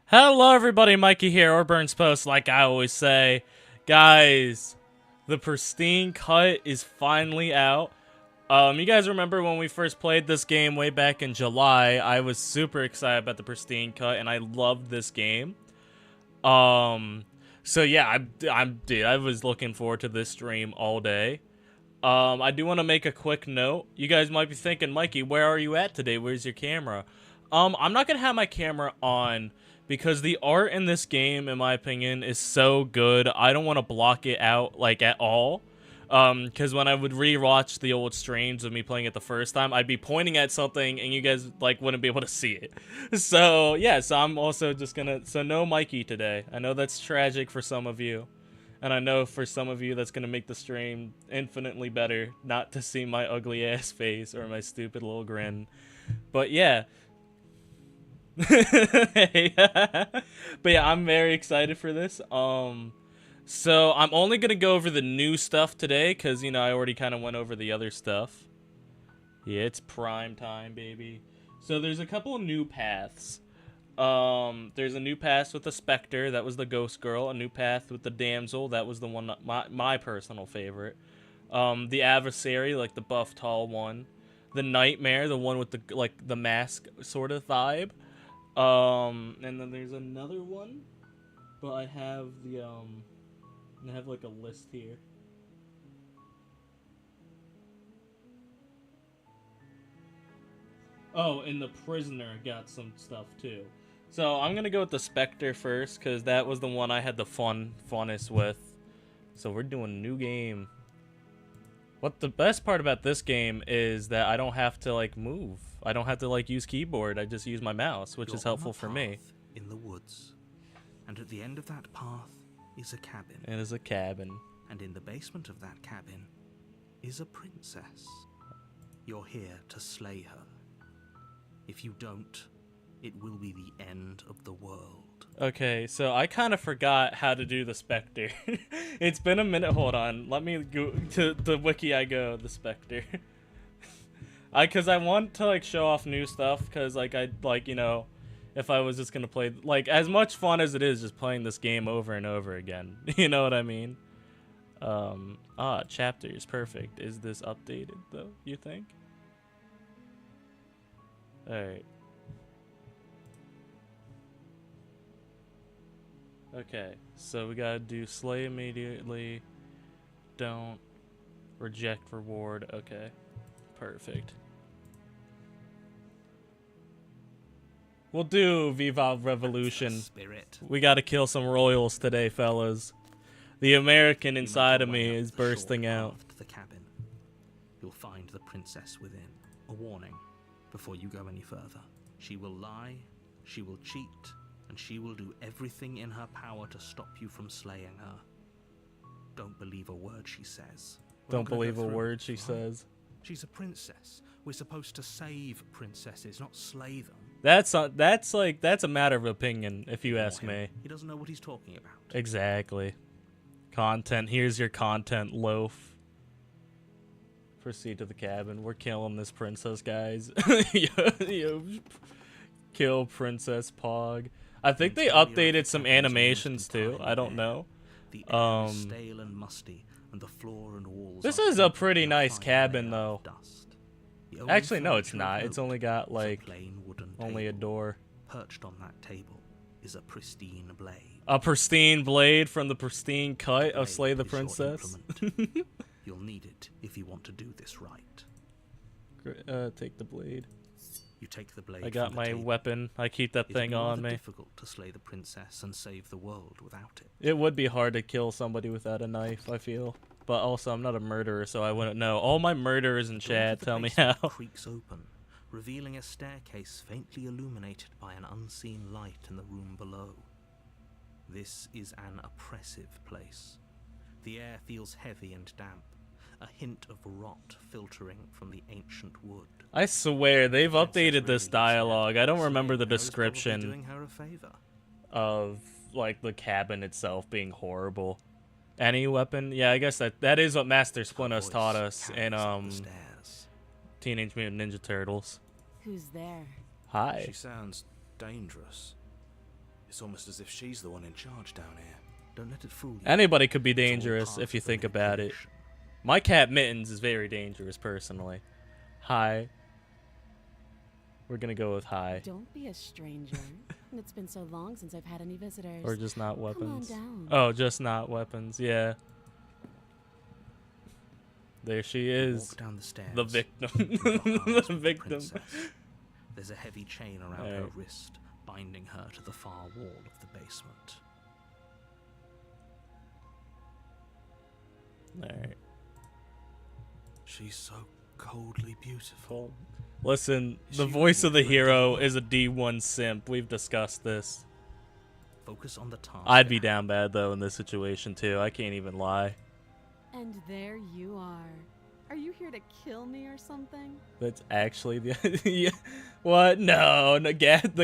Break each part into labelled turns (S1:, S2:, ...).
S1: Hello everybody, Mikey here, or Burns Post, like I always say. Guys, the Pristine Cut is finally out. You guys remember when we first played this game way back in July? I was super excited about the Pristine Cut, and I loved this game. So yeah, dude, I was looking forward to this stream all day. I do want to make a quick note. You guys might be thinking, Mikey, where are you at today? Where's your camera? I'm not gonna have my camera on because the art in this game, in my opinion, is so good. I don't want to block it out, like, at all. Because when I would re-watch the old streams of me playing it the first time, I'd be pointing at something and you guys, like, wouldn't be able to see it. So, yeah, so I'm also just gonna, so no Mikey today. I know that's tragic for some of you. And I know for some of you that's gonna make the stream infinitely better not to see my ugly ass face or my stupid little grin. But yeah. But yeah, I'm very excited for this. So I'm only gonna go over the new stuff today because, you know, I already kind of went over the other stuff. Yeah, it's prime time, baby. So there's a couple of new paths. There's a new path with the Spectre, that was the Ghost Girl. A new path with the Damsel, that was the one, my personal favorite. The Adversary, like the buff tall one. The Nightmare, the one with the, like, the mask sort of vibe. And then there's another one, but I have the, I have like a list here. Oh, and the Prisoner got some stuff too. So I'm gonna go with the Spectre first, because that was the one I had the funnest with. So we're doing new game. What the best part about this game is that I don't have to, like, move. I don't have to, like, use keyboard. I just use my mouse, which is helpful for me.
S2: In the woods, and at the end of that path is a cabin.
S1: It is a cabin.
S2: And in the basement of that cabin is a princess. You're here to slay her. If you don't, it will be the end of the world.
S1: Okay, so I kind of forgot how to do the Spectre. It's been a minute. Hold on. Let me go to the wiki. I go the Spectre. Cause I want to, like, show off new stuff. Cause, like, you know, if I was just gonna play, like, as much fun as it is just playing this game over and over again. You know what I mean? Chapters, perfect. Is this updated though, you think? Alright. Okay, so we gotta do slay immediately, don't, reject reward. Okay, perfect. We'll do Viva Revolution.
S2: Spirit.
S1: We gotta kill some royals today, fellas. The American inside of me is bursting out.
S2: To the cabin. You'll find the princess within. A warning before you go any further. She will lie, she will cheat, and she will do everything in her power to stop you from slaying her. Don't believe a word she says.
S1: Don't believe a word she says.
S2: She's a princess. We're supposed to save princesses, not slay them.
S1: That's a matter of opinion, if you ask me.
S2: He doesn't know what he's talking about.
S1: Exactly. Content. Here's your content, loaf. Proceed to the cabin. We're killing this princess, guys. yo, kill Princess Pog. I think they updated some animations too. I don't know.
S2: The air is stale and musty, and the floor and walls.
S1: This is a pretty nice cabin, though. Actually, no, it's not. It's only got, like, only a door.
S2: Perched on that table is a pristine blade.
S1: A pristine blade from the Pristine Cut of Slay the Princess.
S2: You'll need it if you want to do this right.
S1: Take the blade.
S2: You take the blade.
S1: I got my weapon. I keep that thing on me.
S2: It's difficult to slay the princess and save the world without it.
S1: It would be hard to kill somebody without a knife, I feel. But also, I'm not a murderer, so I wouldn't know. All my murderers in chat tell me how.
S2: Creaks open, revealing a staircase faintly illuminated by an unseen light in the room below. This is an oppressive place. The air feels heavy and damp, a hint of rot filtering from the ancient wood.
S1: I swear, they've updated this dialogue. I don't remember the description
S2: doing her a favor.
S1: of, like, the cabin itself being horrible. Any weapon? Yeah, I guess that is what Master Splinter's taught us in Teenage Mutant Ninja Turtles.
S3: Who's there?
S1: Hi.
S2: She sounds dangerous. It's almost as if she's the one in charge down here. Don't let it fool you.
S1: Anybody could be
S2: It's all
S1: dangerous
S2: part
S1: if you
S2: of the
S1: think about it.
S2: manipulation.
S1: My cat Mittens is very dangerous, personally. Hi. We're gonna go with hi.
S3: Don't be a stranger. It's been so long since I've had any visitors.
S1: Or just not weapons.
S3: Come on down.
S1: Oh, just not weapons. Yeah. There she is.
S2: Walk down the stairs.
S1: The victim.
S2: into the arms
S1: The
S2: of
S1: victim.
S2: princess. There's a heavy chain around her
S1: Alright.
S2: wrist, binding her to the far wall of the basement.
S1: Alright.
S2: She's so coldly beautiful.
S1: Cool. Listen,
S2: Is
S1: the
S2: she
S1: voice
S2: really
S1: of the
S2: a great
S1: hero
S2: hero?
S1: is a D1 simp. We've discussed this.
S2: Focus on the task.
S1: I'd be
S2: at
S1: down
S2: hand.
S1: bad though in this situation too. I can't even lie.
S3: And there you are. Are you here to kill me or something?
S1: That's actually the yeah. What? No, the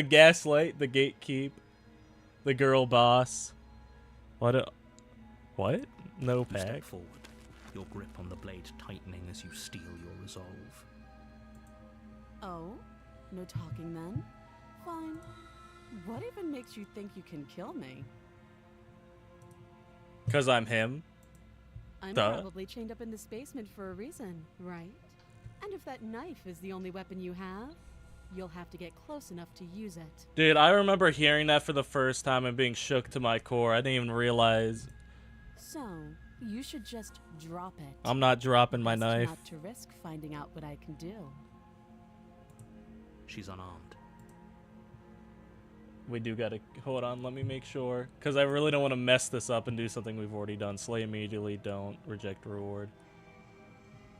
S1: gaslight, the gatekeep, the girl boss. What? What? No
S2: You step
S1: pack.
S2: forward, your grip on the blade tightening as you steel your resolve.
S3: Oh? No talking then? Fine. What even makes you think you can kill me?
S1: Cause I'm him.
S3: I'm
S1: Duh.
S3: probably chained up in this basement for a reason, right? And if that knife is the only weapon you have, you'll have to get close enough to use it.
S1: Dude, I remember hearing that for the first time and being shook to my core. I didn't even realize.
S3: So, you should just drop it.
S1: I'm not dropping my
S3: Best
S1: knife.
S3: Not to risk finding out what I can do.
S2: She's unarmed.
S1: We do gotta hold on. Let me make sure, cause I really don't want to mess this up and do something we've already done. Slay immediately. Don't reject reward.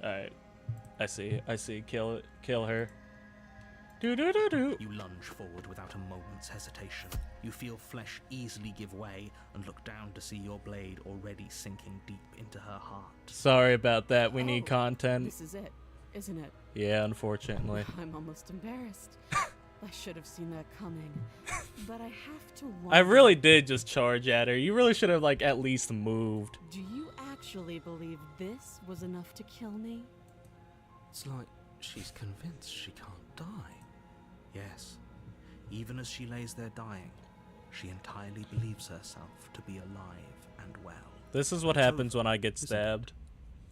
S1: All right, I see. I see. Kill it. Kill her. Do do do do.
S2: You lunge forward without a moment's hesitation. You feel flesh easily give way and look down to see your blade already sinking deep into her heart.
S1: Sorry about that. We need
S3: Oh,
S1: content.
S3: This is it, isn't it?
S1: Yeah, unfortunately.
S3: I'm almost embarrassed. I should have seen that coming. But I have to wonder,
S1: I really did just charge at her. You really should have like at least moved.
S3: do you actually believe this was enough to kill me?
S2: It's like she's convinced she can't die. Yes, even as she lays there dying, she entirely believes herself to be alive and well.
S1: This is what
S2: It's
S1: happens
S2: over,
S1: when I get
S2: isn't it?
S1: stabbed.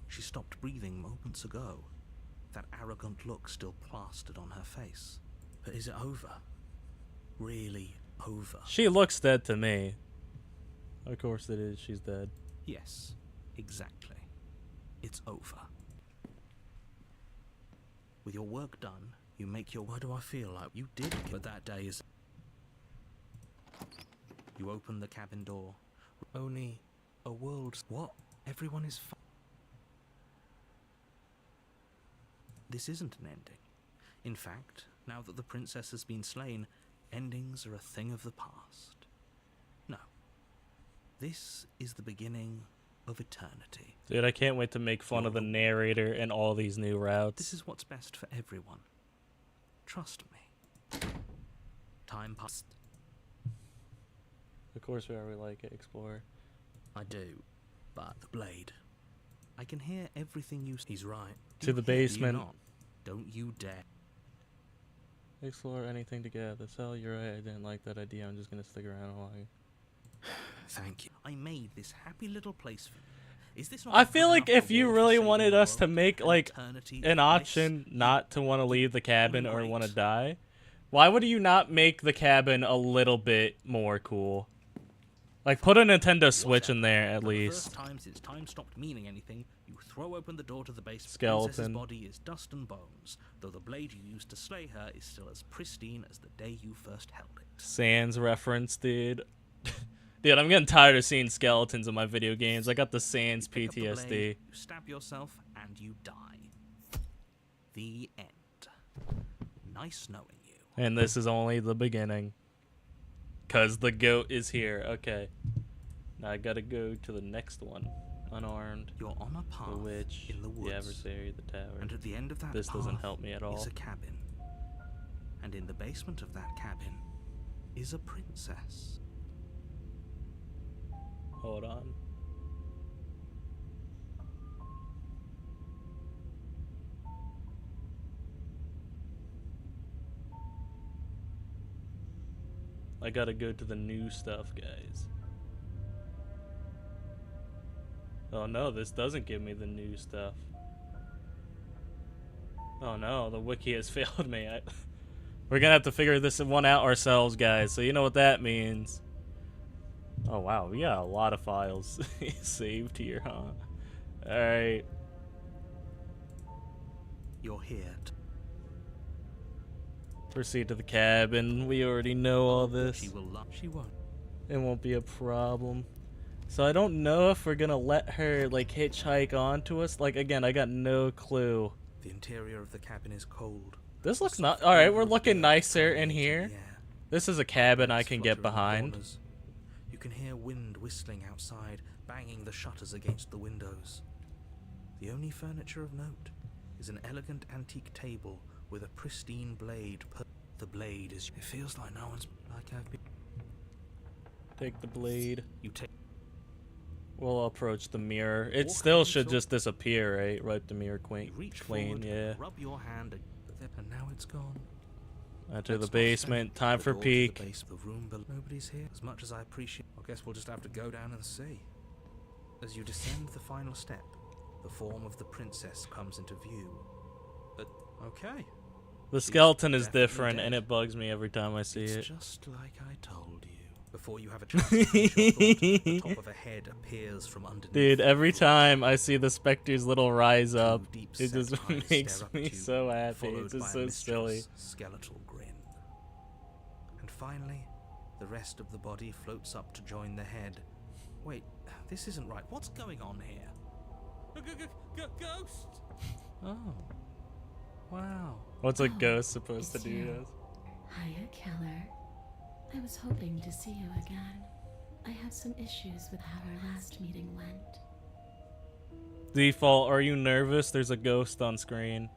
S2: She stopped breathing moments ago, that arrogant look still plastered on her face. But is it over? Really over?
S1: She looks dead to me. Of course it is. She's dead.
S2: Yes, exactly. It's over. With your work done, you make your... Why do I feel like you did? But that day is... You open the cabin door. Only a world... What? Everyone is... This isn't an ending. In fact, now that the princess has been slain, endings are a thing of the past. No. This is the beginning of eternity.
S1: Dude, I can't wait to make fun of the narrator and all these new routes.
S2: This is what's best for everyone. Trust me. Time passed.
S1: Of course we already like it, Explorer.
S2: I do, but the blade. I can hear everything you... He's right.
S1: To the
S2: Do you
S1: basement.
S2: not? Don't you dare.
S1: Explore anything together. So you're right, I didn't like that idea. I'm just gonna stick around while
S2: Thank you. I made this happy little place for you. Is this not
S1: I
S2: a
S1: feel
S2: good
S1: like
S2: enough
S1: if you
S2: reward for
S1: really
S2: saving
S1: wanted
S2: the
S1: us to
S2: world?
S1: make
S2: An
S1: like
S2: eternity
S1: an
S2: of bliss?
S1: option not to want to leave the cabin or
S2: Only
S1: want to
S2: wait.
S1: die, why would you not make the cabin a little bit more cool? Like put a Nintendo Switch in there at
S2: For the
S1: least.
S2: first time since time stopped meaning anything, you throw open the door to the basement.
S1: Skeleton.
S2: Princess's body is dust and bones, though the blade you used to slay her is still as pristine as the day you first held it.
S1: Sans reference, dude. Dude, I'm getting tired of seeing skeletons in my video games. I got the Sans
S2: You pick up the
S1: PTSD.
S2: blade, you stab yourself, and you die. The end. Nice knowing you.
S1: And this is only the beginning. Cause the goat is here. Okay. Now I gotta go to the next one. Unarmed.
S2: You're on a path
S1: The witch.
S2: in the woods,
S1: The adversary. The tower.
S2: and at the end of that
S1: This doesn't
S2: path
S1: help me at all.
S2: is a cabin. And in the basement of that cabin is a princess.
S1: Hold on. I gotta go to the new stuff, guys. Oh no, this doesn't give me the new stuff. Oh no, the wiki has failed me. We're gonna have to figure this one out ourselves, guys. So you know what that means. Oh wow, we got a lot of files saved here, huh? Alright.
S2: You're here.
S1: Proceed to the cabin. We already know all this.
S2: She won't.
S1: It won't be a problem. So I don't know if we're gonna let her like hitchhike onto us. Like again, I got no clue.
S2: The interior of the cabin is cold.
S1: This looks not alright. We're looking nicer in here. This is a cabin I can get behind.
S2: You can hear wind whistling outside, banging the shutters against the windows. The only furniture of note is an elegant antique table with a pristine blade. The blade is. It feels like no one's. Like I've been.
S1: Take the blade.
S2: You take.
S1: We'll approach the mirror. It still should just disappear, right? Wipe the mirror clean. Yeah.
S2: Rub your hand, and now it's gone.
S1: Enter the basement. Time for peek.
S2: The room, but nobody's here. As much as I appreciate, I guess we'll just have to go down and see. As you descend the final step, the form of the princess comes into view. Okay.
S1: The skeleton is different, and it bugs me every time I see it.
S2: Just like I told you. Before you have a chance to finish your thought, the top of a head appears from underneath.
S1: Dude, every time I see the Spectre's little rise up, it just makes me so happy. It's just so silly.
S2: Skeletal grin. And finally, the rest of the body floats up to join the head. Wait, this isn't right. What's going on here? Ghost!
S1: Oh. Wow. What's a ghost supposed to do?
S4: Hiya, Keller. I was hoping to see you again. I have some issues with how our last meeting went.
S1: Default, are you nervous? There's a ghost on screen.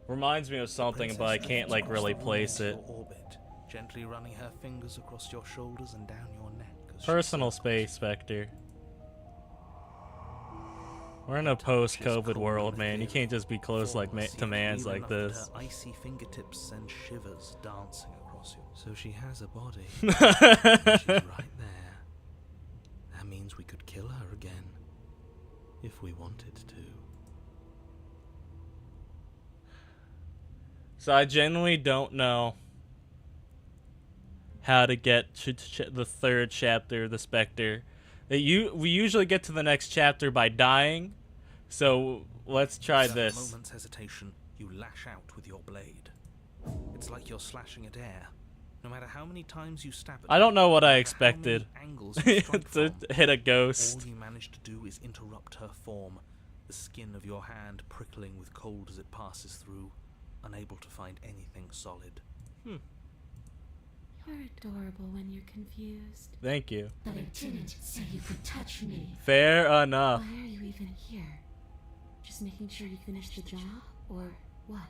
S1: Reminds me of something, but I can't like really place it.
S2: Orbit, gently running her fingers across your shoulders and down your neck.
S1: Personal space, Spectre. We're in a post-COVID world, man. You can't just be close like to mans like this.
S2: Her icy fingertips send shivers dancing across you. So she has a body. She's right there. That means we could kill her again, if we wanted to.
S1: So I genuinely don't know how to get to the third chapter of the Spectre. We usually get to the next chapter by dying, so let's try this.
S2: Without a moment's hesitation, you lash out with your blade. It's like you're slashing at air. No matter how many times you stab it,
S1: I don't know what I expected
S2: to
S1: hit a ghost.
S2: All you manage to do is interrupt her form, the skin of your hand prickling with cold as it passes through, unable to find anything solid.
S4: You're adorable when you're confused.
S1: Thank you.
S4: But I didn't say you could touch me.
S1: Fair enough.
S4: Why are you even here? Just making sure you finished the job, or what?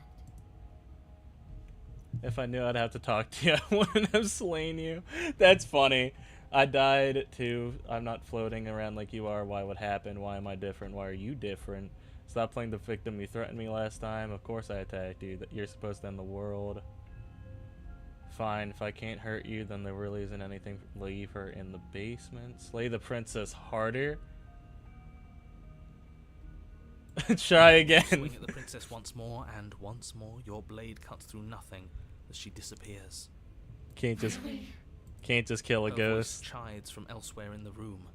S1: If I knew I'd have to talk to you, I wouldn't have slain you. That's funny. I died too. I'm not floating around like you are. Why? What happened? Why am I different? Why are you different? Stop playing the victim. You threatened me last time. Of course I attacked you. You're supposed to end the world. Fine, if I can't hurt you, then there really isn't anything. Leave her in the basement. Slay the princess harder. Try again.
S2: Swing at the princess once more, and once more your blade cuts through nothing as she disappears.
S1: Can't just kill a
S2: Her
S1: ghost.
S2: voice chides from elsewhere in the room.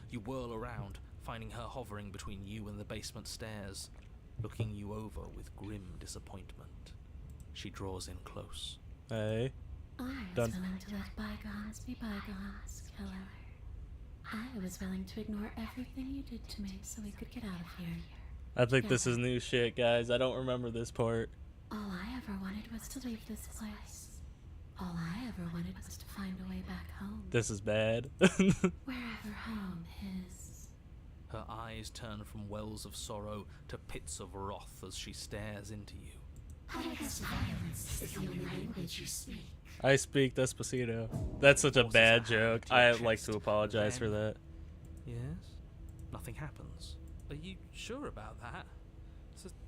S2: You whirl around, finding her hovering between you and the basement stairs, looking you over with grim disappointment. She draws in close.
S1: Hey.
S4: I was willing to let bygones be bygones, Keller. I was willing to ignore everything you did to me so we could get out of here.
S1: I think this is new shit, guys. I don't remember this part.
S4: All I ever wanted was to leave this place. All I ever wanted was to find a way back home.
S1: This is bad.
S4: Wherever home is.
S2: Her eyes turn from wells of sorrow to pits of wrath as she stares into you.
S4: I guess violence is the only language you speak.
S1: I speak Despacito. That's such a bad joke. I'd like to apologize for that.
S2: Yes? Nothing happens. Are you sure about that?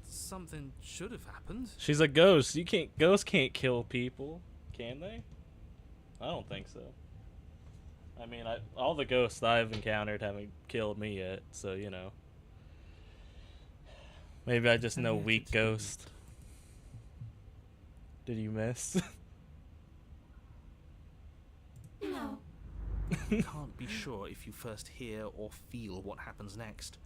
S2: Something should have happened.
S1: She's a ghost. Ghosts can't kill people, can they? I don't think so. I mean, all the ghosts I've encountered haven't killed me yet, so you know. Maybe I just know weak ghost. Did you miss?
S4: No.
S2: You can't be sure if you first hear or feel what happens next,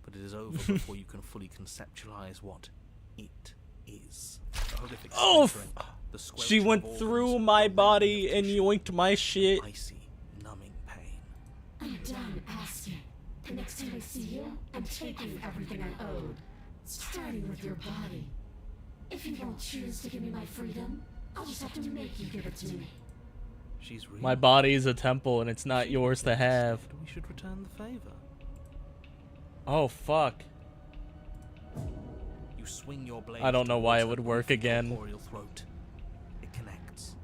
S2: but it is over before you can fully conceptualize what it is. The horrific
S1: Oh,
S2: splintering, the
S1: she
S2: squelching
S1: went
S2: of
S1: through
S2: organs,
S1: my
S2: the rending
S1: body
S2: of
S1: and
S2: tissue,
S1: yoinked my shit.
S2: icy, numbing pain.
S4: I'm done asking. The next time I see you, I'm taking everything I owed. Starting with your body. If you won't choose to give me my freedom, I'll just have to make you give it to me.
S2: She's real.
S1: My body is a temple and it's not yours to have.
S2: We should return the favor.
S1: Oh, fuck.
S2: You swing your blade.
S1: I don't know why it
S2: towards
S1: would
S2: her
S1: work
S2: brief
S1: again.
S2: corporeal throat. It connects.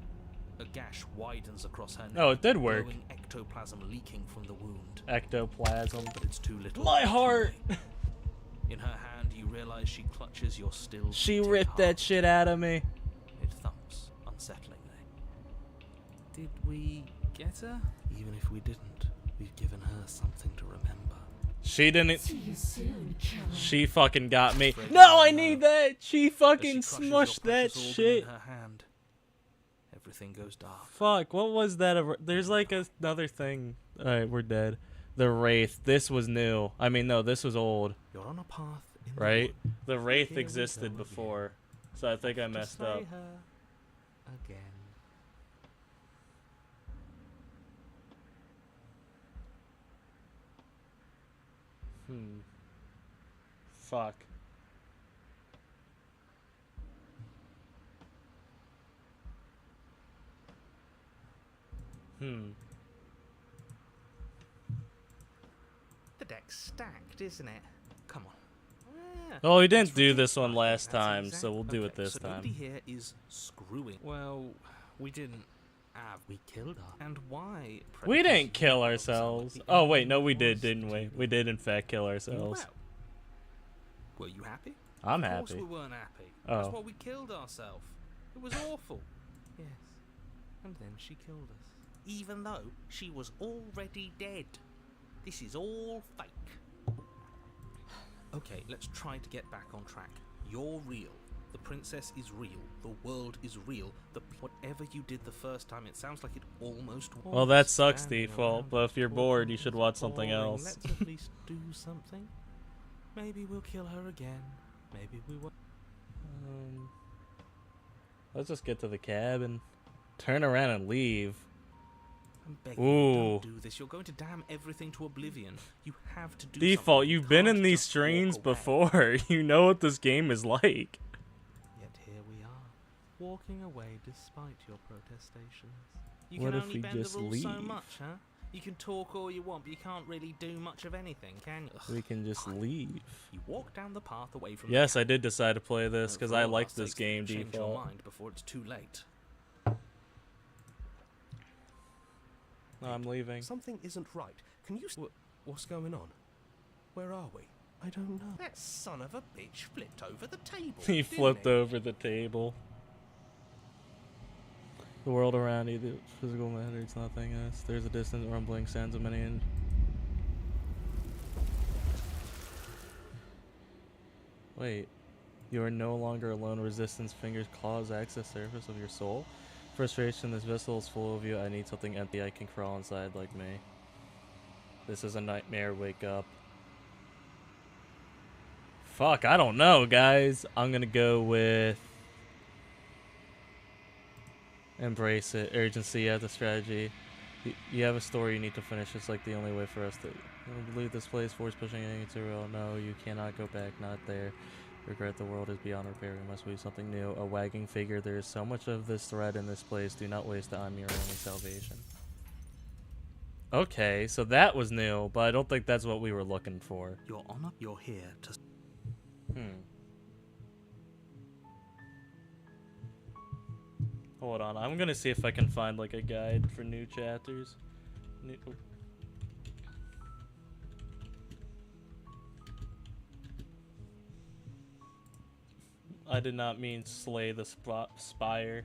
S2: A gash widens across her neck.
S1: Oh, it did work.
S2: Glowing ectoplasm leaking from the wound.
S1: Ectoplasm.
S2: But it's too little.
S1: My
S2: too
S1: heart!
S2: late. In her hand, you realize she clutches your still.
S1: She
S2: beating
S1: ripped that
S2: heart.
S1: shit out of me.
S2: It thumps unsettlingly. Did we get her? Even if we didn't, we've given her something to remember.
S1: She didn't.
S4: See you soon, killer.
S1: She fucking got me. No, I need that. She
S2: As
S1: fucking
S2: she crushes
S1: smushed
S2: your
S1: that
S2: precious organ
S1: shit.
S2: in her hand, everything goes dark.
S1: Fuck, what was that? There's like another thing. Alright, we're dead. The Wraith. This was new. I mean, no, this was old,
S2: You're on a path in
S1: right?
S2: the wood.
S1: The Wraith
S2: Here we
S1: existed
S2: go
S1: before, so I think I
S2: To
S1: messed
S2: slay
S1: up.
S2: her again.
S1: Fuck.
S2: The deck's stacked, isn't it? Come on. Yeah,
S1: Oh, we didn't
S2: it's
S1: do this one
S2: ridiculous.
S1: last
S2: That's
S1: time,
S2: exact-
S1: so we'll do it
S2: Okay,
S1: this
S2: so
S1: time.
S2: nobody here is screwing. Well, we didn't have. We killed her. And why?
S1: We didn't
S2: predators
S1: kill
S2: don't sound like
S1: ourselves.
S2: the
S1: Oh wait,
S2: anyone
S1: no, we
S2: who
S1: did,
S2: wants
S1: didn't
S2: to
S1: we?
S2: do
S1: We
S2: it.
S1: did in fact kill ourselves.
S2: Well, were you happy?
S1: I'm
S2: Of course
S1: happy.
S2: we weren't happy.
S1: Oh.
S2: That's why we killed ourselves. It was awful. Yes. And then she killed us. Even though she was already dead. This is all fake. Okay, let's try to get back on track. You're real. The princess is real. The world is real. Whatever you did the first time, it sounds like it almost was.
S1: Well, that sucks,
S2: Standing
S1: default.
S2: around
S1: But if you're
S2: talking
S1: bored, you should
S2: is
S1: watch something
S2: boring.
S1: else.
S2: Let's at least do something. Maybe we'll kill her again. Maybe we won't.
S1: Let's just get to the cabin, turn around and leave.
S2: I'm begging you,
S1: Ooh.
S2: don't do this. You're going to damn everything to oblivion. You have to do
S1: Default,
S2: something. You
S1: you've been
S2: can't
S1: in these
S2: just walk
S1: streams
S2: away.
S1: before. You know what this game is like.
S2: Yet here we are, walking away despite your protestations. You
S1: What
S2: can
S1: if
S2: only
S1: we
S2: bend
S1: just
S2: the rules so
S1: leave?
S2: much, huh? You can talk all you want, but you can't really do much of anything, can you?
S1: We can just leave.
S2: You walk down the path away from.
S1: Yes,
S2: the
S1: I did decide to play this because
S2: For
S1: I
S2: all
S1: like
S2: our
S1: this
S2: sakes,
S1: game,
S2: change your
S1: default.
S2: mind before it's too late.
S1: No, I'm leaving.
S5: Something isn't right. Can you... What's going on? Where are we? I don't know.
S2: That son of a bitch flipped over the table.
S1: He
S2: didn't
S1: flipped
S2: he?
S1: over the table. The world around you, the physical matter, it's nothing else. There's a distant rumbling sounds of many and wait. You are no longer alone. Resistance fingers claws access surface of your soul. Frustration, this vessel is full of you. I need something empty I can crawl inside like me. This is a nightmare, wake up. Fuck, I don't know, guys. I'm gonna go with embrace it. Urgency at the strategy. You have a story you need to finish. It's like the only way for us to leave this place. Force pushing into real. No, you cannot go back. Not there. Regret the world is beyond repair. We must be something new. A wagging figure. There is so much of this thread in this place. Do not waste it. I'm your only salvation. Okay, so that was new, but I don't think that's what we were looking for.
S2: Your honor, you're here to.
S1: Hold on, I'm gonna see if I can find like a guide for new chapters. I did not mean slay the spire.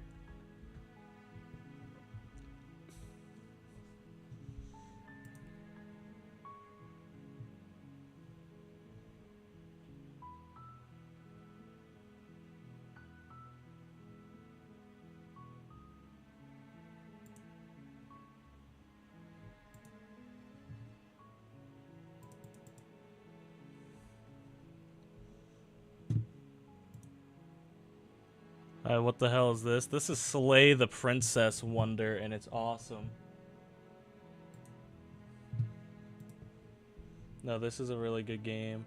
S1: Alright, what the hell is this? This is Slay the Princess Wonder, and it's awesome. No, this is a really good game.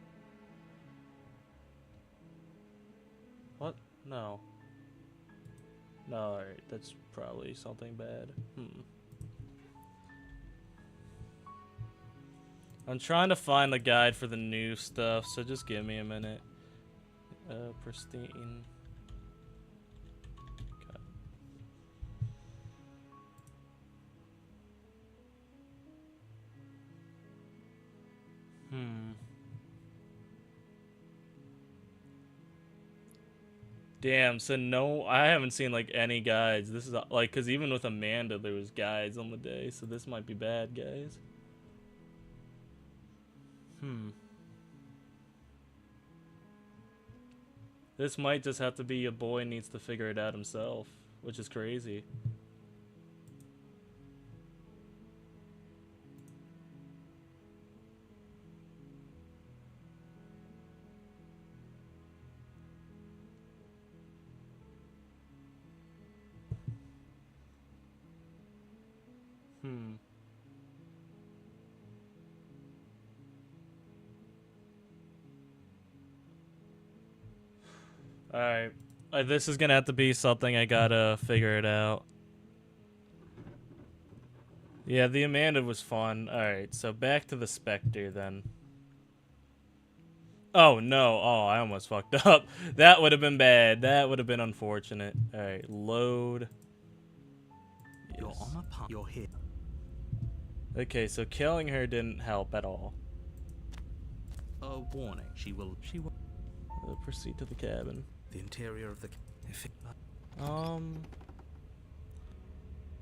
S1: What? No. No, alright, that's probably something bad. I'm trying to find the guide for the new stuff, so just give me a minute. Pristine cut. Damn, so no, I haven't seen like any guides. This is like, cause even with Amanda, there was guides on the day, so this might be bad, guys. This might just have to be a boy needs to figure it out himself, which is crazy. Alright. This is gonna have to be something I gotta figure it out. Yeah, the Amanda was fun. Alright, so back to the Spectre then. Oh no, oh, I almost fucked up. That would have been bad. That would have been unfortunate. Alright, load. Yes.
S2: You're on a path. You're here.
S1: Okay, so killing her didn't help at all.
S2: A warning. She will.
S1: Proceed to the cabin.
S2: The interior of the.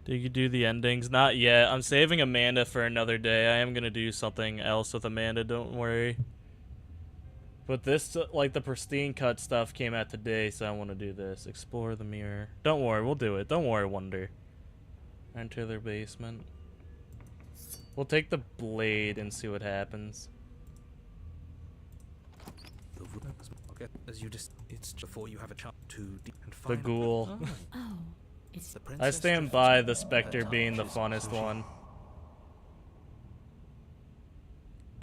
S1: Did you do the endings? Not yet. I'm saving Amanda for another day. I am gonna do something else with Amanda, don't worry. But this, like, the Pristine Cut stuff came out today, so I want to do this. Explore the mirror. Don't worry, we'll do it. Don't worry, Wonder. Enter their basement. We'll take the blade and see what happens.
S2: Okay, as you just, it's before you have a chance to and
S1: The ghoul.
S3: Oh, it's the
S1: I stand by the Spectre being the funnest one.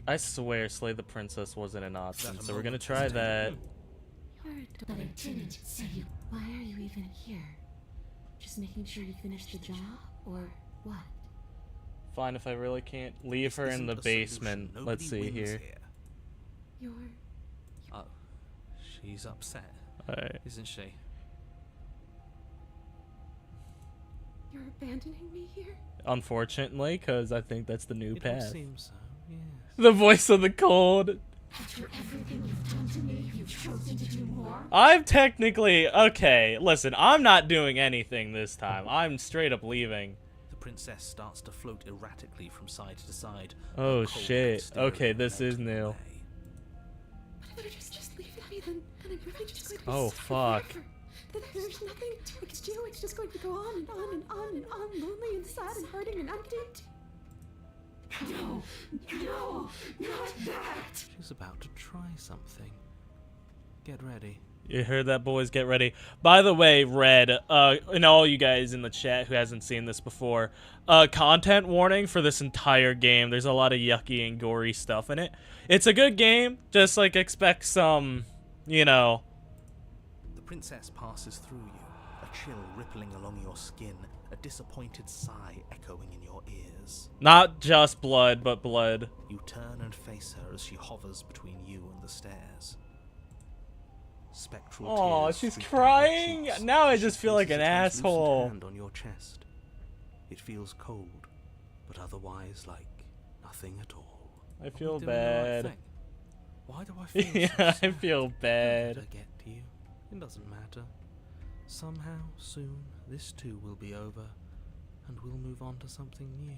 S1: I swear Slay the Princess wasn't an option, so we're gonna try that.
S4: But I didn't say you. Why are you even here? Just making sure you finished the job, or what?
S1: Fine, if I really can't leave her in the basement. Let's see here.
S4: You're...
S2: Oh, she's upset,
S1: Alright.
S2: isn't she?
S4: You're abandoning me here?
S1: Unfortunately, because I think that's the new
S2: It
S1: path.
S2: would seem so, yes.
S1: The voice of the cold.
S4: After everything you've done to me, you've chosen to do more?
S1: I'm technically... Okay, listen, I'm not doing anything this time. I'm straight up leaving.
S2: The princess starts to float erratically from side to side.
S1: Oh
S2: a cold
S1: shit.
S2: exterior
S1: Okay, this is
S2: melting
S1: new.
S2: away.
S4: But if I just leave me then, and I'm really just going to be
S1: Oh,
S4: stuck
S1: fuck.
S4: forever. Then there's nothing I can do. It's just going to go on and on and on and on, lonely and sad and hurting and empty. No, no, not that.
S2: She's about to try something. Get ready.
S1: You heard that, boys? Get ready. By the way, Red, and all you guys in the chat who hasn't seen this before, content warning for this entire game. There's a lot of yucky and gory stuff in it. It's a good game. Just, like, expect some, you know...
S2: The princess passes through you, a chill rippling along your skin, a disappointed sigh echoing in your ears.
S1: Not just blood, but blood.
S2: You turn and face her as she hovers between you and the stairs. Spectral
S1: Aw,
S2: tears
S1: she's
S2: streak down your
S1: crying?
S2: cheeks.
S1: Now I
S2: She
S1: just feel like
S2: places
S1: an
S2: a translucent
S1: asshole.
S2: hand on your chest. It feels cold, but otherwise like nothing at all.
S1: I
S2: Are
S1: feel
S2: we doing the right
S1: bad.
S2: thing? Why do I feel
S1: Yeah,
S2: so
S1: I
S2: sad?
S1: feel
S2: Don't let
S1: bad.
S2: her get to you. It doesn't matter. Somehow, soon, this too will be over, and we'll move on to something new.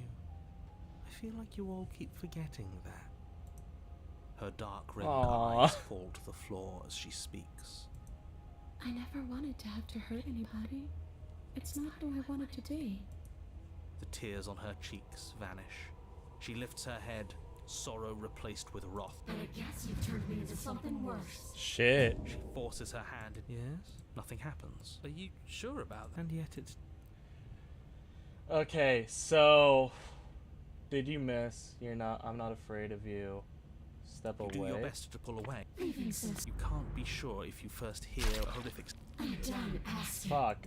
S2: I feel like you all keep forgetting that. Her dark red
S1: Aww.
S2: eyes fall to the floor as she speaks.
S4: I never wanted to have to hurt anybody. It's not who I wanted to be.
S2: The tears on her cheeks vanish. She lifts her head, sorrow replaced with wrath.
S4: But I guess you've turned me into something worse.
S1: Shit.
S2: She forces her hand.
S5: Yes?
S2: Nothing happens.
S5: Are you sure about that? And yet it's...
S1: Okay, so did you miss? I'm not afraid of you. Step
S2: You
S1: away.
S2: do your best to pull away.
S4: Leaving, sis.
S2: You can't be sure if you first hear a horrific.
S4: I'm done asking.
S1: Fuck.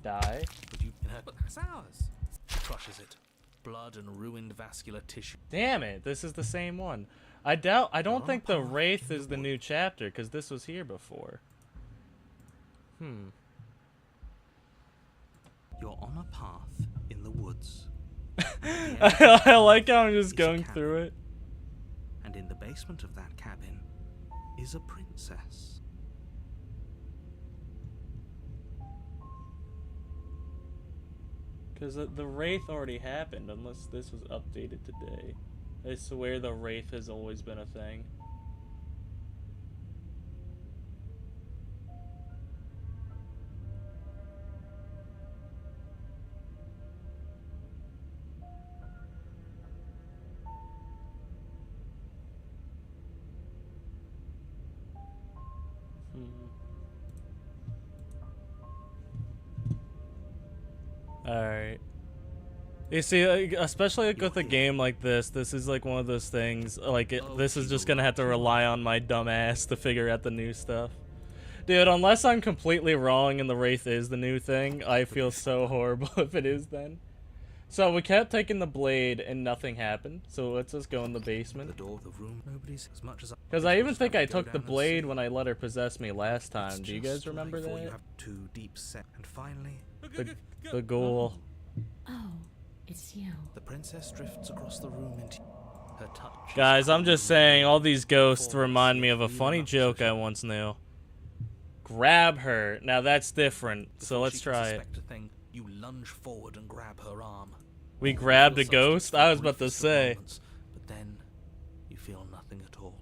S1: Die.
S2: Would you? But that's ours. She crushes it. Blood and ruined vascular tissue.
S1: Damn it, this is the same one. I don't think the
S2: on a path
S1: Wraith
S2: in
S1: is
S2: the
S1: the new chapter, because this was here before.
S2: You're on a path in the woods.
S1: I like how I'm just
S2: It's a
S1: going
S2: cabin.
S1: through it.
S2: And in the basement of that cabin is a princess.
S1: Because the Wraith already happened, unless this was updated today. I swear the Wraith has always been a thing. Alright. You see, like, especially like, with a game like this is like one of those things, like, this is just gonna have to rely on my dumb ass to figure out the new stuff. Dude, unless I'm completely wrong and the Wraith is the new thing, I feel so horrible if it is then. So we kept taking the blade and nothing happened, so let's just go in the
S2: The
S1: basement.
S2: door of the room. Nobody's as much as.
S1: Because I even
S2: just
S1: think
S2: have
S1: I
S2: to go
S1: took the
S2: down and
S1: blade
S2: see.
S1: when I let her possess me last
S2: It's
S1: time. Do you guys
S2: just
S1: remember
S2: before you
S1: that?
S2: have two deep set, and finally,
S1: The ghoul.
S4: Oh, it's you.
S2: the princess drifts across the room into her touch. is
S1: Guys, I'm just saying, all these ghosts
S2: Before
S1: remind me
S2: it's
S1: of a
S2: really
S1: funny
S2: enough
S1: joke I
S2: position.
S1: once knew. Grab her. Now that's different, so
S2: Before
S1: let's
S2: she can
S1: try it.
S2: suspect a thing, you lunge forward and grab her arm.
S1: We
S2: You
S1: grabbed
S2: feel
S1: a
S2: substance
S1: ghost?
S2: for
S1: I
S2: the
S1: was about to
S2: briefest of
S1: say.
S2: moments, but then you feel nothing at all.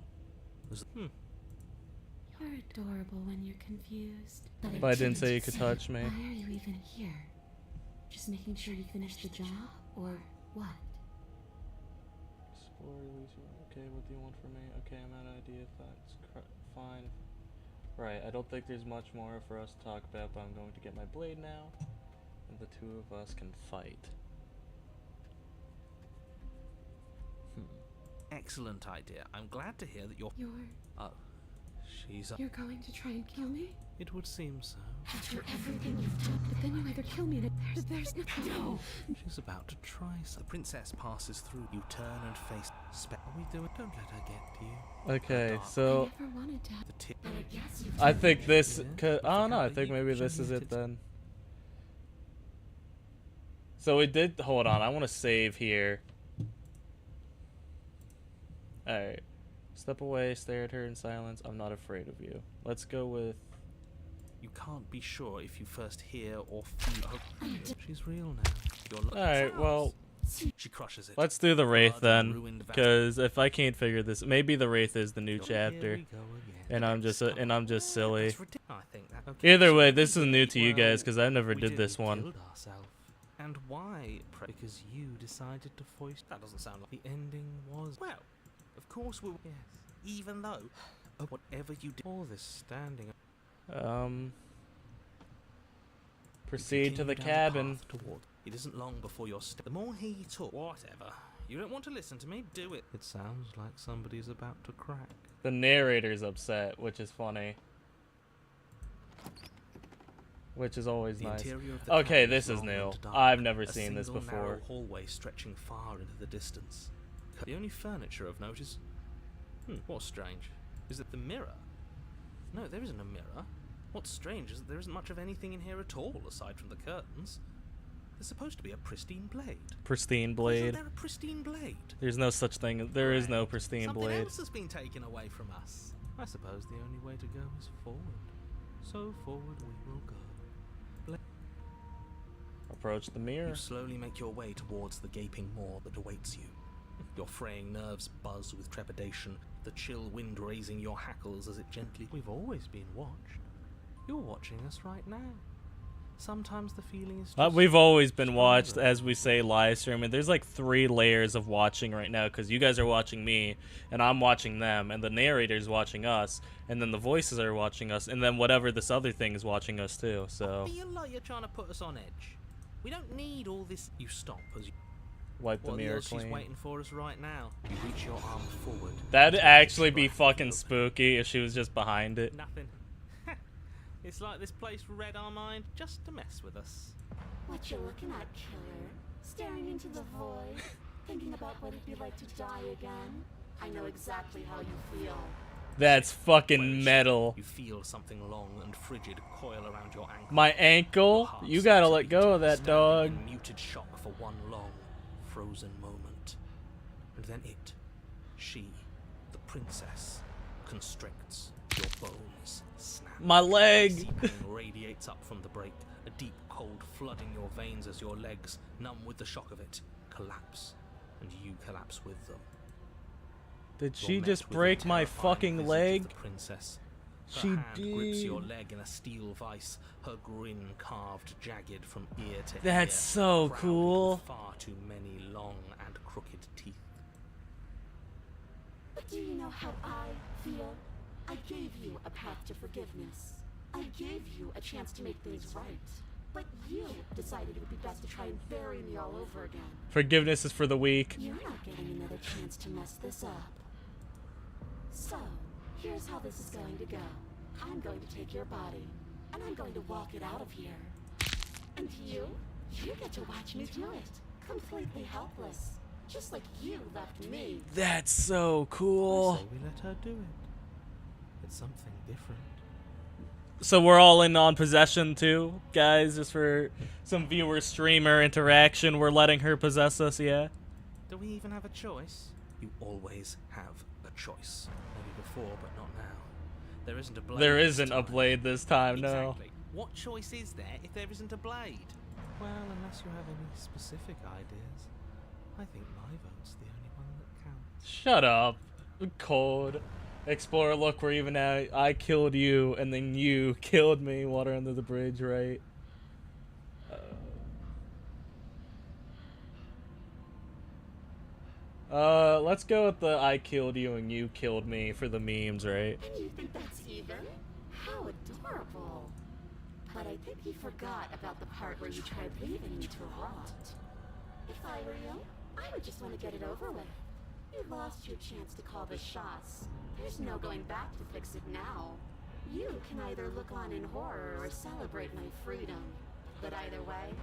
S2: There's-
S4: You're adorable when you're confused.
S1: But I didn't say you could touch me.
S4: Why are you even here? Just making sure you finish the job, or what?
S1: Okay, what do you want from me? Okay, I'm out of idea. That's fine. Right, I don't think there's much more for us to talk about, but I'm going to get my blade now, and the two of us can fight.
S2: Excellent idea. I'm glad to hear that you're. Oh, she's.
S3: You're going to try and kill me?
S2: It would seem so.
S4: After everything you've done,
S3: But then you either kill me and there's nothing.
S4: no!
S2: She's about to try. So the princess passes through. You turn and face. Are we doing? Don't let her get to you.
S1: Okay,
S2: Dark.
S1: so
S3: I never wanted to.
S2: The tip.
S4: But I guess you've
S1: I
S4: turned
S1: think
S4: me
S1: this.
S2: Yeah.
S1: I don't know. I
S2: Nothing
S1: think
S2: happened.
S1: maybe this
S2: She
S1: is it
S2: admitted.
S1: then. So we did. Hold on. I want to save here. Alright. Step away, stare at her in silence. I'm not afraid of you. Let's go with.
S2: You can't be sure if you first hear or feel. Oh, she's real now. You're
S1: Alright, well,
S2: She crushes it.
S1: let's do the Wraith
S2: Blood and
S1: then.
S2: ruined va-
S1: Because if I can't figure this. Maybe the Wraith is the new
S2: Here
S1: chapter.
S2: we go again.
S1: And I'm just silly.
S2: That's ridiculous. I think that. Okay,
S1: Either
S2: so
S1: way,
S2: we
S1: this is new to you
S2: well,
S1: guys because I never
S2: we
S1: did this
S2: didn't
S1: one.
S2: killed ourselves. And why? Because you decided to foist. That doesn't sound like the ending was. Well, of course we. Yes. Even though, whatever you did, all this standing.
S1: Proceed to the
S2: Continue down
S1: cabin.
S2: path toward. It isn't long before you're. The more he talks. Whatever. You don't want to listen to me? Do it. It sounds like somebody's about to crack.
S1: The narrator's upset, which is funny. Which is always
S2: The
S1: nice.
S2: interior of the
S1: Okay,
S2: cabin
S1: this is
S2: long
S1: new.
S2: and dark,
S1: I've never
S2: a
S1: seen this
S2: single narrow
S1: before.
S2: hallway stretching far into the distance. The only furniture of note is. What's strange? Is it the mirror? No, there isn't a mirror. What's strange is that there isn't much of anything in here at all, aside from the curtains. There's supposed to be a pristine blade.
S1: Pristine
S2: Isn't
S1: blade.
S2: there a pristine blade?
S1: There's no such thing. There is no
S2: Right.
S1: pristine
S2: Something
S1: blade.
S2: else has been taken away from us. I suppose the only way to go is forward. So forward we will go.
S1: Approach the mirror.
S2: You slowly make your way towards the gaping maw that awaits you. Your fraying nerves buzz with trepidation, the chill wind raising your hackles as it gently. We've always been watched. You're watching us right now. Sometimes the feeling is just
S1: We've always been watched,
S2: stronger.
S1: as we say, live streaming. There's like 3 layers of watching right now, because you guys are watching me, and I'm watching them, and the narrator's watching us, and then the voices are watching us, and then whatever this other thing is watching us too, so...
S2: I feel like you're trying to put us on edge. We don't need all this. You stop as you...
S1: Wipe the
S2: What
S1: mirror
S2: else she's
S1: clean.
S2: waiting for us right now? You reach your arm forward.
S1: That'd
S2: to
S1: actually be
S2: extract the
S1: fucking
S2: rope.
S1: spooky if she was just behind it.
S2: Nothing. It's like this place read our mind just to mess with us.
S4: What you looking at, killer? Staring into the void? Thinking about what it'd be like to die again? I know exactly how you feel.
S1: That's fucking
S2: Where
S1: metal.
S2: You feel something long and frigid coil around your ankle.
S1: My
S2: Your
S1: ankle?
S2: heart
S1: You
S2: skips
S1: gotta
S2: a
S1: let
S2: beat,
S1: go of that,
S2: standing
S1: dog.
S2: in muted shock for one long, frozen moment. And then she, the princess, constricts. Your bones snap.
S1: My leg.
S2: Sea pain radiates up from the break, a deep cold flooding your veins as your legs, numb with the shock of it, collapse, and you collapse with them.
S1: Did
S2: You're
S1: she
S2: met
S1: just
S2: with the
S1: break my
S2: terrifying
S1: fucking
S2: visage of
S1: leg?
S2: the princess. Her
S1: She
S2: hand grips your
S1: did.
S2: leg in a steel vice, her grin carved jagged from ear to ear.
S1: That's so
S2: crowded
S1: cool.
S2: with far too many long and crooked teeth.
S4: But do you know how I feel? I gave you a path to forgiveness. I gave you a chance to make things right. But you decided it would be best to try and bury me all over again.
S1: Forgiveness is for the weak.
S4: You're not getting another chance to mess this up. So, here's how this is going to go. I'm going to take your body, and I'm going to walk it out of here. And you get to watch me do it. Completely helpless. Just like you left me.
S1: That's so
S2: I
S1: cool.
S2: say we let her do it. It's something different.
S1: So we're all in on possession too, guys, just for some viewer streamer interaction. We're letting her possess us, yeah?
S2: Do we even have a choice? You always have a choice. Maybe before, but not now. There isn't a blade.
S1: There
S2: this
S1: isn't a
S2: time.
S1: blade this time, no.
S2: Exactly. What choice is there if there isn't a blade? Well, unless you have any specific ideas, I think my vote's the only one that counts.
S1: Shut up. Cold. Explorer, look, we're even now. I killed you, and then you killed me. Water under the bridge, right? Let's go with the I killed you and you killed me for the memes, right?
S4: And you think that's even? How adorable. But I think you forgot about the part where you tried leaving me to rot. If I were you, I would just want to get it over with. You lost your chance to call the shots. There's no going back to fix it now. You can either look on in horror or celebrate my freedom. But either way,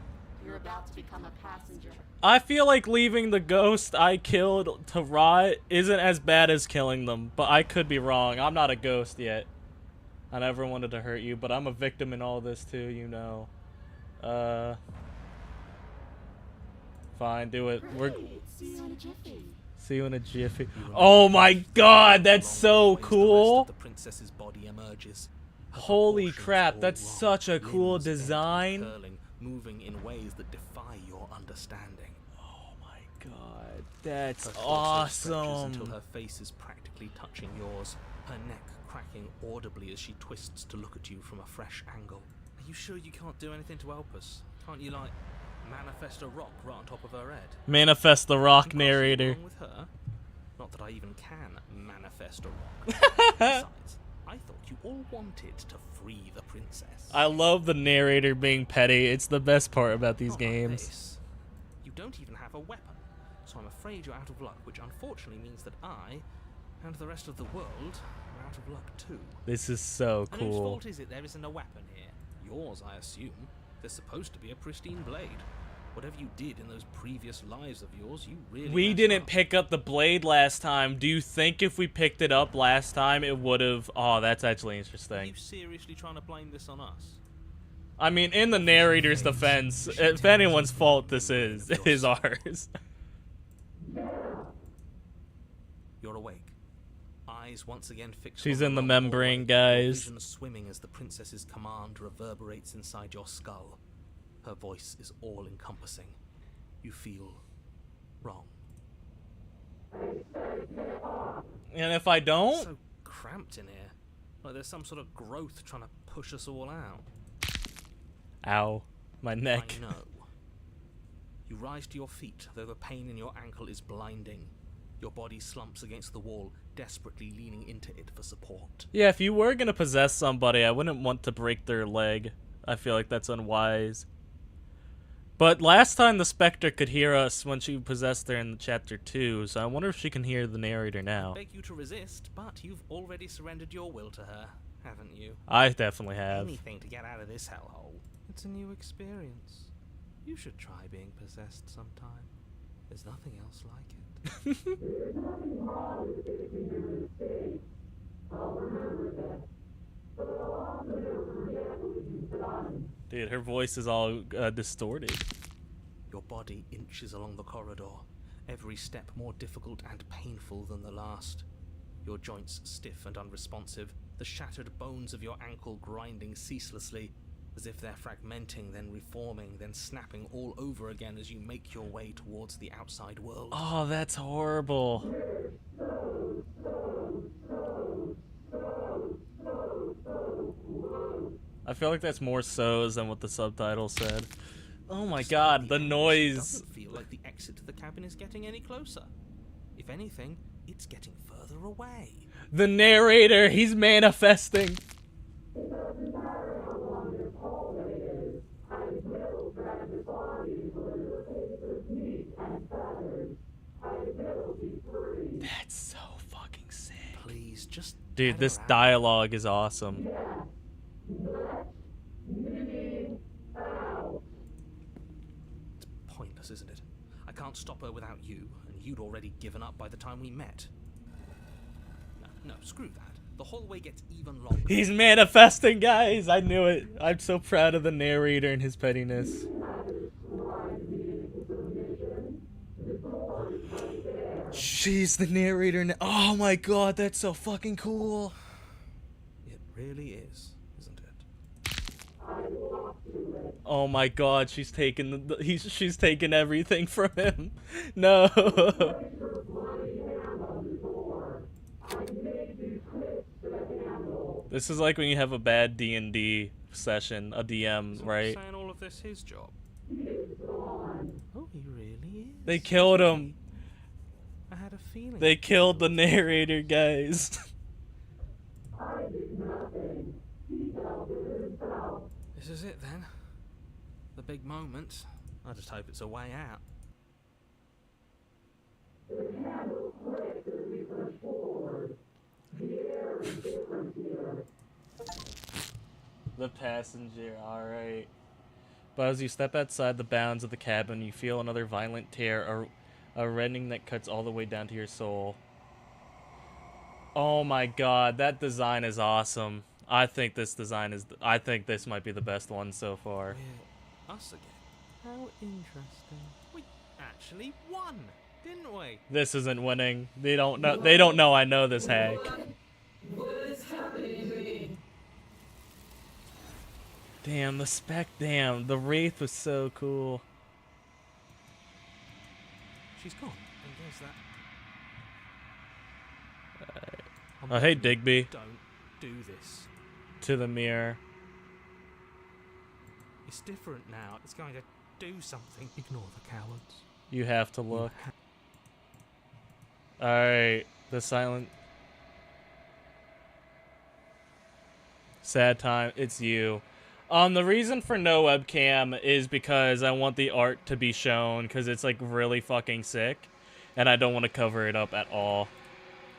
S4: you're about to become a passenger.
S1: I feel like leaving the ghost I killed to rot isn't as bad as killing them, but I could be wrong. I'm not a ghost yet. I never wanted to hurt you, but I'm a victim in all this too, you know. Fine, do it. We're
S4: Great. See you in a jiffy.
S1: see you in a jiffy.
S2: You remember
S1: Oh my god, that's
S2: along
S1: so
S2: the ways
S1: cool.
S2: The rest of the princess's body emerges. Her
S1: Holy
S2: proportions
S1: crap,
S2: all
S1: that's
S2: wrong,
S1: such a cool
S2: limbs bent and
S1: design.
S2: curling, moving in ways that defy your understanding.
S1: Oh my god, that's
S2: Her torso stretches
S1: awesome.
S2: until her face is practically touching yours, her neck cracking audibly as she twists to look at you from a fresh angle. Are you sure you can't do anything to help us? Can't you, like, manifest a rock right on top of her head?
S1: Manifest the rock
S2: Something
S1: narrator.
S2: wrong with her? Not that I even can manifest a rock. Besides, I thought you all wanted to free the princess.
S1: I love the narrator being petty. It's the best part about these
S2: Not like
S1: games.
S2: this. You don't even have a weapon, so I'm afraid you're out of luck, which unfortunately means that I and the rest of the world are out of luck too.
S1: This is so
S2: And whose
S1: cool.
S2: fault is it there isn't a weapon here? Yours, I assume. There's supposed to be a pristine blade. Whatever you did in those previous lives of yours, you really
S1: We
S2: messed
S1: didn't
S2: up.
S1: pick up the blade last time. Do you think if we picked it up last time, it would have... Oh, that's actually
S2: Are
S1: interesting.
S2: you seriously trying to blame this on us?
S1: I mean, in the narrator's defense, if anyone's fault this is, it is ours.
S2: You're awake. Eyes once again fixed.
S1: She's
S2: on
S1: in the
S2: long
S1: membrane,
S2: hallway, your
S1: guys.
S2: vision swimming as the princess's command reverberates inside your skull. Her voice is all-encompassing. You feel wrong.
S1: And if I don't...
S2: So cramped in here. Like there's some sort of growth trying to push us all out.
S1: Ow. My neck.
S2: I know. You rise to your feet, though the pain in your ankle is blinding. Your body slumps against the wall, desperately leaning into it for support.
S1: Yeah, if you were gonna possess somebody, I wouldn't want to break their leg. I feel like that's unwise. But last time the Spectre could hear us when she possessed her in chapter 2, so I wonder if she can hear the narrator now.
S2: I beg you to resist, but you've already surrendered your will to her, haven't you?
S1: I definitely have.
S2: Anything to get out of this hellhole. It's a new experience. You should try being possessed sometime. There's nothing else like it.
S1: Dude, her voice is all distorted.
S2: Your body inches along the corridor, every step more difficult and painful than the last. Your joints stiff and unresponsive, the shattered bones of your ankle grinding ceaselessly, as if they're fragmenting, then reforming, then snapping all over again as you make your way towards the outside world.
S1: Oh, that's horrible. I feel like that's more so's than what the subtitle said. Oh my god, the
S2: It
S1: noise.
S2: doesn't feel like the exit to the cabin is getting any closer. If anything, it's getting further away.
S1: The narrator, he's manifesting. That's so fucking sick.
S2: Please, just
S1: Dude,
S2: let her
S1: this
S2: out.
S1: dialogue is awesome.
S2: It's pointless, isn't it? I can't stop her without you, and you'd already given up by the time we met. No, screw that. The hallway gets even longer.
S1: He's manifesting, guys. I knew it. I'm so proud of the narrator and his pettiness. She's the narrator now. Oh my god, that's so fucking cool.
S2: It really is, isn't it?
S1: Oh my god, she's taking she's taking everything from him. No. This is like when you have a bad D&D session, a DM, right?
S2: Saying all of this his job. Oh, he really is.
S1: They killed him.
S2: I had a feeling.
S1: They killed the narrator, guys.
S2: This is it then. The big moment. I just hope it's a way out.
S1: The passenger, alright. But as you step outside the bounds of the cabin, you feel another violent tear, a rending that cuts all the way down to your soul. Oh my god, that design is awesome. I think this design is... I think this might be the best one so far.
S2: We're us again. How interesting. We actually won, didn't we?
S1: This isn't winning. They don't know. They don't know I know this hack. Damn, damn, the Wraith was so cool.
S2: She's gone. And there's that.
S1: Oh, hey, Digby.
S2: Don't do this.
S1: To the mirror.
S2: It's different now. It's going to do something. Ignore the cowards.
S1: You have to look. Alright, the silent... Sad time, it's you. The reason for no webcam is because I want the art to be shown, because it's, like, really fucking sick. And I don't want to cover it up at all.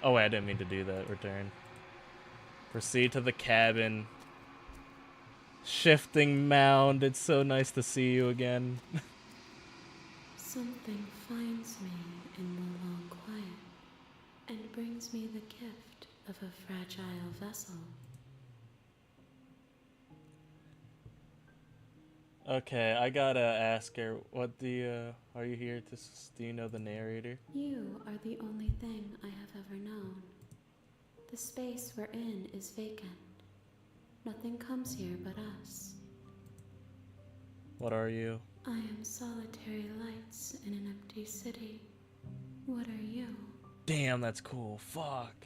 S1: Oh, wait, I didn't mean to do that. Return. Proceed to the cabin. Shifting mound, it's so nice to see you again.
S4: Something finds me in the long quiet and brings me the gift of a fragile vessel.
S1: Okay, I gotta ask her, what are you here to, do you know the narrator?
S4: You are the only thing I have ever known. The space we're in is vacant. Nothing comes here but us.
S1: What are you?
S4: I am solitary lights in an empty city. What are you?
S1: Damn, that's cool. Fuck.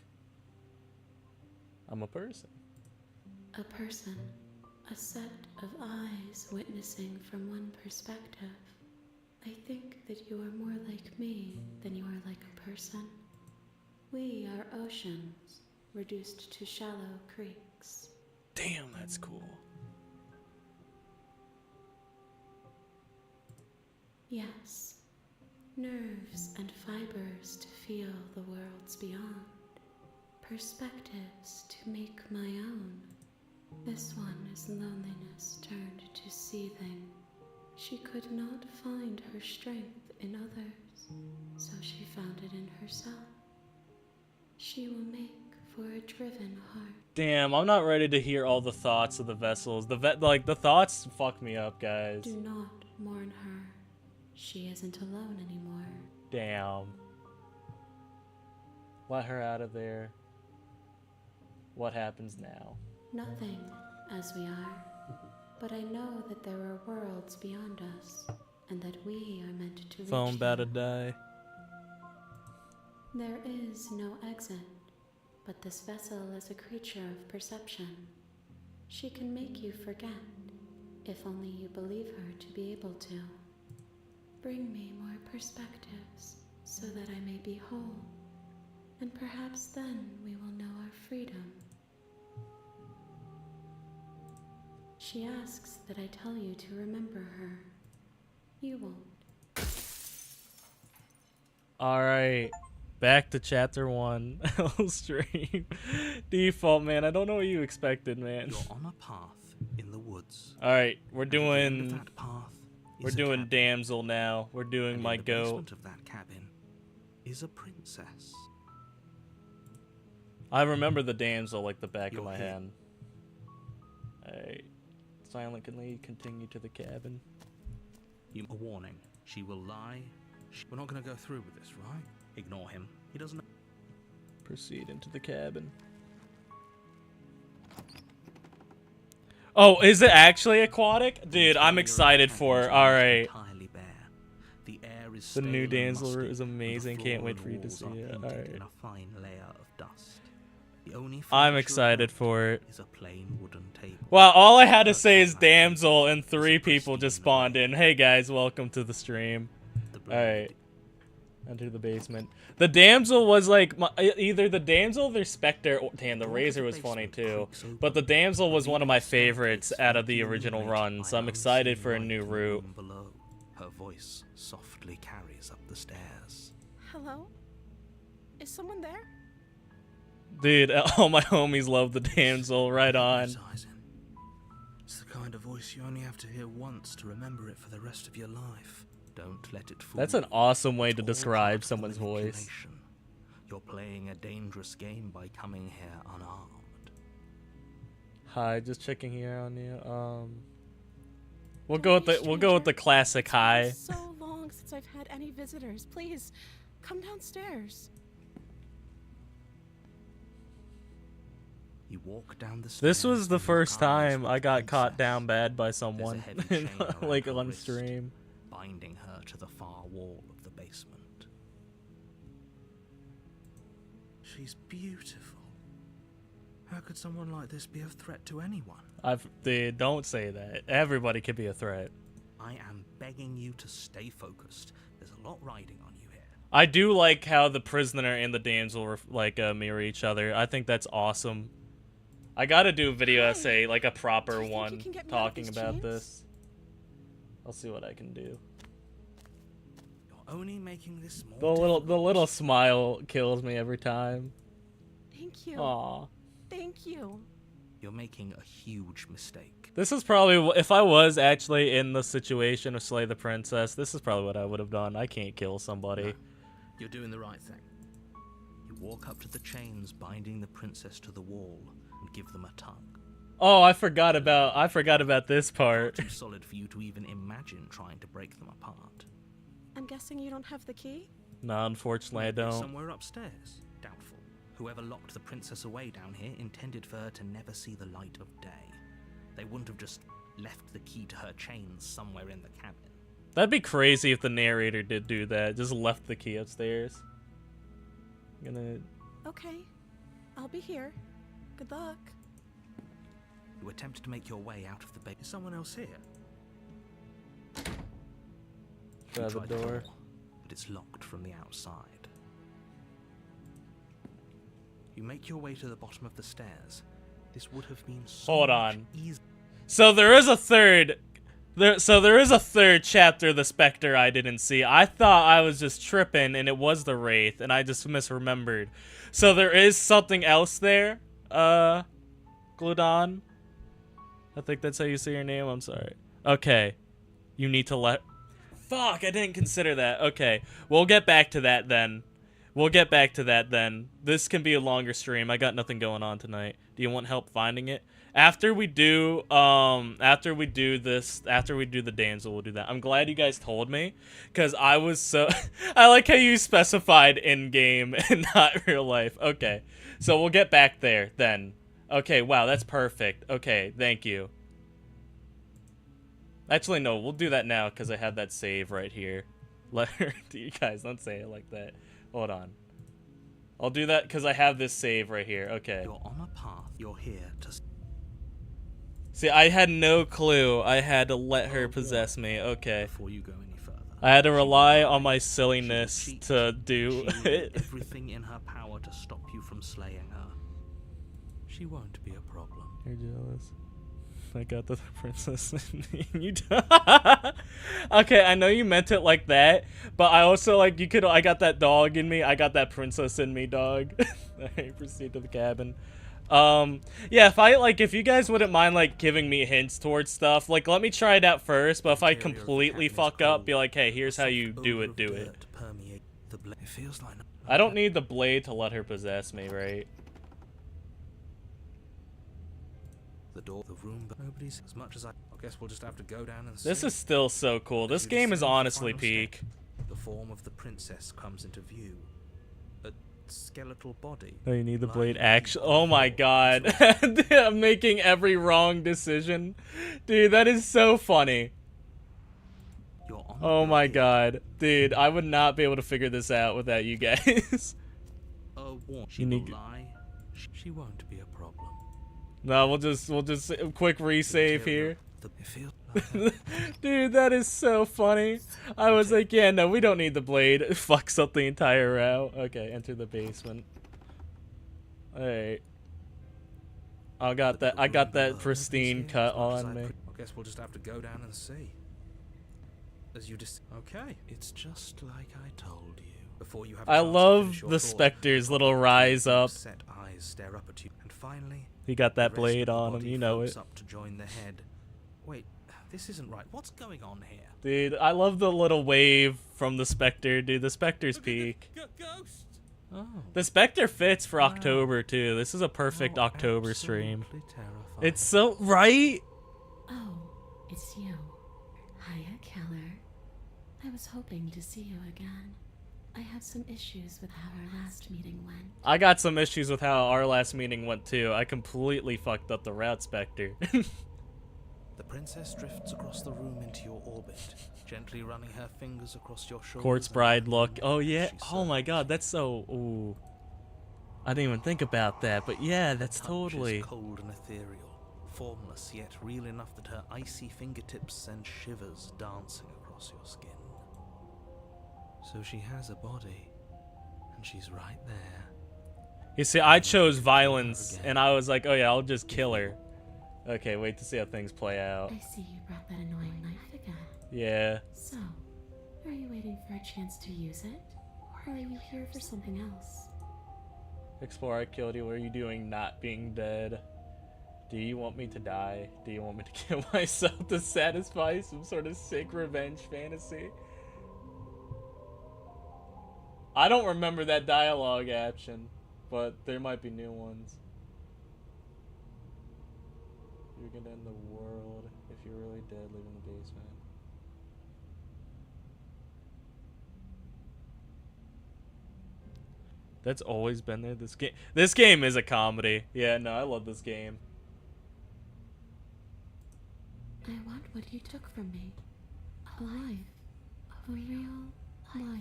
S1: I'm a person.
S4: A person.
S6: a set of eyes witnessing from one perspective. I think that you are more like me than you are like a person. We are oceans, reduced to shallow creeks.
S1: Damn, that's cool.
S6: Yes, nerves and fibers to feel the worlds beyond, perspectives to make my own. This one is loneliness turned to seething. She could not find her strength in others, so she found it in herself. She will make for a driven heart.
S1: Damn, I'm not ready to hear all the thoughts of the vessels. The thoughts fuck me up, guys.
S6: Do not mourn her. She isn't alone anymore.
S1: Damn. Let her out of there. What happens now?
S6: Nothing, as we are. But I know that there are worlds beyond us, and that we are meant to reach
S1: Phone about to
S6: them.
S1: die.
S6: There is no exit, but this vessel is a creature of perception. She can make you forget, if only you believe her to be able to. Bring me more perspectives, so that I may be whole, and perhaps then we will know our freedom. She asks that I tell you to remember her. You won't.
S1: Alright. Back to chapter 1. Stream. Default, man. I don't know what you expected, man.
S2: You're on a path in the woods.
S1: Alright, we're
S2: At the end of
S1: doing
S2: that path is a cabin.
S1: damsel now. We're doing
S2: And
S1: my
S2: in the
S1: goat.
S2: basement of that cabin is a princess.
S1: I remember the damsel like the back of
S2: You're
S1: my
S2: here.
S1: hand. Alright. Silently continue to the cabin.
S2: A warning. She will lie. We're not going to go through with this, right? Ignore him. He doesn't know.
S1: Proceed into the cabin. Oh, is it actually aquatic? Dude, I'm excited for it. Alright.
S2: Entirely bare. The air is
S1: The new
S2: stale and
S1: damsel
S2: musty,
S1: is
S2: and the
S1: amazing.
S2: floor
S1: Can't wait
S2: and
S1: for you to
S2: walls
S1: see
S2: are
S1: it.
S2: painted
S1: Alright.
S2: in a fine layer of dust. The only
S1: I'm
S2: furniture
S1: excited
S2: about
S1: for it.
S2: is a plain wooden table.
S1: Wow, all I had to
S2: Perched
S1: say
S2: on
S1: is
S2: that
S1: damsel,
S2: table
S1: and
S2: is a
S1: 3 people
S2: pristine
S1: just spawned
S2: light.
S1: in. Hey guys, welcome to the stream.
S2: The blade
S1: Alright. Enter the basement. The damsel was like either the damsel or the specter. Or, damn, the
S2: door to
S1: razor
S2: the
S1: was funny
S2: basement
S1: too.
S2: creaks open,
S1: But the damsel was one of my
S2: revealing a
S1: favorites
S2: staircase
S1: out of the
S2: faintly
S1: original
S2: illuminated
S1: run,
S2: by
S1: so I'm
S2: an
S1: excited
S2: unseen
S1: for a
S2: light
S1: new
S2: in the
S1: route.
S2: room below. Her voice softly carries up the stairs.
S5: Hello? Is someone there?
S1: Dude, all my homies love the damsel. Right on.
S2: Emphasizing. It's the kind of voice you only have to hear once to remember it for the rest of your life. Don't let it fool
S1: That's an
S2: you.
S1: awesome way
S2: It's
S1: to
S2: all
S1: describe
S2: part of
S1: someone's voice.
S2: manipulation. You're playing a dangerous game by coming here unarmed.
S1: Hi, just checking here on you. We'll
S5: Don't
S1: go with
S5: be
S1: the
S5: a
S1: we'll go with the
S5: stranger.
S1: classic
S5: It's been
S1: hi.
S5: so long since I've had any visitors. Please, come downstairs.
S2: You walk down the stairs.
S1: This was the
S2: and lock
S1: first
S2: eyes
S1: time
S2: with
S1: I
S2: the
S1: got caught
S2: princess.
S1: down bad by
S2: There's a
S1: someone,
S2: heavy chain around
S1: like
S2: her
S1: on
S2: wrist,
S1: stream.
S2: binding her to the far wall of the basement. She's beautiful. How could someone like this be a threat to anyone?
S1: Dude, don't say that. Everybody could be a threat.
S2: I am begging you to stay focused. There's a lot riding on you here.
S1: I do like how the prisoner and the damsel mirror each other. I think that's awesome. I gotta do a video
S5: Hi.
S1: essay, like a
S5: Do
S1: proper
S5: you think you
S1: one,
S5: can get me out of
S1: talking
S5: these
S1: about
S5: chains?
S1: this. I'll see what I can do.
S2: You're only making this more
S1: The little
S2: difficult.
S1: smile kills me every time.
S5: Thank you.
S1: Aw.
S5: Thank you.
S2: You're making a huge mistake.
S1: This is probably, if I was actually in the situation of Slay the Princess, this is probably what I would have done. I can't kill somebody.
S2: No, you're doing the right thing. You walk up to the chains binding the princess to the wall and give them a tug.
S1: Oh, I forgot about this part.
S2: Too solid for you to even imagine trying to break them apart.
S5: I'm guessing you don't have the key?
S1: No, unfortunately I
S2: Maybe
S1: don't.
S2: Somewhere upstairs. Doubtful. Whoever locked the princess away down here intended for her to never see the light of day. They wouldn't have just left the key to her chains somewhere in the cabin.
S1: That'd be crazy if the narrator did do that. Just left the key upstairs. I'm gonna...
S5: Okay. I'll be here. Good luck.
S2: You attempt to make your way out of the base. Is someone else here?
S1: Try the
S2: Try
S1: door.
S2: but it's locked from the outside. You make your way to the bottom of the stairs. This would have been so
S1: Hold
S2: much
S1: on.
S2: easier.
S1: So there is a third. There is a third chapter of the Spectre I didn't see. I thought I was just tripping and it was the Wraith and I just misremembered. So there is something else there. Gludon. I think that's how you say your name. I'm sorry. Okay. You need to let. Fuck, I didn't consider that. Okay. We'll get back to that then. This can be a longer stream. I got nothing going on tonight. Do you want help finding it? After we do the damsel, we'll do that. I'm glad you guys told me, because I was so I like how you specified in game and not real life. Okay, so we'll get back there then. Okay, wow, that's perfect. Okay, thank you. Actually, no, we'll do that now because I have that save right here. Let her. You guys don't say it like that. Hold on. I'll do that because I have this save right here. Okay.
S2: You're on a path. You're here to.
S1: See, I had no clue. I had to let her possess me. Okay.
S2: Before you go any further,
S1: I had to rely on my silliness to do
S2: she will
S1: it.
S2: do everything in her power to stop you from slaying her.
S5: She won't be a problem.
S1: You're jealous. I got the princess and you okay, I know you meant it like that, but I also like I got that dog in me. I got that princess in me, dog. Alright, proceed to the cabin. Yeah, if you guys wouldn't mind like giving me hints towards stuff, like let me try it out first, but if I completely fuck up, be like, hey, here's how you do it.
S2: It feels like
S1: I don't need the blade to let her possess me, right?
S2: the door, the room, but nobody's as much as I guess we'll just have to go down and see.
S1: This is still so cool. This game is honestly peak.
S2: The form of the princess comes into view. A skeletal body.
S1: Oh, you need the blade
S2: lying
S1: action.
S2: deep
S1: Oh my god. I'm making every wrong decision. Dude, that is so funny.
S2: You're on
S1: Oh
S2: the
S1: my
S2: way.
S1: god. Dude, I would not be able to figure this out without you guys.
S2: She
S1: You
S2: will
S1: need-
S2: lie.
S5: She won't be a problem.
S1: No, we'll just quick resave here.
S2: It feels like
S1: Dude, that is so funny. I was like, yeah, no, we don't need the blade. It fucks up the entire route. Okay, enter the basement. Alright. I got that pristine cut on me.
S2: I guess we'll just have to go down and see. As you just okay.
S5: It's just like I told you.
S2: Before you have a
S1: I
S2: chance to
S1: love
S2: finish your
S1: the
S2: thought,
S1: Spectre's
S2: the
S1: little
S2: body
S1: rise
S2: with
S1: up.
S2: set eyes stare up at you, and finally
S1: He got that
S2: the rest of
S1: blade
S2: the
S1: on him,
S2: body
S1: you know
S2: floats
S1: it.
S2: up to join the head. Wait, this isn't right. What's going on here?
S1: Dude, I love the little wave from the Spectre, dude. The Spectre's peak.
S5: Ghost!
S2: Oh,
S1: The Spectre fits for October, too. This is a perfect
S2: Oh,
S1: October stream.
S2: absolutely terrifying.
S1: It's so... Right?
S6: Oh, it's you. Hiya, Keller. I was hoping to see you again. I have some issues with how our last meeting went.
S1: I got some issues with how our last meeting went, too. I completely fucked up the route, Spectre.
S2: The princess drifts across the room into your orbit, gently running her fingers across your shoulders.
S1: Quartz
S2: and
S1: Bride
S2: down
S1: look.
S2: you
S1: Oh,
S2: as
S1: yeah.
S2: she
S1: Oh, my
S2: circles
S1: God.
S2: you.
S1: That's so... Ooh. I didn't even think about that, but yeah, that's
S2: Touch
S1: totally...
S2: is cold and ethereal, formless yet real enough that her icy fingertips send shivers dancing across your skin.
S5: So she has a body, and she's right there.
S1: You see, I chose violence, and I was like, oh yeah, I'll just kill her. Okay, wait to see how things play out.
S6: I see you brought that annoying knife again.
S1: Yeah.
S6: So, are you waiting for a chance to use it? Or are you here for something else?
S1: Explore, I killed you. What are you doing not being dead? Do you want me to die? Do you want me to kill myself to satisfy some sort of sick revenge fantasy? I don't remember that dialogue action, but there might be new ones. You're gonna end the world if you're really dead, live in the basement. That's always been there. This game is a comedy. Yeah, no, I love this game.
S6: I want what you took from me. A life. A real life.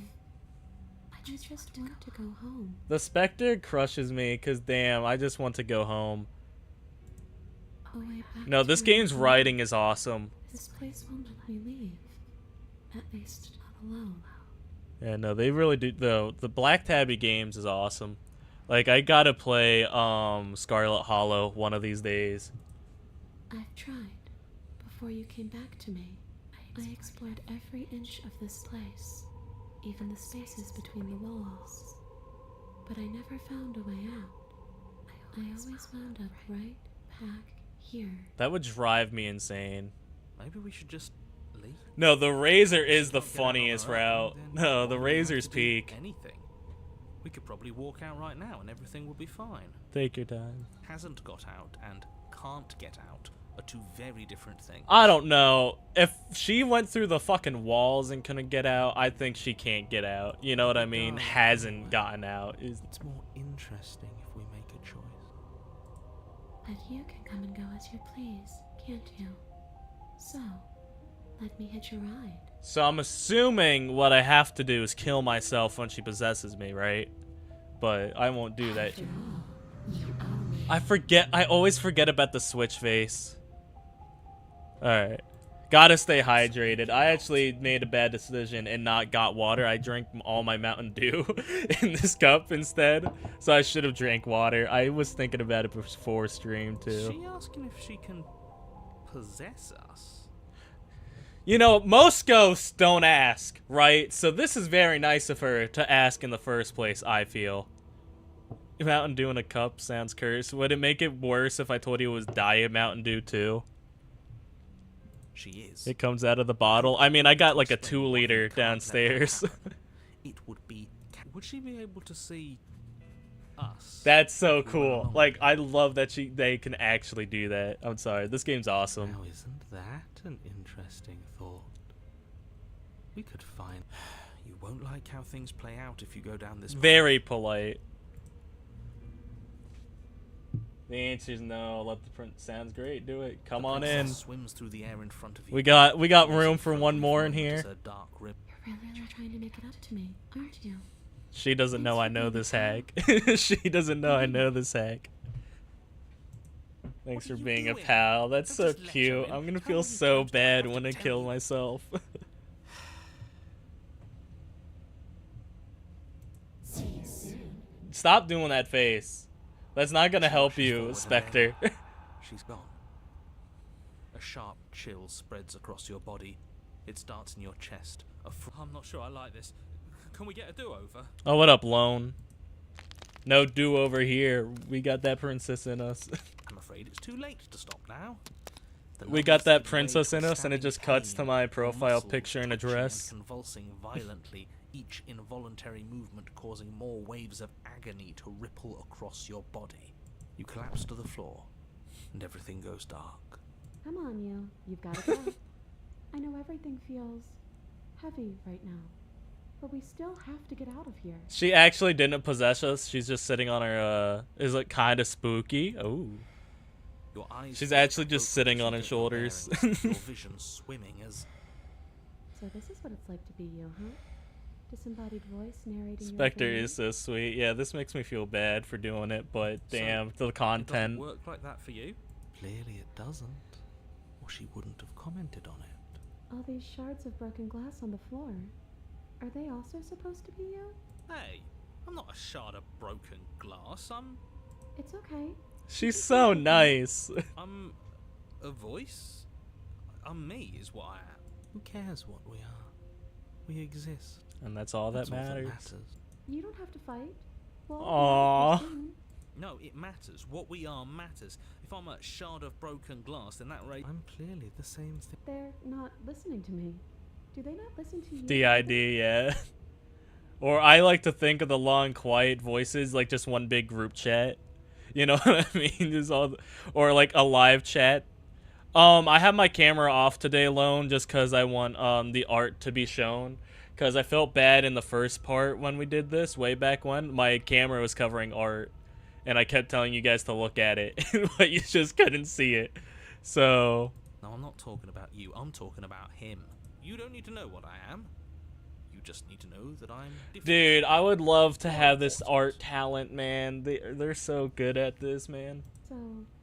S6: I just want to go home.
S1: The Spectre crushes me because damn, I just want to go home.
S6: A way back
S1: No,
S6: to
S1: this
S6: my
S1: game's
S6: home.
S1: writing is awesome.
S6: This place won't let me leave. At least not alone.
S1: Yeah, no, they really do. The Black Tabby games is awesome. Like, I gotta play Scarlet Hollow one of these days.
S6: I've tried. Before you came back to me, I explored every inch of this place, even the spaces between the walls. But I never found a way out. I always wound up right back here.
S1: That would drive me insane.
S2: Maybe we should just leave.
S1: No, the Razor is the
S2: Get out on
S1: funniest
S2: our own,
S1: route.
S2: then
S1: No,
S2: why
S1: the
S2: do we have
S1: Razor's
S2: to do
S1: peak.
S2: Anything. We could probably walk out right now and everything will be fine.
S1: Take your time.
S2: Hasn't got out and can't get out are two very different things.
S1: I don't know. If she went through the fucking walls and couldn't get out, I think she can't get out. You know what I mean? Hasn't gotten out.
S2: It's more interesting if we make a choice.
S6: But you can come and go as you please, can't you? So, let me hitch a ride.
S1: So I'm assuming what I have to do is kill myself when she possesses me, right? But I won't do that.
S4: After all, you owe me.
S1: I always forget about the switch face. Alright. Gotta stay hydrated. I actually made a bad decision and not got water. I drank all my Mountain Dew in this cup instead. So I should have drank water. I was thinking about it before stream
S2: Is
S1: too.
S2: she asking if she can possess us?
S1: You know, most ghosts don't ask, right? So this is very nice of her to ask in the first place, I feel. Mountain Dew in a cup sounds cursed. Would it make it worse if I told you it was Diet Mountain Dew too?
S2: She is.
S1: It comes out of the bottle. I mean, I got like a 2-liter downstairs.
S2: It would be. Would she be able to see us?
S1: That's so cool. Like, I love that they can actually do that. I'm sorry. This game's awesome.
S2: Now, isn't that an interesting thought? We could find. You won't like how things play out if you go down this path.
S1: Very polite. The answer is no. Let the print. Sounds great. Do it. Come on in.
S2: Swims through the air in front of you.
S1: We got room for one more in here.
S2: A dark rib.
S6: You're really trying to make it up to me, aren't you?
S1: She doesn't know I know this hack. She doesn't know I know this hack. Thanks for
S2: What are you
S1: being a
S2: doing?
S1: pal. That's
S2: Don't
S1: so
S2: just let her
S1: cute.
S2: in.
S1: I'm gonna
S2: How
S1: feel
S2: many
S1: so
S2: times do I
S1: bad
S2: have
S1: when
S2: to
S1: I
S2: tell
S1: kill
S2: you?
S1: myself.
S4: See you soon.
S1: Stop doing that face. That's not gonna help
S2: She's
S1: you,
S2: forward
S1: Spectre.
S2: and She's gone. A sharp chill spreads across your body. It starts in your chest. I'm not sure I like this. Can we get a do-over?
S1: Oh, what up, Lone? No do-over here. We got that princess in us.
S2: I'm afraid it's too late to stop now. The
S1: We
S2: numbers
S1: got that
S2: you
S1: princess
S2: made
S1: in
S2: were
S1: us, and it
S2: stabbing
S1: just cuts to
S2: pain,
S1: my
S2: your
S1: profile
S2: muscles
S1: picture and
S2: twitching
S1: address.
S2: convulsing violently, each involuntary movement causing more waves of agony to ripple across your body. You collapse to the floor, and everything goes dark.
S3: Come on, you. You've got to go. I know everything feels heavy right now, but we still have to get out of here.
S1: She actually didn't possess us. She's just sitting on her, is it kind of spooky? Oh.
S2: Your eyes
S1: She's
S2: feel
S1: actually just
S2: broken
S1: sitting
S2: as
S1: on
S2: you
S1: her
S2: get
S1: shoulders.
S2: your bearings, your vision swimming as
S3: So this is what it's like to be you, huh? Disembodied voice narrating
S1: Spectre
S3: your
S1: is so sweet. Yeah, this makes me feel bad for doing it, but
S2: So,
S1: damn, the
S2: It doesn't
S1: content.
S2: work like that for you. Clearly it doesn't, or she wouldn't have commented on it.
S3: All these shards of broken glass on the floor. Are they also supposed to be you?
S2: Hey, I'm not a shard of broken glass.
S3: It's okay.
S1: She's so nice.
S2: I'm a voice. I'm me, is what I am. Who cares what we are? We exist.
S1: And that's all that
S2: That's all
S1: matters.
S3: You don't have to fight. Well,
S1: Aww.
S3: soon.
S2: No, it matters. What we are matters. If I'm a shard of broken glass, then that rate. I'm clearly the same thing.
S3: They're not listening to me. Do they not listen to you?
S1: DID, yeah. Or I like to think of the long, quiet voices like just one big group chat. You know what I mean? Just all, or like a live chat. I have my camera off today alone just because I want the art to be shown. Because I felt bad in the first part when we did this, way back when. My camera was covering art. And I kept telling you guys to look at it. But you just couldn't see it. So...
S2: No, I'm not talking about you. I'm talking about him. You don't need to know what I am. You just need to know that I'm different.
S1: Dude, I would love to have this art talent, man. They're so good at this, man.
S3: So,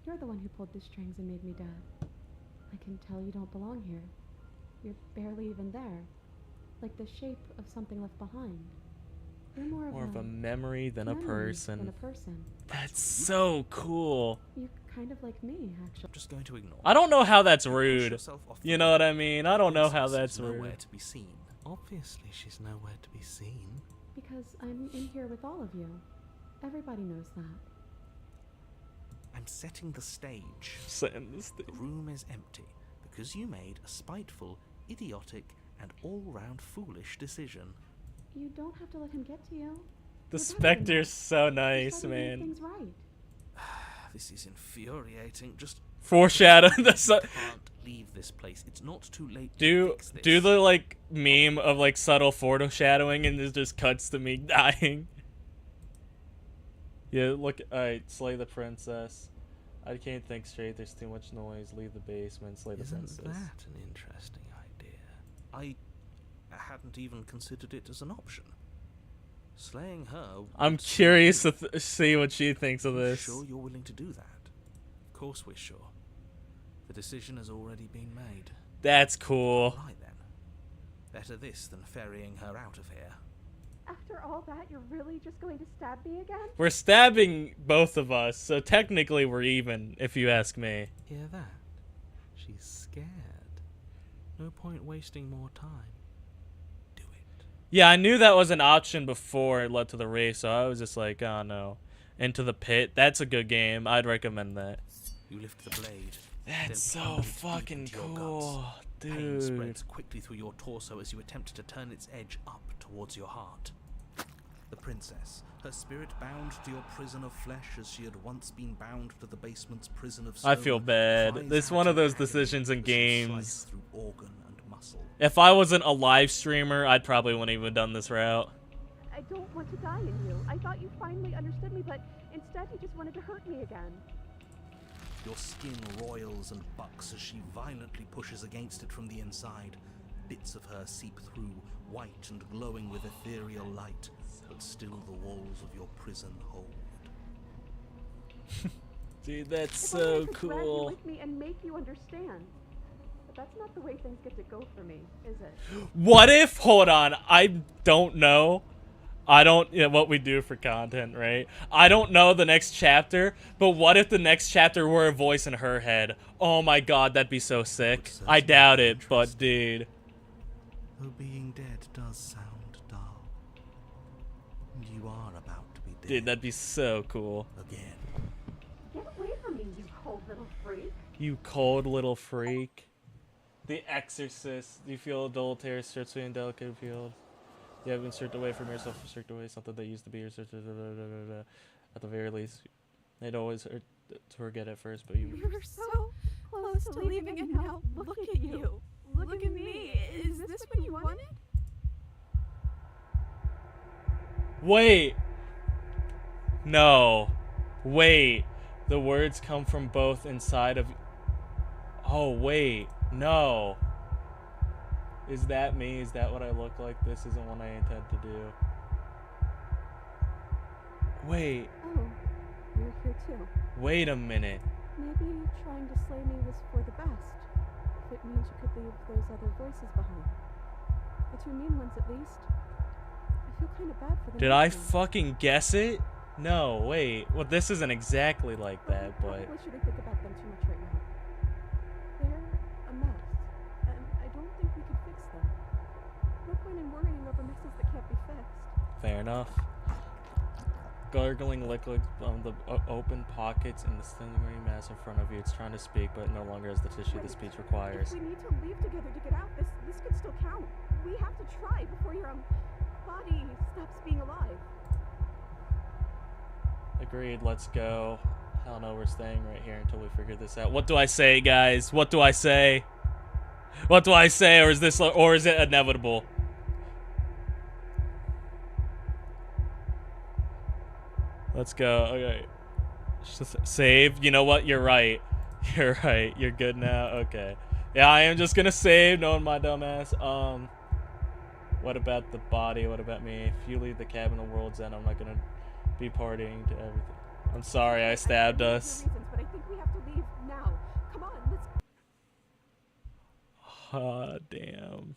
S3: You're the one who pulled the strings and made me dead. I can tell you don't belong here. You're barely even there. Like the shape of something left behind. You're
S1: More of a memory than a
S3: memory
S1: person.
S3: than a person.
S1: That's so cool.
S3: You're kind of like me, actually.
S2: I'm just going to ignore.
S1: I don't know how that's
S2: Push
S1: rude.
S2: yourself off the
S1: You know what I mean? I don't know how
S2: princess
S1: that's
S2: is nowhere
S1: rude.
S2: to be seen. Obviously, she's nowhere to be seen.
S3: Because I'm in here with all of you. Everybody knows that.
S2: I'm setting the stage.
S1: Setting this thing.
S2: The room is empty because you made a spiteful, idiotic, and all-round foolish decision.
S3: You don't have to let him get to you.
S1: The
S3: You're better than
S1: Spectre's
S3: that.
S1: so
S3: Just
S1: nice,
S3: try to make
S1: man.
S3: things right.
S2: This is infuriating. Just
S1: Foreshadow the
S2: can't leave this place. It's not too late to
S1: do
S2: fix this.
S1: do the like meme of like subtle foreshadowing and it just cuts to me dying. Yeah, look. Alright, slay the princess. I can't think straight. There's too much noise. Leave the basement. Slay the
S2: Isn't
S1: princess.
S2: that an interesting idea? I hadn't even considered it as an option. Slaying her.
S1: I'm
S2: would
S1: curious
S2: see
S1: to see what she thinks of
S2: you.
S1: this.
S2: Sure you're willing to do that? Of course we're sure. The decision has already been made.
S1: That's cool.
S2: Right then. Better this than ferrying her out of here.
S3: After all that, you're really just going to stab me again?
S1: We're stabbing both of us, so technically we're even, if you ask me.
S2: Hear that? She's scared. No point wasting more time. Do it.
S1: Yeah, I knew that was an option before it led to the race, so I was just like, oh no. Into the Pit. That's a good game. I'd recommend that.
S2: You lift the blade.
S1: That's
S2: then
S1: so
S2: plunge it deep
S1: fucking
S2: into your
S1: cool,
S2: guts. Pain
S1: dude.
S2: spreads quickly through your torso as you attempt to turn its edge up towards your heart. The princess, her spirit bound to your prison of flesh as she had once been bound to the basement's prison of stone.
S1: I feel bad.
S2: cries
S1: This is
S2: out
S1: one of those
S2: agony
S1: decisions in
S2: as you slice
S1: games.
S2: through organ and muscle.
S1: If I wasn't a live streamer, I'd probably wouldn't even done this route.
S3: I don't want to die in you. I thought you finally understood me, but instead you just wanted to hurt me again.
S2: Your skin roils and bucks as she violently pushes against it from the inside. Bits of her seep through, white and glowing with ethereal light, but still the walls of your prison hold.
S1: Dude, that's
S3: If only I
S1: so
S3: could drag you
S1: cool.
S3: with me and make you understand. But that's not the way things get to go for me, is it?
S1: What if, hold on, I don't know. I don't, you know, what we do for content, right? I don't know the next chapter, but what if the next chapter were a voice in her head? Oh my god, that'd be so sick. I doubt it, but dude.
S2: Though being dead does sound dull. And you are about to be dead
S1: Dude, that'd be so cool.
S2: again.
S3: Get away from me, you cold little freak.
S1: You cold little freak. The Exorcist. You feel adulterous, strips away and delicate field. You have been stripped away from yourself, stripped away something that used to be yours. At the very least, it always hurt to forget at first, but you.
S3: We were so close to leaving, and now look at you. Look at me. Is this what you wanted?
S1: Wait. No. Wait. The words come from both inside of. Oh wait. No. Is that me? Is that what I look like? This isn't what I intend to do. Wait.
S3: Oh, you're here too.
S1: Wait a minute.
S3: Maybe trying to slay me was for the best. If it means you could leave those other voices behind. The two mean ones, at least. I feel kind of bad for them.
S1: Did I fucking guess it? No, wait. Well, this isn't exactly like that, but.
S3: Probably shouldn't think about them too much right now. They're a mess, and I don't think we can fix them. No point in worrying over messes that can't be fixed.
S1: Fair enough. Gargling liquid on the open pockets in the slithering mass in front of you. It's trying to speak, but no longer has the tissue the speech requires.
S3: If we need to leave together to get out, this could still count. We have to try before your body stops being alive.
S1: Agreed, let's go. Hell no, we're staying right here until we figure this out. What do I say, guys? What do I say? What do I say, or is it inevitable? Let's go. Okay. Save. You know what? You're right. You're right. You're good now. Okay. Yeah, I am just gonna save, knowing my dumbass. What about the body? What about me? If you leave the cabin of world's end, I'm not gonna be partying to everything. I'm sorry I stabbed
S3: I
S1: us.
S3: reasons, but I think we have to leave now. Come on, let's.
S1: Ah, damn.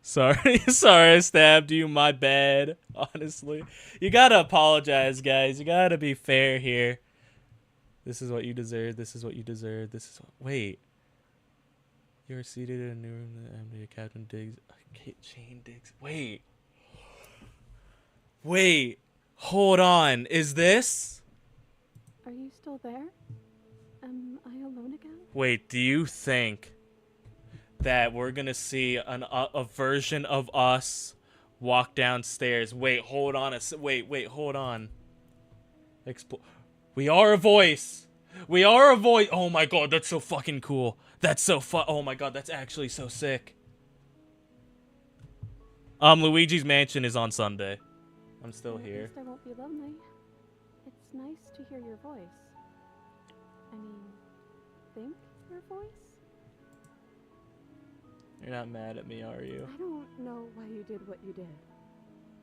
S1: Sorry, sorry I stabbed you. My bad. Honestly, you gotta apologize, guys. You gotta be fair here. This is what you deserve. This is what you deserve. This is what. Wait. You are seated in a new room that empty. Captain Diggs. Jane Diggs. Wait. Wait. Hold on. Is this?
S3: Are you still there? Am I alone again?
S1: Wait. Do you think that we're gonna see a version of us walk downstairs? Wait. Hold on. Wait. Hold on. We are a voice. We are a voice. Oh my god. That's so fucking cool. That's so oh my god. That's actually so sick. Luigi's Mansion is on Sunday. I'm still
S3: At
S1: here.
S3: least I won't be lonely. It's nice to hear your voice. I mean, think your voice?
S1: You're not mad at me, are you?
S3: I don't know why you did what you did,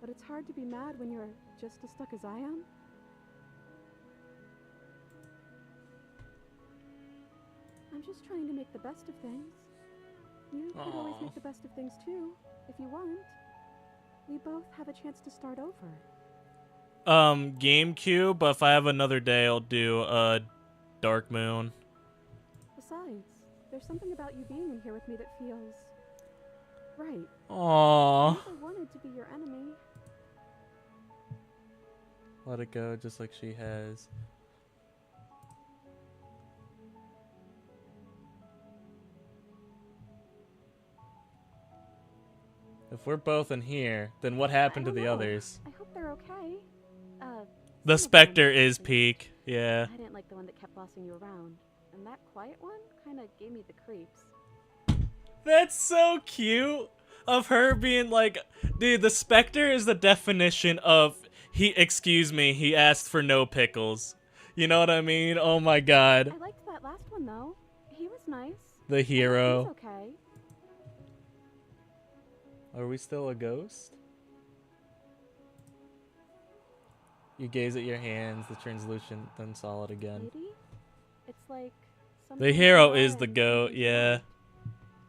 S3: but it's hard to be mad when you're just as stuck as I am. I'm just trying to make the best of things. You could always
S1: Aw.
S3: make the best of things too, if you want. We both have a chance to start over.
S1: GameCube, but if I have another day, I'll do Dark Moon.
S3: Besides, there's something about you being in here with me that feels right.
S1: Aww.
S3: I never wanted to be your enemy.
S1: Let it go, just like she has. If we're both in here, then what happened
S3: I
S1: to
S3: don't
S1: the
S3: know.
S1: others?
S3: I hope they're okay.
S1: The
S3: Some of them,
S1: Spectre is
S3: at least.
S1: peak. Yeah.
S3: I didn't like the one that kept bossing you around, and that quiet one kind of gave me the creeps.
S1: That's so cute of her being like, dude, the Spectre is the definition of excuse me, he asked for no pickles. You know what I mean? Oh my god.
S3: I liked that last one though. He was nice.
S1: The
S3: He's
S1: hero.
S3: okay.
S1: Are we still a ghost? You gaze at your hands, the translucent, then solid again.
S3: Maybe it's like
S1: The
S3: something
S1: hero
S3: you
S1: is
S3: are
S1: the
S3: and
S1: goat,
S3: something you
S1: yeah.
S3: aren't.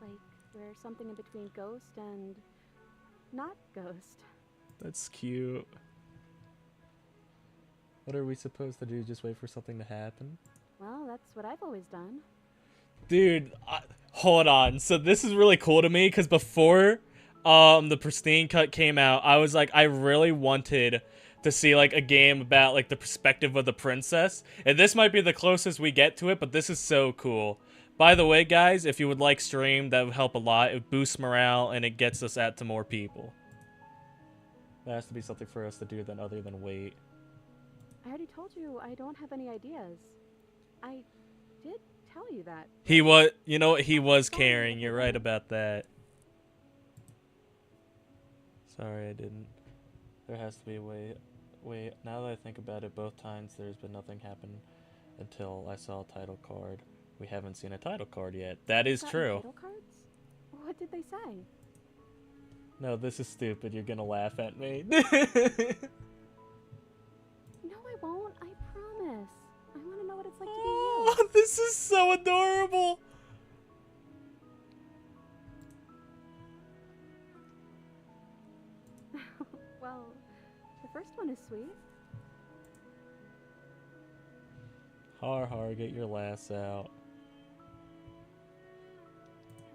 S3: Like we're something in between ghost and not ghost.
S1: That's cute. What are we supposed to do? Just wait for something to happen?
S3: Well, that's what I've always done.
S1: Dude, hold on. So this is really cool to me because before the Pristine Cut came out, I was like, I really wanted to see like a game about like the perspective of the princess. And this might be the closest we get to it, but this is so cool. By the way, guys, if you would like stream, that would help a lot. It boosts morale and it gets us out to more people. There has to be something for us to do then other than wait.
S3: I already told you I don't have any ideas. I did tell you that.
S1: He was, you know what, he was caring. You're right about that. Sorry, I didn't. There has to be a way. Wait, now that I think about it, both times there's been nothing happen until I saw a title card. We haven't seen a title card yet. That is
S3: Gotten
S1: true.
S3: title cards? What did they say?
S1: No, this is stupid. You're gonna laugh at me.
S3: No, I won't. I promise. I want to know what it's like to be you.
S1: Oh, this is so adorable.
S3: Well, the first one is sweet.
S1: Har, get your lass out.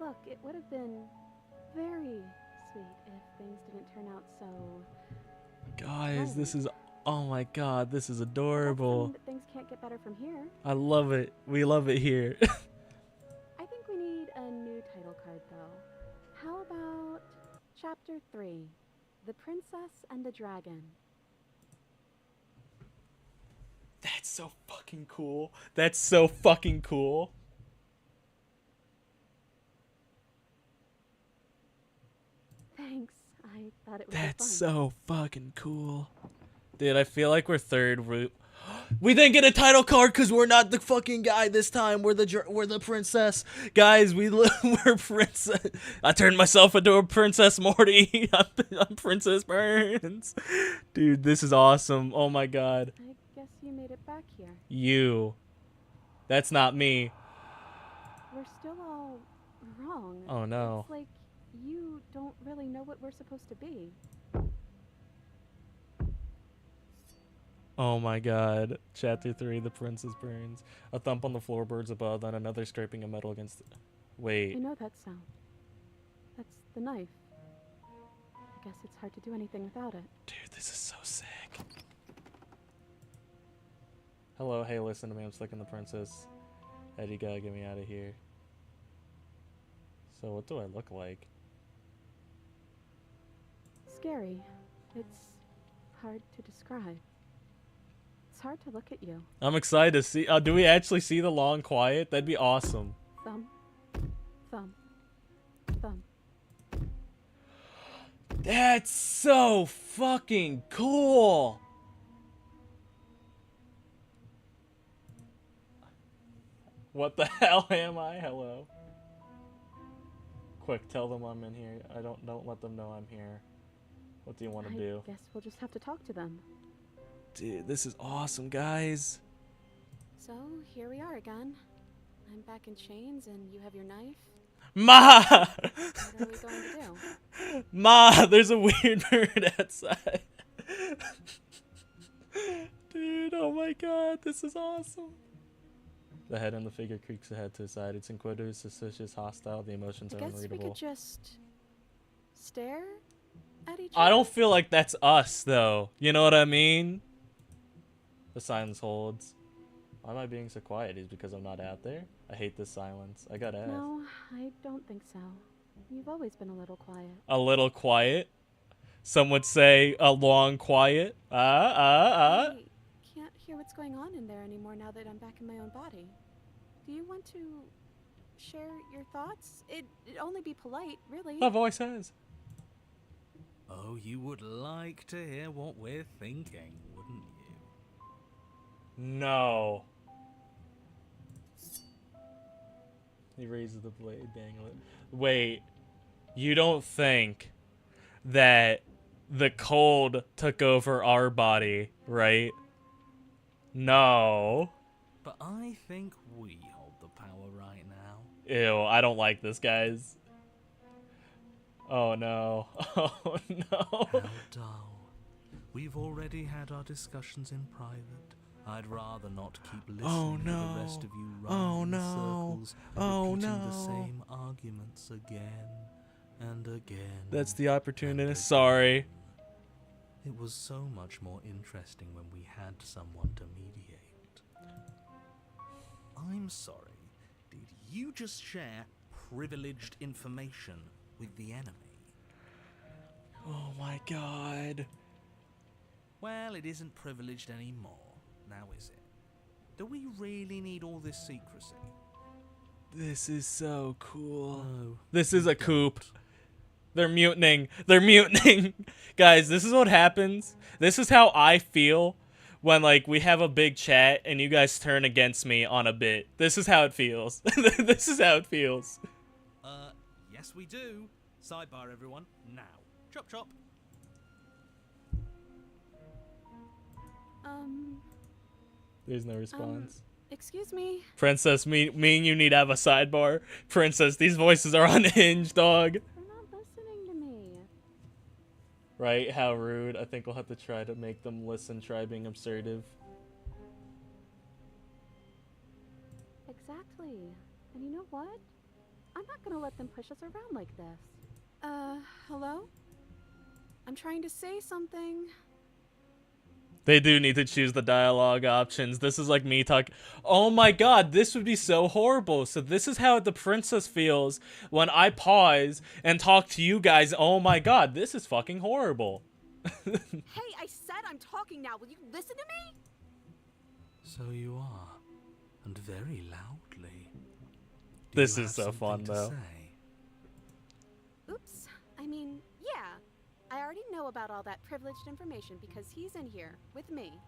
S3: Look, it would have been very sweet if things didn't turn out so.
S1: Guys, this is, oh my god, this is
S3: Well, that's
S1: adorable.
S3: saying that things can't get better from here.
S1: I love it. We love it here.
S3: I think we need a new title card, though. How about Chapter 3, The Princess and the Dragon?
S1: That's so fucking cool. That's so fucking cool.
S3: Thanks. I thought it was
S1: That's
S3: fun.
S1: so fucking cool. Dude, I feel like we're third root. We didn't get a title card because we're not the fucking guy this time. We're the princess. Guys, we're princess. I turned myself into a Princess Morty. I'm Princess Burns. Dude, this is awesome. Oh my god.
S3: I guess you
S1: You. That's not me.
S3: We're still all wrong.
S1: Oh no.
S3: It's like you don't really know what we're supposed to be.
S1: Oh my god. Chapter 3, The Princess Burns. A thump on the floorboards above, then another scraping of metal against the...
S3: I
S1: Wait.
S3: know that sound. That's the knife. I guess it's hard to do anything without it.
S1: Dude, this is so sick. Hello, hey, listen to me. I'm stuck in the princess. Eddie, gotta get me out of here. So what do I look like?
S3: Scary. It's hard to describe. It's hard to look at you.
S1: I'm excited to see. Do we actually see the long quiet? That'd be awesome.
S3: Thumb. Thumb. Thumb.
S1: That's so fucking cool. What the hell am I? Hello. Quick, tell them I'm in here. Don't let them know I'm here. What do you want to do?
S3: I guess we'll just have to talk to them.
S1: Dude, this is awesome, guys.
S3: So, here we are again. I'm back in chains and you have your knife.
S1: Ma!
S3: What are we going to do?
S1: Ma, there's a weird bird outside. Dude, oh my god, this is awesome. The head and the figure creaks ahead to the side. It's inquisitive, suspicious, hostile. The emotions
S3: I
S1: are
S3: guess we
S1: unreadable.
S3: could just stare at each
S1: I
S3: other.
S1: don't feel like that's us, though. You know what I mean? The silence holds. Why am I being so quiet? Is it because I'm not out there? I hate this silence. I gotta ask.
S3: No, I don't think so. You've always been a little quiet.
S1: A little quiet? Some would say a long quiet.
S3: I can't hear what's going on in there anymore now that I'm back in my own body. Do you want to share your thoughts? It'd only be polite, really.
S1: My voice has.
S2: Oh, you would like to hear what we're thinking, wouldn't you?
S1: No. He raises the blade, dangle it. Wait, you don't think that the cold took over our body, right? No.
S2: But I think we hold the power right now.
S1: Ew, I don't like this, guys. Oh no. Oh no.
S2: How dull. We've already had our discussions in private. I'd rather not keep listening to the rest of you running in circles, repeating the same arguments again and again.
S1: That's the opportunity. Sorry.
S2: It was so much more interesting when we had someone to mediate. I'm sorry. Did you just share privileged information with the enemy?
S1: Oh my god.
S2: Well, it isn't privileged anymore, now is it? Do we really need all this secrecy?
S1: This is so cool.
S2: No.
S1: This is a coup. They're mutinying. They're mutinying. Guys, this is what happens. This is how I feel when, like, we have a big chat and you guys turn against me on a bit. This is how it feels. This is how it feels.
S2: Yes we do. Sidebar, everyone. Now. Chop chop.
S1: There's no response.
S3: Excuse me.
S1: Princess, me and you need to have a sidebar. Princess, these voices are unhinged, dog.
S3: They're not listening to me.
S1: Right? How rude. I think we'll have to try to make them listen, try being assertive.
S3: Exactly. And you know what? I'm not gonna let them push us around like this. Hello? I'm trying to say something.
S1: They do need to choose the dialogue options. This is like me talk. Oh my god, this would be so horrible. So this is how the princess feels when I pause and talk to you guys. Oh my god, this is fucking horrible.
S3: Hey, I said I'm talking now. Will you listen to me?
S2: So you are, and very loudly. Do
S1: This
S2: you
S1: is
S2: have
S1: so
S2: something
S1: fun,
S2: to
S1: though.
S2: say?
S3: Oops. I mean, yeah. I already know about all that privileged information because he's in here with me.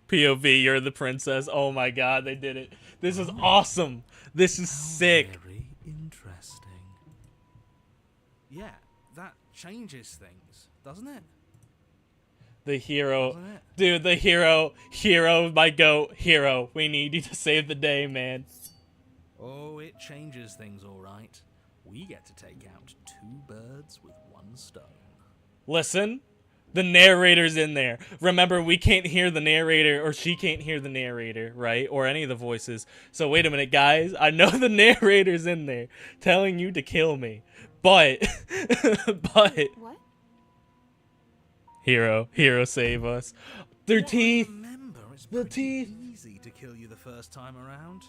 S1: POV, you're the princess. Oh my god, they did it. This is awesome. This is sick.
S2: Very interesting. Yeah, that changes things, doesn't it?
S1: The hero.
S2: Wasn't it?
S1: Dude, the hero. Hero, my goat. Hero. We need you to save the day, man.
S2: Oh, it changes things, all right. We get to take out 2 birds with 1 stone.
S1: Listen. The narrator's in there. Remember, we can't hear the narrator, or she can't hear the narrator, right? Or any of the voices. So wait a minute, guys. I know the narrator's in there telling you to kill me. But,
S3: What?
S1: Hero, save us. Their teeth.
S2: Remember, it's
S1: The
S2: pretty
S1: teeth.
S2: easy to kill you the first time around.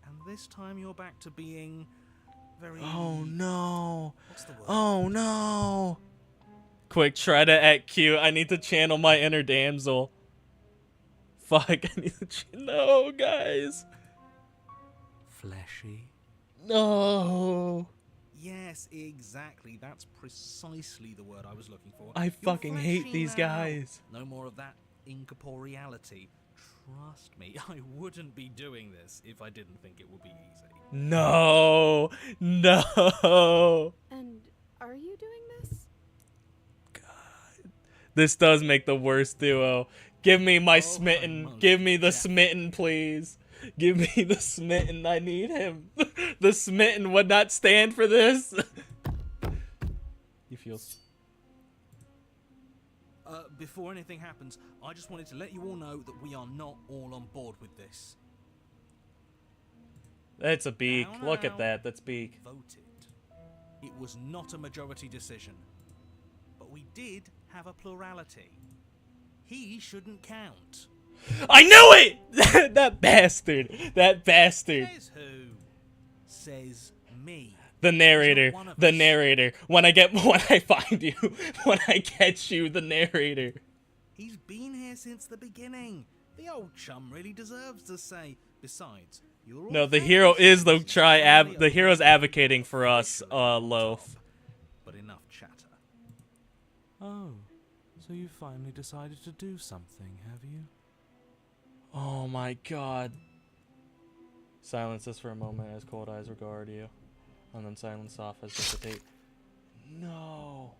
S2: And this time you're back to being very...
S1: Oh no.
S2: What's the word?
S1: Oh no. Quick, try to act cute. I need to channel my inner damsel. Fuck, I need to no, guys.
S2: Fleshy.
S1: No.
S2: Yes, exactly. That's precisely the word I was looking for.
S1: I
S2: You're
S1: fucking hate
S2: fleshy
S1: these
S2: now.
S1: guys.
S2: No more of that incorporeality. Trust me, I wouldn't be doing this if I didn't think it would be easy.
S1: No. No.
S3: And are you doing this?
S1: This does make the worst duo. Give me my
S2: Oh,
S1: smitten.
S2: my
S1: Give me the
S2: yeah.
S1: smitten, please. Give me the smitten. I need him. The smitten would not stand for this. You feel...
S2: Before anything happens, I just wanted to let you all know that we are not all on board with this.
S1: That's a beak.
S2: Now,
S1: Look
S2: now.
S1: at that. That's beak.
S2: Voted. It was not a majority decision. But we did have a plurality. He shouldn't count.
S1: I knew it! That bastard. That bastard.
S2: Says who? Says me.
S1: The narrator.
S2: He's not one of
S1: The
S2: us.
S1: narrator. When I find you. When I catch you, the narrator.
S2: He's been here since the beginning. The old chum really deserves to say. Besides, you're all
S1: No, the
S2: friends.
S1: hero is the
S2: It's only
S1: the
S2: a
S1: hero's advocating for us,
S2: officially on
S1: Loaf.
S2: top. But enough chatter.
S5: Oh, so you finally decided to do something, have you?
S1: Oh my god. Silence this for a moment as cold eyes regard you. And then silence off as dissipate. No.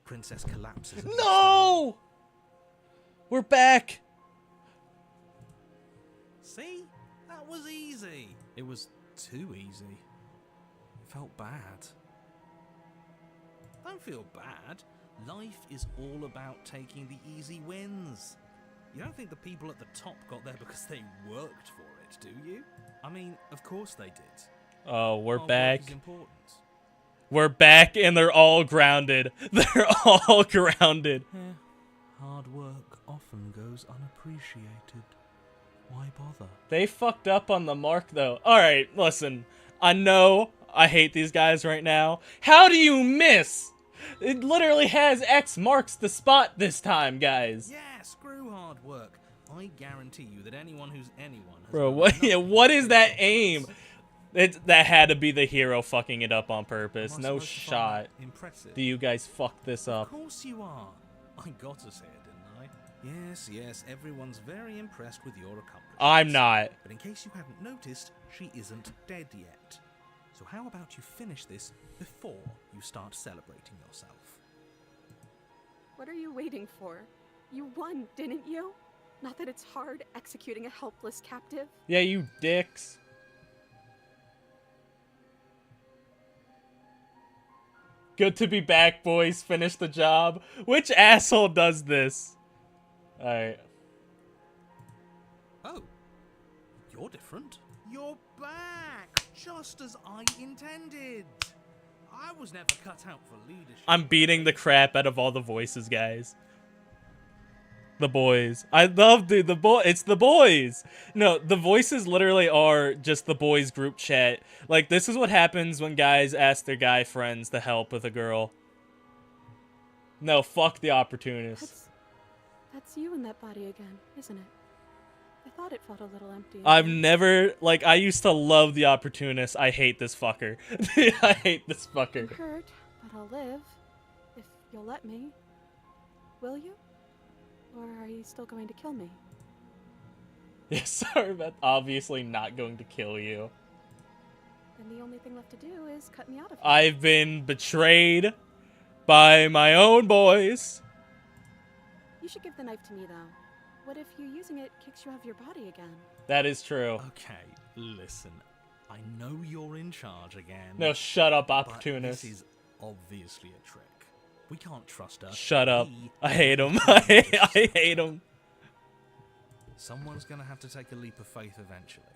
S2: Princess collapses.
S1: No! We're back!
S2: See? That was easy.
S5: It was too easy. It felt bad.
S2: Don't feel bad. Life is all about taking the easy wins. You don't think the people at the top got there because they worked for it, do you? I mean, of course they did.
S1: Oh, we're
S2: Hard work
S1: back.
S2: is important.
S1: We're back and they're all grounded. They're all grounded.
S5: Yeah, hard work often goes unappreciated. Why bother?
S1: They fucked up on the mark though. Alright, listen. I know I hate these guys right now. How do you miss? It literally has X marks the spot this time, guys.
S2: Yeah, screw hard work. I guarantee you that anyone who's anyone has
S1: Bro,
S2: done
S1: what,
S2: enough
S1: yeah, what is
S2: to
S1: that
S2: fix
S1: aim?
S2: this.
S1: That had to be the hero fucking it up on
S2: Am
S1: purpose.
S2: I
S1: No
S2: supposed to find
S1: shot.
S2: that impressive?
S1: Do you guys fuck this
S2: Of
S1: up?
S2: course you are. I got to say it, didn't I? Yes, everyone's very impressed with your accomplishments.
S1: I'm not.
S2: But in case you haven't noticed, she isn't dead yet. So how about you finish this before you start celebrating yourself?
S3: What are you waiting for? You won, didn't you? Not that it's hard executing a helpless captive.
S1: Yeah, you dicks. Good to be back, boys. Finish the job. Which asshole does this? Alright.
S2: Oh, you're different. You're back, just as I intended. I was never cut out for leadership.
S1: I'm beating the crap out of all the voices, guys. The boys. I love, dude, it's the boys. No, the voices literally are just the boys group chat. Like, this is what happens when guys ask their guy friends to help with a girl. No, fuck the opportunists.
S3: That's you in that body again, isn't it? I thought it felt a little empty.
S1: I've never, like, I used to love the opportunist. I hate this fucker. I hate this
S3: I'm
S1: fucker.
S3: hurt, but I'll live. If you'll let me. Will you? Or are you still going to kill me?
S1: Yeah, sorry, but obviously not going to kill you.
S3: Then the only thing left to do is cut me out of here.
S1: I've been betrayed by my own boys.
S3: You should give the knife to me, though. What if you using it kicks you off your body again?
S1: That is true.
S2: Okay, listen. I know you're in charge again.
S1: No, shut up,
S2: but
S1: opportunist.
S2: this is obviously a trick. We can't trust her.
S1: Shut up.
S2: We
S1: I hate him.
S2: are
S1: I hate him.
S2: Someone's gonna have to take a leap of faith eventually.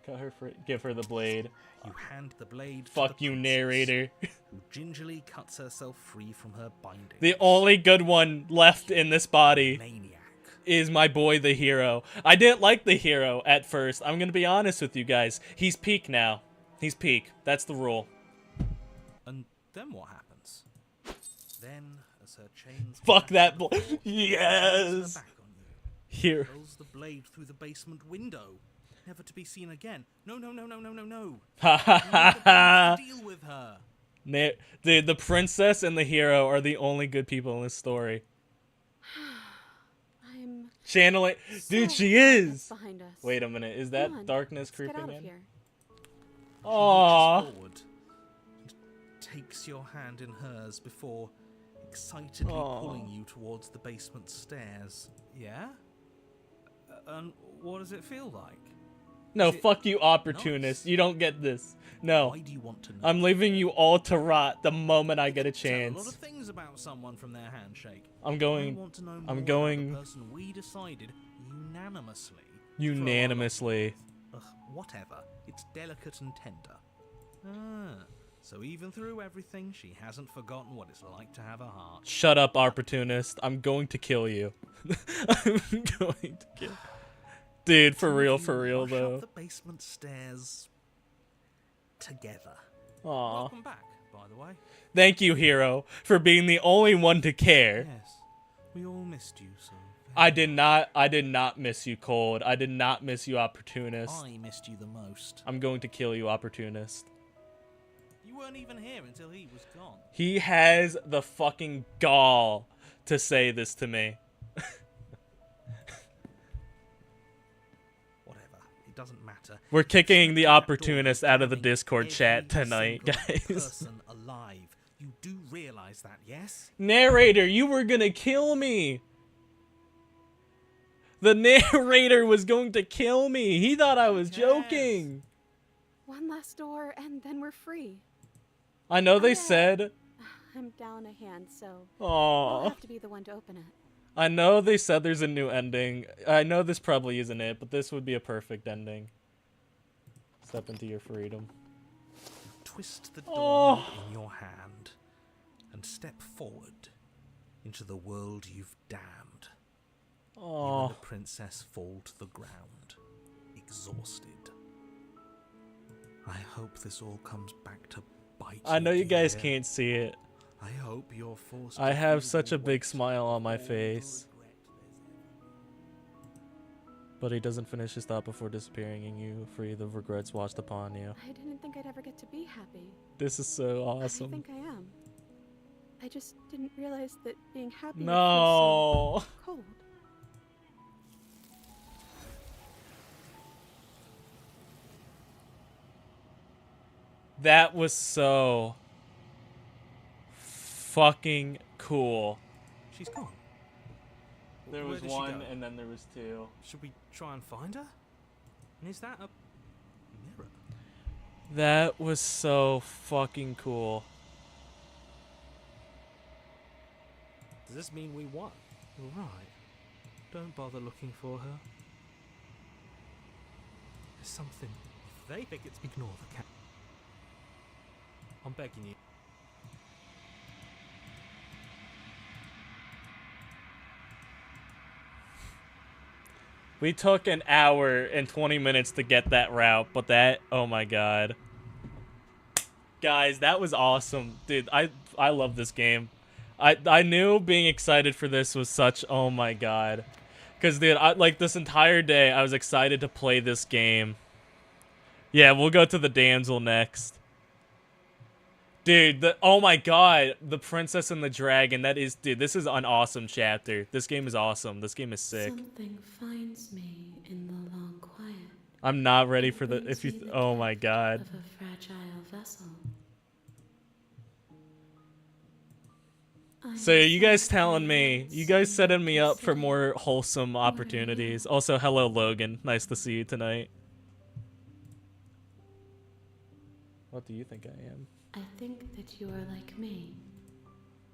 S1: Cut her give her the blade.
S2: You hand the blade to
S1: Fuck
S2: the
S1: you,
S2: princess,
S1: narrator.
S2: who gingerly cuts herself free from her binding.
S1: The only good one left in this body
S2: Maniac.
S1: is my boy, the hero. I didn't like the hero at first. I'm gonna be honest with you guys. He's peak now. He's peak. That's the rule.
S2: And then what happens? Then, as her chains
S1: Fuck that
S2: catch the
S1: blade.
S2: floor,
S1: Yes.
S2: turns her back on you.
S1: Here.
S2: Hurls the blade through the basement window, never to be seen again. No, no, no, no, no, no, no.
S1: Ha ha ha ha.
S2: Deal with her.
S1: Dude, the princess and the hero are the only good people in this story.
S3: I'm
S1: Channeling. Dude,
S3: so
S1: she
S3: glad
S1: is.
S3: that's behind us.
S1: Wait a minute. Is
S3: Come
S1: that
S3: on,
S1: darkness
S3: let's get out
S1: creeping
S3: of
S1: in?
S3: here.
S1: Aww.
S2: She forward, and takes your hand in hers before excitedly
S1: Aw.
S2: pulling you towards the basement stairs. Yeah? And what does it feel like?
S1: No,
S2: Is it
S1: fuck you, opportunist.
S2: nice?
S1: You don't get this. No.
S2: Why do you want to know?
S1: I'm leaving you all to rot the moment I get a
S2: Tell a lot of
S1: chance.
S2: things about someone from their handshake.
S1: I'm
S2: I
S1: going
S2: want to know more
S1: I'm
S2: about
S1: going-
S2: the person we decided unanimously. to
S1: unanimously.
S2: throw our lot with. Ugh, whatever. It's delicate and tender. Ah, so even through everything, she hasn't forgotten what it's like to have a heart.
S1: Shut up, opportunist. I'm going to kill you. I'm going to kill. Dude, for real
S2: Rush
S1: though.
S2: Up the basement stairs together.
S1: Aw.
S2: Welcome back, by the way.
S1: Thank you, hero, for being the only one to care.
S2: Yes, we all missed you so.
S1: I did not miss you, Cold. I did not miss you, opportunist.
S2: I missed you the most.
S1: I'm going to kill you, opportunist.
S2: You weren't even here until he was gone.
S1: He has the fucking gall to say this to me.
S2: Whatever, it doesn't matter.
S1: We're kicking the
S2: That door
S1: opportunist
S2: is
S1: out of the
S2: damning
S1: Discord chat
S2: every
S1: tonight,
S2: single
S1: guys.
S2: Person alive. You do realize that, yes?
S1: Narrator, you were gonna kill me. The narrator was going to kill me. He thought I was
S2: Yes.
S1: joking.
S3: One last door, and then we're free.
S1: I know they
S3: Okay.
S1: said.
S3: I'm down a hand, so
S1: Aww.
S3: I'll have to be the one to open it.
S1: I know they said there's a new ending. I know this probably isn't it, but this would be a perfect ending. Step into your freedom.
S2: Twist the
S1: Oh.
S2: door in your hand and step forward into the world you've damned. You and the
S1: Oh,
S2: princess fall to the ground, exhausted. I hope this all comes back to bite
S1: I know you guys
S2: dear.
S1: can't see it.
S2: I hope you're forced
S1: I
S2: to
S1: have
S2: feel
S1: such
S2: the
S1: a big
S2: weight
S1: smile on my
S2: of all the
S1: face.
S2: regret there's
S1: But he doesn't finish his thought before disappearing, and you free the regrets washed upon you.
S3: I didn't think I'd ever get to be happy.
S1: This is so
S3: I
S1: awesome.
S3: think I am. I just didn't realize that being happy would feel
S1: No.
S3: so cold.
S1: That was so fucking cool.
S2: She's gone.
S1: There
S2: Where
S1: was
S2: did she
S1: one,
S2: go?
S1: and then there was two.
S2: Should we try and find her? And is that a mirror?
S1: That was so fucking cool.
S2: Does this mean we won? Right. Don't bother looking for her. There's something. If they think it's ignore the cat. I'm begging you.
S1: We took an hour and 20 minutes to get that route, but that, oh my god. Guys, that was awesome. Dude, I love this game. I knew being excited for this was such, oh my god. Because, dude, like this entire day, I was excited to play this game. Yeah, we'll go to the damsel next. Dude, oh my god, the princess and the dragon, that is, dude, this is an awesome chapter. This game is awesome. This game is sick.
S6: Something finds me in the long quiet.
S1: I'm not ready for the,
S6: Brings
S1: if you,
S6: me the
S1: oh my
S6: depth
S1: god.
S6: Of a fragile vessel.
S1: So you guys telling me, you guys setting me up for more wholesome opportunities. Also, hello Logan, nice to see you tonight. What do you think I am?
S6: I think that you are like me.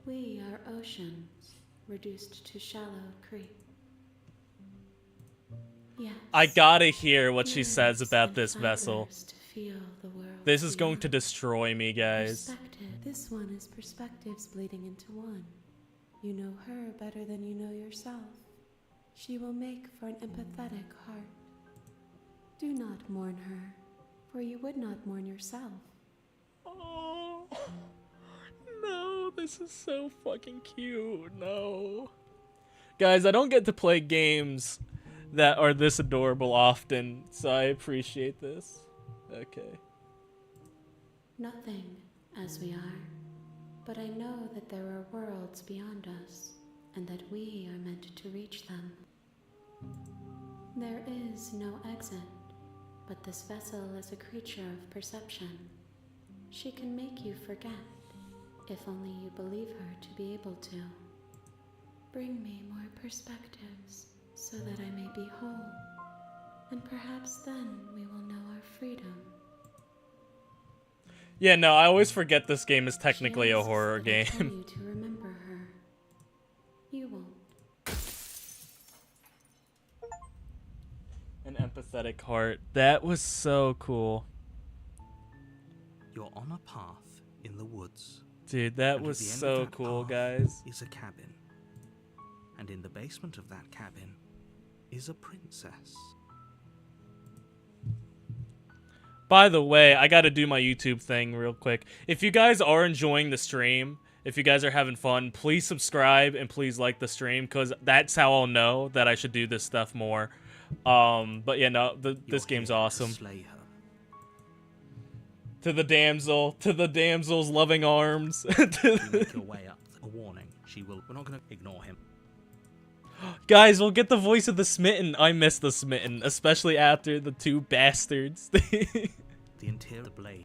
S6: We are oceans, reduced to shallow creek. Yes.
S1: I gotta hear what she
S6: Ears
S1: says about
S6: and
S1: this vessel.
S6: fibers to feel the world
S1: This is going
S6: beyond.
S1: to destroy me, guys.
S6: Perspective. This one is perspectives bleeding into one. You know her better than you know yourself. She will make for an empathetic heart. Do not mourn her, for you would not mourn yourself.
S1: Oh, no, this is so fucking cute. No. Guys, I don't get to play games that are this adorable often, so I appreciate this. Okay.
S6: Nothing as we are, but I know that there are worlds beyond us, and that we are meant to reach them. There is no exit, but this vessel is a creature of perception. She can make you forget, if only you believe her to be able to. Bring me more perspectives, so that I may be whole, and perhaps then we will know our freedom.
S1: Yeah, no, I always forget this game is technically
S6: She
S1: a
S6: asks
S1: horror
S6: that I tell
S1: game.
S6: you to remember her. You won't.
S1: An empathetic heart. That was so cool.
S2: You're on a path in the woods.
S1: Dude, that
S2: and at
S1: was
S2: the end of
S1: so
S2: that
S1: cool,
S2: path
S1: guys.
S2: is a cabin. And in the basement of that cabin is a princess.
S1: By the way, I gotta do my YouTube thing real quick. If you guys are enjoying the stream, if you guys are having fun, please subscribe and please like the stream, because that's how I'll know that I should do this stuff more. But yeah, no, this
S2: You're
S1: game's
S2: here to
S1: awesome.
S2: slay her.
S1: To the damsel's loving arms.
S2: You make your way up. A warning. We're not gonna ignore him.
S1: Guys, we'll get the voice of the Smitten. I miss the Smitten, especially after the two bastards.
S2: The interior of the blade.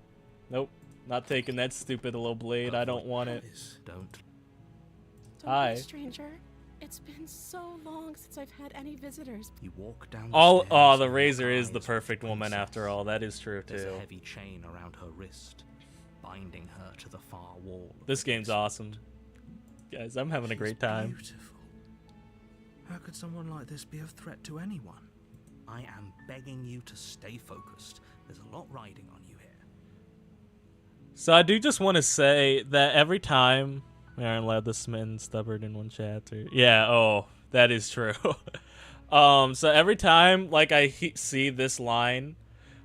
S1: Nope, not taking that stupid little blade. I don't want it.
S2: Don't.
S3: Don't
S1: Hi.
S3: be a stranger. It's been so long since I've had any visitors.
S2: You walk down the
S1: Oh,
S2: stairs
S1: the
S2: and lock
S1: razor is the
S2: eyes with
S1: perfect woman
S2: princess.
S1: after all. That is true
S2: There's
S1: too.
S2: a heavy chain around her wrist, binding her to the far wall. of
S1: This
S2: the
S1: game's
S2: basement.
S1: awesome. Guys, I'm having a
S2: She's
S1: great time.
S2: Beautiful. How could someone like this be a threat to anyone? I am begging you to stay focused. There's a lot riding on you here.
S1: So I do just want to say that every time we aren't allowed the Smitten stubborn in one chapter. Yeah, oh, that is true. So every time like I see this line,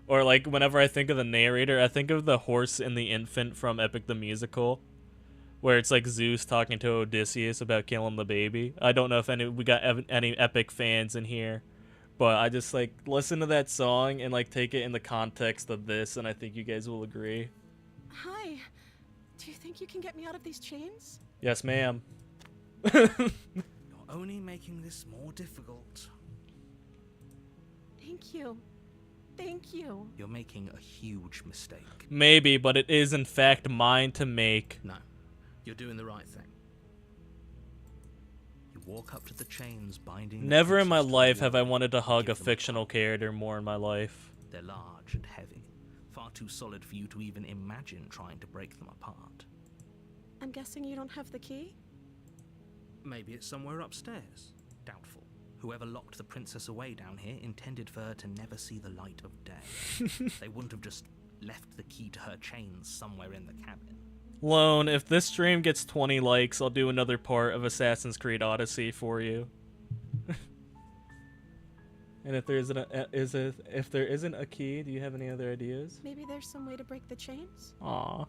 S1: or like whenever I think of the narrator, I think of the horse and the infant from Epic the Musical, where it's like Zeus talking to Odysseus about killing the baby. I don't know if we got any Epic fans in here, but I just like listen to that song and like take it in the context of this, and I think you guys will agree.
S3: Hi. Do you think you can get me out of these chains?
S1: Yes, ma'am.
S2: You're only making this more difficult.
S3: Thank you. Thank you.
S2: You're making a huge mistake.
S1: Maybe, but it is in fact mine to make.
S2: No, you're doing the right thing. You walk up to the chains binding. the
S1: Never in my
S2: princess to the
S1: life have I
S2: wall
S1: wanted to
S2: and
S1: hug
S2: give
S1: a
S2: them
S1: fictional
S2: hug.
S1: character more in my life.
S2: They're large and heavy, far too solid for you to even imagine trying to break them apart.
S3: I'm guessing you don't have the key?
S2: Maybe it's somewhere upstairs. Doubtful. Whoever locked the princess away down here intended for her to never see the light of day. They wouldn't have just left the key to her chains somewhere in the cabin.
S1: Lone, if this stream gets 20 likes, I'll do another part of Assassin's Creed Odyssey for you. And if there isn't a key, do you have any other ideas?
S3: Maybe there's some way to break the chains?
S1: Aw.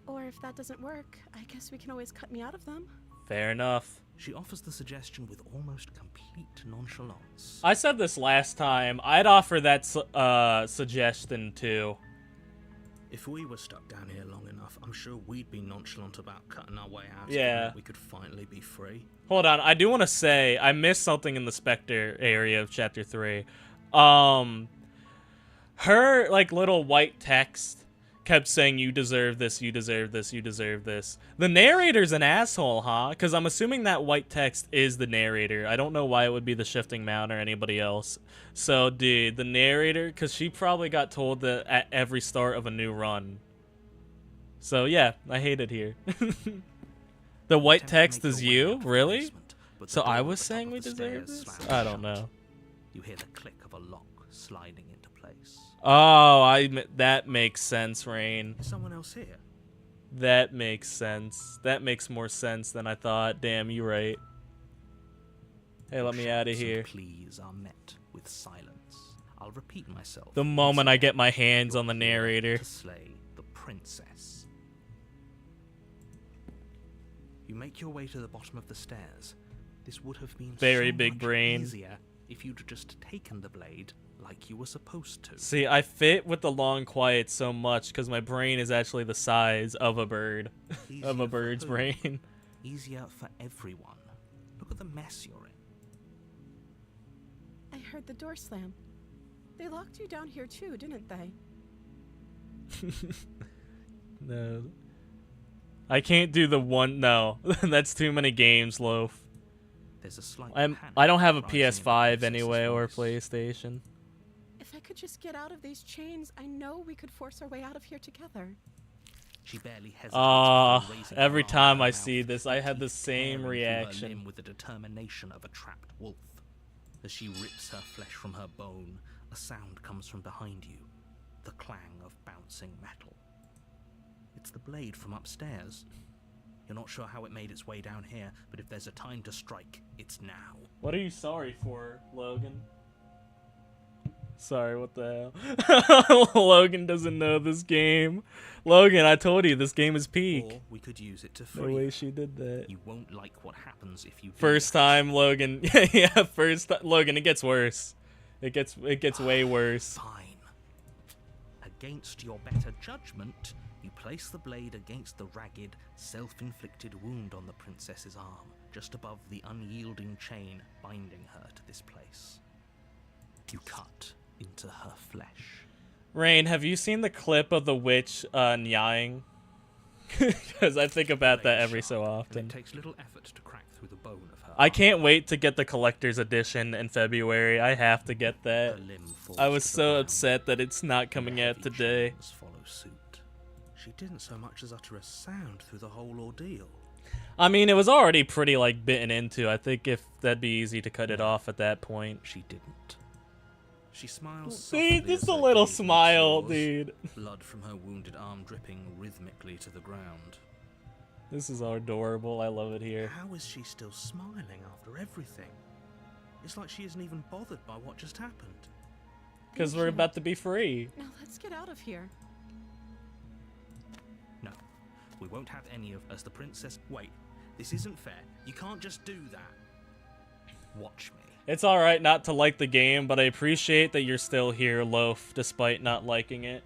S3: Or if that doesn't work, I guess we can always cut me out of them.
S1: Fair enough.
S2: She offers the suggestion with almost complete nonchalance.
S1: I said this last time. I'd offer that suggestion too.
S2: If we were stuck down here long enough, I'm sure we'd be nonchalant about cutting our way out.
S1: Yeah.
S2: We could finally be free.
S1: Hold on, I do want to say I missed something in the Spectre area of Chapter 3. Her like little white text kept saying, you deserve this, you deserve this, you deserve this. The narrator's an asshole, huh? Because I'm assuming that white text is the narrator. I don't know why it would be the shifting mount or anybody else. So, dude, the narrator, because she probably got told that at every start of a new run. So, yeah, I hate it here. The white text is you? Really? So I was saying we deserve this? I don't know.
S2: You hear the click of a lock sliding into place.
S1: Oh, that makes sense, Rain.
S2: Is someone else here?
S1: That makes sense. That makes more sense than I thought. Damn, you're right. Hey, let me out of here.
S2: Pleas are met with silence. I'll repeat myself.
S1: The moment I get my hands on the narrator.
S2: To slay the princess. You make your way to the bottom of the stairs. This would have been
S1: very
S2: so
S1: big
S2: much
S1: brain.
S2: easier if you'd just taken the blade like you were supposed to.
S1: See, I fit with the long quiet so much because my brain is actually the size of a bird. Of a bird's brain.
S2: Easier for everyone. Look at the mess you're in.
S3: I heard the door slam. They locked you down here too, didn't they?
S1: No. I can't do the one. No, that's too many games, Loaf.
S2: There's a slight
S1: I don't have a PS5 anyway or a PlayStation.
S3: If I could just get out of these chains, I know we could force our way out of here together.
S2: She barely hesitates.
S1: Every time I see this, I have the same reaction.
S2: With the determination of a trapped wolf. As she rips her flesh from her bone, a sound comes from behind you. The clang of bouncing metal. It's the blade from upstairs. You're not sure how it made its way down here, but if there's a time to strike, it's now.
S1: What are you sorry for, Logan? Sorry, what the hell? Logan doesn't know this game. Logan, I told you, this game is peak.
S2: Or we could use it to
S1: The
S2: free.
S1: way she did that.
S2: You won't like what happens if you do
S1: First
S2: that.
S1: time, Logan. Yeah, Logan, it gets worse. It gets way worse.
S2: Fine. Against your better judgment, you place the blade against the ragged, self-inflicted wound on the princess's arm, just above the unyielding chain binding her to this place. You cut into her flesh.
S1: Rain, have you seen the clip of the witch nying? Because I think about that every so often.
S2: It takes little effort to crack through the bone of her
S1: I
S2: arm.
S1: can't wait to get the collector's edition in February. I have to get that.
S2: Her limb falls
S1: I was
S2: to the
S1: so
S2: ground,
S1: upset that it's not coming
S2: and
S1: out
S2: heavy
S1: today.
S2: chains follow suit. She didn't so much as utter a sound through the whole ordeal.
S1: I mean, it was already pretty, like, bitten into. I think if that'd be easy to cut it off at that point.
S2: She didn't. She smiles
S1: See,
S2: softly
S1: just
S2: as
S1: a
S2: her
S1: little
S2: gaze meets
S1: smile,
S2: yours,
S1: dude.
S2: blood from her wounded arm dripping rhythmically to the ground.
S1: This is adorable. I love it here.
S2: How is she still smiling after everything? It's like she isn't even bothered by what just happened.
S1: Because we're about to be free.
S3: Now let's get out of here.
S2: No, we won't have any of as the princess. Wait, this isn't fair. You can't just do that. Watch me.
S1: It's alright not to like the game, but I appreciate that you're still here, Loaf, despite not liking it.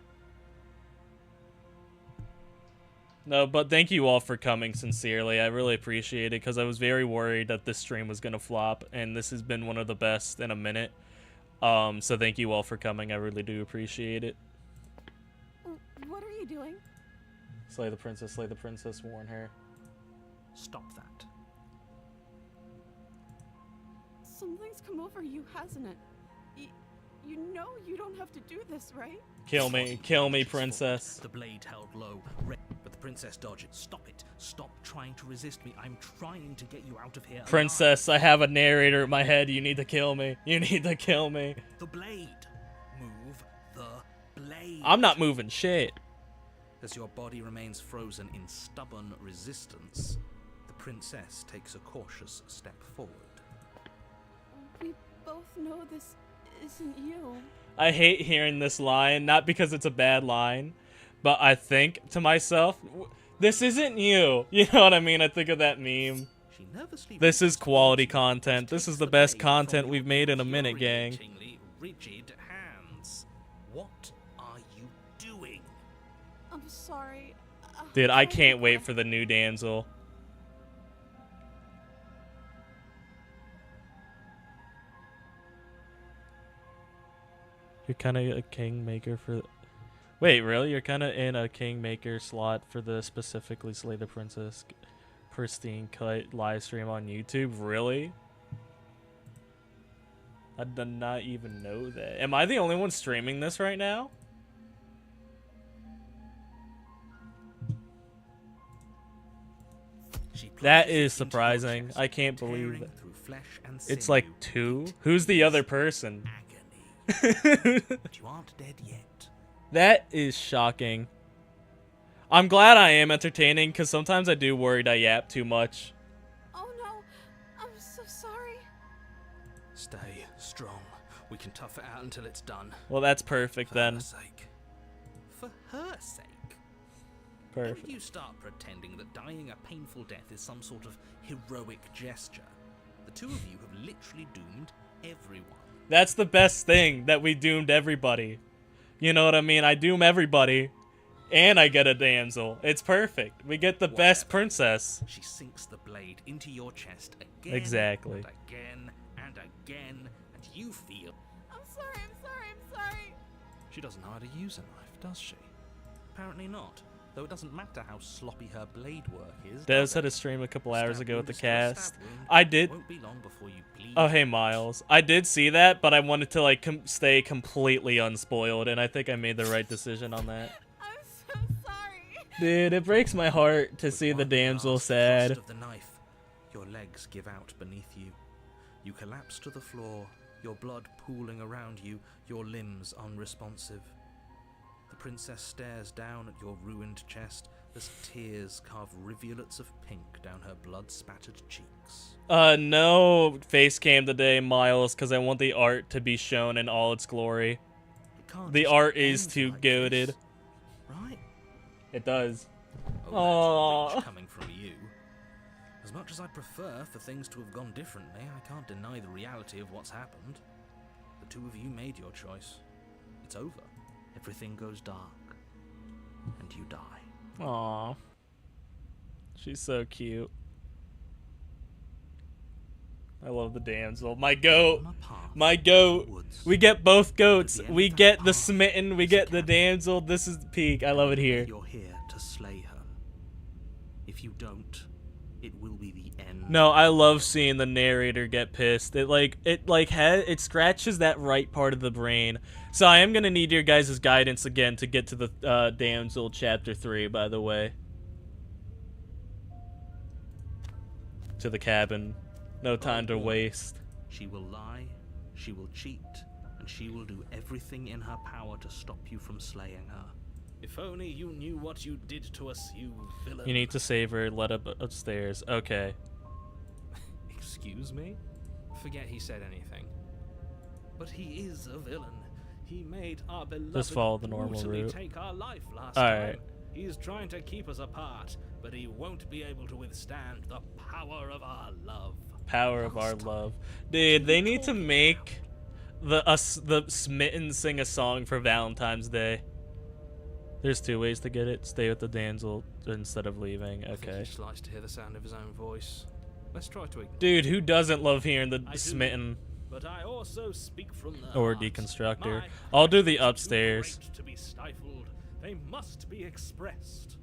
S1: No, but thank you all for coming, sincerely. I really appreciate it, because I was very worried that this stream was going to flop, and this has been one of the best in a minute. So thank you all for coming. I really do appreciate it.
S3: What are you doing?
S1: Slay the princess, warn her.
S2: Stop that.
S3: Something's come over you, hasn't it? You know you don't have to do this, right?
S1: Kill me, princess.
S2: The blade held low, but the princess dodged it. Stop it. Stop trying to resist me. I'm trying to get you out of here.
S1: Princess, I have a narrator in my head. You need to kill me. You need to kill me.
S2: The blade. Move the blade.
S1: I'm not moving shit.
S2: As your body remains frozen in stubborn resistance, the princess takes a cautious step forward.
S3: We both know this isn't you.
S1: I hate hearing this line, not because it's a bad line, but I think to myself, this isn't you. You know what I mean? I think of that meme.
S2: She nervously
S1: This is quality
S2: forward,
S1: content. This
S2: takes
S1: is the best
S2: blade from
S1: content
S2: your
S1: we've made in a minute, gang.
S2: infuriatingly rigid hands. What are you doing?
S3: I'm sorry.
S1: Dude, I can't wait for the new damsel. You're kind of a kingmaker for... Wait, really? You're kind of in a Kingmaker slot for the specifically Slay the Princess Pristine Cut live stream on YouTube? Really? I did not even know that. Am I the only one streaming this right now? That is surprising. I can't believe it. It's like 2. Who's the other person?
S2: But you aren't dead yet.
S1: That is shocking. I'm glad I am entertaining, because sometimes I do worry I yap too much.
S3: Oh no, I'm so sorry.
S2: Stay strong. We can tough it out until it's done.
S1: Well, that's perfect
S2: For
S1: then.
S2: her sake. For her sake.
S1: Perfect.
S2: Don't you start pretending that dying a painful death is some sort of heroic gesture. The two of you have literally doomed everyone.
S1: That's the best thing, that we doomed everybody. You know what I mean? I doom everybody, and I get a damsel. It's perfect. We get the best princess.
S2: She sinks the blade into your chest again.
S1: Exactly.
S2: And again and again, and you feel.
S3: I'm sorry, I'm sorry, I'm sorry.
S2: She doesn't know how to use a knife, does she? Apparently not. Though it doesn't matter how sloppy her blade work is.
S1: Des had a stream a couple hours
S2: Stab
S1: ago with
S2: wound
S1: the
S2: is still a
S1: cast.
S2: stab wound.
S1: I did.
S2: Won't be long before you bleed.
S1: Oh, hey, Miles. I did see that, but I wanted to, like, stay completely unspoiled, and I think I made the right decision on that.
S3: I'm so sorry.
S1: Dude, it breaks my heart to
S2: With
S1: see the
S2: one
S1: damsel
S2: last
S1: sad.
S2: thrust of the knife, your legs give out beneath you. You collapse to the floor, your blood pooling around you, your limbs unresponsive. The princess stares down at your ruined chest as tears carve rivulets of pink down her blood-spattered cheeks.
S1: No face cam today, Miles, because I want the art to be shown in all its glory.
S2: It can't
S1: The
S2: just
S1: art is
S2: end
S1: too
S2: like
S1: goated.
S2: this, right?
S1: It does.
S2: Oh, that's
S1: Aww.
S2: rich coming from you. As much as I'd prefer for things to have gone differently, I can't deny the reality of what's happened. The two of you made your choice. It's over. Everything goes dark. And you die.
S1: Aww. She's so cute. I love the damsel. My goat.
S2: On a path
S1: My
S2: through
S1: goat.
S2: the woods,
S1: We get both goats.
S2: At the end
S1: We
S2: of that
S1: get the
S2: path
S1: smitten. We
S2: is a
S1: get the
S2: cabin.
S1: damsel. This is the peak. I love it here.
S2: You're here to slay her. If you don't, it will be the end.
S1: No, I love seeing the narrator get pissed. It scratches that right part of the brain. So I am gonna need your guys' guidance again to get to the damsel chapter 3. By the way, to the cabin. No time to waste.
S2: She will lie, she will cheat, and she will do everything in her power to stop you from slaying her. If only you knew what you did to us, you villain.
S1: You need to save her. Let up upstairs. Okay.
S2: Excuse me? Forget he said anything. But he is a villain. He made our beloved
S1: Just follow the normal
S2: brutally
S1: route.
S2: take our life last
S1: Alright.
S2: time. He's trying to keep us apart, but he won't be able to withstand the power of our love.
S1: Power of our love. Dude, they need to make the smitten sing a song for Valentine's Day. There's 2 ways to get it. Stay with the damsel instead of leaving.
S2: I think
S1: Okay.
S2: he just likes to hear the sound of his own voice. Let's try to ignore.
S1: Dude, who doesn't love hearing the
S2: I do.
S1: smitten
S2: But I also speak from the
S1: or
S2: heart.
S1: deconstructor?
S2: My
S1: I'll do the
S2: passions are too
S1: upstairs.
S2: great to be stifled. They must be expressed.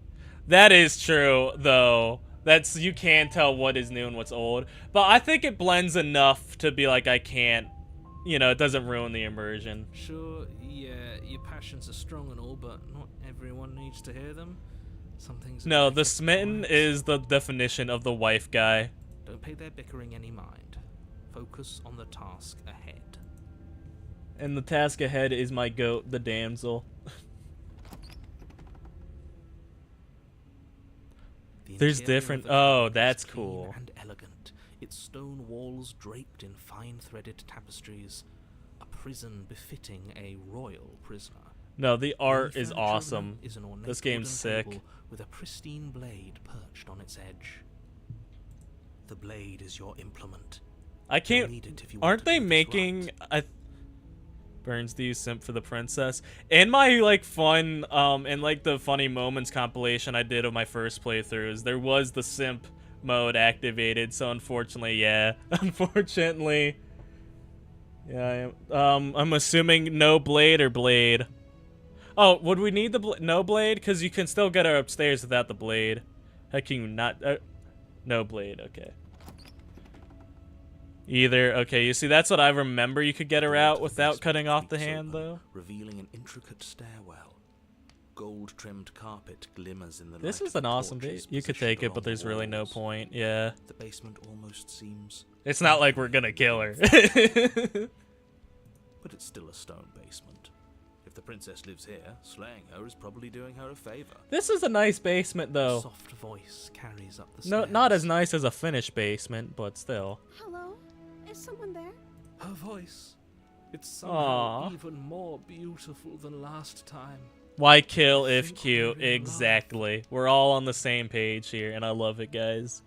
S1: That is true, though. You can tell what is new and what's old. But I think it blends enough to be like, I can't, it doesn't ruin the immersion.
S2: Sure, yeah, your passions are strong and all, but not everyone needs to hear them. Some things are
S1: No,
S2: better
S1: the
S2: kept
S1: smitten
S2: quiet.
S1: is the definition of the wife guy.
S2: Don't pay their bickering any mind. Focus on the task ahead.
S1: And the task ahead is my goat, the damsel.
S2: The
S1: There's
S2: interior
S1: different-
S2: of the
S1: oh,
S2: cave is
S1: that's
S2: clean
S1: cool.
S2: And elegant. Its stone walls draped in fine-threaded tapestries. A prison befitting a royal prisoner.
S1: No, the
S2: The
S1: art
S2: only
S1: is
S2: furniture
S1: awesome.
S2: room is an ornate
S1: This game's
S2: wooden
S1: sick.
S2: table with a pristine blade perched on its edge. The blade is your implement.
S1: I
S2: You'll
S1: can't.
S2: need it if you want
S1: Aren't
S2: to
S1: they
S2: do this
S1: making?
S2: right.
S1: Burns, do you simp for the princess? In my fun in the funny moments compilation I did of my first playthroughs, there was the simp mode activated. So unfortunately, yeah, unfortunately, yeah, I am. I'm assuming no blade or blade. Oh, would we need the no blade? Because you can still get her upstairs without the blade. How can you not? No blade, okay. Either, okay, you see, that's what I remember. You could get her out without cutting off the hand, though.
S2: Revealing an intricate stairwell. Gold-trimmed carpet glimmers in the
S1: This
S2: light
S1: is
S2: of
S1: an
S2: the
S1: awesome
S2: torches
S1: base. You could
S2: positioned
S1: take it,
S2: along
S1: but
S2: the
S1: there's really no
S2: walls.
S1: point. Yeah.
S2: The basement almost seems...
S1: It's not like we're gonna kill her.
S2: But it's still a stone basement. If the princess lives here, slaying her is probably doing her a favor.
S1: This is a nice basement,
S2: A
S1: though.
S2: soft voice carries up the
S1: No,
S2: stairs.
S1: not as nice as a finished basement, but still.
S3: Hello? Is someone there?
S5: Her voice. It's
S1: Aww.
S5: somehow even more beautiful than last time.
S1: Why kill if
S5: think
S1: cute?
S5: we're in love.
S1: Exactly. We're all on the same page here, and I love it, guys.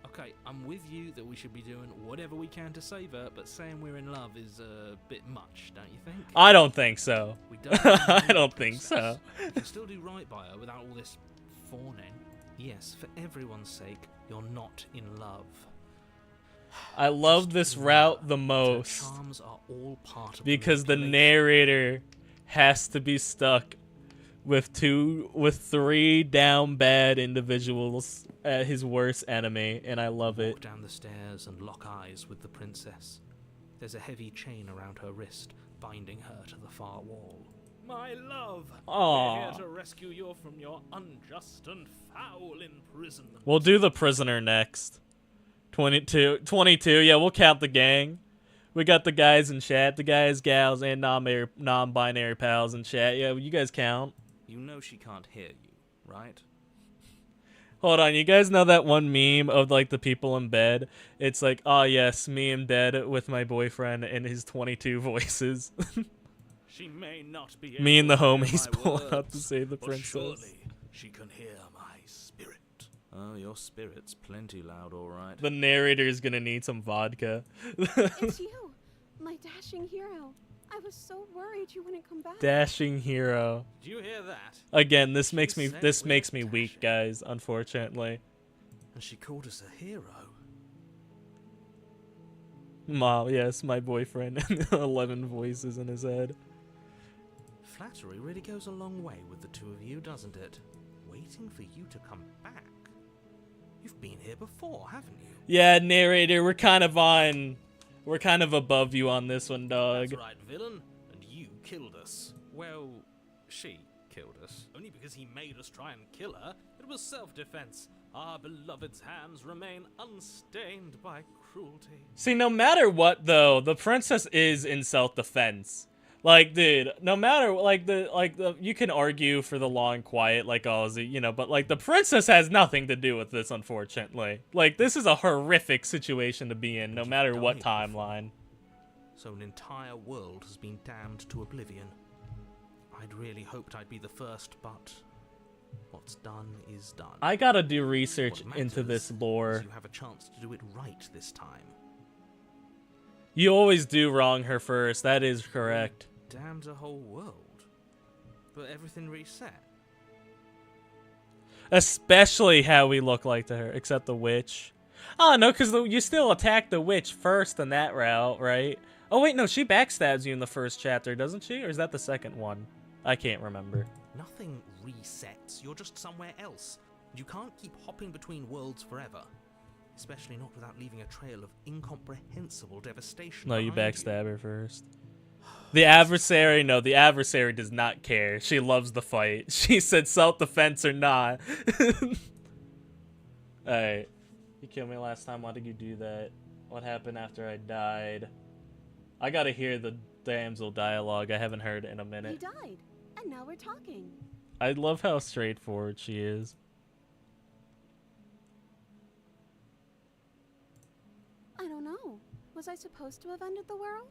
S5: Okay, I'm with you that we should be doing whatever we can to save her, but saying we're in love is a bit much, don't you think?
S1: I don't think so.
S5: We don't
S1: I
S5: need the
S1: don't think
S5: princess.
S1: so.
S5: You can still do right by her without all this fawning.
S2: Yes, for everyone's sake, you're not in love.
S1: I love this route the
S2: Her
S1: most
S2: charms are all part of
S1: because the
S2: manipulation.
S1: narrator has to be stuck with three down bad individuals at his worst enemy, and I love it.
S2: Walk down the stairs and lock eyes with the princess. There's a heavy chain around her wrist, binding her to the far wall.
S5: My love,
S1: Aww.
S5: we're here to rescue you from your unjust and foul imprisonment.
S1: We'll do the prisoner next. 22, yeah, we'll count the gang. We got the guys in chat, the guys, gals, and non-binary pals in chat. Yeah, you guys count.
S2: You know she can't hear you, right?
S1: Hold on, you guys know that one meme of like the people in bed? It's like, oh yes, me in bed with my boyfriend and his 22 voices.
S5: She may not be
S1: Me and the
S5: able to hear
S1: homies
S5: my
S1: pulling up
S5: words,
S1: to save the
S5: but
S1: princess.
S5: surely she can hear my spirit.
S2: Oh, your spirit's plenty loud, all right.
S1: The narrator is gonna need some vodka.
S3: It's you, my dashing hero. I was so worried you wouldn't come back.
S1: Dashing hero.
S5: Did you hear that?
S1: Again, this
S2: She
S1: makes me
S2: said
S1: this
S2: we're
S1: makes me weak,
S2: dashing.
S1: guys. Unfortunately,
S2: And she called us a hero.
S1: yes, my boyfriend and 11 voices in his head.
S2: Flattery really goes a long way with the two of you, doesn't it? Waiting for you to come back. You've been here before, haven't you?
S1: Yeah, narrator, we're kind of above you on this one, dog.
S2: That's right, villain. And you killed us.
S5: Well, she killed us. Only because he made us try and kill her. It was self-defense. Our beloved's hands remain unstained by cruelty.
S1: See, no matter what, though, the princess is in self-defense. Like, dude, no matter, you can argue for the long quiet, like, oh, but, like, the princess has nothing to do with this, unfortunately. Like, this is a horrific situation to be in, no matter what timeline.
S2: So an entire world has been damned to oblivion. I'd really hoped I'd be the first, but what's done is done.
S1: I gotta do research
S2: What
S1: into this
S2: matters
S1: lore.
S2: is you have a chance to do it right this time.
S1: You always do wrong her first, that is correct.
S2: Damned a whole world. But everything reset.
S1: Especially how we look like to her, except the witch. Oh, no, because you still attack the witch first in that route, right? Oh, wait, no, she backstabs you in the first chapter, doesn't she? Or is that the second one? I can't remember.
S2: Nothing resets. You're just somewhere else. You can't keep hopping between worlds forever. Especially not without leaving a trail of incomprehensible devastation.
S1: No, you
S2: behind
S1: backstab her first. The adversary does not care. She loves the fight. She said self-defense or not. Alright. You killed me last time. Why did you do that? What happened after I died? I gotta hear the damsel dialogue. I haven't heard it in a
S3: He
S1: minute.
S3: died, and now we're talking.
S1: I love how straightforward she is.
S3: I don't know. Was I supposed to have ended the world?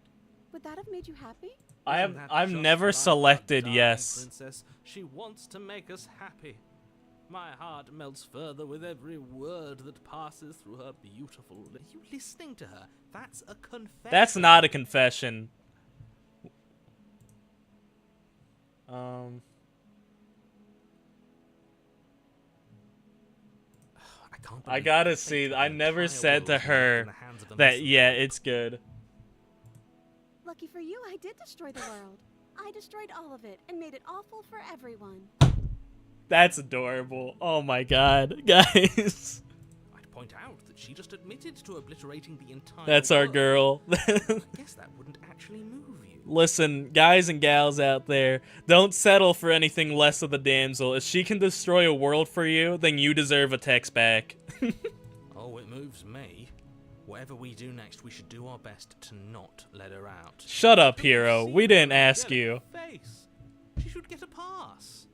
S3: Would that have made you happy?
S5: Isn't that
S1: I've
S5: just
S1: never
S5: what I
S1: selected
S5: thought,
S1: yes.
S5: darling princess? She wants to make us happy. My heart melts further with every word that passes through her beautiful lips.
S2: Are you listening to her? That's a confession.
S1: That's not a confession. I gotta see. I never said to her that, yeah, it's good.
S3: Lucky for you, I did destroy the world. I destroyed all of it and made it awful for everyone.
S1: That's adorable. Oh my god, guys.
S5: I'd point out that she just admitted to obliterating the entire
S1: That's our
S5: world.
S1: girl.
S5: I guess that wouldn't actually move you.
S1: Listen, guys and gals out there, don't settle for anything less of the damsel. If she can destroy a world for you, then you deserve a text back.
S5: Oh, it moves me. Whatever we do next, we should do our best to not let her out.
S1: Shut up,
S5: Don't you
S1: hero.
S5: see
S1: We
S5: her
S1: didn't
S5: look
S1: ask
S5: dead in
S1: you.
S5: the face? She should get a pass.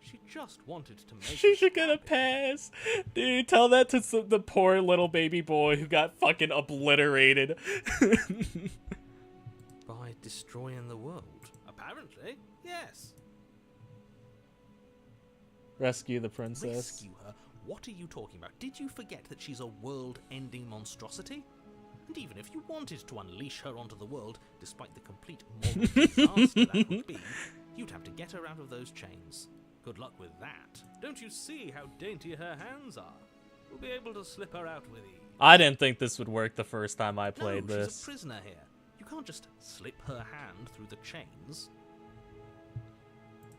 S5: She just wanted to make
S1: She
S5: us
S1: should get a
S5: happy.
S1: pass. Dude, tell that to the poor little baby boy who got fucking obliterated.
S5: By destroying the world. Apparently, yes.
S1: Rescue the princess.
S5: Rescue her? What are you talking about? Did you forget that she's a world-ending monstrosity? And even if you wanted to unleash her onto the world, despite the complete moral disaster that would be, you'd have to get her out of those chains. Good luck with that. Don't you see how dainty her hands are? We'll be able to slip her out with ease.
S1: I didn't think this would work the first time I played
S5: no,
S1: this.
S5: she's a prisoner here. You can't just slip her hand through the chains.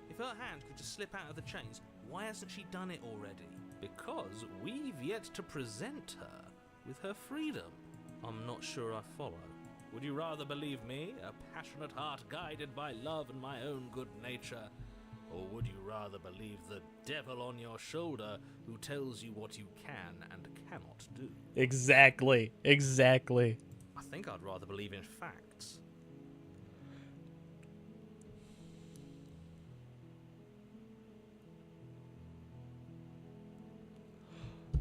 S5: If her hand could just slip out of the chains, why hasn't she done it already? Because we've yet to present her with her freedom. I'm not sure I follow. Would you rather believe me, a passionate heart guided by love and my own good nature? Or would you rather believe the devil on your shoulder who tells you what you can and cannot do?
S1: Exactly. Exactly.
S5: I think I'd rather believe in facts.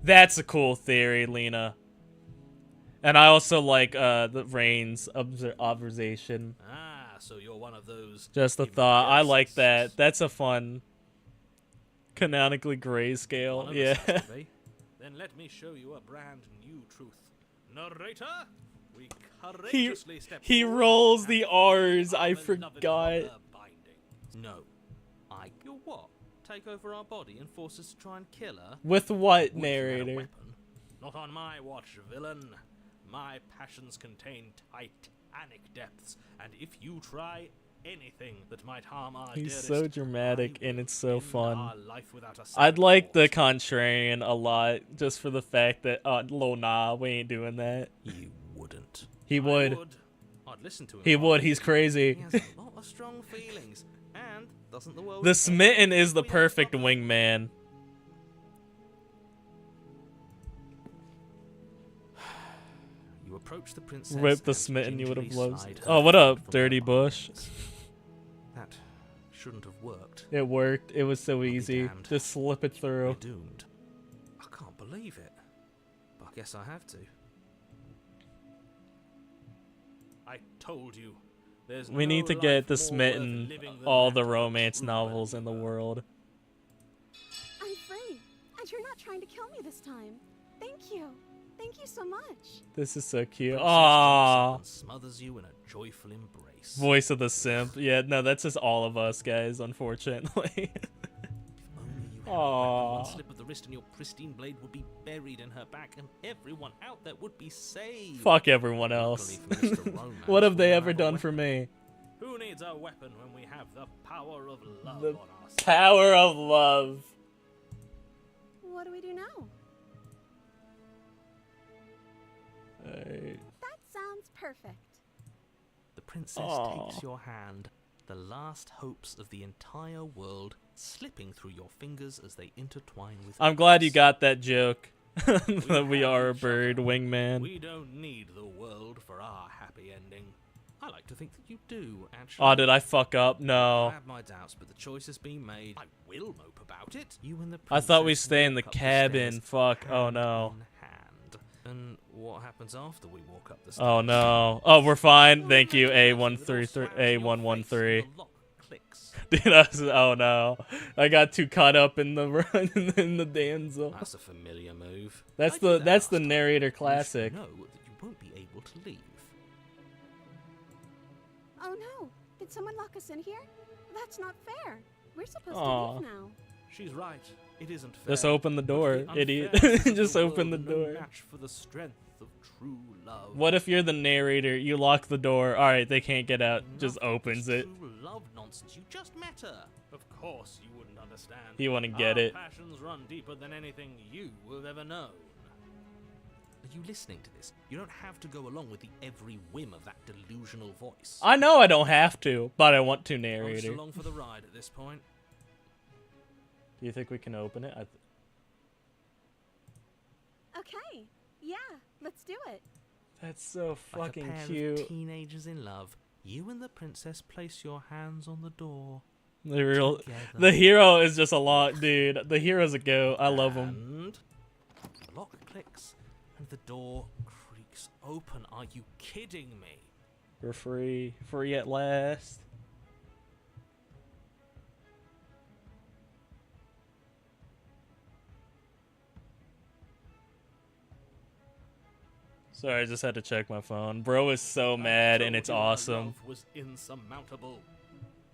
S1: That's a cool theory, Lena. And I also like the Rain's observation.
S5: Ah, so you're one of those...
S1: Just a
S5: evil
S1: thought. I
S5: ghosts.
S1: like that. That's a fun, canonically grayscale.
S5: One of us
S1: Yeah.
S5: has to be. Then let me show you a brand new truth. Narrator, we courageously step
S1: he
S5: forward
S1: rolls
S5: and
S1: the R's.
S5: our
S1: I
S5: beloved
S1: forgot.
S5: mother bindings. No. You'll what? Take over our body and force us to try and kill her?
S1: With what,
S5: Would if you had a
S1: narrator?
S5: weapon. Not on my watch, villain. My passions contain titanic depths, and if you try anything that might harm our
S1: He's
S5: dearest,
S1: so dramatic,
S5: I
S1: and
S5: will
S1: it's so
S5: end
S1: fun.
S5: our life without a
S1: I'd
S5: second
S1: like the
S5: thought.
S1: contrarian a lot, just for the fact that, lo, nah, we ain't doing that.
S5: You wouldn't.
S1: He
S5: I
S1: would.
S5: I'd listen to him.
S1: He would.
S5: probably.
S1: He's
S5: He
S1: crazy.
S5: has a lot of strong feelings, and doesn't the world?
S1: The
S5: end
S1: Smitten is the
S5: if we don't
S1: perfect
S5: stop him?
S1: wingman.
S5: You approach the princess.
S1: Rip the
S5: and
S1: Smitten you would have
S5: gingerly
S1: loved.
S5: slide her
S1: Oh, what
S5: hand
S1: up,
S5: from her
S1: Dirty Bush?
S5: bindings. That shouldn't have worked.
S1: It worked. It was so
S5: be
S1: easy.
S5: damned.
S1: Just slip it
S5: We're
S1: through.
S5: doomed. I can't believe it. But I guess I have to. I told you. There's
S1: We
S5: no
S1: need to
S5: life
S1: get the
S5: more
S1: Smitten
S5: worth living than
S1: all
S5: that
S1: the
S5: of a
S1: romance
S5: true
S1: novels in the
S5: believer.
S1: world.
S3: I'm free, and you're not trying to kill me this time. Thank you. Thank you so much.
S1: This is so cute.
S5: Princess jumps up
S1: Aww.
S5: and smothers you in a joyful embrace.
S1: Voice of the simp. Yeah, no, that's just all of us, guys, unfortunately.
S5: Only you had a weapon,
S1: Aww.
S5: one slip of the wrist and your pristine blade would be buried in her back, and everyone out there would be saved.
S1: Fuck everyone else.
S5: Luckily for Mr. Romance,
S1: What have
S5: we
S1: they
S5: now
S1: ever
S5: have a
S1: done
S5: weapon.
S1: for me?
S5: Who needs a weapon when we have the power of love
S1: The
S5: on our side?
S1: Power of love.
S3: What do we do now?
S1: Alright.
S3: That sounds perfect.
S5: The princess
S1: Aw.
S5: takes your hand, the last hopes of the entire world slipping through your fingers as they intertwine with
S1: I'm glad you
S5: hers.
S1: got that joke. That we
S5: have
S1: are a
S5: each
S1: bird
S5: other.
S1: wingman.
S5: We don't need the world for our happy ending. I like to think that you do, actually.
S1: Oh, did I fuck up?
S5: I
S1: No.
S5: have my doubts, but the choice has been made. I will mope about it. You and the
S1: I thought we
S5: princess
S1: stay in the
S5: walk up
S1: cabin.
S5: stairs,
S1: Fuck. Oh
S5: hand
S1: no.
S5: in hand. And what happens after we walk up the stairs?
S1: Oh no. Oh, we're fine. Thank you,
S5: The door
S1: A133,
S5: slams in your
S1: A113.
S5: face and the lock clicks.
S1: Dude, I was, oh no. I got too caught up in the run in the damsel.
S5: That's a familiar move.
S1: That's
S5: I
S1: the
S5: did that
S1: that's the
S5: last time.
S1: narrator
S5: You should
S1: classic.
S5: know that you won't be able to leave.
S3: Oh no! Did someone lock us in here? That's not fair. We're supposed to
S1: Aw.
S3: leave now.
S5: She's right. It isn't fair.
S1: Just open the
S5: but
S1: door,
S5: the
S1: idiot.
S5: unfairness of
S1: Just
S5: the
S1: open the
S5: world are no
S1: door.
S5: match for the strength of true love.
S1: What if you're the narrator? You lock the door. All right, they can't get out. Just
S5: Enough of
S1: opens
S5: this
S1: it.
S5: True love nonsense. You just met her. Of course, you wouldn't understand.
S1: You wouldn't get
S5: Our
S1: it.
S5: passions run deeper than anything you will ever know. Are you listening to this? You don't have to go along with the every whim of that delusional voice.
S1: I know I don't have to, but I want to,
S5: I'm just
S1: narrator.
S5: along for the ride at this point.
S1: Do you think we can open it?
S3: Okay. Yeah, let's do it.
S1: That's so
S5: Like
S1: fucking
S5: a pair
S1: cute.
S5: of teenagers in love, you and the princess place your hands on the door.
S1: The
S5: Together.
S1: hero is just a lot, dude. The hero's a go. I love him.
S5: And the lock clicks and the door creaks open. Are you kidding me?
S1: We're free. Free at last. Sorry, I just had to check my phone. Bro is so mad and it's awesome.
S5: Love was insurmountable.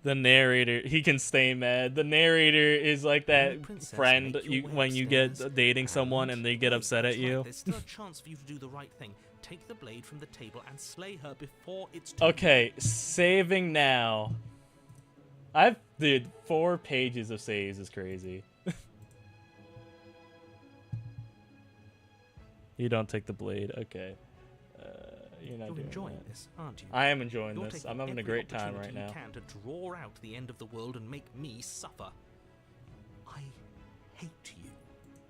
S1: The narrator, he can stay mad. The narrator is like that
S5: Princess,
S1: friend
S5: make your
S1: you
S5: way
S1: when you get
S5: upstairs,
S1: dating someone and they get
S5: wait,
S1: upset
S5: that's
S1: at
S5: right,
S1: you.
S5: There's still a chance for you to do the right thing. Take the blade from the table and slay her before it's too
S1: Okay, saving now. Dude, 4 pages of saves is crazy. You don't take the blade, okay. You're not
S5: You're
S1: doing
S5: enjoying
S1: that.
S5: this, aren't you?
S1: I am enjoying
S5: You're
S1: this.
S5: taking
S1: I'm having a
S5: every
S1: great time right
S5: opportunity
S1: now.
S5: you can to draw out the end of the world and make me suffer. I hate you.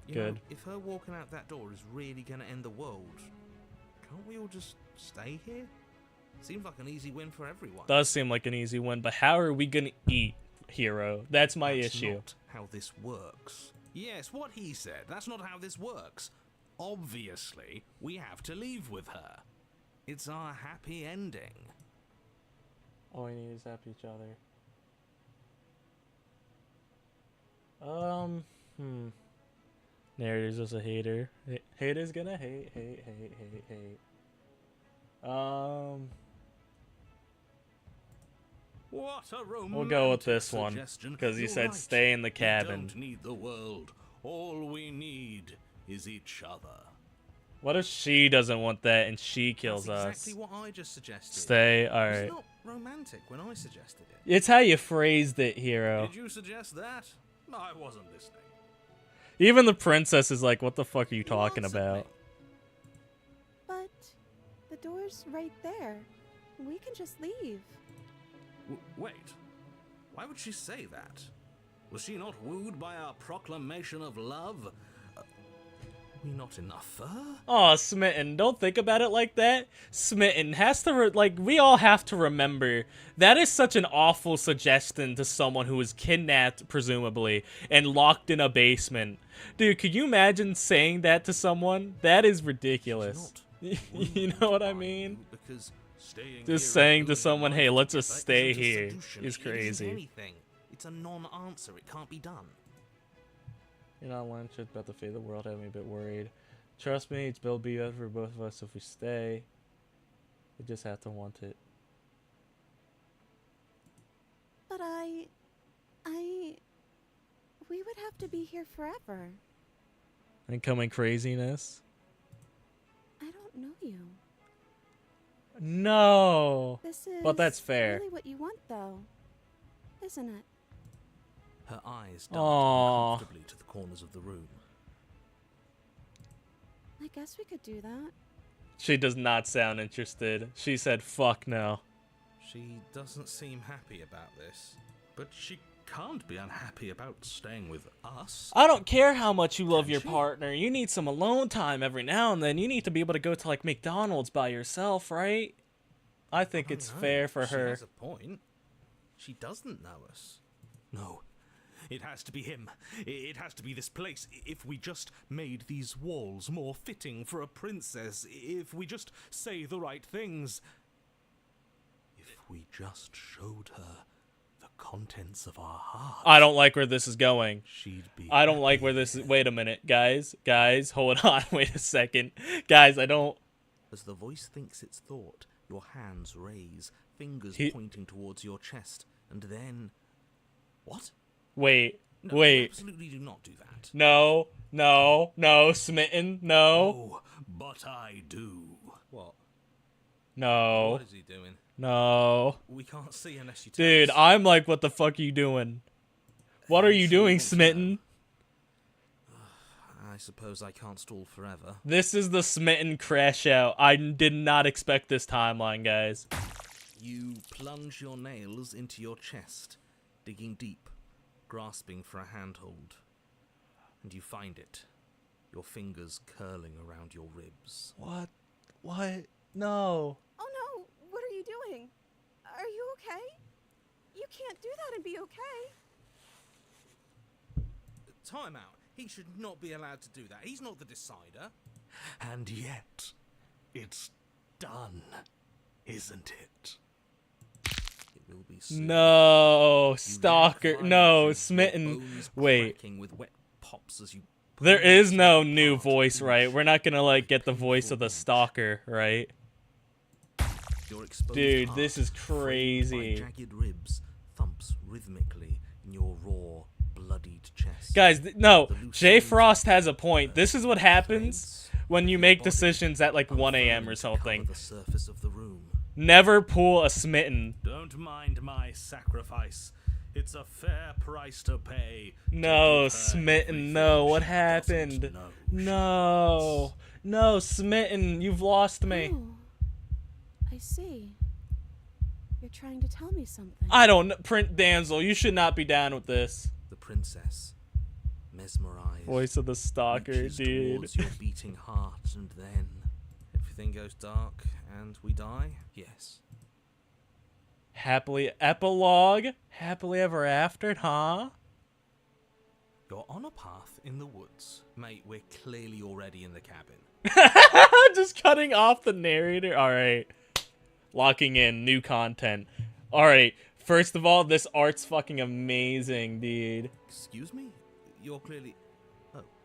S5: You know,
S1: Good.
S5: if her walking out that door is really going to end the world, can't we all just stay here? Seems like an easy win for everyone.
S1: Does seem like an easy win, but how are we gonna eat, hero? That's my
S5: That's
S1: issue.
S5: not how this works. Yes, what he said. That's not how this works. Obviously, we have to leave with her. It's our happy ending.
S1: All we need is help each other. Narrator's just a hater. Hater's gonna hate.
S5: What a romantic
S1: We'll go with this one,
S5: suggestion.
S1: because he
S5: You're
S1: said
S5: right.
S1: stay in the
S5: We
S1: cabin.
S5: don't need the world. All we need is each other.
S1: What if she doesn't want that and she kills
S5: That's
S1: us?
S5: exactly what I just suggested.
S1: Stay,
S5: It's
S1: alright.
S5: not romantic when I suggested it.
S1: It's how you phrased it, hero.
S5: Did you suggest that? I wasn't listening.
S1: Even the princess is like, what the fuck are you
S5: You
S1: talking
S5: answered
S1: about?
S5: me.
S3: But the door's right there. We can just leave.
S5: Wait. Why would she say that? Was she not wooed by our proclamation of love? We not enough for her?
S1: Oh, Smitten, don't think about it like that. Smitten has to, we all have to remember, that is such an awful suggestion to someone who was kidnapped, presumably, and locked in a basement. Dude, could you imagine saying that to someone? That is ridiculous.
S5: She's not
S1: You know what I mean?
S5: Because staying
S1: Just
S5: here
S1: saying
S5: and
S1: to
S5: building
S1: someone,
S5: a
S1: hey,
S5: life
S1: let's just
S5: together
S1: stay
S5: isn't a
S1: here,
S5: solution.
S1: is
S5: It isn't
S1: crazy.
S5: anything. It's a non-answer. It can't be done.
S1: You're not learning shit about the fate of the world, having me a bit worried. Trust me, it's will be better for both of us if we stay. We just have to want it.
S3: But we would have to be here forever.
S1: Incoming craziness?
S3: I don't know you.
S1: No!
S3: This is
S1: But that's fair.
S3: really what you want, though, isn't it?
S5: Her eyes darted
S1: Aww.
S5: uncomfortably to the corners of the room.
S3: I guess we could do that.
S1: She does not sound interested. She said, fuck no.
S5: She doesn't seem happy about this. But she can't be unhappy about staying with us.
S1: I don't care how much you love
S5: Can
S1: your
S5: she?
S1: partner. You need some alone time every now and then. You need to be able to go to, like, McDonald's by yourself, right? I think it's
S5: No,
S1: fair for
S5: she
S1: her.
S5: has a point. She doesn't know us. No. It has to be him. It has to be this place. If we just made these walls more fitting for a princess. If we just say the right things. If we just showed her the contents of our heart.
S1: I don't like where this is going.
S5: She'd be
S1: I don't like
S5: happy.
S1: where this is. Wait a minute, guys. Guys, hold on. Wait a second. Guys, I don't.
S5: As the voice thinks its thought, your hands raise, fingers
S1: He-
S5: pointing towards your chest, and then... What?
S1: Wait.
S5: No,
S1: Wait.
S5: you absolutely do not do that.
S1: No, no, no, smitten, no,
S2: Oh, but I do.
S5: What?
S1: no,
S5: What is he doing?
S1: no.
S5: We can't see unless you tell
S1: Dude,
S5: us.
S1: I'm like, what the fuck are you doing? What are you
S5: sure
S1: doing,
S5: want to
S1: smitten?
S5: know? I suppose I can't stall forever.
S1: This is the smitten crash out. I did not expect this timeline, guys.
S5: You plunge your nails into your chest, digging deep, grasping for a handhold. And you find it, your fingers curling around your ribs.
S1: What? What? No.
S3: Oh no, what are you doing? Are you okay? You can't do that and be okay.
S5: Time out. He should not be allowed to do that. He's not the decider.
S2: And yet, it's done, isn't it?
S5: It will be soon.
S1: No,
S5: You
S1: stalker.
S5: then find
S1: No,
S5: your
S1: smitten.
S5: bones
S1: Wait.
S5: cracking with wet pops as you
S1: There
S5: pull
S1: is no
S5: yourself
S1: new
S5: apart
S1: voice,
S5: in
S1: right? We're not gonna like get the
S5: painful
S1: voice of the
S5: wound.
S1: stalker, right?
S5: Your exposed
S1: Dude,
S5: heart,
S1: this is
S5: framed by
S1: crazy.
S5: jagged ribs, thumps rhythmically in your raw, bloodied chest.
S1: Guys, no.
S5: The loose
S1: Jay
S5: limbs
S1: Frost has a point. This is what happens
S5: threads
S1: when you
S5: your
S1: make
S5: body,
S1: decisions at like 1 a.m. or
S5: unfurling to cover
S1: something.
S5: the surface of the room.
S1: Never pull a smitten.
S2: Don't mind my sacrifice. It's a fair price to pay. to
S1: No,
S2: give her
S1: smitten.
S2: everything
S1: No, what
S2: she
S1: happened?
S2: doesn't know she
S1: No.
S2: wants.
S1: No, smitten. You've lost me.
S3: Oh, I see. You're trying to tell me something.
S1: I don't know. Print Damsel, you should not be down with this.
S5: The princess, mesmerized,
S1: Voice of the stalker,
S5: reaches
S1: dude.
S5: towards your beating heart, and then everything goes dark and we die. Yes.
S1: Happily epilogue? Happily ever after, huh?
S5: You're on a path in the woods. Mate, we're clearly already in the cabin.
S1: Just cutting off the narrator. Alright. Locking in new content. Alright. First of all, this art's fucking amazing, dude.
S5: Excuse me? You're clearly...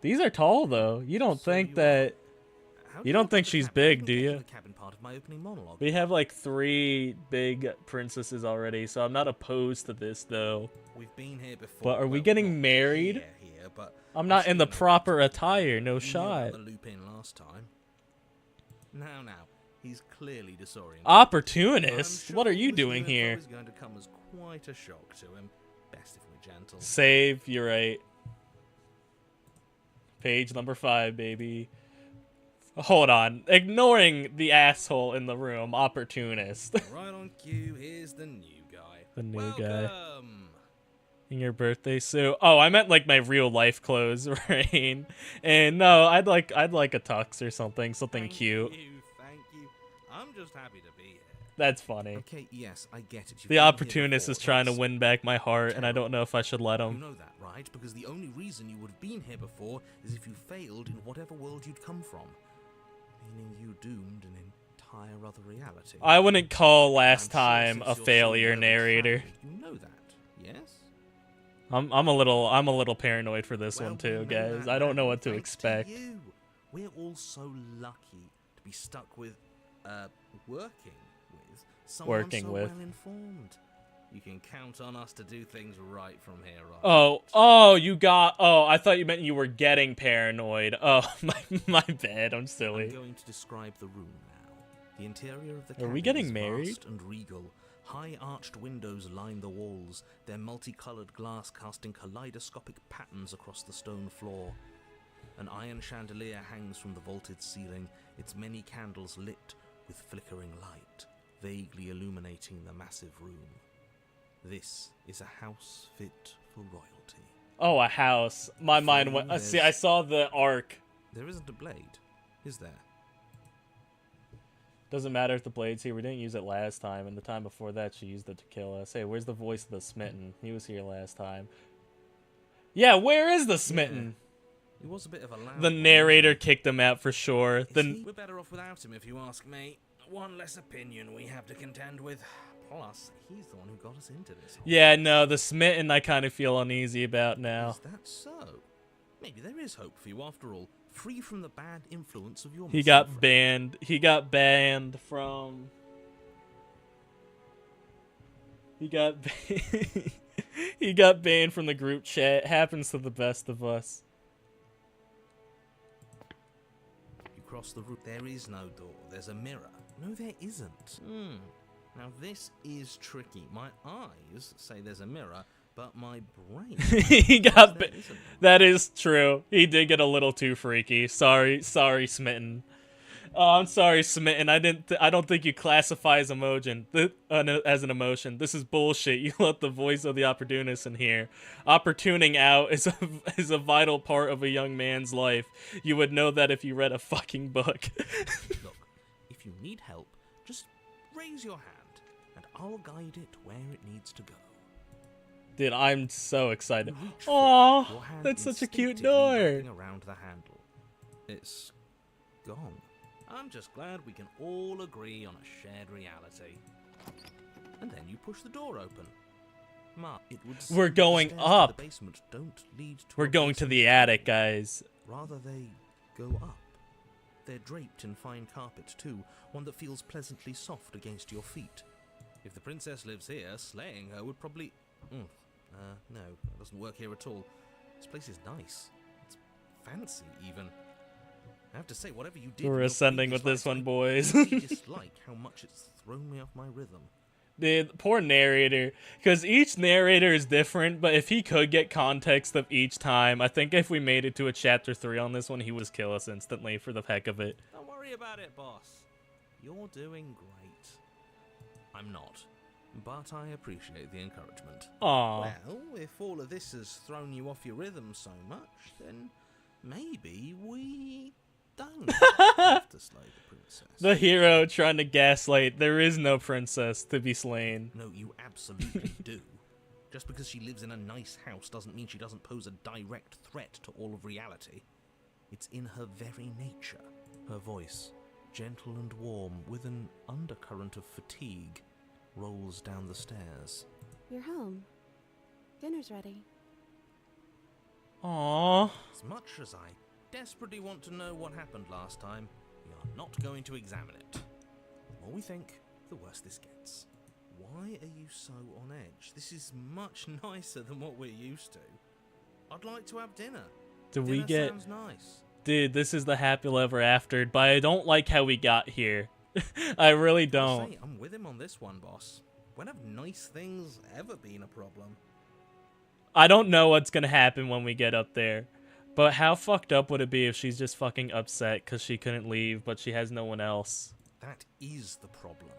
S1: These are tall, though. You don't
S5: So
S1: think
S5: you
S1: that...
S5: How
S1: You
S5: did
S1: don't
S5: I
S1: think
S5: get
S1: she's
S5: the cabin? I
S1: big,
S5: didn't
S1: do
S5: get to
S1: you?
S5: the cabin part of my opening monologue.
S1: We have like 3 big princesses already, so I'm not opposed to this, though.
S5: We've been here before.
S1: But are we
S5: Well,
S1: getting
S5: not
S1: married?
S5: Here, but
S1: I'm not in the
S5: sure you know
S1: proper
S5: what
S1: attire, no
S5: you knew
S1: shot.
S5: about the loop in last time. Now, he's clearly disoriented.
S1: Opportunist?
S5: I'm
S1: What are
S5: sure
S1: you
S5: this
S1: doing
S5: info
S1: here?
S5: is going to come as quite a shock to him. Best if we're gentle.
S1: Save, you're right. Page number 5, baby. Hold on. Ignoring the asshole in the room, opportunist.
S5: Right on cue, here's the new guy.
S1: The new guy.
S5: Welcome.
S1: In your birthday suit. Oh, I meant like my real life clothes, Rain. And no, I'd like a tux or something
S5: Thank
S1: cute.
S5: Thank you. I'm just happy to be here.
S1: That's funny.
S5: Okay, yes, I get it. You've
S1: The
S5: been here
S1: opportunist
S5: before,
S1: is trying to
S5: that's
S1: win back my heart, and I don't know if I should let
S5: You
S1: him.
S5: know that, right? Because the only reason you would have been here before is if you failed in whatever world you'd come from. Meaning you doomed an entire other reality.
S1: I wouldn't call last
S5: I'm sure
S1: time
S5: since
S1: a
S5: you're so
S1: failure
S5: well
S1: narrator.
S5: traveled, you know that, yes?
S1: I'm a little paranoid for this
S5: Well,
S1: one too,
S5: we know
S1: guys.
S5: that
S1: I don't know
S5: now,
S1: what to
S5: thanks
S1: expect.
S5: you. We're all so lucky to be stuck with, working with someone
S1: Working
S5: so
S1: with.
S5: well informed. You can count on us to do things right from here on.
S1: Oh, I thought you meant you were getting paranoid. Oh, my bad. I'm
S5: I'm
S1: silly.
S5: going to describe the room now. The interior of the
S1: Are
S5: cabin
S1: we getting
S5: is
S1: married?
S5: vast and regal. High arched windows line the walls, their multicolored glass casting kaleidoscopic patterns across the stone floor. An iron chandelier hangs from the vaulted ceiling, its many candles lit with flickering light, vaguely illuminating the massive room. This is a house fit for royalty.
S1: Oh, a house. My mind went.
S5: There's-
S1: See, I saw the arc.
S5: There isn't a blade, is there?
S1: Doesn't matter if the blade's here. We didn't use it last time, and the time before that, she used it to kill us. Hey, where's the voice of the smitten? He was here last time. Yeah, where is the smitten?
S5: It was a bit of a loud
S1: The
S5: one,
S1: narrator
S5: wasn't
S1: kicked him out for sure.
S5: it? We're better off without him if you ask me. One less opinion we have to contend with. Plus, he's the one who got us into this.
S1: Yeah, no, the smitten I kind of feel uneasy about now.
S5: Is that so? Maybe there is hope for you after all. Free from the bad influence of your
S1: He
S5: missing
S1: got
S5: friend.
S1: banned. He got banned from. He got. He got banned from the group chat. Happens to the best of us.
S5: You cross the room. There is no door. There's a mirror. No, there isn't. Now this is tricky. My eyes say there's a mirror, but my brain
S1: He got
S5: there isn't.
S1: That is true. He did get a little too freaky. Sorry, Smitten. Oh, I'm sorry, Smitten. I don't think you classify as as an emotion. This is bullshit. You let the voice of the opportunist in here. Opportuning out is a vital part of a young man's life. You would know that if you read a fucking book.
S5: Look, if you need help, just raise your hand, and I'll guide it where it needs to go.
S1: Dude, I'm so excited.
S5: You reach for it. Your
S1: Aw,
S5: hand
S1: that's such a cute
S5: instinctively
S1: door.
S5: wrapping around the handle. It's gone. I'm just glad we can all agree on a shared reality. And then you push the door open. Ma, it would seem
S1: We're
S5: the
S1: going
S5: stairs
S1: up.
S5: To the basement don't lead to
S1: We're
S5: a
S1: going to
S5: basement
S1: the
S5: floor.
S1: attic, guys.
S5: Rather, they go up. They're draped in fine carpet, too, one that feels pleasantly soft against your feet. If the princess lives here, slaying her would probably... no, that doesn't work here at all. This place is nice. It's fancy, even. I have to say, whatever you did...
S1: We're
S5: in your
S1: ascending
S5: previous
S1: with this
S5: life,
S1: one,
S5: I
S1: boys.
S5: really dislike how much it's thrown me off my rhythm.
S1: Dude, poor narrator. Because each narrator is different, but if he could get context of each time, I think if we made it to a chapter 3 on this one, he would just kill us instantly for the heck of it.
S5: Don't worry about it, boss. You're doing great. I'm not, but I appreciate the encouragement.
S1: Aww.
S5: Well, if all of this has thrown you off your rhythm so much, then maybe we don't have to slay the princess.
S1: The hero trying to gaslight. There is no princess to be slain.
S5: No, you absolutely do. Just because she lives in a nice house doesn't mean she doesn't pose a direct threat to all of reality. It's in her very nature. Her voice, gentle and warm, with an undercurrent of fatigue, rolls down the stairs.
S3: You're home. Dinner's ready.
S1: Aww.
S5: As much as I desperately want to know what happened last time, we are not going to examine it. The more we think, the worse this gets. Why are you so on edge? This is much nicer than what we're used to. I'd like to have dinner.
S1: Do we
S5: Dinner
S1: get...
S5: sounds nice.
S1: Dude, this is the happy ever after, but I don't like how we got here. I really
S5: I'll
S1: don't.
S5: say, I'm with him on this one, boss. When have nice things ever been a problem?
S1: I don't know what's gonna happen when we get up there. But how fucked up would it be if she's just fucking upset because she couldn't leave, but she has no one else?
S5: That is the problem.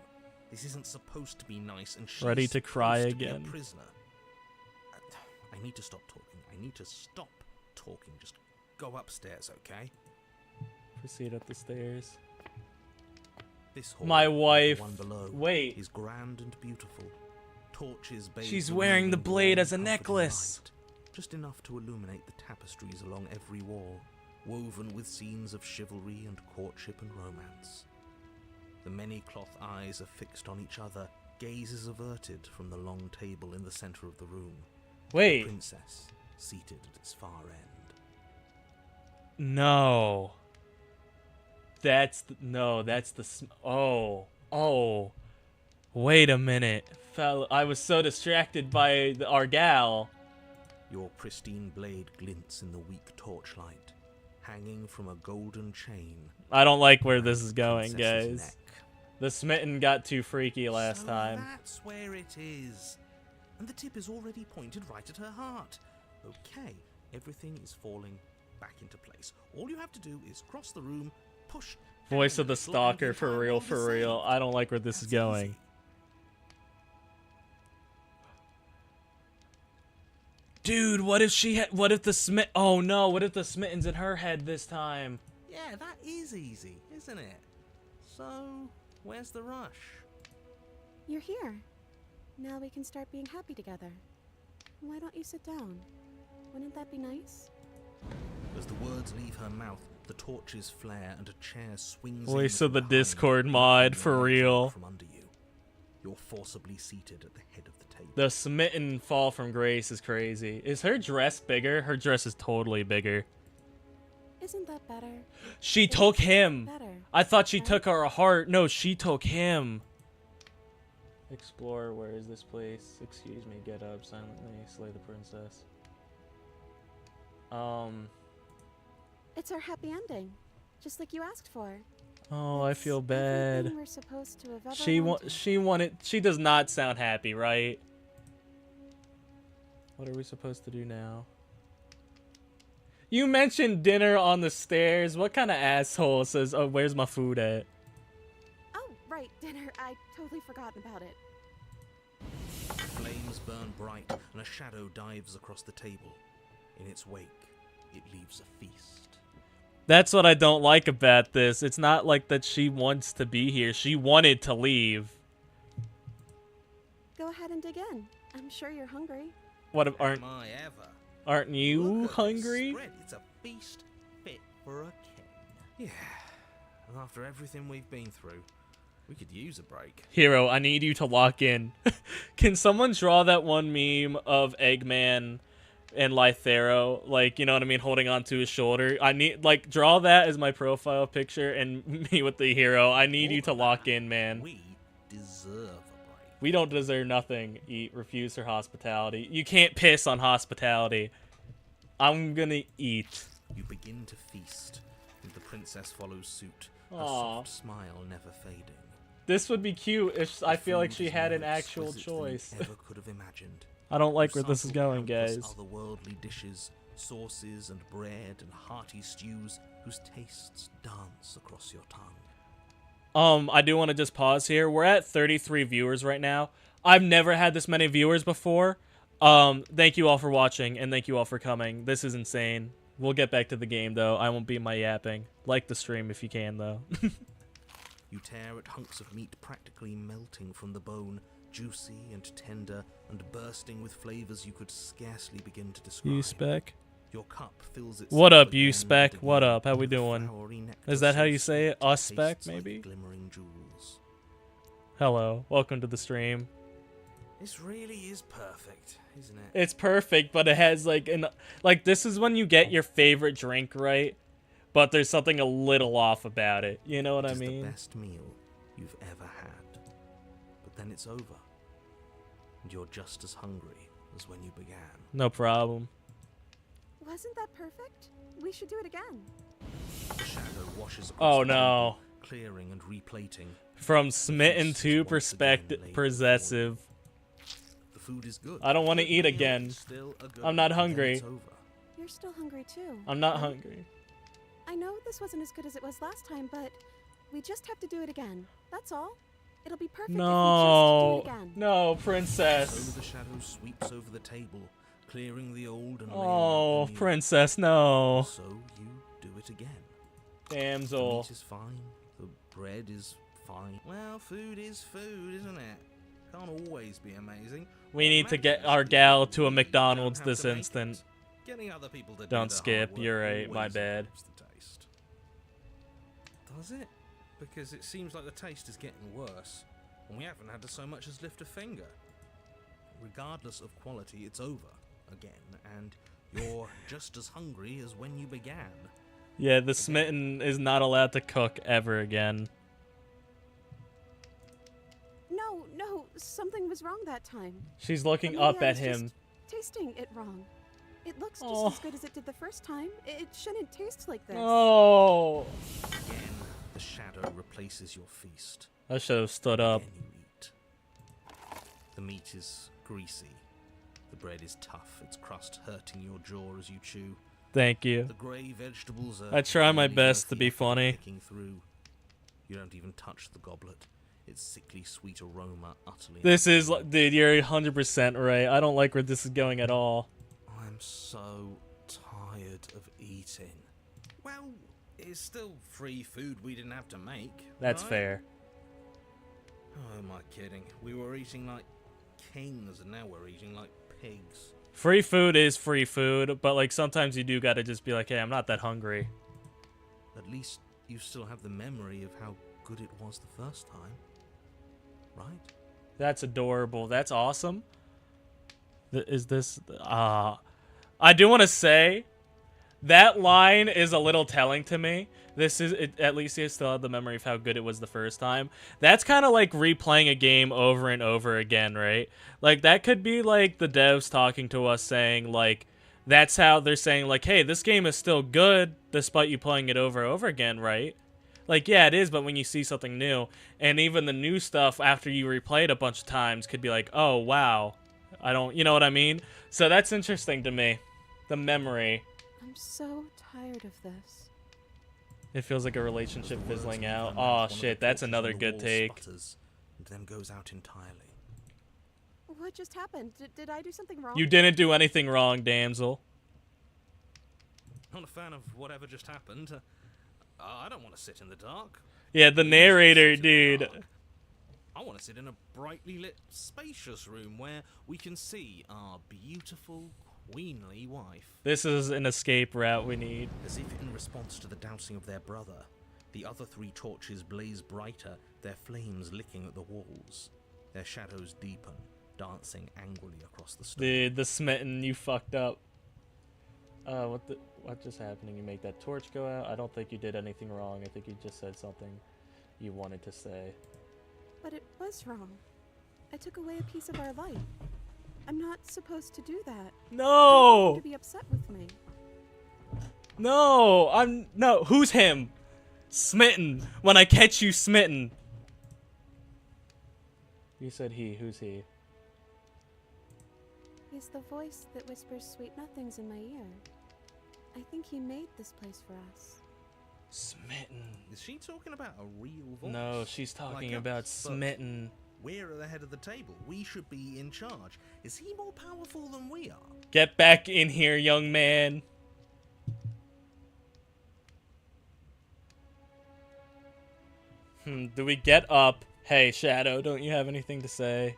S5: This isn't supposed to be nice, and she's
S1: Ready to cry
S5: supposed to be
S1: again.
S5: a prisoner. I need to stop talking. I need to stop talking. Just go upstairs, okay?
S1: Proceed up the stairs.
S5: This hall,
S1: My
S5: like the
S1: wife.
S5: one below,
S1: Wait.
S5: is grand and beautiful. Torches bathe
S1: She's
S5: the
S1: wearing
S5: room
S1: the
S5: in
S1: blade
S5: warm,
S1: as a
S5: comforting
S1: necklace.
S5: light, just enough to illuminate the tapestries along every wall, woven with scenes of chivalry and courtship and romance. The many cloth eyes are fixed on each other, gazes averted from the long table in the center of the room. The
S1: Wait.
S5: princess seated at its far end.
S1: No. That's the oh. Wait a minute. I was so distracted by our gal.
S5: Your pristine blade glints in the weak torchlight, hanging from a golden chain.
S1: I don't like where this is
S5: around the
S1: going,
S5: princess's
S1: guys.
S5: neck.
S1: The smitten got too freaky last
S5: So
S1: time.
S5: That's where it is. And the tip is already pointed right at her heart. Okay, everything is falling back into place. All you have to do is cross the room, push.
S1: Voice
S5: down
S1: of the
S5: a little, and
S1: stalker,
S5: the
S1: for
S5: entire
S1: real,
S5: world is
S1: for real.
S5: saved.
S1: I don't like where this is
S5: That's
S1: going.
S5: easy.
S1: Dude, what if the smit? Oh no, what if the smitten's in her head this time?
S5: Yeah, that is easy, isn't it? So, where's the rush?
S3: You're here. Now we can start being happy together. Why don't you sit down? Wouldn't that be nice?
S5: As the words leave her mouth, the torches flare and a chair swings.
S1: Voice
S5: in
S1: of the
S5: behind,
S1: Discord
S5: lifting
S1: mod,
S5: your
S1: for
S5: knees
S1: real.
S5: up from under you. You're forcibly seated at the head of the table.
S1: The smitten fall from grace is crazy. Is her dress bigger? Her dress is totally bigger.
S3: Isn't that better?
S1: She took him.
S3: Better.
S1: I thought she
S3: right?
S1: took our heart. No, she took him. Explore, where is this place? Excuse me, get up, silently, slay the princess.
S3: It's our happy ending, just like you asked for.
S1: Oh, I feel
S3: It's
S1: bad.
S3: everything we're supposed to have ever wanted.
S1: She wanted, she does not sound happy, right? What are we supposed to do now? You mentioned dinner on the stairs. What kind of asshole says, oh, where's my food at?
S3: Oh, right, dinner. I totally forgotten about it.
S2: Flames burn bright, and a shadow dives across the table. In its wake, it leaves a feast.
S1: That's what I don't like about this. It's not like that she wants to be here. She wanted to leave.
S3: Go ahead and dig in. I'm sure you're hungry.
S1: What, aren't
S2: Am I ever?
S1: aren't you
S2: Look at this
S1: hungry?
S2: spread. It's a feast fit for a king. Yeah. And after everything we've been through, we could use a break.
S1: Hero, I need you to lock in. Can someone draw that one meme of Eggman and Lythero, like, you know what I mean, holding onto his shoulder? I need, like, draw that as my profile picture and me with the hero. I need you to lock in, man.
S2: We deserve a break.
S1: We don't deserve nothing. Eat, refuse her hospitality. You can't piss on hospitality. I'm gonna eat.
S2: You begin to feast, and the princess follows suit, her
S1: Aw.
S2: soft smile never fading.
S1: This would be cute if I feel like
S2: Food
S1: she
S2: is
S1: had
S2: more
S1: an actual
S2: exquisite than you
S1: choice.
S2: ever could have imagined.
S1: I don't like
S2: You
S1: where this is
S2: sample
S1: going,
S2: countless
S1: guys.
S2: Otherworldly dishes, sauces and bread and hearty stews whose tastes dance across your tongue.
S1: I do want to just pause here. We're at 33 viewers right now. I've never had this many viewers before. Thank you all for watching, and thank you all for coming. This is insane. We'll get back to the game, though. I won't be my yapping. Like the stream if you can, though.
S2: You tear at hunks of meat practically melting from the bone, juicy and tender and bursting with flavors you could scarcely begin to describe.
S1: You spec?
S2: Your cup fills itself
S1: What up,
S2: again
S1: you
S2: and
S1: spec?
S2: again
S1: What up? How we
S2: with
S1: doing?
S2: flowery nectar
S1: Is that how
S2: so
S1: you say it?
S2: sweet
S1: Us spec,
S2: tastes like
S1: maybe?
S2: glimmering jewels.
S1: Hello. Welcome to the stream.
S2: This really is perfect, isn't it?
S1: It's perfect, but it has like this is when you get your favorite drink right, but there's something a little off about it. You know what
S2: It
S1: I
S2: is the
S1: mean?
S2: best meal you've ever had. But then it's over. And you're just as hungry as when you began.
S1: No problem.
S3: Wasn't that perfect? We should do it again.
S2: The shadow washes across
S1: Oh
S2: the table,
S1: no.
S2: clearing and replating.
S1: From smitten
S2: Feast
S1: to
S2: is once again
S1: perspective
S2: laid
S1: possessive.
S2: The food is good.
S1: I don't want to
S2: Good
S1: eat
S2: meal,
S1: again.
S2: still a good
S1: I'm not
S2: meal, then
S1: hungry.
S2: it's over.
S3: You're still hungry too.
S1: I'm not
S3: right?
S1: hungry.
S3: I know this wasn't as good as it was last time, but we just have to do it again. That's all. It'll be perfect if we
S1: No.
S3: just do it again.
S1: No,
S2: So
S1: princess.
S2: the shadow sweeps over the table, clearing the old and laying
S1: Oh,
S2: out the new.
S1: princess, no.
S2: So you do it again. The
S1: Damsel.
S2: meat is fine. The bread is fine. Well, food is food, isn't it? Can't always be amazing.
S1: We
S2: What
S1: need to get
S2: matters
S1: our
S2: is
S1: gal
S2: that
S1: to a
S2: we
S1: McDonald's
S2: don't have
S1: this
S2: to make
S1: instant.
S2: it. Getting other people to do
S1: Don't
S2: the
S1: skip,
S2: hard work
S1: you're right, my
S2: always
S1: bad.
S2: improves the taste. Does it? Because it seems like the taste is getting worse, and we haven't had to so much as lift a finger. Regardless of quality, it's over again, and you're just as hungry as when you began.
S1: Yeah, the smitten is not allowed to cook ever again.
S3: No, something was wrong that time.
S1: She's looking
S3: Maybe
S1: up
S3: I
S1: at
S3: was
S1: him.
S3: just tasting it wrong. It looks just
S1: Oh.
S3: as good as it did the first time. It shouldn't taste like this.
S1: Oh.
S2: Again, the shadow replaces your feast.
S1: I should have stood up.
S2: Again you eat. The meat is greasy. The bread is tough, its crust hurting your jaw as you chew.
S1: Thank you.
S2: The grey vegetables are
S1: I try my
S2: barely
S1: best
S2: worth
S1: to
S2: the
S1: be
S2: effort
S1: funny.
S2: picking through. You don't even touch the goblet. Its sickly sweet aroma utterly.
S1: This is,
S2: unbearable.
S1: dude, you're 100% right. I don't like where this is going at all.
S2: I'm so tired of eating. Well, it's still free food we didn't have to make.
S1: That's
S2: right?
S1: fair.
S2: Oh, am I kidding? We were eating like kings, and now we're eating like pigs.
S1: Free food is free food, but like sometimes you do gotta just be like, hey, I'm not that hungry.
S2: At least you still have the memory of how good it was the first time. Right?
S1: That's adorable. That's awesome. Is this... I do want to say That line is a little telling to me. This is it, at least you still have the memory of how good it was the first time. That's kind of like replaying a game over and over again, right? Like that could be like the devs talking to us saying like that's how they're saying like, hey, this game is still good despite you playing it over and over again, right? Like, yeah, it is, but when you see something new, and even the new stuff after you replay it a bunch of times could be like, oh, wow. You know what I mean? So that's interesting to me. The memory.
S3: I'm so tired of this.
S1: It feels like a relationship
S2: The words
S1: fizzling
S2: leave
S1: out.
S2: her mouth,
S1: Oh,
S2: one of
S1: shit,
S2: the
S1: that's
S2: torches
S1: another
S2: on the
S1: good
S2: wall
S1: take.
S2: sputters, and then goes out entirely.
S3: What just happened? Did I do something wrong?
S1: You didn't do anything wrong, damsel.
S5: Not a fan of whatever just happened. I don't want to sit in the dark.
S1: Yeah, the
S5: We
S1: narrator,
S5: sit in the
S1: dude.
S5: dark. I want to sit in a brightly lit, spacious room where we can see our beautiful, queenly wife.
S1: This is an escape route we need.
S2: As if in response to the dousing of their brother, the other 3 torches blaze brighter, their flames licking at the walls. Their shadows deepen, dancing angrily across the stone.
S1: Dude, the smitten, you fucked up. What just happened? You make that torch go out? I don't think you did anything wrong. I think you just said something you wanted to say.
S3: But it was wrong. I took away a piece of our life. I'm not supposed to do that.
S1: No!
S3: To be upset with me.
S1: No! No, who's him? Smitten. When I catch you smitten. You said he. Who's he?
S3: He's the voice that whispers sweet nothings in my ear. I think he made this place for us.
S1: Smitten.
S2: Is she talking about a real voice?
S1: No, she's talking about smitten.
S2: We're at the head of the table. We should be in charge. Is he more powerful than we are?
S1: Get back in here, young man. Do we get up? Hey, Shadow, don't you have anything to say?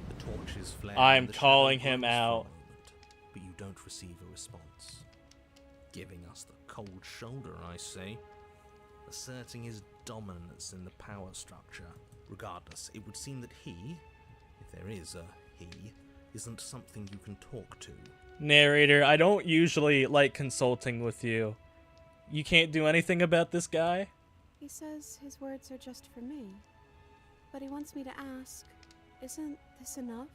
S2: The torches flare.
S1: I'm
S2: and the
S1: calling
S2: shadow
S1: him
S2: grows for a
S1: out.
S2: moment, but you don't receive a response. Giving us the cold shoulder, I say. Asserting his dominance in the power structure. Regardless, it would seem that he, if there is a he, isn't something you can talk to.
S1: Narrator, I don't usually like consulting with you. You can't do anything about this guy?
S3: He says his words are just for me. But he wants me to ask, isn't this enough?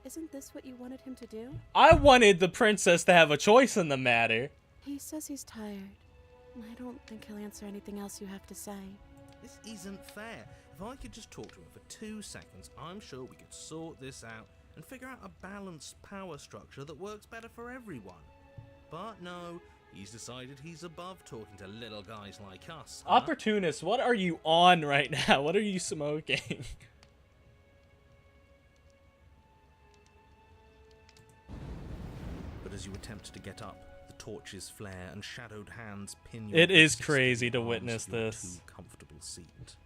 S3: Isn't this what you wanted him to do?
S1: I wanted the princess to have a choice in the matter.
S3: He says he's tired. I don't think he'll answer anything else you have to say.
S2: This isn't fair. If I could just talk to him for 2 seconds, I'm sure we could sort this out and figure out a balanced power structure that works better for everyone. But no, he's decided he's above talking to little guys like us. Huh?
S1: Opportunist, what are you on right now? What are you smoking?
S2: But as you attempt to get up, the torches flare and shadowed hands pin your
S1: It is
S2: resisting
S1: crazy to
S2: arms
S1: witness
S2: to your
S1: this.
S2: too comfortable seat.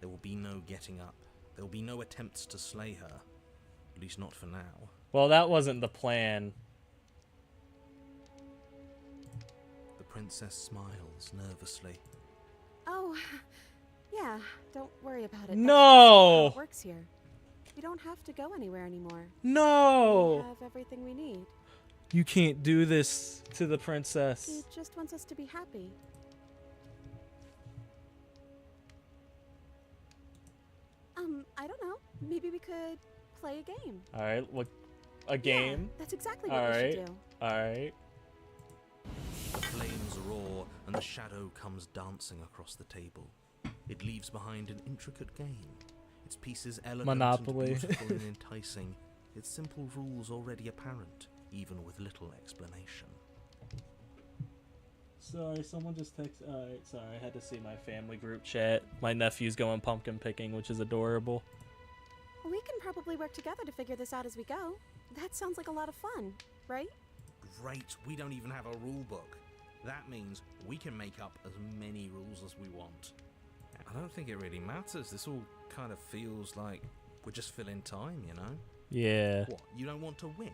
S2: There will be no getting up. There will be no attempts to slay her. At least not for now.
S1: Well, that wasn't the plan.
S2: The princess smiles nervously.
S3: Oh, yeah, don't worry about it.
S1: No!
S3: That's just how it works here. We don't have to go anywhere anymore. We
S1: No!
S3: have everything we need.
S1: You can't do this to the
S3: He
S1: princess.
S3: just wants us to be happy. I don't know. Maybe we could play a game.
S1: Alright, look. A
S3: Yeah,
S1: game?
S3: that's exactly what we
S1: Alright.
S3: should do.
S1: Alright.
S2: The flames roar and the shadow comes dancing across the table. It leaves behind an intricate game. Its pieces elegant
S1: Monopoly.
S2: and beautiful and enticing. Its simple rules already apparent, even with little explanation.
S1: Sorry, someone just texted. Alright, sorry, I had to see my family group chat. My nephew's going pumpkin picking, which is adorable.
S3: We can probably work together to figure this out as we go. That sounds like a lot of fun, right?
S2: Great, we don't even have a rule book. That means we can make up as many rules as we want. I don't think it really matters. This all kind of feels like we're just filling time, you know?
S1: Yeah.
S2: What, you don't want to win?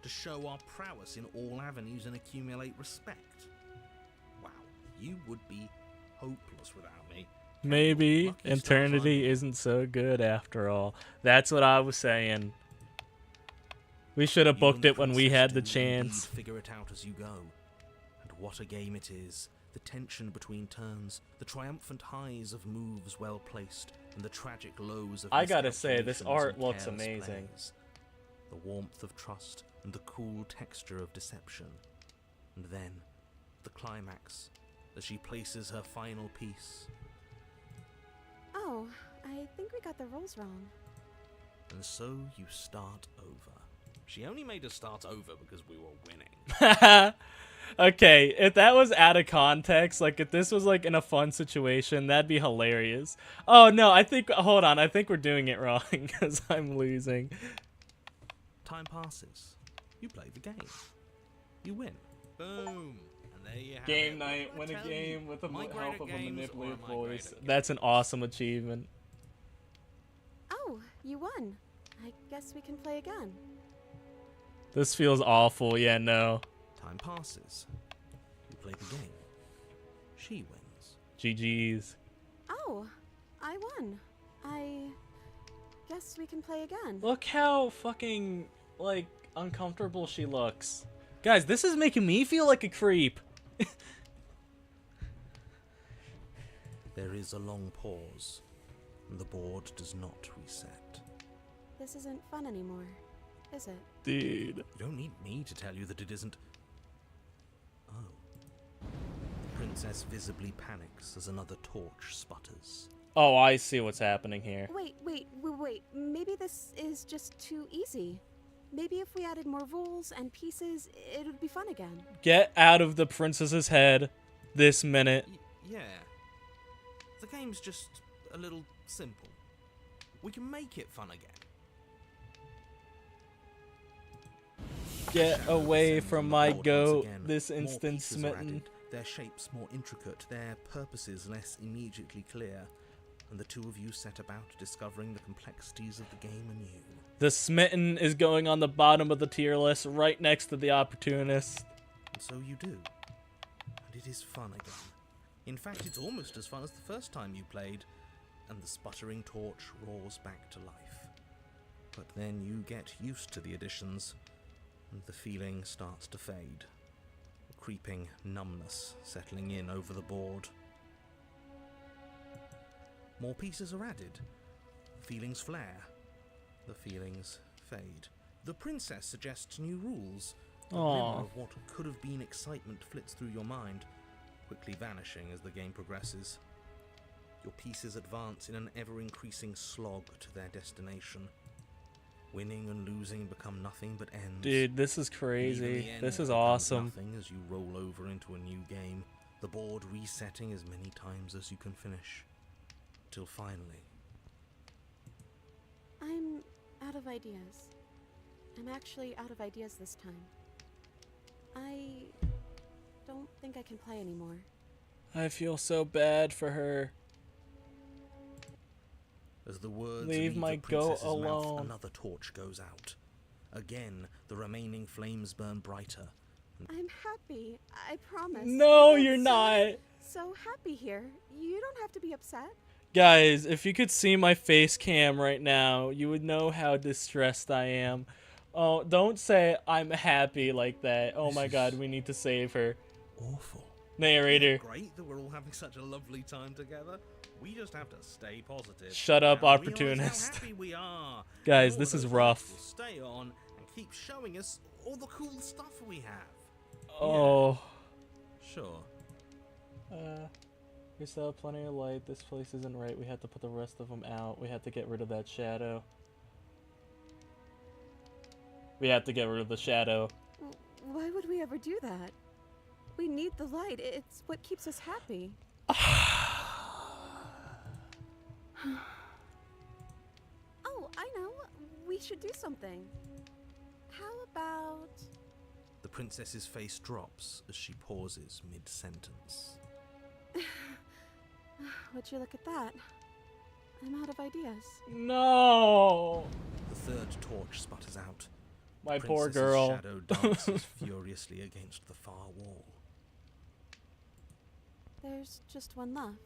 S2: To show our prowess in all avenues and accumulate respect? Wow, you would be
S5: hopeless without me.
S1: Maybe
S5: Lucky stars
S1: eternity
S5: I'm-
S1: isn't so good after all. That's what I was saying. We should have
S2: You
S1: booked
S2: and the
S1: it when we
S2: princess
S1: had the
S2: do
S1: chance.
S2: indeed figure it out as you go. And what a game it is. The tension between turns, the triumphant highs of moves well placed, and the tragic lows of
S1: I gotta say, this
S2: miscalculations
S1: art
S2: and
S1: looks
S2: careless
S1: amazing.
S2: plays. The warmth of trust and the cool texture of deception. And then, the climax, as she places her final piece.
S3: Oh, I think we got the rules wrong.
S2: And so you start over.
S5: She only made us start over because we were winning.
S1: Okay, if that was out of context, like if this was like in a fun situation, that'd be hilarious. Oh no, hold on, I think we're doing it wrong because I'm losing.
S2: Time passes. You play the game. You win.
S5: Boom. And there you have
S1: Game
S5: it.
S1: night,
S5: What
S1: win
S5: did
S1: a
S5: I tell
S1: game
S5: you?
S1: with the
S5: Am I great
S1: help
S5: at
S1: of a
S5: games or
S1: manipulative
S5: am I great
S1: voice.
S5: at games?
S1: That's an awesome achievement.
S3: Oh, you won. I guess we can play again.
S1: This feels awful, yeah, no.
S2: Time passes. You play the game. She wins.
S1: GG's.
S3: Oh, I won. I guess we can play again.
S1: Look how fucking, like, uncomfortable she looks. Guys, this is making me feel like a creep.
S2: There is a long pause, and the board does not reset.
S3: This isn't fun anymore, is it?
S1: Dude.
S2: You don't need me to tell you that it isn't. Oh. The princess visibly panics as another torch sputters.
S1: Oh, I see what's happening here.
S3: Wait. Maybe this is just too easy. Maybe if we added more rules and pieces, it would be fun again.
S1: Get out of the princess's head this minute.
S2: Yeah. The game's just a little simple. We can make it fun again.
S1: Get away
S2: Descends
S1: from
S2: on the
S1: my
S2: board once
S1: goat,
S2: again.
S1: this
S2: More
S1: instant
S2: pieces are
S1: smitten.
S2: added, their shapes more intricate, their purposes less immediately clear, and the two of you set about discovering the complexities of the game anew.
S1: The smitten is going on the bottom of the tier list, right next to the opportunist.
S2: And so you do. And it is fun again. In fact, it's almost as fun as the first time you played, and the sputtering torch roars back to life. But then you get used to the additions, and the feeling starts to fade. A creeping numbness settling in over the board. More pieces are added. Feelings flare. The feelings fade. The princess suggests new rules. A
S1: Aw.
S2: glimmer of what could have been excitement flits through your mind, quickly vanishing as the game progresses. Your pieces advance in an ever-increasing slog to their destination. Winning and losing become nothing but ends.
S1: Dude, this is
S2: And even
S1: crazy.
S2: the end
S1: This is
S2: becomes
S1: awesome.
S2: Nothing as you roll over into a new game, the board resetting as many times as you can finish. Till finally,
S3: I'm out of ideas. I'm actually out of ideas this time. I don't think I can play anymore.
S1: I feel so bad for her.
S2: as the words
S1: Leave my
S2: the
S1: goat
S2: princess's mouth,
S1: alone.
S2: another torch goes out. Again, the remaining flames burn brighter.
S3: I'm happy. I promise.
S1: No,
S3: I'm
S1: you're not.
S3: So happy here. You don't have to be upset.
S1: Guys, if you could see my face cam right now, you would know how distressed I am. Oh, don't say I'm happy like that. Oh my god, we need to save her.
S2: Awful.
S1: Narrator.
S5: Great that we're all having such a lovely time together. We just have to stay positive.
S1: Shut up,
S5: and realize
S1: opportunist.
S5: How happy we are.
S1: Guys,
S5: And all
S1: this
S5: of
S1: is
S5: those
S1: rough.
S5: lights will stay on and keep showing us all the cool stuff we have.
S1: Oh.
S2: Sure.
S1: We still have plenty of light. This place isn't right. We have to put the rest of them out. We have to get rid of that shadow. We have to get rid of the shadow.
S3: Why would we ever do that? We need the light. It's what keeps us happy. Oh, I know. We should do something. How about...
S2: The princess's face drops as she pauses mid-sentence.
S3: Would you look at that? I'm out of ideas.
S1: No!
S2: The third torch sputters out.
S1: My
S2: The
S1: poor
S2: princess's
S1: girl.
S2: shadow dances furiously against the far wall.
S3: There's just one left.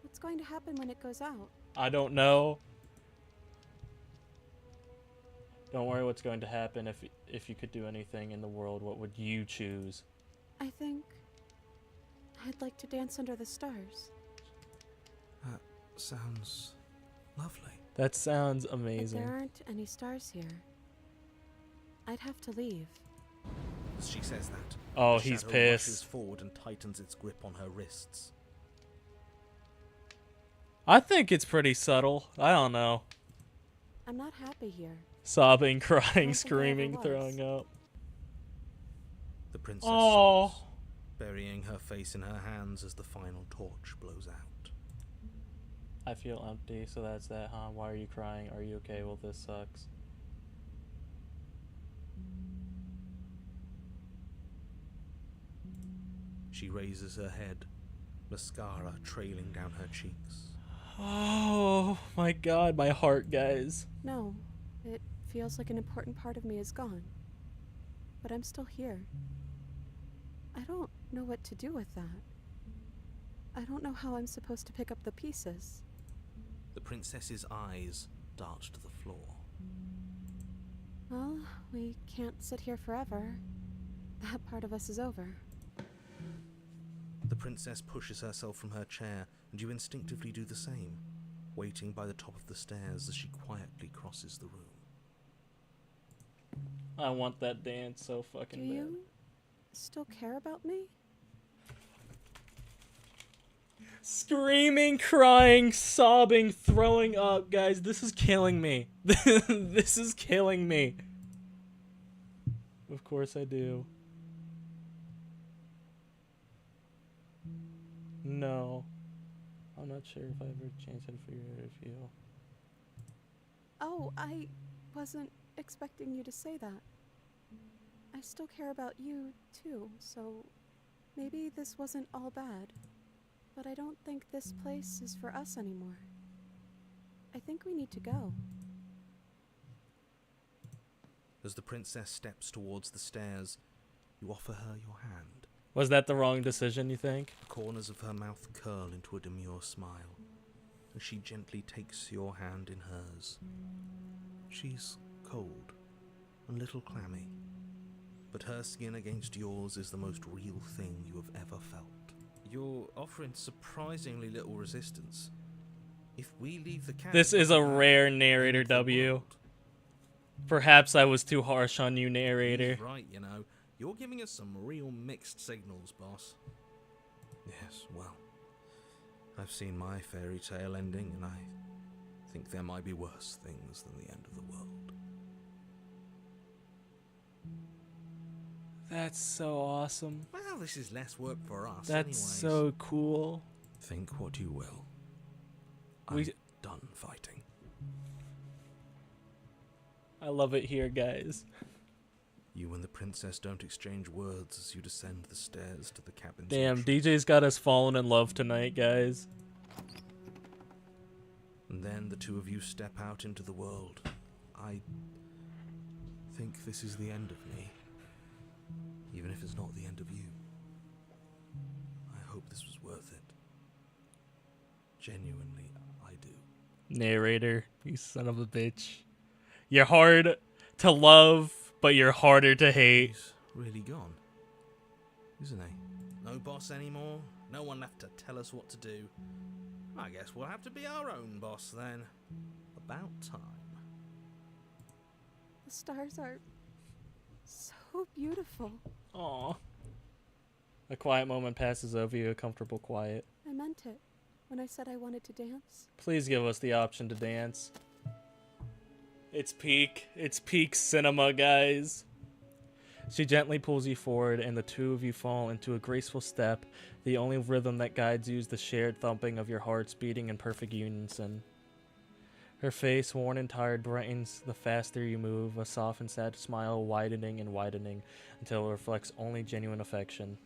S3: What's going to happen when it goes out?
S1: I don't know. Don't worry what's going to happen. If you could do anything in the world, what would you choose?
S3: I think I'd like to dance under the stars.
S2: That sounds lovely.
S1: That sounds
S3: But
S1: amazing.
S3: there aren't any stars here. I'd have to leave.
S2: As she says that,
S1: Oh,
S2: the
S1: he's
S2: shadow
S1: pissed.
S2: rushes forward and tightens its grip on her wrists.
S1: I think it's pretty subtle. I don't know.
S3: I'm not happy here.
S1: Sobbing,
S3: I don't
S1: crying,
S3: think I ever
S1: screaming,
S3: was.
S1: throwing up.
S2: The princess
S1: Oh.
S2: sobs, burying her face in her hands as the final torch blows out.
S1: I feel empty, so that's that, huh? Why are you crying? Are you okay? Well, this sucks.
S2: She raises her head, mascara trailing down her cheeks.
S1: Oh my god, my heart, guys.
S3: No, it feels like an important part of me is gone. But I'm still here. I don't know what to do with that. I don't know how I'm supposed to pick up the pieces.
S2: The princess's eyes dart to the floor.
S3: Well, we can't sit here forever. That part of us is over.
S2: The princess pushes herself from her chair, and you instinctively do the same, waiting by the top of the stairs as she quietly crosses the room.
S1: I want that dance so
S3: Do
S1: fucking bad.
S3: you still care about me?
S1: Screaming, crying, sobbing, throwing up, guys. This is killing me. This is killing me. Of course I do. No. I'm not sure if I ever changed how to figure out if you.
S3: Oh, I wasn't expecting you to say that. I still care about you, too, so maybe this wasn't all bad. But I don't think this place is for us anymore. I think we need to go.
S2: As the princess steps towards the stairs, you offer her your hand.
S1: Was that the wrong decision, you think?
S2: The corners of her mouth curl into a demure smile, and she gently takes your hand in hers. She's cold, and a little clammy, but her skin against yours is the most real thing you have ever felt. You're offering surprisingly little resistance. If we leave the cabin,
S1: This is a rare narrator
S2: leave the
S1: W.
S2: world.
S1: Perhaps I was too harsh on you, narrator.
S2: He's right, you know. You're giving us some real mixed signals, boss. Yes, well, I've seen my fairy tale ending, and I think there might be worse things than the end of the world.
S1: That's so awesome.
S2: Well, this is less work for us,
S1: That's
S2: anyways.
S1: so cool.
S2: Think what you will. I'm
S1: We-
S2: done fighting.
S1: I love it here, guys.
S2: You and the princess don't exchange words as you descend the stairs to the cabin's
S1: Damn,
S2: entrance.
S1: DJ's got us falling in love tonight, guys.
S2: And then the two of you step out into the world. I think this is the end of me. Even if it's not the end of you. I hope this was worth it. Genuinely, I do.
S1: Narrator, you son of a bitch. You're hard to love, but you're harder to hate.
S2: He's really gone, isn't he? No boss anymore. No one left to tell us what to do. I guess we'll have to be our own boss then. About time.
S3: The stars are so beautiful.
S1: Aw. A quiet moment passes over you, a comfortable quiet.
S3: I meant it when I said I wanted to dance.
S1: Please give us the option to dance. It's peak cinema, guys. She gently pulls you forward, and the two of you fall into a graceful step. The only rhythm that guides you is the shared thumping of your hearts beating in perfect unison. Her face, worn and tired, brightens the faster you move, a soft and sad smile widening and widening until it reflects only genuine affection.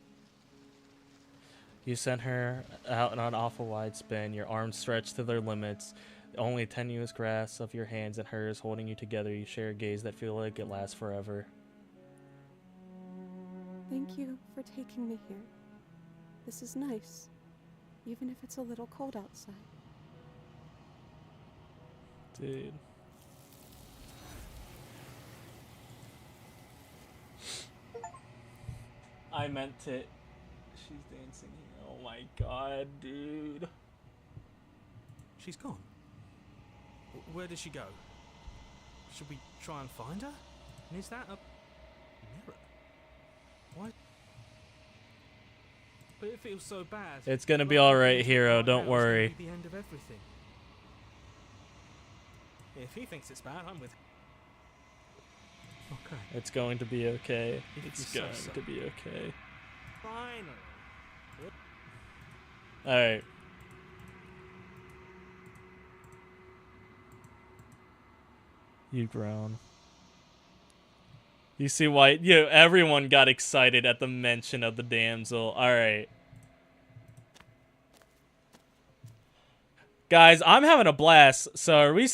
S1: You send her out on an awful wide spin, your arms stretched to their limits, only a tenuous grasp of your hands and hers holding you together. You share a gaze that feels like it lasts forever.
S3: Thank you for taking me here. This is nice, even if it's a little cold outside.
S1: Dude. I meant it. She's dancing. Oh my god, dude.
S5: She's gone. Where did she go? Should we try and find her? And is that a mirror? Why? But it feels so bad.
S1: It's gonna be
S5: Like,
S1: alright, Hero.
S5: right
S1: Don't
S5: now,
S1: worry.
S5: It's gonna be the end of everything. If he thinks it's bad, I'm with him. Okay.
S1: It's going to be okay.
S5: If
S1: It's
S5: you say
S1: going
S5: so.
S1: to be okay.
S5: Finally.
S1: Alright. You've grown. You see why everyone got excited at the mention of the damsel. Alright. Guys, I'm having a blast, so are we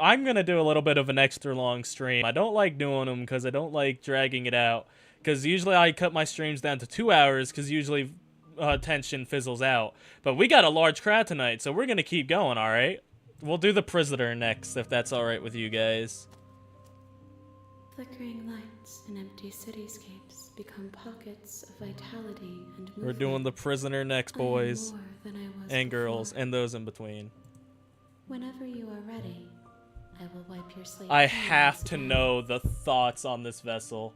S1: I'm gonna do a little bit of an extra long stream. I don't like doing them because I don't like dragging it out. Because usually I cut my streams down to 2 hours because usually tension fizzles out. But we got a large crowd tonight, so we're gonna keep going, alright? We'll do the prisoner next, if that's alright with you guys.
S6: Flickering lights in empty cityscapes become pockets of vitality and movement.
S1: We're doing the prisoner next,
S6: I am
S1: boys.
S6: more than I was
S1: And girls,
S6: before.
S1: and those in between.
S6: Whenever you are ready, I will wipe your slate.
S1: I
S6: clean
S1: have
S6: once
S1: to
S6: again.
S1: know the thoughts on this vessel.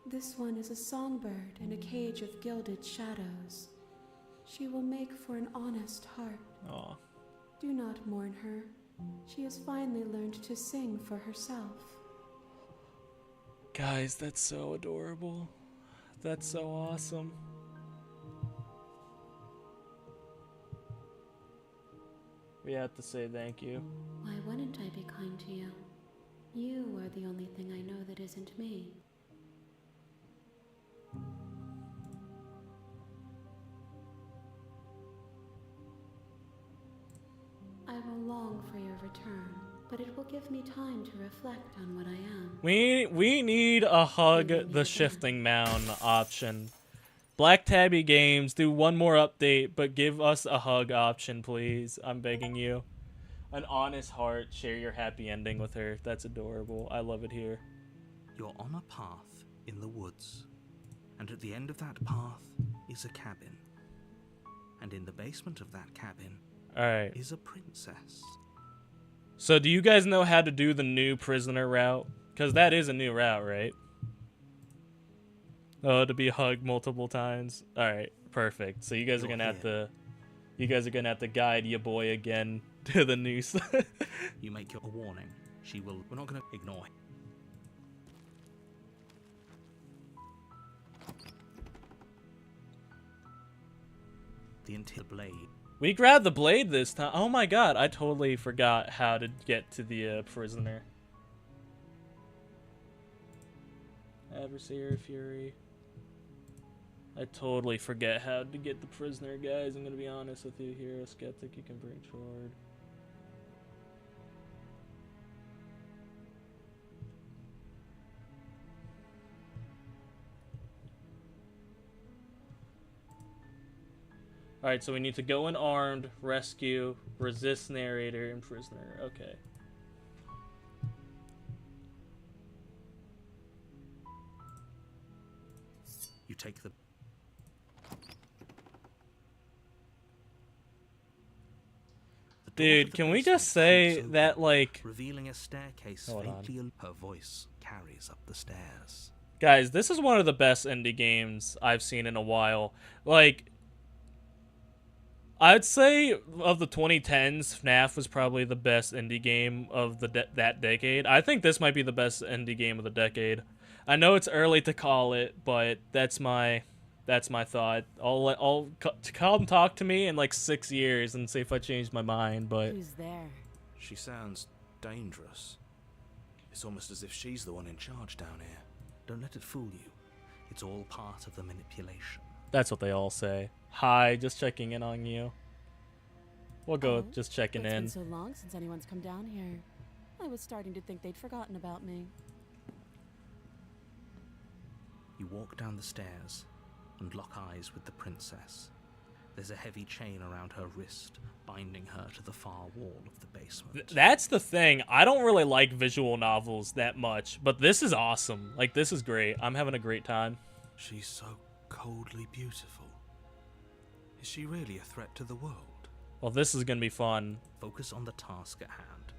S3: This one is a songbird in a cage of gilded shadows. She will make for an honest heart.
S1: Aw.
S3: Do not mourn her. She has finally learned to sing for herself.
S1: Guys, that's so adorable. That's so awesome. We have to say thank you.
S6: Why wouldn't I be kind to you? You are the only thing I know that isn't me. I will long for your return, but it will give me time to reflect on what I am.
S1: We need a hug the shifting mound option. Black Tabby Games, do one more update, but give us a hug option, please. I'm begging you. An honest heart, share your happy ending with her. That's adorable. I love it here.
S2: You're on a path in the woods, and at the end of that path is a cabin. And in the basement of that cabin
S1: Alright.
S2: is a princess.
S1: So do you guys know how to do the new prisoner route? Because that is a new route, right? Oh, to be hugged multiple times. Alright, perfect. So you guys are
S2: You're
S1: gonna have
S2: here.
S1: to... You guys are gonna have to guide your boy again to the new stuff.
S2: You make your warning. She will. We're not going to ignore him. The until blade.
S1: We grabbed the blade this time. Oh my god, I totally forgot how to get to the prisoner. Adversary Fury. I totally forget how to get the prisoner, guys. I'm gonna be honest with you. Hero Skeptic, you can bring forward. Alright, so we need to go in armed, rescue, resist narrator, and prisoner. Okay.
S2: You take the. The door to
S1: Dude,
S2: the
S1: can we
S2: basement
S1: just say
S2: creaks
S1: that,
S2: open,
S1: like...
S2: revealing a staircase
S1: Hold on.
S2: faintly. Her voice carries up the stairs.
S1: Guys, this is one of the best indie games I've seen in a while. Like, I'd say of the 2010s, FNAF was probably the best indie game of that decade. I think this might be the best indie game of the decade. I know it's early to call it, but that's my thought. I'll come talk to me in like 6 years and see if I changed my mind. But
S7: Who's there?
S2: She sounds dangerous. It's almost as if she's the one in charge down here. Don't let it fool you. It's all part of the manipulation.
S1: that's what they all say. Hi, just checking in on you. We'll go
S7: Oh,
S1: just checking
S7: It's
S1: in.
S7: been so long since anyone's come down here.
S3: I was starting to think they'd forgotten about me.
S2: You walk down the stairs and lock eyes with the princess. There's a heavy chain around her wrist, binding her to the far wall of the basement.
S1: That's the thing. I don't really like visual novels that much, but this is awesome. Like, this is great. I'm having a great time.
S2: She's so coldly beautiful. Is she really a threat to the world?
S1: Well, this is gonna be fun.
S2: Focus on the task at hand.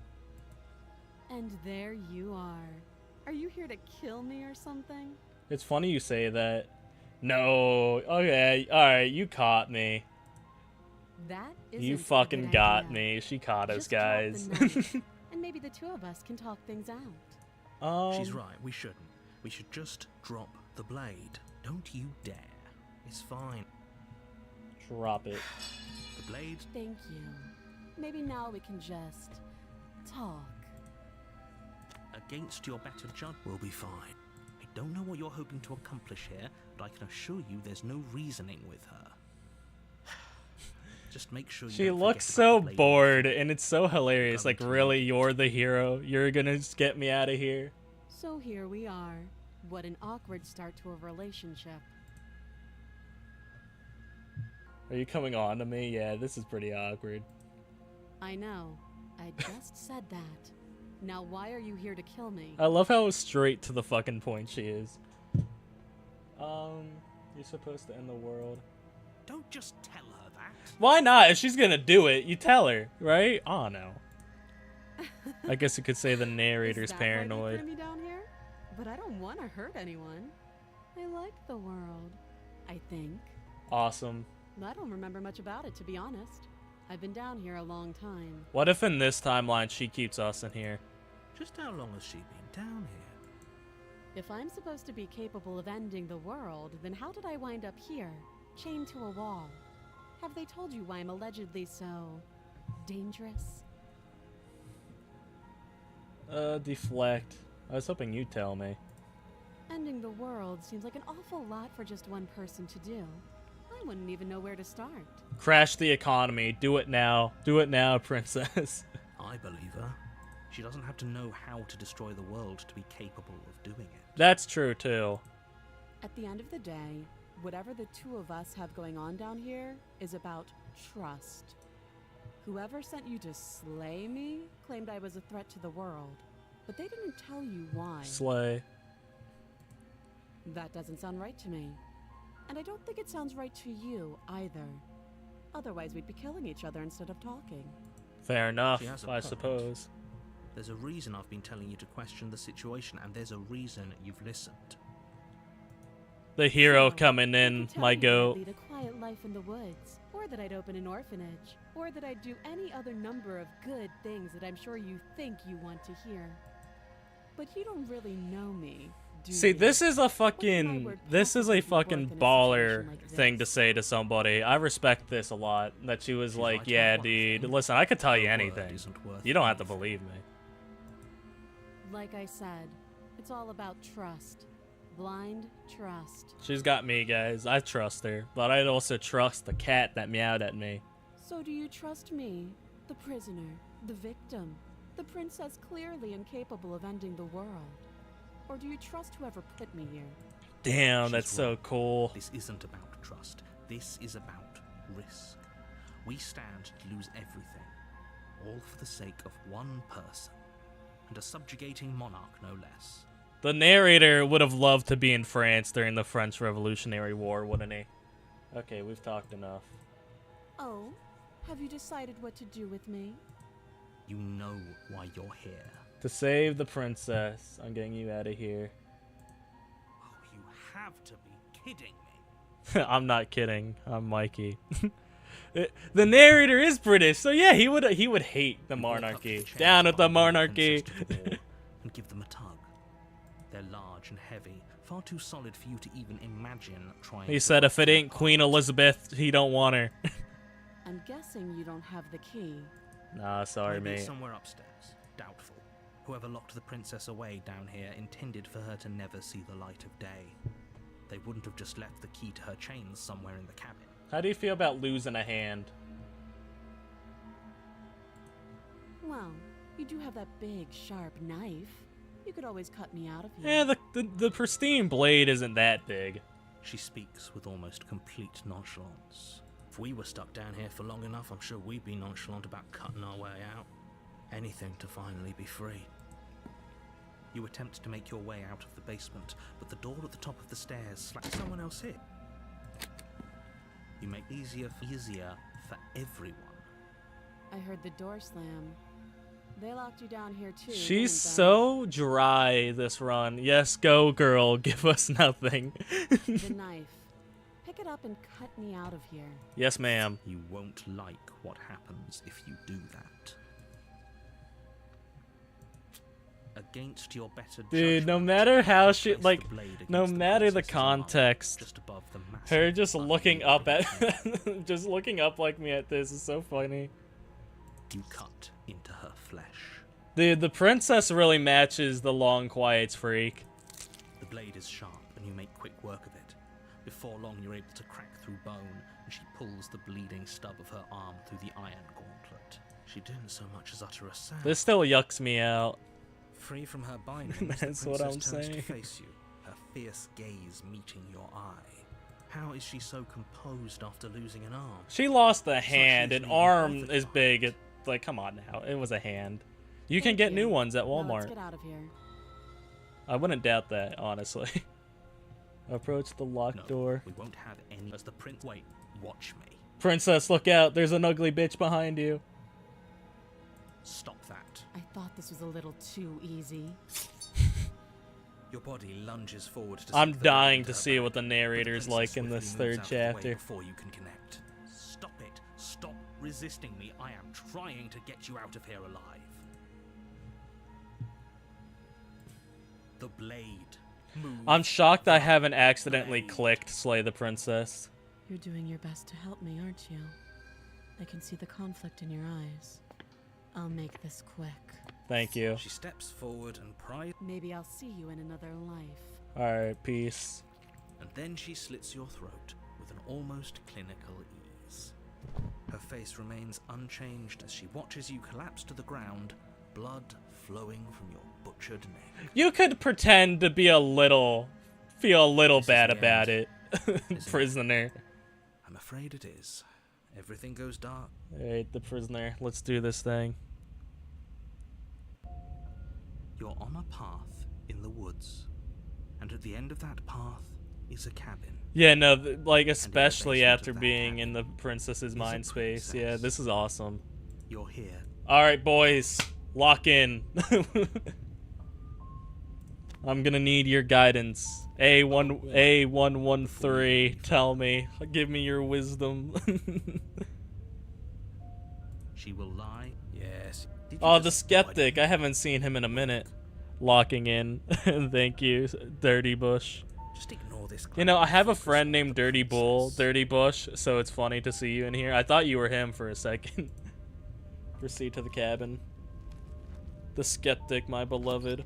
S3: And there you are. Are you here to kill me or something?
S1: It's funny you say that. No. Okay. Alright, you caught me.
S3: That isn't
S1: You
S3: a
S1: fucking
S3: good
S1: got
S3: idea.
S1: me. She caught us,
S3: Just drop the
S1: guys.
S3: knife, and maybe the two of us can talk things out.
S2: She's right, we shouldn't. We should just drop the blade. Don't you dare. It's fine.
S1: Drop it.
S2: The blade.
S3: Thank you. Maybe now we can just talk.
S2: Against your better judgment, will be fine. I don't know what you're hoping to accomplish here, but I can assure you there's no reasoning with her. Just make sure you
S1: She
S2: don't
S1: looks
S2: forget
S1: so
S2: about the lady.
S1: bored, and it's so hilarious.
S2: Come
S1: Like,
S2: to
S1: really,
S2: me.
S1: you're the hero? You're gonna just get me out of here?
S3: So here we are. What an awkward start to a relationship.
S1: Are you coming on to me? Yeah, this is pretty awkward.
S3: I know. I just said that. Now why are you here to kill me?
S1: I love how straight to the fucking point she is. You're supposed to end the world.
S2: Don't just tell her that.
S1: Why not? If she's gonna do it, you tell her, right? Oh no. I guess you could say the narrator's
S3: Is that why they
S1: paranoid.
S3: threw me down here? But I don't want to hurt anyone. I like the world, I think.
S1: Awesome.
S3: I don't remember much about it, to be honest. I've been down here a long time.
S1: What if in this timeline she keeps us in here?
S2: Just how long has she been down here?
S3: If I'm supposed to be capable of ending the world, then how did I wind up here, chained to a wall? Have they told you why I'm allegedly so dangerous?
S1: Deflect. I was hoping you'd tell me.
S3: Ending the world seems like an awful lot for just one person to do. I wouldn't even know where to start.
S1: Crash the economy. Do it now. Do it now, princess.
S2: I believe her. She doesn't have to know how to destroy the world to be capable of doing it.
S1: That's true, too.
S3: At the end of the day, whatever the two of us have going on down here is about trust. Whoever sent you to slay me claimed I was a threat to the world, but they didn't tell you why.
S1: Slay.
S3: That doesn't sound right to me. And I don't think it sounds right to you either. Otherwise, we'd be killing each other instead of talking.
S1: Fair enough,
S2: She has a
S1: I
S2: point.
S1: suppose.
S2: There's a reason I've been telling you to question the situation, and there's a reason you've listened.
S1: The hero
S3: So,
S1: coming
S3: I
S1: in,
S3: could tell
S1: my
S3: you that I'd
S1: goat.
S3: lead a quiet life in the woods, or that I'd open an orphanage, or that I'd do any other number of good things that I'm sure you think you want to hear. But you don't really know me, do
S1: See,
S3: you?
S1: this is a
S3: What's my
S1: fucking,
S3: word
S1: this is a
S3: possibly worth
S1: fucking
S3: in a
S1: baller
S3: situation like
S1: thing to
S3: this?
S1: say to somebody. I respect this a lot. That she was
S2: She's
S1: like,
S2: right
S1: yeah,
S2: about one
S1: dude,
S2: thing.
S1: listen, I could tell you
S2: Her word
S1: anything.
S2: isn't worth
S1: You don't have to
S2: anything.
S1: believe me.
S3: Like I said, it's all about trust. Blind trust.
S1: She's got me, guys. I trust her. But I'd also trust the cat that meowed at me.
S3: So do you trust me, the prisoner, the victim, the princess clearly incapable of ending the world? Or do you trust whoever put me here?
S1: Damn,
S2: She's
S1: that's so
S2: right.
S1: cool.
S2: This isn't about trust. This is about risk. We stand to lose everything, all for the sake of one person, and a subjugating monarch no less.
S1: The narrator would have loved to be in France during the French Revolutionary War, wouldn't he? Okay, we've talked enough.
S3: Oh, have you decided what to do with me?
S2: You know why you're here.
S1: To save the princess, I'm getting you out of here.
S2: Oh, you have to be kidding me.
S1: I'm not kidding. I'm Mikey. The narrator is British, so yeah, he would hate the
S2: You walk up to
S1: monarchy.
S2: the chair
S1: Down with the
S2: binding
S1: monarchy.
S2: princess to the wall and give them a tug. They're large and heavy, far too solid for you to even imagine trying.
S1: He
S2: to
S1: said if
S2: pull
S1: it
S2: them
S1: ain't Queen
S2: apart.
S1: Elizabeth, he don't want her.
S3: I'm guessing you don't have the key.
S1: Nah, sorry,
S2: Maybe
S1: mate.
S2: somewhere upstairs. Doubtful. Whoever locked the princess away down here intended for her to never see the light of day. They wouldn't have just left the key to her chains somewhere in the cabin.
S1: How do you feel about losing a hand?
S3: Well,
S7: You do have that big, sharp knife. You could always cut me out of here.
S1: Yeah, the pristine blade isn't that big.
S2: She speaks with almost complete nonchalance. If we were stuck down here for long enough, I'm sure we'd be nonchalant about cutting our way out. Anything to finally be free. You attempt to make your way out of the basement, but the door at the top of the stairs slaps someone else in. You make it easier for everyone.
S7: I heard the door slam. They locked you down here too.
S1: She's
S7: didn't they?
S1: so dry this run. Yes, go girl, give us nothing.
S7: The knife. Pick it up and cut me out of here.
S1: Yes, ma'am.
S2: You won't like what happens if you do that. Against your better
S1: Dude, no
S2: judgment,
S1: matter how she,
S2: place
S1: like,
S2: the blade
S1: no
S2: against the
S1: matter the
S2: princess's arm,
S1: context,
S2: just above the massive
S1: her just
S2: button
S1: looking
S2: you
S1: up at,
S2: press.
S1: just looking up like me at this is so funny.
S2: You cut into her flesh.
S1: The princess really matches the long quiets freak.
S2: The blade is sharp, and you make quick work of it. Before long, you're able to crack through bone, and she pulls the bleeding stub of her arm through the iron gauntlet. She didn't so much as utter a sound.
S1: This still yucks me out.
S2: Free from her bindings,
S1: That's
S2: the
S1: what
S2: princess
S1: I'm
S2: turns
S1: saying.
S2: to face you, her fierce gaze meeting your eye. How is she so composed after losing an arm?
S1: She lost a
S2: like
S1: hand,
S2: she's
S1: an
S2: leaving
S1: arm
S2: both
S1: is
S2: of
S1: big. It's like, come on now, it was a hand. You can
S7: Thank
S1: get
S7: you.
S1: new ones at
S7: Now let's
S1: Walmart.
S7: get out of here.
S1: I wouldn't doubt that, honestly. Approach the locked
S2: No,
S1: door.
S2: we won't have any. As the prince, wait, watch me.
S1: Princess, look out! There's an ugly bitch behind you.
S2: Stop that.
S7: I thought this was a little too easy.
S2: Your body lunges forward to
S1: I'm
S2: sink the blade
S1: dying
S2: into
S1: to
S2: her
S1: see
S2: back,
S1: what the
S2: but
S1: narrator's
S2: princess
S1: like in this
S2: swiftly moves
S1: third
S2: out of the way
S1: chapter.
S2: Before you can connect. Stop it. Stop resisting me. I am trying to get you out of here alive. The blade. Move.
S1: I'm shocked I haven't
S2: Blade.
S1: accidentally clicked Slay the Princess.
S7: You're doing your best to help me, aren't you? I can see the conflict in your eyes. I'll make this quick.
S1: Thank you.
S2: She steps forward and pries,
S7: Maybe I'll see you in another life.
S1: Alright, peace.
S2: and then she slits your throat with an almost clinical ease. Her face remains unchanged as she watches you collapse to the ground, blood flowing from your butchered neck.
S1: You could pretend to be feel a little
S2: This is
S1: bad
S2: the
S1: about
S2: end,
S1: it, prisoner.
S2: I'm afraid it is. Everything goes dark.
S1: Alright, the prisoner. Let's do this thing.
S2: You're on a path in the woods, and at the end of that path is a cabin.
S1: Yeah, no, like,
S2: the
S1: especially
S2: basement
S1: after
S2: of that
S1: being in
S2: cabin
S1: the princess's
S2: is a
S1: mind space. Yeah,
S2: princess.
S1: this is awesome.
S2: You're here.
S1: Alright, boys. Lock in. I'm gonna need your guidance. A113, tell me. Give me your wisdom.
S2: She will lie. Yes. Did you
S1: Oh, the
S2: just body?
S1: skeptic. I haven't seen him in a minute. Locking in. Thank you, Dirty Bush.
S2: Just ignore this.
S1: You know, I have a
S2: focus
S1: friend
S2: on
S1: named
S2: the
S1: Dirty Bull,
S2: princess.
S1: Dirty Bush, so it's funny to see you in here. I thought you were him for a second. Proceed to the cabin. The skeptic, my beloved.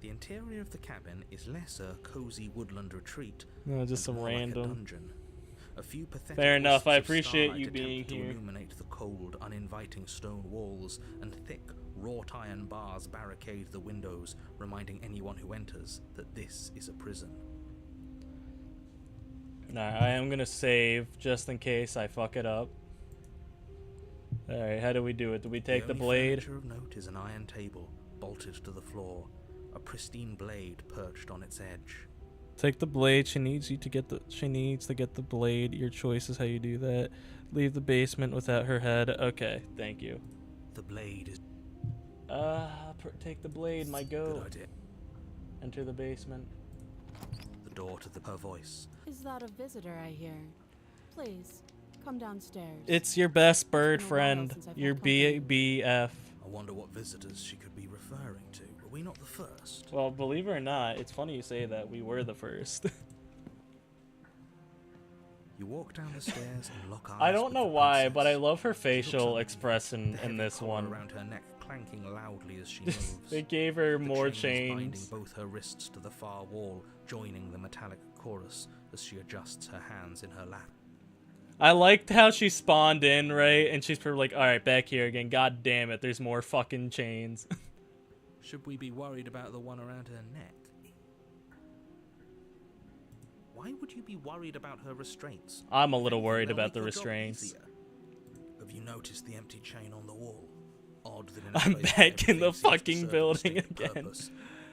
S2: The interior of the cabin is less a cozy woodland retreat.
S1: No, just
S2: and
S1: some
S2: more like a
S1: random.
S2: dungeon. A few pathetic
S1: Fair enough,
S2: wisps
S1: I
S2: of
S1: appreciate
S2: starlight
S1: you being
S2: attempt to
S1: here.
S2: illuminate the cold, uninviting stone walls, and thick, wrought iron bars barricade the windows, reminding anyone who enters that this is a prison.
S1: Nah, I am gonna save just in case I fuck it up. Alright, how do we do it? Do we take the
S2: only
S1: blade?
S2: furniture of note is an iron table, bolted to the floor, a pristine blade perched on its edge.
S1: Take the blade. She needs to get the blade. Your choice is how you do that. Leave the basement without her head. Okay, thank you.
S2: The blade is
S1: Take the blade, my
S2: good
S1: go.
S2: idea.
S1: Enter the basement.
S2: The door to her voice.
S7: Is that a visitor I hear? Please, come downstairs.
S1: It's your best bird
S7: been a while
S1: friend.
S7: since I've
S1: Your
S7: had company.
S1: BF.
S2: I wonder what visitors she could be referring to. Are we not the first?
S1: Well, believe it or not, it's funny you say that. We were the first.
S2: You walk down the stairs and lock eyes.
S1: I don't
S2: with
S1: know
S2: the
S1: why,
S2: princess.
S1: but I love her
S2: She looks
S1: facial
S2: up at you,
S1: expression
S2: the
S1: in
S2: heavy
S1: this
S2: collar
S1: one.
S2: around her neck clanking loudly as she moves.
S1: They gave her
S2: The
S1: more
S2: binding
S1: chains.
S2: both her wrists to the far wall, joining the metallic chorus as she adjusts her hands in her lap.
S1: I liked how she spawned in, right? And she's probably like, alright, back here again. God damn it, there's more fucking chains.
S5: Should we be worried about the one around her neck? Why would you be worried about her restraints?
S1: I'm a little
S5: Anything,
S1: worried
S5: they'll
S1: about
S5: make
S1: the
S5: your job
S1: restraints.
S5: easier. Have you noticed the empty chain on the wall? Odd that in
S1: I'm
S5: a place
S1: back in the
S5: everything seems to
S1: fucking
S5: serve a
S1: building
S5: distinct
S1: again.
S5: purpose,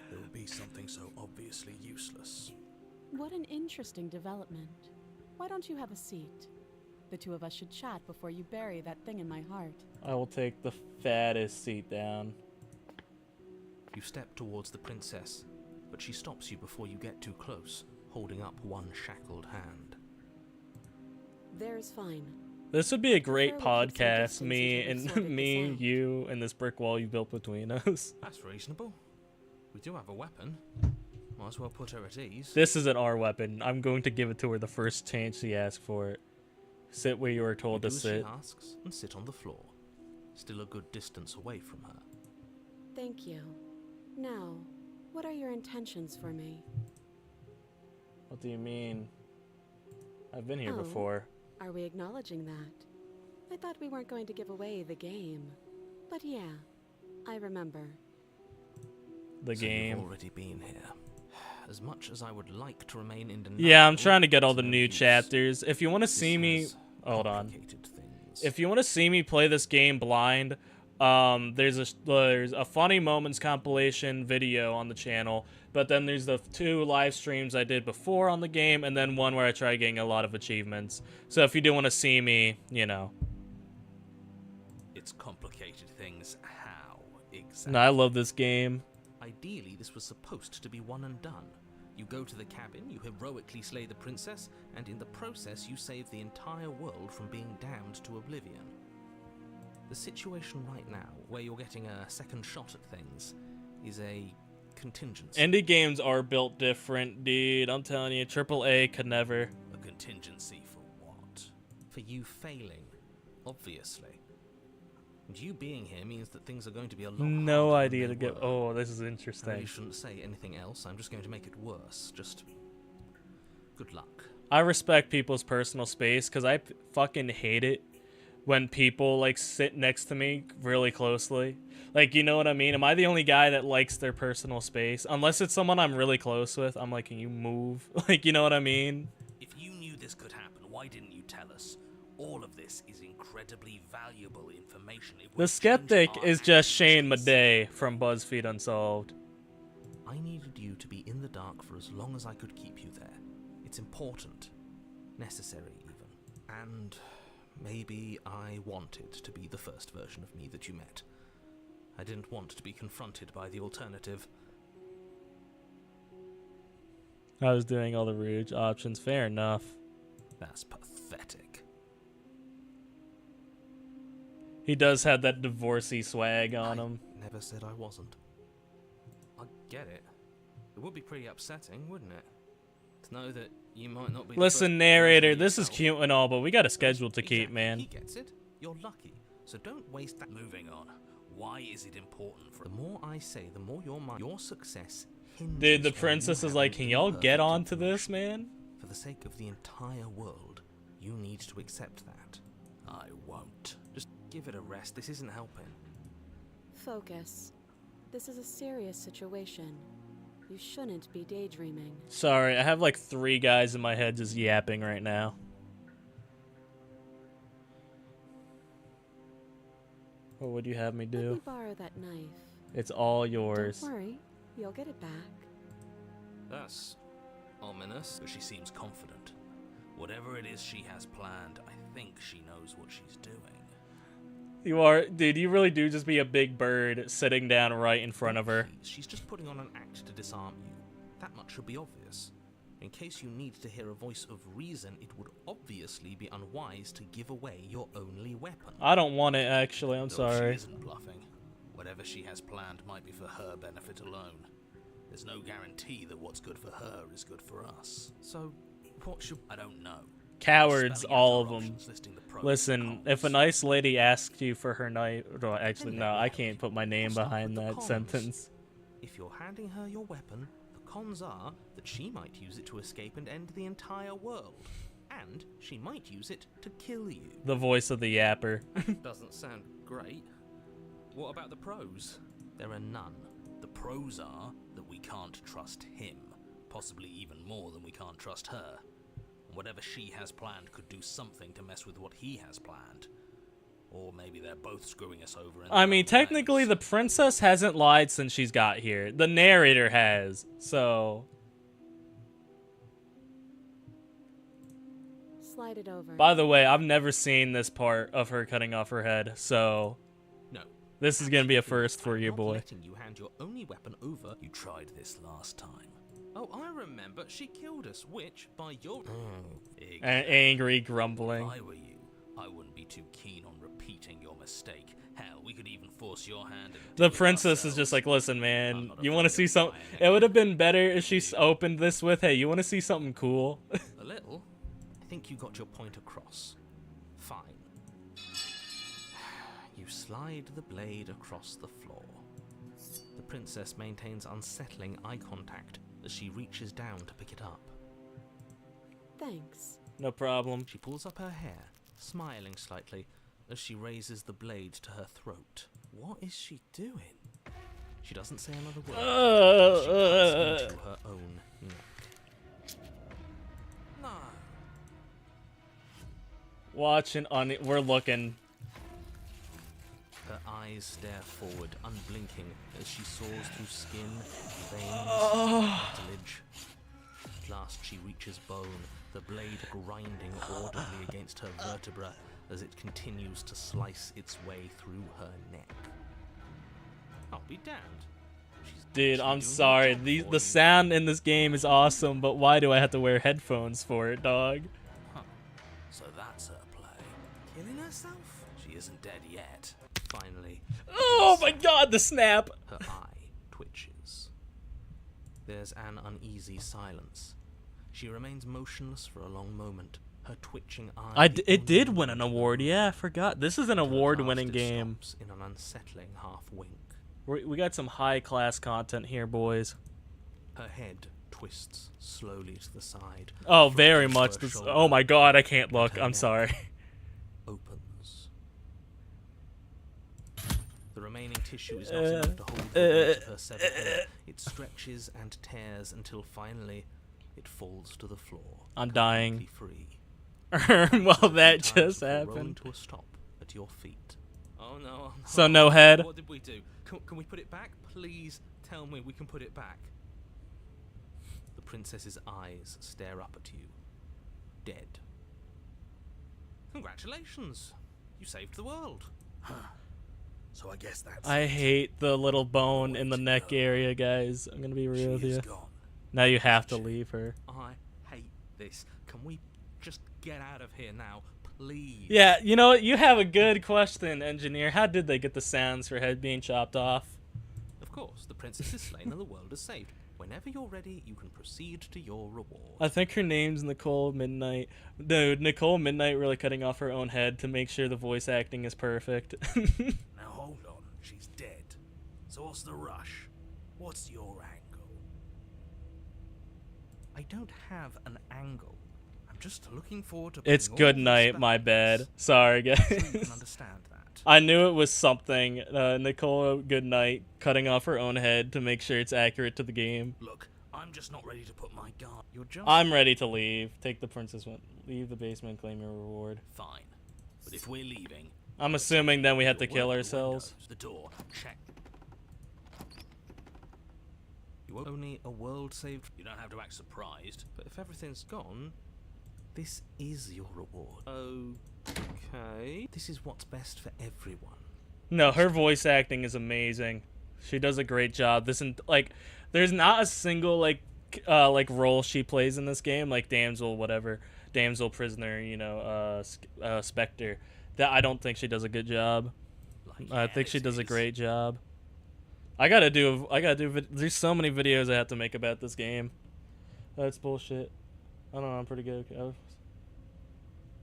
S5: there will be something so obviously useless.
S7: What an interesting development. Why don't you have a seat? The two of us should chat before you bury that thing in my heart.
S1: I will take the fattest seat down.
S5: You step towards the princess, but she stops you before you get too close, holding up one shackled hand.
S7: There's fine.
S1: This would be a great
S7: Sure, we'll keep some
S1: podcast,
S7: distance
S1: me
S7: until we've
S1: and
S7: sorted
S1: me,
S7: this out.
S1: you, and this brick wall you built between us.
S5: That's reasonable. We do have a weapon. Might as well put her at ease.
S1: This isn't our weapon. I'm going to give it to her the first chance she asks for it. Sit where you were told to
S5: do as
S1: sit.
S5: she asks and sit on the floor, still a good distance away from her.
S7: Thank you. Now, what are your intentions for me?
S1: What do you mean? I've been here
S7: Oh.
S1: before.
S7: Are we acknowledging that? I thought we weren't going to give away the game. But yeah, I remember.
S1: The
S5: So
S1: game.
S5: You've already been here. As much as I would like to remain in denial,
S1: Yeah, I'm trying to get all the
S5: there's no
S1: new
S5: use.
S1: chapters. If you want to
S5: This
S1: see me...
S5: has
S1: Hold on.
S5: complicated things.
S1: If you want to see me play this game blind, there's a funny moments compilation video on the channel, but then there's the 2 live streams I did before on the game, and then one where I try getting a lot of achievements. So if you do want to see me, you know.
S5: It's complicated things. How exactly?
S1: No, I love this game.
S5: Ideally, this was supposed to be one and done. You go to the cabin, you heroically slay the princess, and in the process you save the entire world from being damned to oblivion. The situation right now, where you're getting a second shot at things, is a contingency.
S1: Indie games are built different, dude. I'm telling you, AAA could never.
S5: A contingency for what? For you failing, obviously. And you being here means that things are going to be a lot
S1: No
S5: harder
S1: idea to
S5: than they
S1: get.
S5: were.
S1: Oh, this is
S5: I
S1: interesting.
S5: really shouldn't say anything else. I'm just going to make it worse. Just good luck.
S1: I respect people's personal space because I fucking hate it when people like sit next to me really closely. Like, you know what I mean? Am I the only guy that likes their personal space? Unless it's someone I'm really close with, I'm like, can you move? Like, you know what I mean?
S5: If you knew this could happen, why didn't you tell us? All of this is incredibly valuable information. It
S1: The
S5: would
S1: skeptic
S5: change our
S1: is just Shane
S5: actions.
S1: Madej from BuzzFeed Unsolved.
S5: I needed you to be in the dark for as long as I could keep you there. It's important. Necessary, even. And maybe I wanted to be the first version of me that you met. I didn't want to be confronted by the alternative.
S1: I was doing all the Rouge options. Fair enough.
S5: That's pathetic.
S1: He does have that divorcey swag on him.
S5: I never said I wasn't. I get it. It would be pretty upsetting, wouldn't it? To know that you might not be the first
S1: Listen, narrator,
S5: version of
S1: this is
S5: yourself.
S1: cute and all, but we got a schedule to
S5: Exactly.
S1: keep, man.
S5: He gets it. You're lucky. So don't waste that. Moving on. Why is it important for... The more I say, the more your success hinges
S1: Dude, the
S5: on you
S1: princess is
S5: having
S1: like, can y'all get
S5: imperfect
S1: onto this,
S5: information.
S1: man?
S5: For the sake of the entire world, you need to accept that. I won't. Just give it a rest. This isn't helping.
S7: Focus. This is a serious situation. You shouldn't be daydreaming.
S1: Sorry, I have like 3 guys in my head just yapping right now. What would you have me
S7: Let me
S1: do?
S7: borrow that knife.
S1: It's all yours.
S7: Don't worry, you'll get it back.
S5: That's ominous, but she seems confident. Whatever it is she has planned, I think she knows what she's doing.
S1: You are, dude, you really do just be a big bird sitting down right in front of her.
S5: Please, she's just putting on an act to disarm you. That much should be obvious. In case you need to hear a voice of reason, it would obviously be unwise to give away your only weapon.
S1: I don't want it, actually, I'm
S5: Though
S1: sorry.
S5: She isn't bluffing. Whatever she has planned might be for her benefit alone. There's no guarantee that what's good for her is good for us. So, what should... I don't know.
S1: Cowards,
S5: Spelling out
S1: all
S5: our
S1: of them.
S5: options, listing the pros and
S1: Listen, if a
S5: cons.
S1: nice lady asks you for her knife... No, actually,
S5: And
S1: no,
S5: let me
S1: I
S5: help
S1: can't
S5: you.
S1: put my name
S5: We'll start
S1: behind
S5: with the
S1: that
S5: cons.
S1: sentence.
S5: If you're handing her your weapon, the cons are that she might use it to escape and end the entire world.
S2: And she might use it to kill you.
S1: The voice of the yapper.
S5: Doesn't sound great. What about the pros?
S2: There are none.
S5: The pros are that we can't trust him, possibly even more than we can't trust her. And whatever she has planned could do something to mess with what he has planned. Or maybe they're both screwing us over.
S1: I mean, technically the princess hasn't lied since she's got here. The narrator has, so...
S7: Slide it over.
S1: By the way, I've never seen this part of her cutting off her head, so...
S2: No.
S1: This is gonna be a first for you,
S2: I'm not
S1: boy.
S2: letting you hand your only weapon over.
S5: You tried this last time.
S2: Oh, I remember. She killed us, which, by your...
S1: Angry grumbling.
S5: If I were you, I wouldn't be too keen on repeating your mistake. Hell, we could even force your hand.
S1: The princess is just like, listen, man, you want to see something? It would have been better if she opened this with, hey, you want to see something cool?
S2: A little. I think you got your point across. Fine. You slide the blade across the floor. The princess maintains unsettling eye contact as she reaches down to pick it up.
S7: Thanks.
S1: No problem.
S2: She pulls up her hair, smiling slightly as she raises the blade to her throat. What is she doing? She doesn't say another word. She cuts into her own neck. No.
S1: Watching on we're looking.
S2: Her eyes stare forward, unblinking, as she saws through skin, veins, cartilage. At last she reaches bone, the blade grinding audibly against her vertebra as it continues to slice its way through her neck. I'll be damned.
S1: Dude, I'm sorry. The sound in this game is awesome, but why do I have to wear headphones for it, dog?
S5: Huh. So that's her play.
S2: Killing herself?
S5: She isn't dead yet.
S2: Finally.
S1: Oh my god, the snap!
S2: Her eye twitches. There's an uneasy silence. She remains motionless for a long moment. Her twitching eye.
S1: It did win an award. Yeah, I forgot. This is an award-winning game.
S2: Stops in an unsettling half wink.
S1: We got some high-class content here, boys.
S2: Her head twists slowly to the side.
S1: Oh, very
S2: Flickers
S1: much.
S2: her shoulder,
S1: Oh my god, I can't look.
S2: her
S1: I'm
S2: neck
S1: sorry.
S2: Opens. The remaining tissue is not enough to hold the weight of her severed head. It stretches and tears until finally it falls to the floor.
S1: I'm dying.
S2: Free.
S1: Well, that
S2: Times
S1: just
S2: before rolling
S1: happened.
S2: to a stop at your feet. Oh no.
S1: So no head?
S2: What did we do? Can we put it back? Please tell me we can put it back. The princess's eyes stare up at you. Dead. Congratulations. You saved the world.
S5: So I guess that's.
S1: I hate the little bone in the neck area, guys. I'm gonna be real with you. Now you have to leave her.
S2: I hate this. Can we just get out of here now, please?
S1: Yeah, you know what? You have a good question, engineer. How did they get the sounds for head being chopped off?
S2: Of course, the princess is slain and the world is saved. Whenever you're ready, you can proceed to your reward.
S1: I think her name's Nicole Midnight. Dude, Nicole Midnight really cutting off her own head to make sure the voice acting is perfect.
S5: Now hold on, she's dead. So what's the rush? What's your angle?
S2: I don't have an angle. I'm just looking forward to.
S1: It's
S2: putting all
S1: good
S2: this
S1: night,
S2: back
S1: my
S2: in
S1: bad.
S2: place.
S1: Sorry,
S2: I'm sure you can
S1: guys.
S2: understand that.
S1: I knew it was something. Nicole Goodnight cutting off her own head to make sure it's accurate to the game.
S5: Look, I'm just not ready to put my guard.
S2: You're just
S1: I'm ready to leave. Take the princess. Leave the basement. Claim your reward.
S5: Fine. But if we're leaving,
S1: I'm assuming then we have to
S5: you'll
S1: kill
S5: work the
S1: ourselves.
S5: windows, the door, check.
S2: you only a world saved.
S5: You don't have to act surprised.
S2: But if everything's gone, this is your reward. Okay. This is what's best for everyone.
S1: No, her voice acting is amazing. She does a great job. There's not a single like role she plays in this game, like damsel, whatever, damsel prisoner, Spectre. That I don't think she does a good job. I think she does a great job. There's so many videos I have to make about this game. That's bullshit. I don't know. I'm pretty good.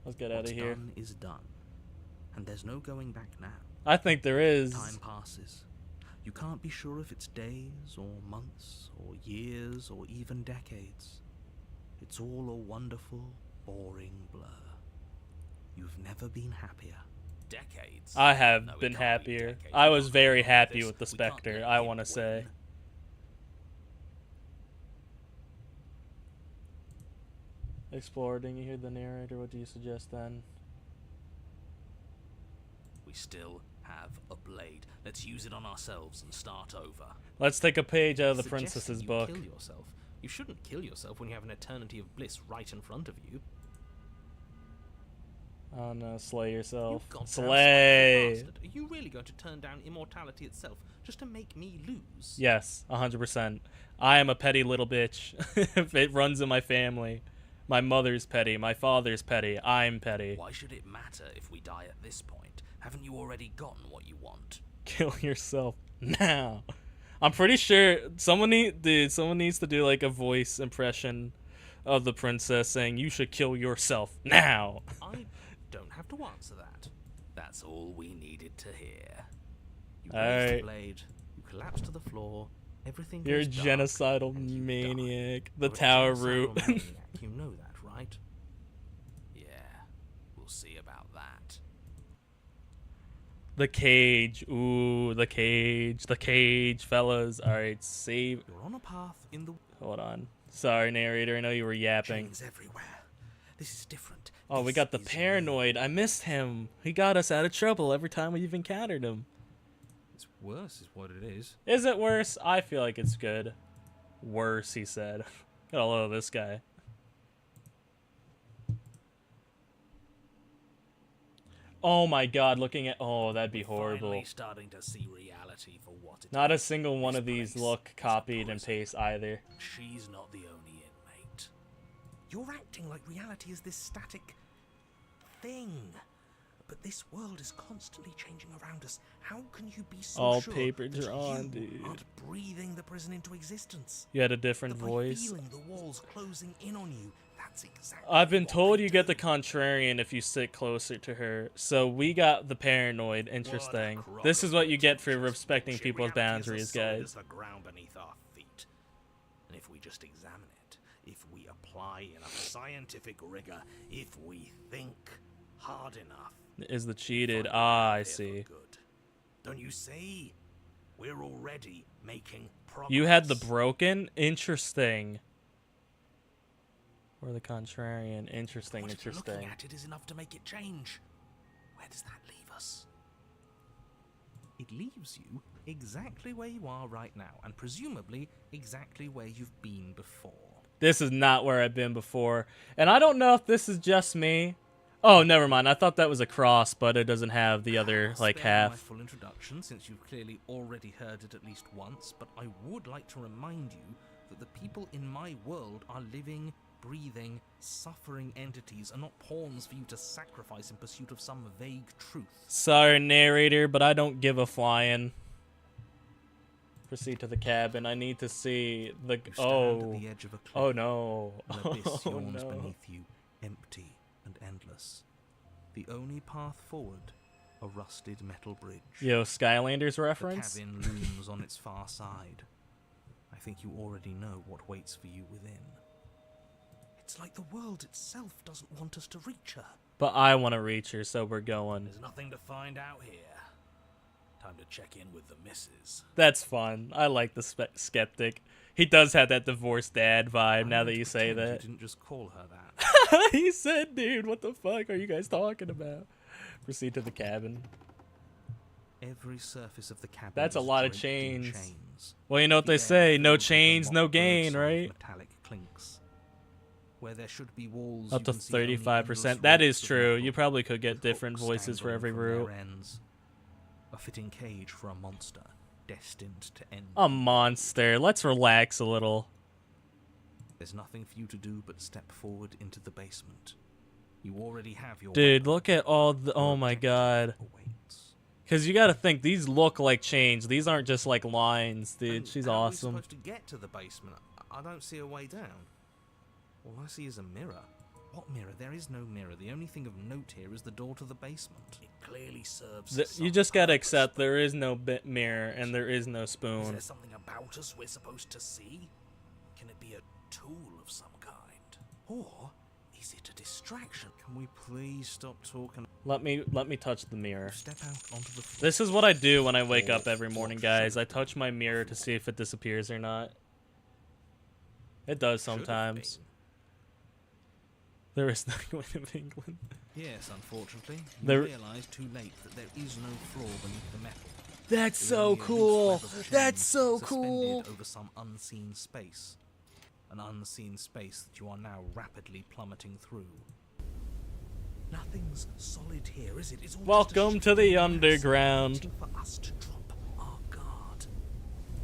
S1: Let's get out of here.
S2: What's done is done, and there's no going back now.
S1: I think there is.
S2: Time passes. You can't be sure if it's days or months or years or even decades. It's all a wonderful, boring blur. You've never been happier.
S5: Decades.
S1: I have
S5: No, it
S1: been
S5: can't be
S1: happier.
S5: decades.
S1: I
S5: We
S1: was
S5: can't
S1: very
S5: do
S1: happy
S5: this.
S1: with the
S5: We can't
S1: Spectre,
S5: let
S1: I
S5: him
S1: want to say.
S5: win.
S1: Explorer, didn't you hear the narrator? What do you suggest then?
S5: We still have a blade. Let's use it on ourselves and start over.
S1: Let's take a page out of the
S2: Suggesting
S1: princess's
S2: you
S1: book.
S2: Kill yourself. You shouldn't kill yourself when you have an eternity of bliss right in front of you.
S1: Oh no, slay yourself.
S2: You goddamn
S1: Slay!
S2: spiteful bastard. Are you really going to turn down immortality itself just to make me lose?
S1: Yes, 100%. I am a petty little bitch. It runs in my family. My mother's petty. My father's petty. I'm petty.
S5: Why should it matter if we die at this point? Haven't you already gotten what you want?
S1: Kill yourself now. I'm pretty sure someone needs to do like a voice impression of the princess saying you should kill yourself now.
S2: I don't have to answer that.
S5: That's all we needed to hear.
S2: You
S1: All
S2: raise the
S1: right.
S2: blade, you collapse to the floor, everything
S1: You're a
S2: goes dark,
S1: genocidal
S2: and you
S1: maniac.
S2: die.
S1: The
S2: You're a
S1: tower
S2: genocidal
S1: root.
S2: maniac, you know that, right?
S5: Yeah, we'll see about that.
S1: The cage. Ooh, the cage. The cage, fellas. Alright, save.
S2: You're on a path in the
S1: Hold on. Sorry, narrator. I know you were yapping.
S2: chains everywhere. This is different.
S1: Oh, we
S2: This
S1: got the
S2: is
S1: paranoid. I missed him. He got us out of trouble every time we've encountered him.
S2: It's worse, is what it is.
S1: Is it worse? I feel like it's good. Worse, he said. Gotta love this guy. Oh my god, looking at... Oh, that'd be horrible.
S5: Finally starting to see reality for what it
S1: Not a
S5: is.
S1: single one
S5: This
S1: of these
S5: place
S1: look
S5: is a
S1: copied and
S5: prison.
S1: paste either.
S5: She's not the only inmate.
S2: You're acting like reality is this static thing. But this world is constantly changing around us. How can you be so
S1: All
S2: sure
S1: papers
S2: that
S1: are on,
S2: you
S1: dude.
S2: aren't breathing the prison into existence?
S1: You had a different
S2: That by
S1: voice.
S2: feeling the walls closing in on you, that's exactly
S1: I've been
S2: what
S1: told
S2: they
S1: you get
S2: do.
S1: the contrarian if you sit closer to her. So we got the paranoid. Interesting.
S5: What a crock
S1: This is
S5: of
S1: what you get for
S5: pretentious
S1: respecting
S5: bullshit.
S1: people's
S5: Reality is
S1: boundaries,
S5: as solid
S1: guys.
S5: as the ground beneath our feet. And if we just examine it, if we apply enough scientific rigor, if we think hard enough,
S1: Is the cheated.
S5: find
S1: Ah,
S5: out
S1: I
S5: if they're
S1: see.
S5: good. Don't you see? We're already making progress.
S1: You had the broken? Interesting. Or the contrarian. Interesting,
S5: What if looking
S1: interesting.
S5: at it is enough to make it change? Where does that leave us?
S2: It leaves you exactly where you are right now, and presumably exactly where you've been before.
S1: This is not where I've been before. And I don't know if this is just me. Oh, never mind. I thought that was a cross, but it doesn't have the other,
S2: I'll
S1: like,
S2: spare you my
S1: half.
S2: full introduction, since you've clearly already heard it at least once, but I would like to remind you that the people in my world are living, breathing, suffering entities, and not pawns for you to sacrifice in pursuit of some vague truth.
S1: Sorry, narrator, but I don't give a flying. Proceed to the cabin. I need to see the...
S2: You stand
S1: Oh.
S2: at the edge of a cliff.
S1: Oh, no.
S2: An abyss
S1: Oh,
S2: yawns
S1: no.
S2: beneath you, empty and endless. The only path forward, a rusted metal bridge.
S1: Yo, Skylanders
S2: The
S1: reference?
S2: cabin looms on its far side. I think you already know what waits for you within. It's like the world itself doesn't want us to reach her.
S1: But I want to reach her, so we're going.
S5: There's nothing to find out here. Time to check in with the missus.
S1: That's fun. I like the skeptic. He does have that divorced dad vibe
S2: I'm
S1: now
S2: going
S1: that
S2: to
S1: you say
S2: pretend
S1: that.
S2: You didn't just call her that.
S1: He said, dude, what the fuck are you guys talking about? Proceed to the cabin.
S2: Every surface of the cabin.
S1: That's a
S2: is
S1: lot of
S2: draped in
S1: chains.
S2: chains.
S1: Well, you know what
S2: The
S1: they
S2: air
S1: say, no
S2: filled with
S1: chains,
S2: the
S1: no
S2: mock
S1: gain,
S2: bird-song
S1: right?
S2: Metallic clinks. Where there should be walls,
S1: Up
S2: you
S1: to
S2: can see only
S1: 35%.
S2: endless
S1: That is
S2: rows of
S1: true.
S2: metal,
S1: You probably could get
S2: with
S1: different
S2: hooks
S1: voices for
S2: dangling
S1: every
S2: from
S1: route.
S2: their ends. A fitting cage for a monster destined to end.
S1: A monster. Let's relax a little.
S2: There's nothing for you to do but step forward into the basement. You already have your
S1: Dude,
S2: weapon.
S1: look at all the...
S2: Your
S1: Oh my
S2: objective
S1: god.
S2: awaits.
S1: Because you gotta think, these look like chains. These aren't just like lines, dude.
S2: And
S1: She's
S2: how are we
S1: awesome.
S2: supposed to get to the basement? I don't see a way down. All I see is a mirror. What mirror? There is no mirror. The only thing of note here is the door to the basement.
S5: It clearly serves
S1: You
S5: some
S1: just gotta
S5: purpose.
S1: accept there is no mirror and there is no
S5: Is
S1: spoon.
S5: there something about us we're supposed to see? Can it be a tool of some kind?
S2: Or is it a distraction?
S5: distraction. Can we please stop talking?
S1: Let me touch the mirror.
S5: Step out onto the floor.
S1: This is what I do when I wake up every morning, guys. I touch my mirror to see if it disappears or not. It does sometimes. There is no Queen of England.
S5: Yes, unfortunately, you
S1: There-
S5: realised too late that there is no floor beneath the metal.
S1: That's
S5: There is
S1: so
S5: only a loose
S1: cool.
S5: web of chain
S1: That's so
S5: suspended
S1: cool.
S5: over some unseen space. An unseen space that you are now rapidly plummeting through. Nothing's solid here, is it? It's all
S1: Welcome
S5: just
S1: to the
S5: shifting mass,
S1: underground.
S5: waiting for us to drop our guard.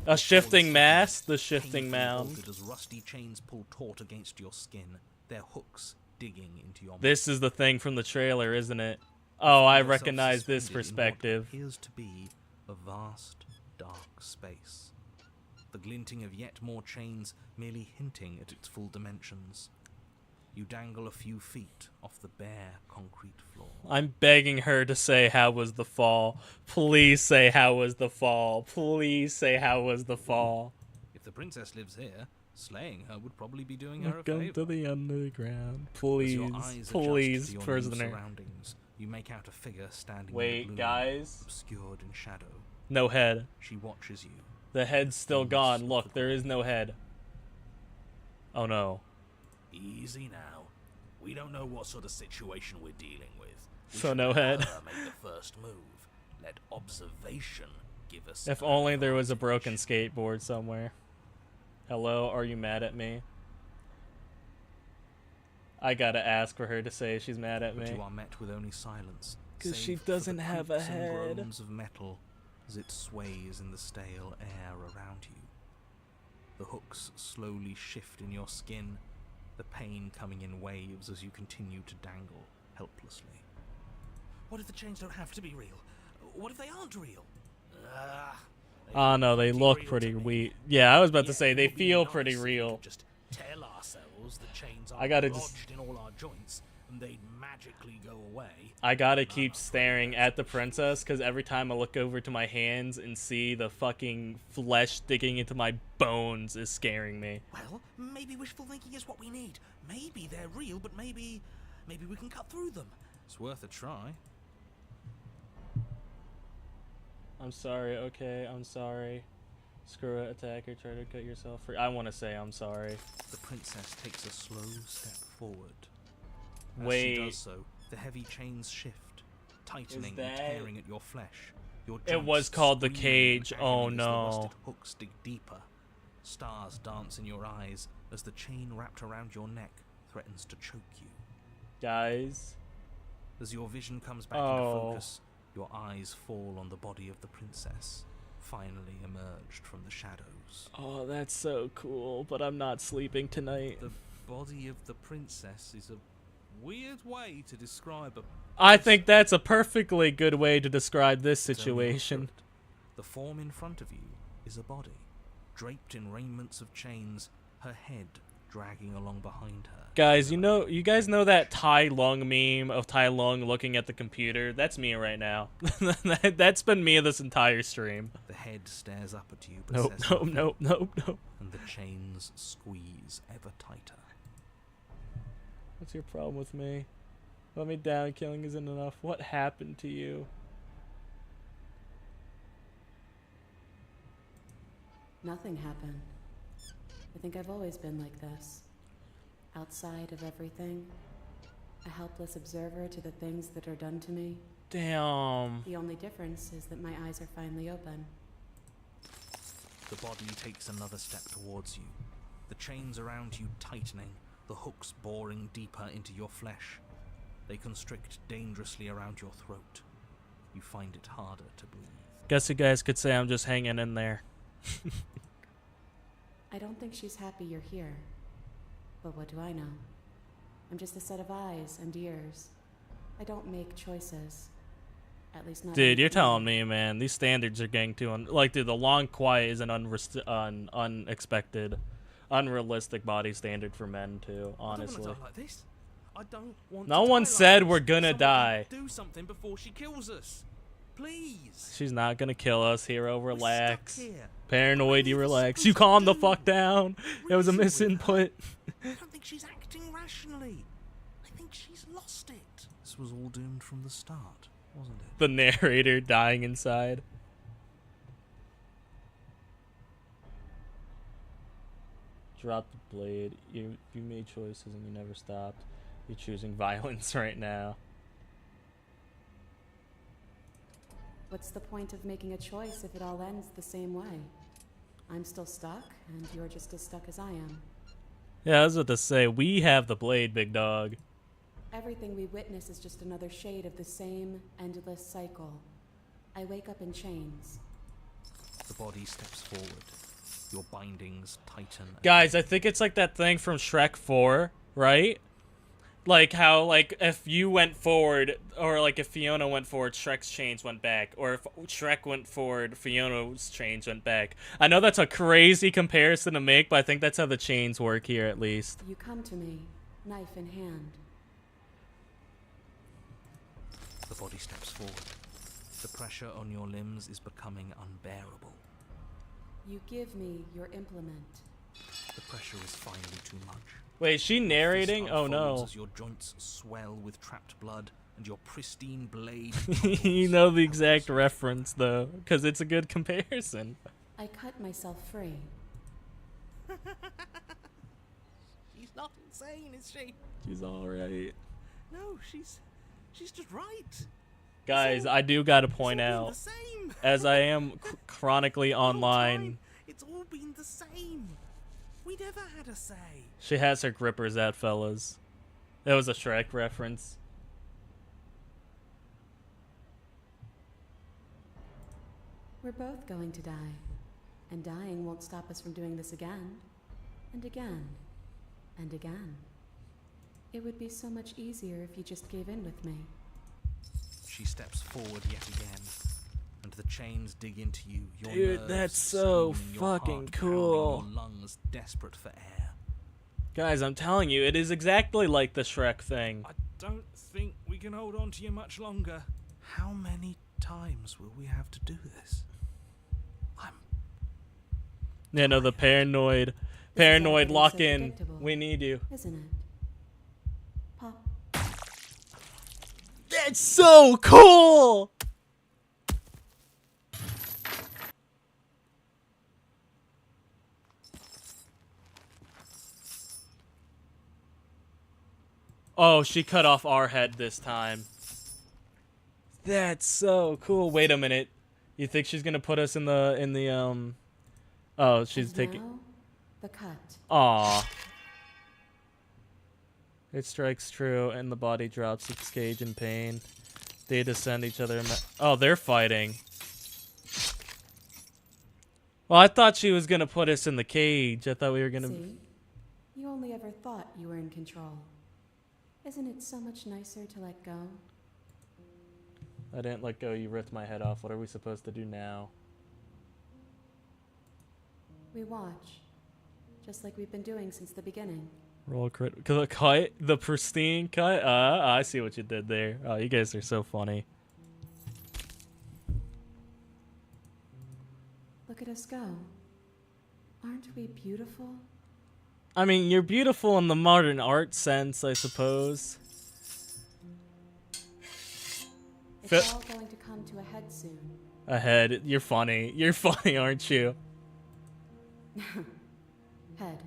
S1: A shifting mass, the
S5: Painfully
S1: shifting mound.
S5: bolted as rusty chains pull taut against your skin, their hooks digging into your
S1: This is the thing from the trailer, isn't it? Oh, I
S5: yourself
S1: recognize this
S5: suspended in what
S1: perspective.
S5: appears to be a vast, dark space. The glinting of yet more chains merely hinting at its full dimensions. You dangle a few feet off the bare concrete floor.
S1: I'm begging her to say how was the fall. Please say how was the fall. Please say how was the fall.
S5: If the princess lives here, slaying her would probably be doing her a
S1: Welcome
S5: favor.
S1: to the underground.
S5: As
S1: Please,
S5: your eyes adjust
S1: please,
S5: to your new
S1: prisoner.
S5: surroundings, you make out a figure standing in
S1: Wait,
S5: the gloom,
S1: guys.
S5: obscured in shadow.
S1: No head.
S5: She watches you.
S1: The head's still gone. Look, there is no head. Oh no.
S5: Easy now. We don't know what sort of situation we're dealing with. We
S1: So
S5: should
S1: no
S5: let
S1: head.
S5: her make the first move. Let observation give us.
S1: If
S5: an
S1: only there was a broken
S5: advantage.
S1: skateboard somewhere. Hello, are you mad at me? I gotta ask for her to say she's mad at
S5: But
S1: me.
S5: you are met with only silence.
S1: 'Cause she
S5: save for the
S1: doesn't have a
S5: creaks and
S1: head.
S5: groans of metal as it sways in the stale air around you. The hooks slowly shift in your skin, the pain coming in waves as you continue to dangle helplessly. What if the chains don't have to be real? What if they aren't real?
S1: Oh no, they
S5: pretty
S1: look
S5: real
S1: pretty
S5: to me.
S1: weak. Yeah, I was about to
S5: Yeah,
S1: say
S5: it
S1: they
S5: would be
S1: feel
S5: nice
S1: pretty
S5: if we
S1: real.
S5: could just tell ourselves the chains are
S1: I gotta
S5: lodged
S1: just-
S5: in all our joints and they'd magically go away.
S1: I gotta keep staring at the princess because every time I look over to my hands and see the fucking flesh digging into my bones is scaring me.
S5: Well, maybe wishful thinking is what we need. Maybe they're real, but maybe we can cut through them. It's worth a try.
S1: I'm sorry, okay, I'm sorry. Screw it, attacker, try to cut yourself free. I want to say I'm sorry.
S5: The princess takes a slow step forward. As she
S1: Wait.
S5: does so, the heavy chains shift, tightening and
S1: that-
S5: tearing at your flesh. Your
S1: It was
S5: joints
S1: called the
S5: scream in
S1: cage. Oh,
S5: agony as the
S1: no.
S5: rusted hooks dig deeper. Stars dance in your eyes as the chain wrapped around your neck threatens to choke you.
S1: Guys.
S5: As your vision comes back
S1: Oh.
S5: into focus, your eyes fall on the body of the princess, finally emerged from the shadows.
S1: Oh, that's so cool, but I'm not sleeping tonight.
S5: The body of the princess is a weird way to describe a
S1: I think that's a perfectly good way to describe this
S5: It's only
S1: situation.
S5: accurate. The form in front of you is a body, draped in raiments of chains, her head dragging along behind her.
S1: Guys, you guys know that Tai Lung meme of Tai Lung looking at the computer? That's me right now. That's been me this entire stream.
S5: The head stares up at you, but
S1: Nope,
S5: says
S1: nope,
S5: nothing,
S1: nope, nope, nope.
S5: and the chains squeeze ever tighter.
S1: What's your problem with me? Let me down, killing isn't enough. What happened to you?
S6: Nothing happened. I think I've always been like this. Outside of everything. A helpless observer to the things that are done to me.
S1: Damn.
S6: The only difference is that my eyes are finally open.
S5: The body takes another step towards you, the chains around you tightening, the hooks boring deeper into your flesh. They constrict dangerously around your throat. You find it harder to breathe.
S1: Guess you guys could say I'm just hanging in there.
S6: I don't think she's happy you're here. But what do I know? I'm just a set of eyes and ears. I don't make choices. At least not.
S1: Dude, you're
S6: anything
S1: telling
S6: new.
S1: me, man, these standards are getting too like, dude, the long quiet is an unexpected, unrealistic body standard for men too.
S5: I don't
S1: Honestly,
S5: want to die like this. I don't want
S1: No
S5: to
S1: one
S5: die like
S1: said
S5: this.
S1: we're gonna
S5: Someone
S1: die.
S5: Do something before she kills us. Please.
S1: she's not gonna kill us. Hero,
S5: We're
S1: relax.
S5: stuck here.
S1: Paranoid, you
S5: What are we
S1: relax.
S5: supposed
S1: You
S5: to
S1: calm the
S5: do?
S1: fuck down. It was a
S5: Reason with her.
S1: misinput.
S5: I don't think she's acting rationally. I think
S2: think she's lost it. This was all doomed from the start, wasn't it?
S1: The narrator dying inside. Drop the blade. You made choices and you never stopped. You're choosing violence right now.
S7: What's the point of making a choice if it all ends the same way? I'm still stuck, and you're just as stuck as I am.
S1: Yeah, I was about to say, we have the blade, big dog.
S7: Everything we witness is just another shade of the same endless cycle. I wake up in chains.
S2: The body steps forward. Your bindings tighten.
S1: Guys, I think it's like that thing from Shrek 4, right? Like how, like, if you went forward, or like if Fiona went forward, Shrek's chains went back. Or if Shrek went forward, Fiona's chains went back. I know that's a crazy comparison to make, but I think that's how the chains work here, at least.
S7: You come to me, knife in hand.
S2: The body steps forward. The pressure on your limbs is becoming unbearable.
S7: You give me your implement.
S2: The pressure is finally too much.
S1: Wait, is she narrating?
S2: This
S1: Oh
S2: unfolds
S1: no.
S2: As your joints swell with trapped blood and your pristine blade.
S1: You know the exact reference, though, because it's a good comparison.
S7: I cut myself free.
S2: She's not insane, is she?
S1: She's alright.
S2: No, she's just right.
S1: Guys, I do gotta point
S2: It's all been
S1: out,
S2: the same.
S1: as I am chronically
S2: The whole
S1: online,
S2: time, it's all been the same. We never had a say.
S1: she has her grippers out, fellas. That was a Shrek reference.
S7: We're both going to die, and dying won't stop us from doing this again, and again, and again. It would be so much easier if you just gave in with me.
S2: She steps forward yet again, and the chains dig into you. Your
S1: Dude,
S2: nerves
S1: that's so
S2: screaming, your
S1: fucking
S2: heart pounding,
S1: cool.
S2: Your lungs desperate for air.
S1: Guys, I'm telling you, it is exactly like the Shrek thing.
S2: I don't think we can hold on to you much longer. How many times will we have to do this?
S1: You know, the paranoid
S7: getting
S1: lock
S7: so
S1: in.
S7: predictable.
S1: We need you.
S7: Isn't it? Pop.
S1: That's so cool! Oh, she cut off our head this time. That's so cool. Wait a minute. You think she's gonna put us in the Oh, she's
S7: And
S1: taking.
S7: now, the cut.
S1: Aw. It strikes true, and the body drops its cage in pain. They descend each other. Oh, they're fighting. Well, I thought she was gonna put us in the cage. I thought we were gonna.
S7: See? You only ever thought you were in control. Isn't it so much nicer to let go?
S1: I didn't let go. You ripped my head off. What are we supposed to do now?
S7: We watch. Just like we've been doing since the beginning.
S1: Roll crit. The cut. The pristine cut. I see what you did there. Oh, you guys are so funny.
S7: Look at us go. Aren't we beautiful?
S1: I mean, you're beautiful in the modern art sense, I suppose.
S7: It's all going to come to a head soon.
S1: Ahead. You're funny. You're funny, aren't you?
S7: Head.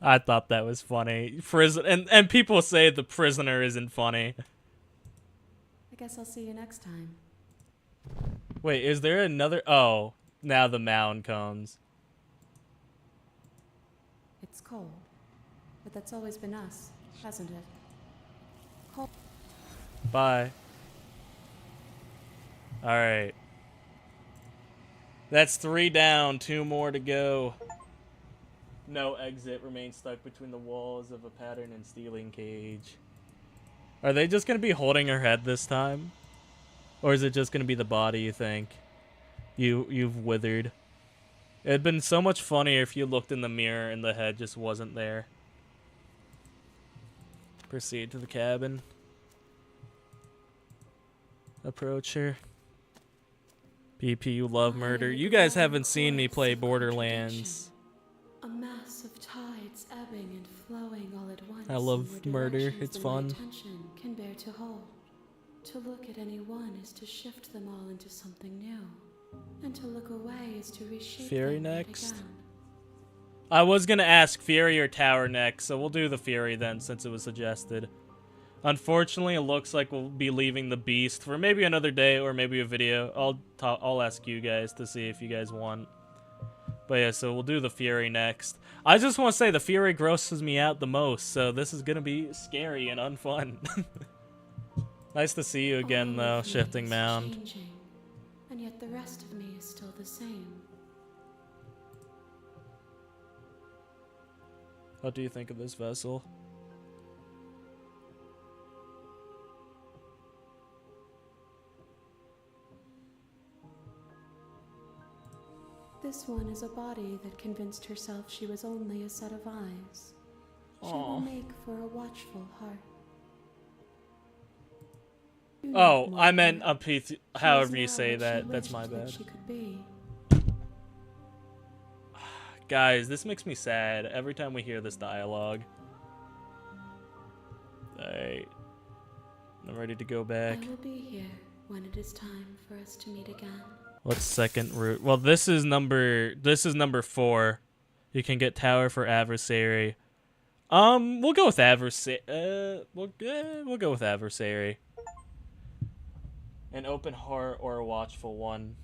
S1: I thought that was funny. Prison and people say the prisoner isn't funny.
S7: I guess I'll see you next time.
S1: Wait, is there another? Oh, now the mound comes.
S7: It's cold. But that's always been us, hasn't it? Cold.
S1: Bye. All right. That's 3 down, 2 more to go. No exit. Remain stuck between the walls of a pattern and stealing cage. Are they just gonna be holding her head this time? Or is it just gonna be the body, you think? You've withered. It'd been so much funnier if you looked in the mirror and the head just wasn't there. Proceed to the cabin. Approach her. PP, you love murder. You guys haven't seen me play Borderlands.
S6: A mass of tides ebbing and flowing all at
S7: at once.
S1: I
S7: in
S1: love
S7: more
S1: murder.
S7: directions
S1: It's
S7: than
S1: fun.
S7: My attention can bear to hold. To look at any one is to shift them all into something new, and to look away is to reshape
S1: Fury
S7: them yet
S1: next?
S7: again.
S1: I was gonna ask Fury or Tower next, so we'll do the Fury then since it was suggested. Unfortunately, it looks like we'll be leaving the Beast for maybe another day or maybe a video. I'll ask you guys to see if you guys want. But yeah, so we'll do the Fury next. I just want to say the Fury grosses me out the most, so this is gonna be scary and unfun. Nice to see you again,
S7: All
S1: though,
S7: of me
S1: Shifting
S7: is
S1: Mound.
S7: changing, and yet the rest of me is still the same.
S1: What do you think of this vessel?
S7: This one is a body that convinced herself she was only a set of eyes. She will
S1: Aw.
S7: make for a watchful heart. Do
S1: Oh,
S7: not
S1: I
S7: mourn
S1: meant
S7: her.
S1: a piece.
S7: She is
S1: However you
S7: now
S1: say
S7: what she
S1: that, that's
S7: wished
S1: my
S7: that
S1: bad.
S7: she could be.
S1: Guys, this makes me sad every time we hear this dialogue. Alright. I'm ready to go back.
S7: I will be here when it is time for us to meet again.
S1: What's second route? Well, this is number 4. You can get Tower for Adversary. We'll go with Adversary. We'll go with Adversary. An open heart or a watchful one.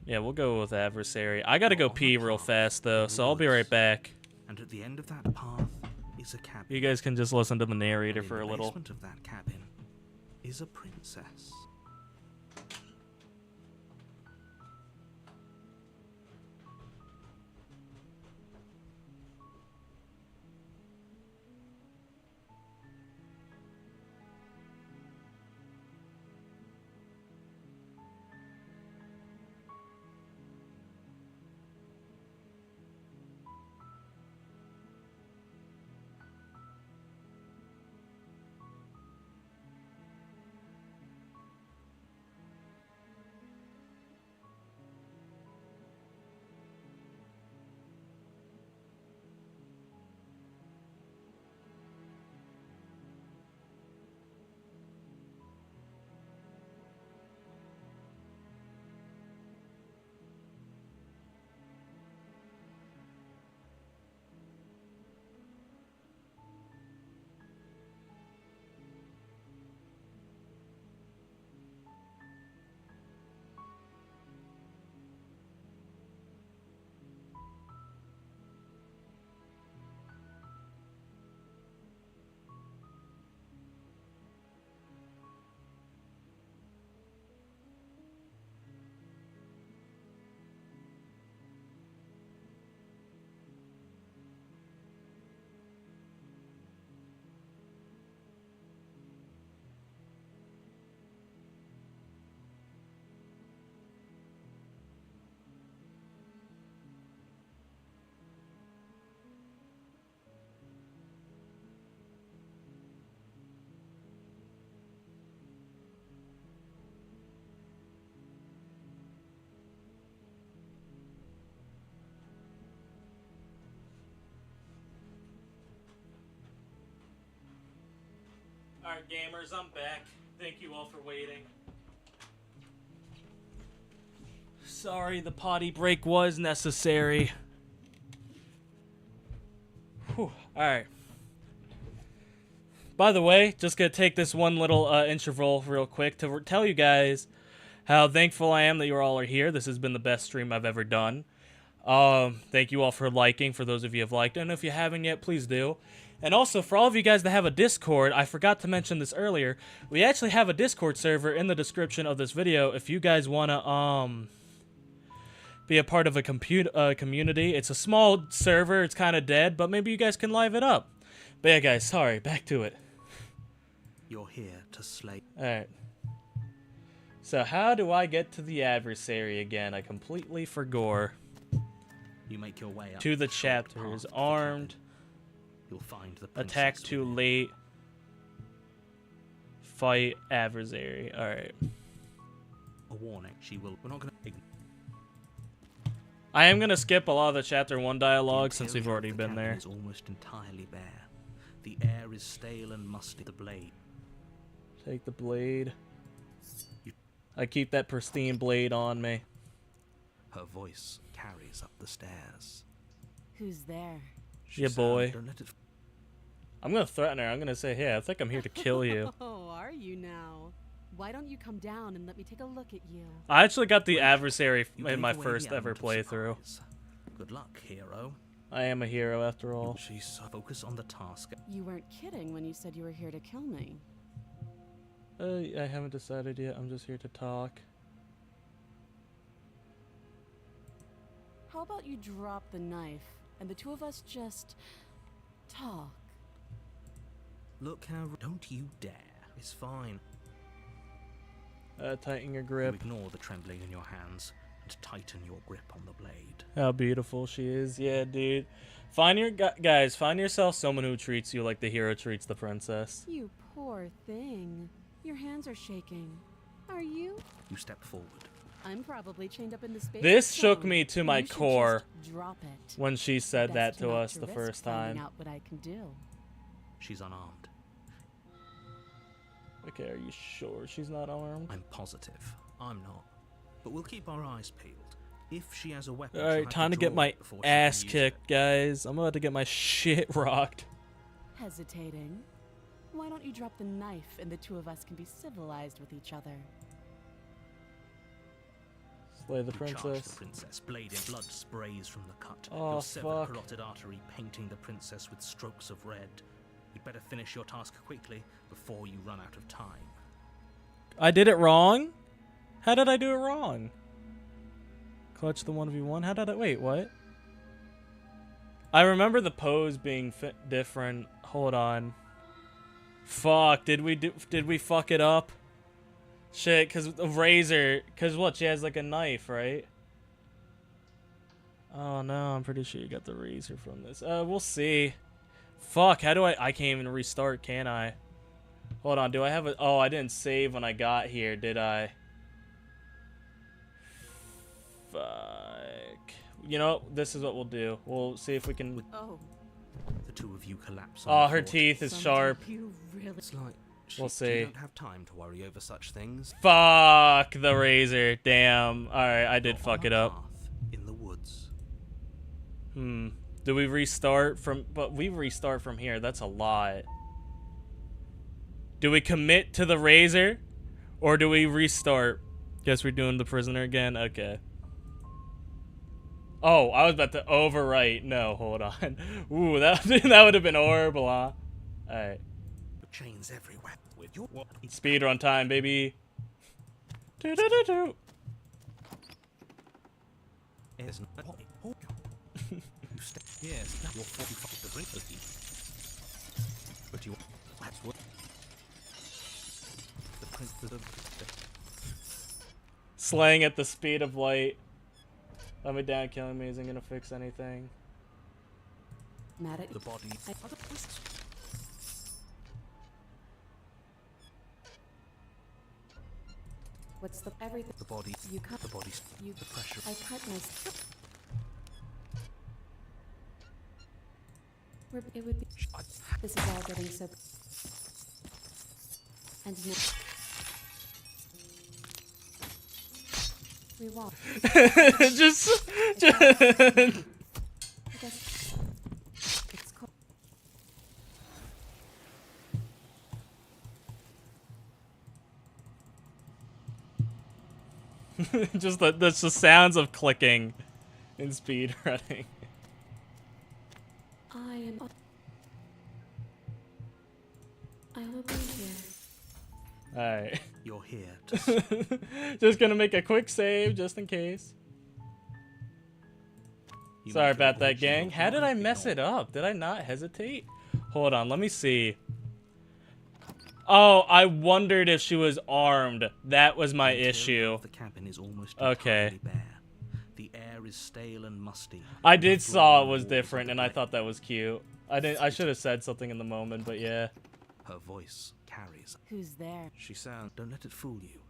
S1: Yeah, we'll go with Adversary. I gotta go pee real fast though, so I'll be right back.
S2: And at the end of that path is a cabin.
S1: You guys can just listen to the narrator
S2: And
S1: for a
S2: in the
S1: little.
S2: basement of that cabin is a princess.
S1: Alright, gamers, I'm back. Thank you all for waiting. Sorry, the potty break was necessary. Whew. Alright. By the way, just gonna take this one little interval real quick to tell you guys how thankful I am that you all are here. This has been the best stream I've ever done. Thank you all for liking, for those of you who have liked. And if you haven't yet, please do. And also, for all of you guys that have a Discord, I forgot to mention this earlier. We actually have a Discord server in the description of this video if you guys want to, be a part of a community. It's a small server. It's kind of dead, but maybe you guys can live it up. But yeah, guys, sorry. Back to it.
S2: You're here to slay.
S1: Alright. So how do I get to the adversary again? I completely forgot.
S2: You make your way up
S1: To the
S2: short
S1: chapters.
S2: path to the
S1: Armed.
S2: cabin. You'll find the
S1: Attack
S2: princess
S1: too
S2: within.
S1: late. Fight adversary. Alright.
S2: A warning. She will. We're not going to.
S1: I am going to skip a lot of the chapter 1
S2: The
S1: dialogue since we've
S2: interior
S1: already
S2: of the
S1: been
S2: cabin
S1: there.
S2: is almost entirely bare. The air is stale and musty. The blade.
S1: Take the blade.
S2: You-
S1: I keep that pristine blade on me.
S2: Her voice carries up the stairs.
S7: Who's there?
S1: Yeah, boy.
S2: Don't let it.
S1: I'm gonna threaten her. I'm gonna say, hey, I think I'm here to kill you.
S7: Oh, are you now? Why don't you come down and let me take a look at you?
S1: I actually got the adversary
S2: You
S1: in
S2: gave
S1: my
S2: away the
S1: first ever
S2: element of
S1: playthrough.
S2: surprise. Good luck, hero.
S1: I am a hero after all.
S2: She's focus on the task.
S7: You weren't kidding when you said you were here to kill me.
S1: I haven't decided yet. I'm just here to talk.
S7: How about you drop the knife and the two of us just talk?
S2: Look how. Don't you dare. It's fine.
S1: Tighten your
S2: You
S1: grip.
S2: ignore the trembling in your hands and tighten your grip on the blade.
S1: How beautiful she is. Yeah, dude. Find your guys. Find yourself someone who treats you like the hero treats the princess.
S7: You poor thing. Your hands are shaking. Are you?
S2: You step forward.
S7: I'm probably chained up in the space.
S1: This shook
S7: zone.
S1: me to my
S7: You should
S1: core
S7: just drop it.
S1: when she said that
S7: Best
S1: to
S7: not
S1: us the
S7: risk
S1: first
S7: finding
S1: time.
S7: out what I can do.
S2: She's unarmed.
S1: Okay, are you sure she's not armed?
S2: I'm positive. I'm not. But we'll keep our eyes peeled. If she has a weapon,
S1: All
S2: she'll
S1: right,
S2: have
S1: time to
S2: draw
S1: get my
S2: it before she can
S1: ass
S2: use
S1: kicked,
S2: it.
S1: guys. I'm about to get my shit rocked.
S7: Hesitating? Why don't you drop the knife and the two of us can be civilized with each other?
S1: Slay the
S2: You charge
S1: princess.
S2: the princess. Blade in blood sprays from the cut.
S1: Oh,
S2: You'll sever
S1: fuck.
S2: the carotid artery, painting the princess with strokes of red. You'd better finish your task quickly before you run out of time.
S1: I did it wrong? How did I do it wrong? Clutch the 1v1? How did I... Wait, what? I remember the pose being different. Hold on. Fuck, did we fuck it up? Shit, cause the razor, cause what? She has like a knife, right? Oh no, I'm pretty sure you got the razor from this. We'll see. Fuck, how do I can't even restart, can I? Hold on, do I have a... Oh, I didn't save when I got here, did I? Fuck. You know, this is what we'll do. We'll see if we can...
S7: Oh,
S2: The two of you collapse.
S1: Oh,
S2: on the
S1: her
S2: floor.
S1: teeth is
S7: somebody
S1: sharp.
S7: You really...
S2: It's like
S1: We'll
S2: you
S1: see.
S2: don't have time to worry over such things.
S1: Fuck the razor. Damn. Alright, I did
S2: You're
S1: fuck
S2: on
S1: it
S2: a
S1: up.
S2: path in the woods.
S1: Do we restart from... But we restart from here. That's a lot. Do we commit to the razor? Or do we restart? Guess we're doing the prisoner again? Okay. Oh, I was about to overwrite. No, hold on. Ooh, that would have been horrible, huh? Alright.
S2: Chains everywhere. With your what?
S1: Speedrun time, baby. Do-do-do-do.
S2: Yes. Yes. Now you're 45 to drink with you. But you. That's what. The prince.
S1: Slaying at the speed of light. Let me down, killing me isn't gonna fix anything.
S7: Mad at
S2: The body.
S7: What's the everything?
S2: The body.
S7: You cut.
S2: The body.
S7: You.
S2: The pressure.
S7: I cut my. It would be. This is all getting so. And now. We walk.
S1: just
S7: I guess. It's cool.
S1: just that's the sounds of clicking in speed running.
S6: I will be here.
S1: Alright.
S2: You're here to.
S1: Just gonna make a quick save just in case.
S2: You
S1: Sorry
S2: make
S1: about
S2: your
S1: that,
S2: original
S1: gang. How did I
S2: body
S1: mess
S2: ignore.
S1: it up? Did I not hesitate? Hold on, let me see. Oh, I wondered if she was armed. That was my
S2: The interior
S1: issue.
S2: of the cabin is almost
S1: Okay.
S2: entirely bare. The air is stale and musty.
S1: I
S2: The
S1: did
S2: floor
S1: saw it
S2: and
S1: was
S2: walls
S1: different,
S2: are
S1: and I
S2: black.
S1: thought that was cute. I should have said something in the moment, but yeah.
S2: Her voice carries.
S7: Who's there?
S2: She sounds. Don't let it fool you.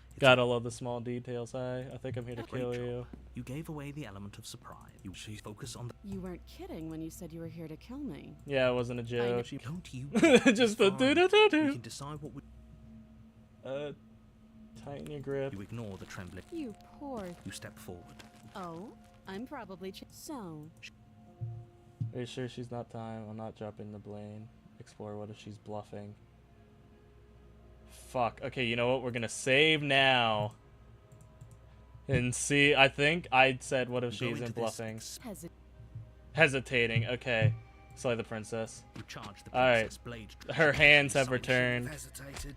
S2: It's
S1: Gotta love the small details. I think I'm here to
S2: Great
S1: kill
S2: job.
S1: you.
S2: You gave away the element of surprise. You focus on the...
S7: You weren't kidding when you said you were here to kill me.
S1: Yeah, it wasn't a joke.
S2: Don't you...
S1: Just a do-do-do-do.
S2: We can decide what we...
S1: Tighten your grip.
S2: You ignore the trembling.
S7: You poor...
S2: You step forward.
S7: Oh, I'm probably... So...
S1: Are you sure she's not time? I'm not dropping the blame. Explore, what if she's bluffing? Fuck. Okay, you know what? We're gonna save now. And see, I think I said, what if she's in bluffing? Hesitating. Okay. Slay the princess.
S2: You charge the
S1: Alright.
S2: blade.
S1: Her hands have returned.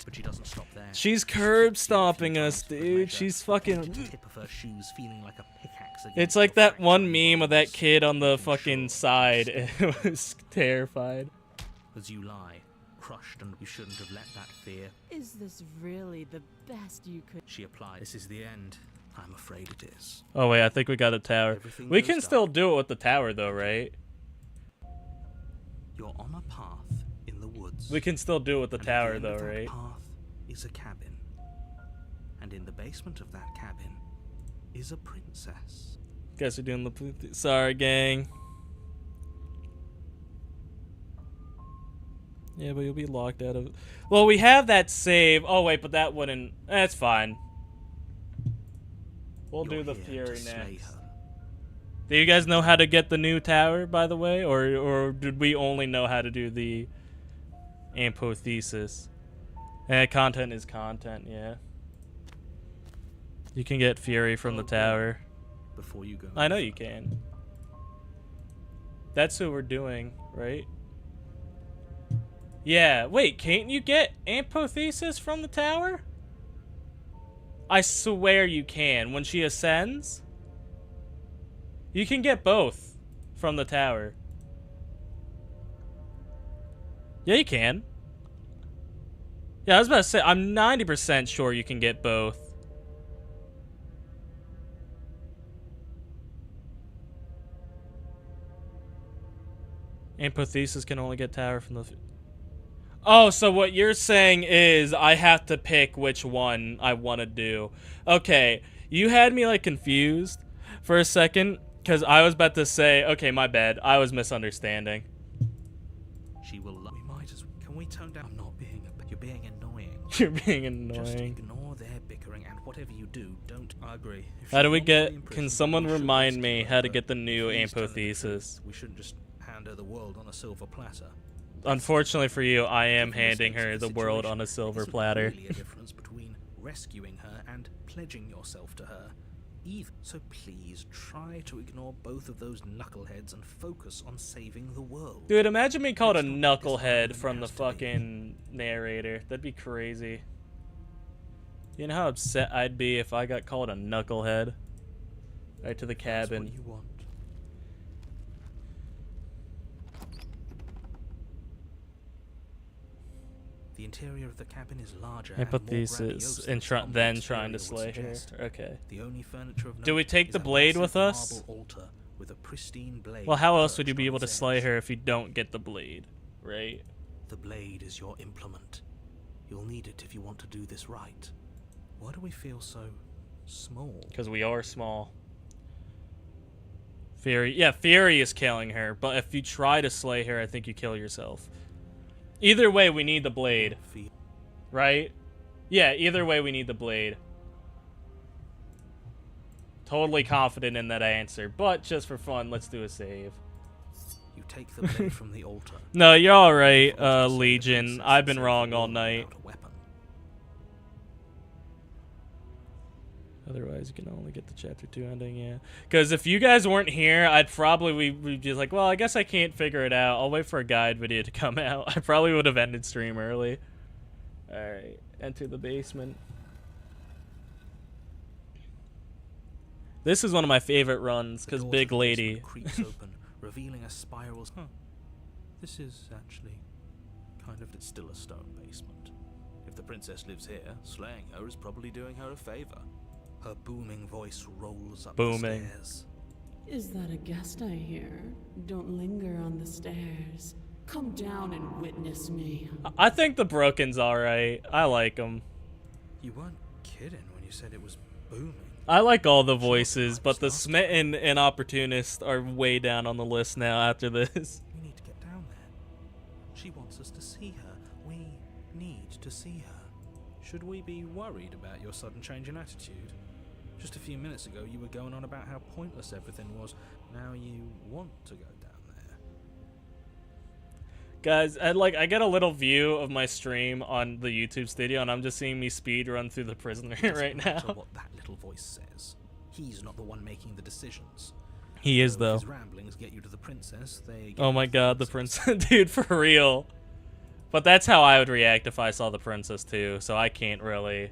S2: But she doesn't stop there.
S1: She's curb stomping us, dude. She's fucking...
S2: Tip of her shoes feeling like a pickaxe against
S1: It's like
S2: your
S1: that one
S2: fractured
S1: meme of that
S2: bones.
S1: kid on the
S2: Making
S1: fucking
S2: sure
S1: side.
S2: you
S1: It was terrified.
S2: As you lie, crushed, and you shouldn't have let that fear.
S7: Is this really the best you could...
S2: She applied. This is the end. I'm afraid it is.
S1: Oh wait, I think we got a tower.
S2: Everything
S1: We
S2: goes
S1: can
S2: dark.
S1: still do it with the tower though, right?
S2: You're on a path in the woods.
S1: We can still do it with the
S2: And at
S1: tower
S2: end
S1: though,
S2: of that
S1: right?
S2: path is a cabin. And in the basement of that cabin is a princess.
S1: Guess we're doing the... Sorry, gang. Yeah, but you'll be locked out of... Well, we have that save. Oh, wait, but that wouldn't... That's fine. We'll do
S2: You're
S1: the
S2: here to
S1: Fury
S2: slay
S1: next.
S2: her.
S1: Do you guys know how to get the new tower, by the way? Or did we only know how to do the apotheosis? Content is content, yeah. You can get Fury from the tower.
S2: Before you go.
S1: I know you can. That's who we're doing, right? Yeah, wait, can't you get apotheosis from the tower? I swear you can. When she ascends, you can get both from the tower. Yeah, you can. Yeah, I was about to say, I'm 90% sure you can get both. Apotheosis can only get tower from the... Oh, so what you're saying is I have to pick which one I want to do. Okay, you had me like confused for a second because I was about to say, okay, my bad. I was misunderstanding.
S2: She will. We might as. Can we tone down? I'm not being. You're being annoying.
S1: You're being
S2: Just
S1: annoying.
S2: ignore their bickering, and whatever you do, don't. I agree. If
S1: How do
S2: she's
S1: we
S2: wrongfully
S1: get... Can
S2: imprisoned,
S1: someone
S2: we should
S1: remind
S2: rescue
S1: me
S2: her,
S1: how to
S2: but
S1: get the new
S2: please tell her the truth.
S1: apotheosis?
S2: We shouldn't just hand her the world on a silver platter.
S1: Unfortunately for you, I am
S2: Given the
S1: handing
S2: stakes
S1: her
S2: of
S1: the world
S2: situation,
S1: on a silver
S2: there isn't
S1: platter.
S2: really a difference between rescuing her and pledging yourself to her. So please try to ignore both of those knuckleheads and focus on saving the world.
S1: Dude, imagine being called a
S2: It's not this
S1: knucklehead
S2: island
S1: from the
S2: has to be.
S1: fucking narrator. That'd be crazy. You know how upset I'd be if I got called a knucklehead? Right to the
S2: That's
S1: cabin.
S2: what you want. The interior of the cabin is larger and more
S1: Apotheosis
S2: grandiose
S1: and
S2: than the
S1: then
S2: humble
S1: trying to
S2: exterior
S1: slay
S2: would
S1: her.
S2: suggest.
S1: Okay.
S2: The only furniture of
S1: Do we
S2: note
S1: take
S2: is
S1: the
S2: a
S1: blade
S2: massive
S1: with us?
S2: marble altar with a pristine blade
S1: Well, how else would you
S2: perched
S1: be
S2: on
S1: able to
S2: its
S1: slay
S2: edge.
S1: her if you don't get the blade? Right?
S2: The blade is your implement. You'll need it if you want to do this right. Why do we feel so small?
S1: Because we are small. Fury. Yeah, Fury is killing her. But if you try to slay her, I think you kill yourself. Either way, we need the blade.
S2: Feel-
S1: Right? Yeah, either way, we need the blade. Totally confident in that answer. But just for fun, let's do a save.
S2: You take the blade from the altar.
S1: No, you're alright,
S2: Follow to slay the
S1: Legion.
S2: princess
S1: I've
S2: and
S1: been
S2: save the
S1: wrong all
S2: world
S1: night.
S2: without a weapon.
S1: Otherwise, you can only get the chapter 2 ending, yeah. Because if you guys weren't here, I'd probably we'd be like, well, I guess I can't figure it out. I'll wait for a guide video to come out. I probably would have ended stream early. Alright, enter the basement. This is one of my favorite runs,
S2: The
S1: because
S2: door to
S1: big
S2: the
S1: lady.
S2: basement creaks open, revealing a spiral. This is actually kind of. It's still a stone basement. If the princess lives here, slaying her is probably doing her a favor. Her booming voice rolls up
S1: Booming.
S2: the stairs.
S7: Is that a guest I hear? Don't linger on the stairs. Come down and witness me.
S1: I think the Broken's alright. I like him.
S2: You weren't kidding when you said it was booming.
S1: I like all the voices, but the smitten and opportunist are way down on the list now after this.
S2: We need to get down there. She wants us to see her. We need to see her.
S5: Should we be worried about your sudden change in attitude? Just a few minutes ago, you were going on about how pointless everything was. Now you want to go down there.
S1: Guys, I get a little view of my stream on the YouTube studio, and I'm just seeing me speed run through the prisoner right
S2: No matter
S1: now.
S2: what that little voice says, he's not the one making the decisions.
S1: He is,
S2: So if
S1: though.
S2: his ramblings get you to the princess, they get
S1: Oh
S2: you
S1: my
S2: to
S1: god, the princess. Dude, for real. But that's how I would react if I saw the princess, too, so I can't really...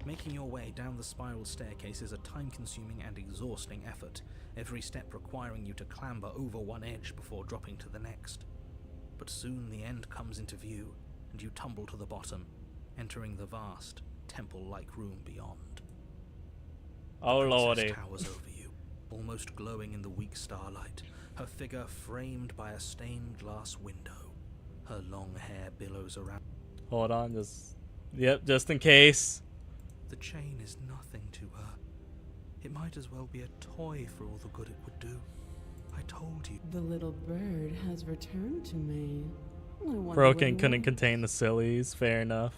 S2: Making your way down the spiral staircase is a time-consuming and exhausting effort, every step requiring you to clamber over one edge before dropping to the next. But soon the end comes into view, and you tumble to the bottom, entering the vast, temple-like room beyond.
S1: Oh
S2: The princess
S1: lordy.
S2: towers over you, almost glowing in the weak starlight, her figure framed by a stained glass window. Her long hair billows around.
S1: Hold on, just... Yep, just in case.
S2: The chain is nothing to her. It might as well be a toy for all the good it would do. I told you.
S7: The little bird has returned to me. I wonder what
S1: Broken
S7: he
S1: couldn't
S7: wants.
S1: contain the sillies, fair enough.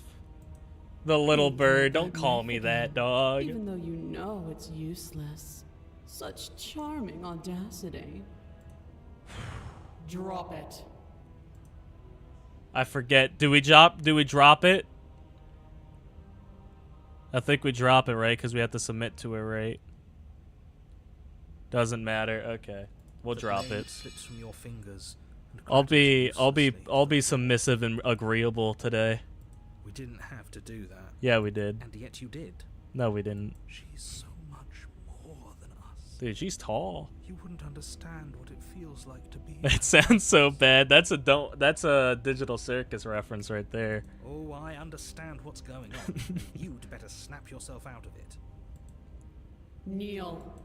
S1: The little
S7: You
S1: bird,
S7: brought
S1: don't
S7: that
S1: call
S7: knife
S1: me
S7: again,
S1: that, dog.
S7: Even though you know it's useless. Such charming audacity. Drop it.
S1: I forget. Do we drop it? I think we drop it, right? Because we have to submit to it, right? Doesn't matter. Okay. We'll
S2: The
S1: drop
S2: blade
S1: it.
S2: slips from your fingers and
S1: I'll
S2: cracks
S1: be
S2: uselessly.
S1: submissive and agreeable today.
S2: We didn't have to do that,
S1: Yeah, we did.
S2: and yet you did.
S1: No, we didn't.
S2: She's so much more than us.
S1: Dude, she's tall.
S2: You wouldn't understand what it feels like to be.
S1: It sounds so bad. That's a Digital Circus reference right there.
S2: Oh, I understand what's going on. You'd better snap yourself out of it.
S7: Kneel.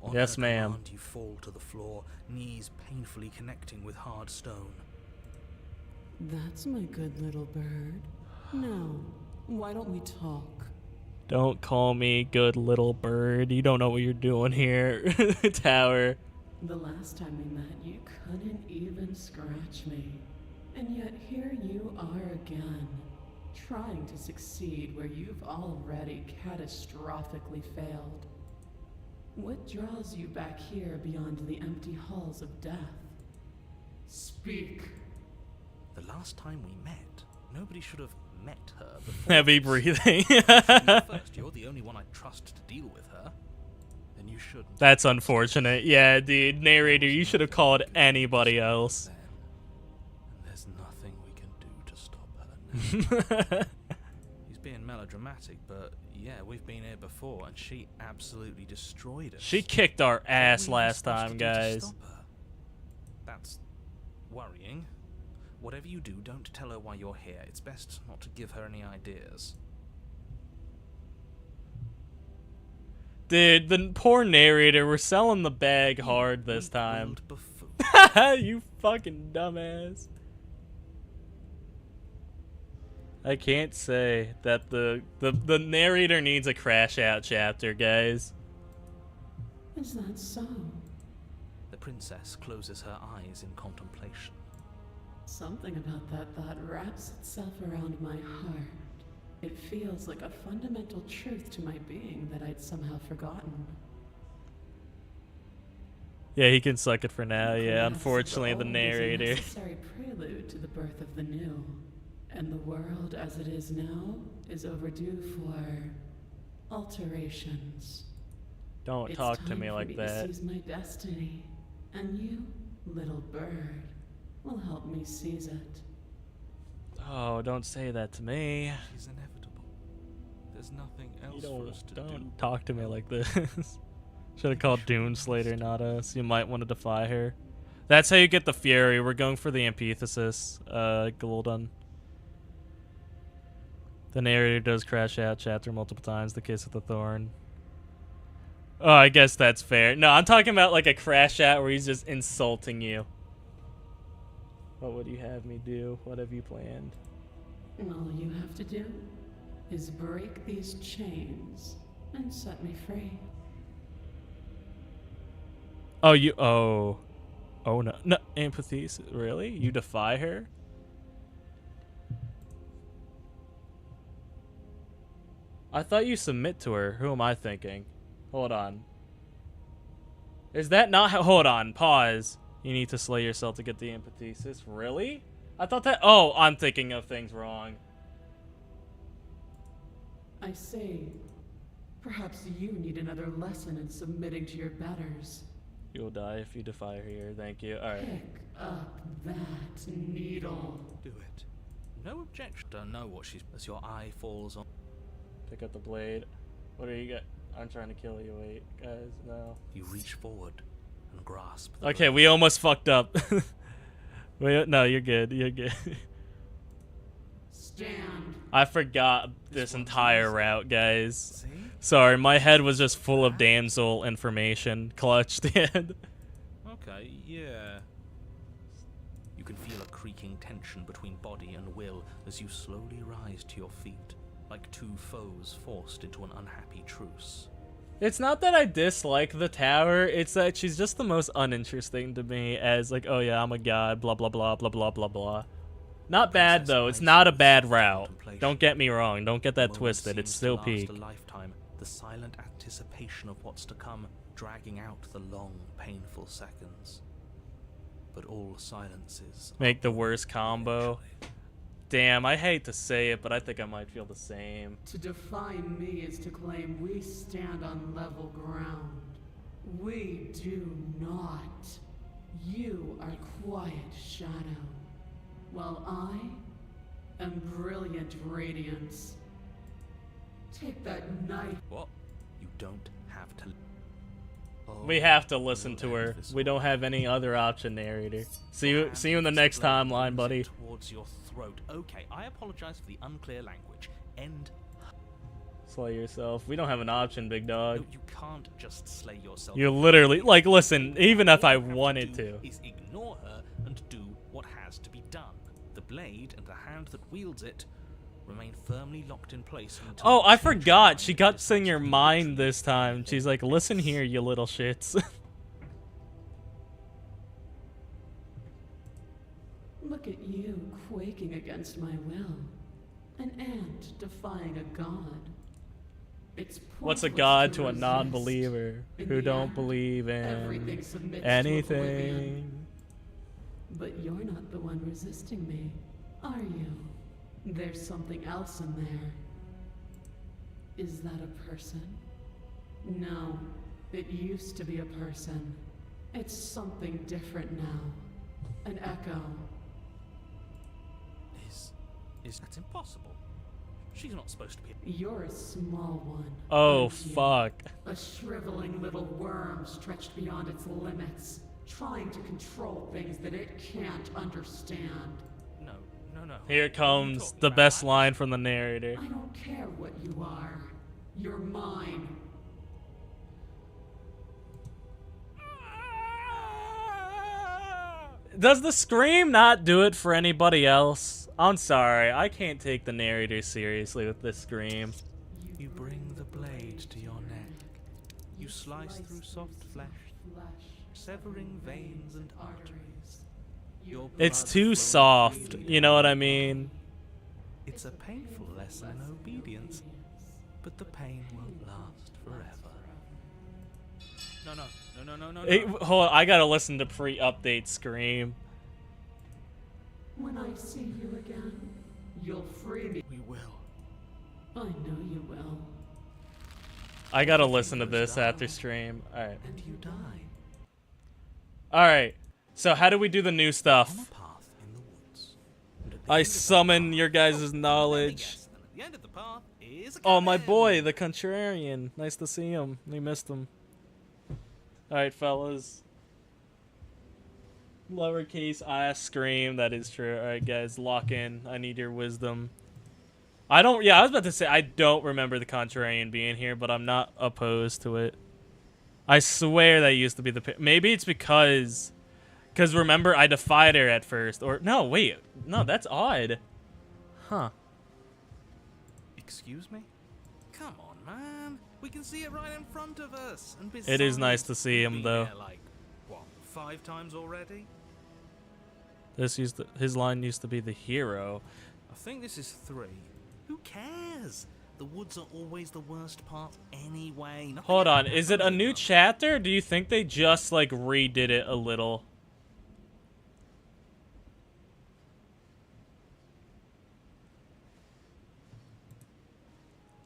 S2: On
S1: Yes,
S2: her
S1: ma'am.
S2: command, you fall to the floor, knees painfully connecting with hard stone.
S7: That's my good little bird. Now, why don't we talk?
S1: Don't call me good little bird. You don't know what you're doing here. Tower.
S7: The last time we met, you couldn't even scratch me. And yet here you are again, trying to succeed where you've already catastrophically failed. What draws you back here beyond the empty halls of death? Speak.
S2: The last time we met, nobody should have met her before.
S1: Heavy
S2: this.
S1: breathing.
S2: First, you're the only one I trust to deal with her. Then you shouldn't.
S1: That's unfortunate. Yeah, dude. Narrator, you should have called anybody else.
S2: Then, and there's nothing we can do to stop her now. He's being melodramatic, but yeah, we've been here before, and she absolutely destroyed us.
S1: She kicked our
S2: What
S1: ass
S2: were we even
S1: last
S2: supposed to
S1: time,
S2: do to
S1: guys.
S2: stop her? That's worrying. Whatever you do, don't tell her why you're here. It's best not to give her any ideas.
S1: Dude, the poor narrator, we're selling the bag hard this time.
S2: Weak-willed buffoon.
S1: You fucking dumbass. I can't say that the narrator needs a crash out chapter, guys.
S7: Is that so?
S2: The princess closes her eyes in contemplation.
S7: Something about that thought wraps itself around my heart. It feels like a fundamental truth to my being that I'd somehow forgotten.
S1: Yeah, he can suck it for now. Yeah,
S7: Perhaps
S1: unfortunately, the
S7: old is a
S1: narrator.
S7: necessary prelude to the birth of the new, and the world as it is now is overdue for alterations.
S1: Don't
S7: It's
S1: talk to
S7: time
S1: me
S7: for
S1: like
S7: me
S1: that.
S7: To seize my destiny, and you, little bird, will help me seize it.
S1: Oh, don't say that to me.
S2: She's inevitable. There's nothing else
S1: You
S2: for us to do.
S1: don't talk to me like this. Should have called Dune Slater, not us. You might want to defy her. That's how you get the Fury. We're going for the antithesis, Golden. The narrator does crash out chapter multiple times. The kiss of the thorn. Oh, I guess that's fair. No, I'm talking about like a crash out where he's just insulting you. What would you have me do? What have you planned?
S7: All you have to do is break these chains and set me free.
S1: Oh, you. Oh. Oh, no. No. Empathy. Really? You defy her? I thought you submit to her. Who am I thinking? Hold on. Is that not how? Hold on. Pause. You need to slay yourself to get the empathesis. Really? I thought that. Oh, I'm thinking of things wrong.
S7: I say, perhaps you need another lesson in submitting to your betters.
S1: You'll die if you defy her here. Thank you. Alright.
S7: Pick up that needle.
S5: Do it. No objection. Don't know what she's. As your eye falls on.
S1: Pick up the blade. What do you got? I'm trying to kill you. Wait, guys, no.
S5: You reach forward and grasp. The
S1: Okay,
S5: blade.
S1: we almost fucked up. Wait, no, you're good. You're good.
S7: Stand.
S1: I forgot this
S5: one's
S1: entire
S5: easy.
S1: route, guys.
S5: See?
S1: Sorry, my head was just full of damsel information clutched in.
S5: Okay, yeah. You can feel a creaking tension between body and will as you slowly rise to your feet, like two foes forced into an unhappy truce.
S1: It's not that I dislike the tower, it's that she's just the most uninteresting to me as like, oh yeah, I'm a god, blah blah blah blah blah blah blah. Not bad though, it's not a bad route. Don't get me wrong, don't get that
S5: The moment
S1: twisted, it's
S5: seems to
S1: still
S5: last
S1: peak.
S5: a lifetime, the silent anticipation of what's to come, dragging out the long, painful seconds. But all silences are
S1: Make the
S5: over
S1: worst combo.
S5: eventually.
S1: Damn, I hate to say it, but I think I might feel the same.
S7: To define me is to claim we stand on level ground. We do not. You are quiet shadow, while I am brilliant radiance. Take that knife.
S5: What? You don't have to. Oh,
S1: We have to listen to
S5: we'll
S1: her.
S5: end this
S1: We don't have any other option, narrator. See you in the next timeline, buddy.
S5: Towards your throat. Okay, I apologize for the unclear language. End.
S1: Slay yourself. We don't have an option, big
S5: No,
S1: dog.
S5: you can't just slay yourself.
S1: You literally, like, listen, even if
S5: All
S1: I
S5: you have
S1: wanted
S5: do
S1: to.
S5: is ignore her and do what has to be done. The blade and the hand that wields it remain firmly locked in place until
S1: Oh, I
S5: you change your
S1: forgot.
S5: mind
S1: She
S5: and
S1: got
S5: decide
S1: in your
S5: to
S1: mind
S5: retreat.
S1: this time. She's like, listen here, you little shits.
S7: Look at you quaking against my will. An ant defying a god. It's
S1: What's a
S7: pointless
S1: god to a
S7: resist.
S1: non-believer
S7: In
S1: who
S7: the
S1: don't
S7: end,
S1: believe
S7: everything
S1: in
S7: submits to oblivion.
S1: anything?
S7: But you're not the one resisting me, are you? There's something else in there. Is that a person? No, it used to be a person. It's something different now. An echo.
S5: Is that's impossible. She's not supposed to be.
S7: You're a small one.
S1: Oh,
S7: aren't you?
S1: fuck.
S7: A shriveling little worm stretched beyond its limits, trying to control things that it can't understand.
S5: No.
S1: Here
S5: What are you
S1: comes
S5: talking
S1: the
S5: about?
S1: best line from the narrator.
S7: I don't care what you are. You're mine.
S1: Does the scream not do it for anybody else? I'm sorry, I can't take the narrator seriously with this scream.
S5: You bring the blade to your neck. You slice through soft flesh, severing veins and arteries. Your
S1: It's
S5: blood
S1: too
S5: flows
S1: soft,
S5: freely
S1: you know what I
S5: down your
S1: mean?
S5: body. It's a painful lesson in obedience, but the pain won't last forever. No.
S1: Hey, hold on, I gotta listen to pre-update scream.
S7: When I see you again, you'll free me.
S5: We will.
S7: I know you will.
S1: I gotta listen to this after stream. Alright.
S5: And you die
S1: Alright. So how do we do the new
S5: on a
S1: stuff?
S5: path in the woods. And at the
S1: I
S5: end of the
S1: summon
S5: path-
S1: your guys'
S5: Oh, let me
S1: knowledge.
S5: guess. And at the end of the path is a
S1: Oh, my
S5: cabin.
S1: boy, the contrarian. Nice to see him. We missed him. Alright, fellas. Lowercase I scream. That is true. Alright, guys, lock in. I need your wisdom. I don't... Yeah, I was about to say, I don't remember the contrarian being here, but I'm not opposed to it. I swear that used to be the... Maybe it's because... Because remember, I defied her at first. Or... No, wait. No, that's odd. Huh.
S5: Excuse me? Come on, man. We can see it right in front of us. And
S1: It is nice
S5: besides,
S1: to see him,
S5: we've been
S1: though.
S5: there, like, what, 5 times already?
S1: His line used to be the hero.
S5: I think this is 3. Who cares? The woods are always the worst part anyway. Nothing
S1: Hold on,
S5: ever
S1: is it a
S5: happens
S1: new
S5: in them.
S1: chapter? Or do you think they just like redid it a little?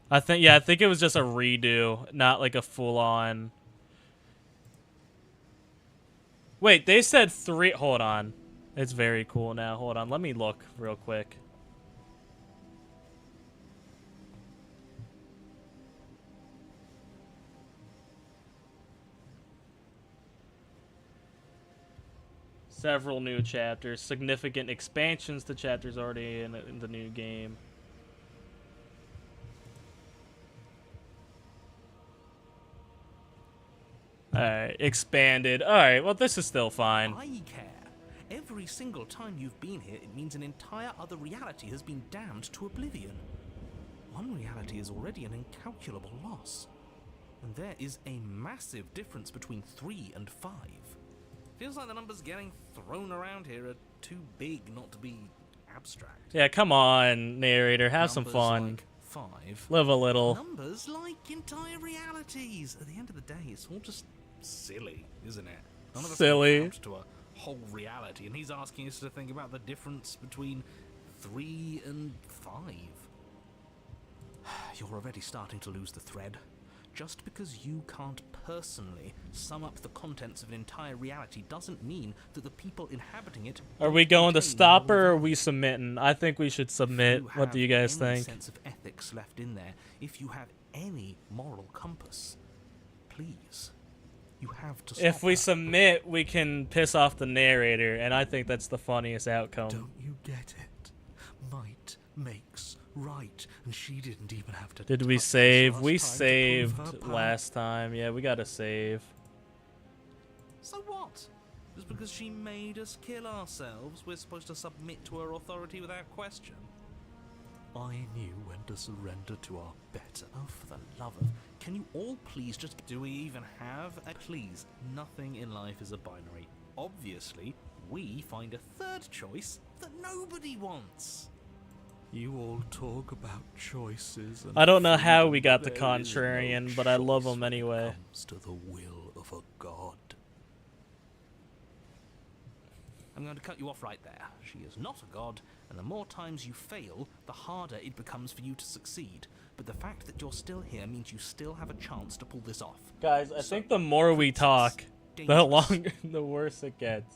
S1: I think it was just a redo, not like a full-on. Wait, they said 3. Hold on. It's very cool now. Hold on, let me look real quick. Several new chapters, significant expansions to chapters already in the new game. Alright, expanded. Alright, well this is still fine.
S5: I care. Every single time you've been here, it means an entire other reality has been damned to oblivion. One reality is already an incalculable loss. And there is a massive difference between 3 and 5. Feels like the numbers getting thrown around here are too big not to be abstract.
S1: Yeah, come on, narrator, have some
S5: Numbers
S1: fun.
S5: like 5.
S1: Live a little.
S5: Numbers like entire realities. At the end of the day, it's all just silly, isn't it? None of us
S1: Silly.
S5: amount to a whole reality, and he's asking us to think about the difference between 3 and 5. You're already starting to lose the thread. Just because you can't personally sum up the contents of an entire reality doesn't mean that the people inhabiting it.
S1: Are we going to stop her or are we submitting? I think we should submit.
S5: You
S1: What do you guys
S5: have any
S1: think?
S5: sense of ethics left in there, if you have any moral compass, please, you have to stop
S1: If we
S5: her.
S1: submit, we can piss off the narrator, and I think that's the funniest outcome.
S2: Don't you get it? Might makes right, and she didn't even have to.
S1: Did we
S2: touch us
S1: save?
S2: last
S1: We
S2: time to prove
S1: saved
S2: her power.
S1: last time. Yeah, we gotta save.
S5: So what? Just because she made us kill ourselves, we're supposed to submit to her authority without question?
S2: I knew when to surrender to our better.
S5: Oh, for the love of... Can you all please just... Do we even have a... Please, nothing in life is a binary. Obviously, we find a third choice that nobody wants.
S2: You all talk about choices. And
S1: I don't know how we
S2: freedom.
S1: got the
S2: There is no
S1: contrarian, but I love
S2: choice
S1: him
S2: when it
S1: anyway.
S2: comes to the will of a god.
S5: I'm going to cut you off right there. She is not a god, and the more times you fail, the harder it becomes for you to succeed. But the fact that you're still here means you still have a chance to pull this off.
S1: Guys, I think the more we talk, the
S5: dangerous.
S1: longer, the worse it gets.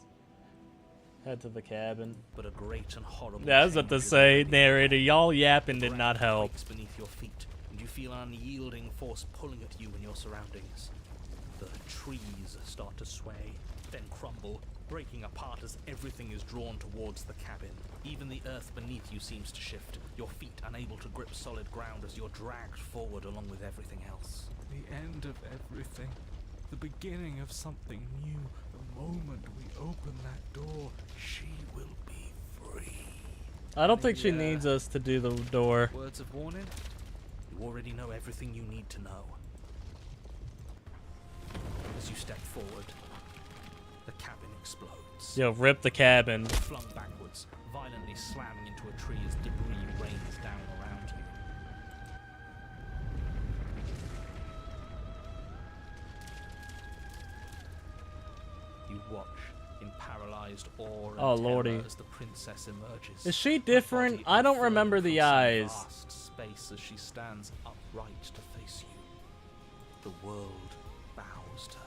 S1: Head to the cabin.
S5: But a great and horrible
S1: Yeah, I was about to
S5: change is
S1: say,
S5: already
S1: narrator, y'all yapping
S5: The
S1: did not
S5: ground
S1: help.
S5: quakes beneath your feet, and you feel an unyielding force pulling at you and your surroundings. The trees start to sway, then crumble, breaking apart as everything is drawn towards the cabin. Even the earth beneath you seems to shift, your feet unable to grip solid ground as you're dragged forward along with everything else.
S2: The end of everything. The beginning of something new. The moment we open that door, she will be free.
S1: I don't think she
S5: Yeah.
S1: needs us to do the door.
S5: Words of warning? You already know everything you need to know. As you step forward, the cabin explodes.
S1: Yo, rip the cabin.
S5: Flung backwards, violently slamming into a tree as debris rains down around you. You watch in paralyzed awe and
S1: Oh,
S5: terror
S1: lordy.
S5: as the princess emerges.
S1: Is she
S5: her
S1: different?
S5: body
S1: I don't
S5: unfurled
S1: remember the
S5: across some
S1: eyes.
S5: Vast space as she stands upright to face you. The world bows to her.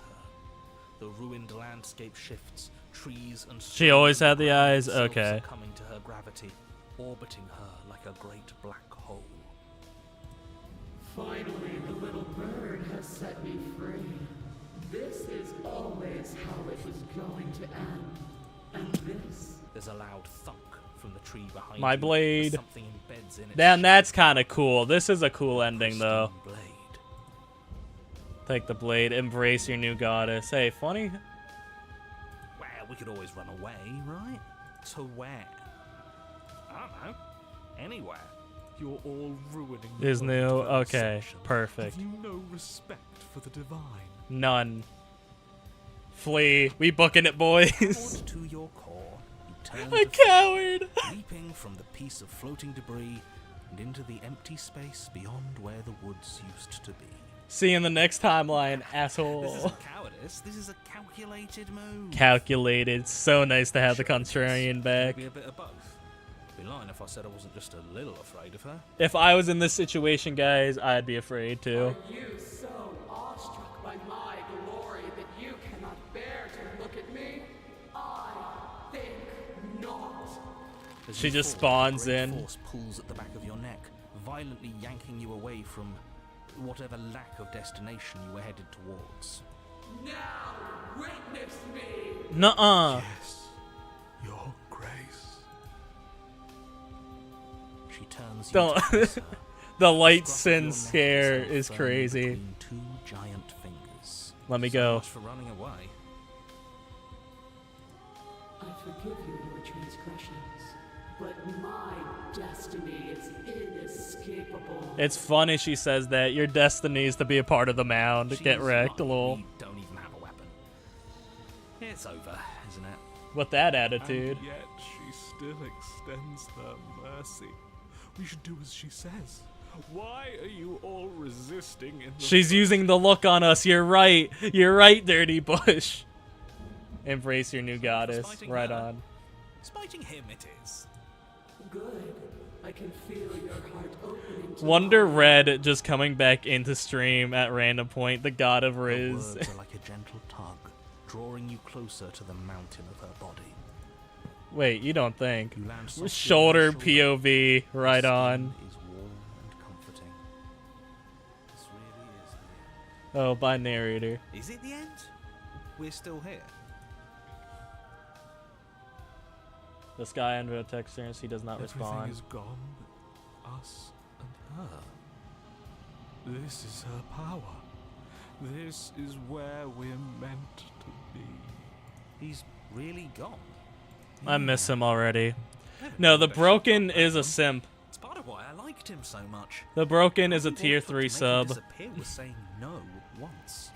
S5: The ruined landscape shifts, trees and
S1: She always had the
S5: swirling
S1: eyes?
S5: themselves
S1: Okay.
S5: are coming to her gravity, orbiting her like a great black hole.
S4: Finally, the little bird has set me free. This is always how it was going to end. And this...
S5: There's a loud thunk from the tree behind
S1: My
S5: you as
S1: blade.
S5: something embeds in its
S1: Damn,
S5: shape.
S1: that's kind of cool. This is a cool ending, though.
S5: Pristine blade.
S1: Take the blade, embrace your new goddess. Hey, funny?
S5: Well, we could always run away, right? To where? I don't know. Anywhere.
S2: You're all ruining
S1: Is
S2: the
S1: new?
S2: world of
S1: Okay,
S2: Ascension.
S1: perfect.
S2: Have you no respect for the divine?
S1: None. Flee. We booking it, boys.
S2: Cowed to your core, you turn
S1: A
S2: to
S1: coward.
S2: leaping from the piece of floating debris and into the empty space beyond where the woods used to be.
S1: See you in the next timeline,
S2: This
S1: asshole.
S2: isn't cowardice, this is a calculated move.
S1: Calculated. So nice to have the contrarian back.
S2: Maybe a bit of both. I'd be lying if I said I wasn't just a little afraid of her.
S1: If I was in this situation, guys, I'd be afraid too.
S8: Are you so awestruck by my glory that you cannot bear to look at me? I think not.
S2: As
S1: She
S2: you
S1: just
S2: fall,
S1: spawns
S2: great
S1: in.
S2: Force pulls at the back of your neck, violently yanking you away from whatever lack of destination you were headed towards.
S8: Now witness me.
S1: Nuh-uh.
S2: Yes, your grace. She turns you
S1: Don't-
S2: to face her,
S1: The light
S2: scruff of
S1: sin
S2: your neck
S1: scare
S2: held
S1: is
S2: firmly
S1: crazy.
S2: between two giant fingers.
S1: Let me
S2: So
S1: go.
S2: much for running away.
S8: I forgive you your transgressions, but my destiny is inescapable.
S1: It's funny she says that. Your destiny is to be a part of the mound.
S2: She's
S1: Get wrecked,
S2: right,
S1: lol.
S2: we don't even have a weapon. It's over, isn't it?
S1: With that attitude.
S9: And yet she still extends her mercy. We should do as she says. Why are you all resisting in the
S1: She's using the look on us. You're right. You're right, Dirty Bush. Embrace your new goddess.
S2: Spiting
S1: Right
S2: her.
S1: on.
S2: Spiting him it is.
S8: Good. I can feel your heart opening to
S1: Wonder
S8: mine.
S1: Red just coming back into stream at random point. The god of
S2: Her
S1: Riz.
S2: words are like a gentle tug, drawing you closer to the mountain of her body.
S1: Wait, you don't think?
S2: You land softly on
S1: Shoulder
S2: her
S1: POV. Right
S2: Her
S1: on.
S2: skin is warm and comforting. This really is the
S1: Oh, by narrator.
S2: end. Is it the end? We're still here.
S1: This guy under a text clearance, he does not
S9: Everything
S1: respond.
S9: is gone but us and her. This is her power. This is where we're meant to be.
S2: He's really gone.
S1: I miss
S2: Yeah.
S1: him already.
S2: Never
S1: No,
S2: knew
S1: the
S2: that
S1: broken
S2: shit
S1: is a
S2: about him.
S1: simp.
S2: It's part of why I liked him so much.
S1: The broken is a
S2: All he
S1: tier
S2: wanted to
S1: 3
S2: make him
S1: sub.
S2: disappear was saying no once.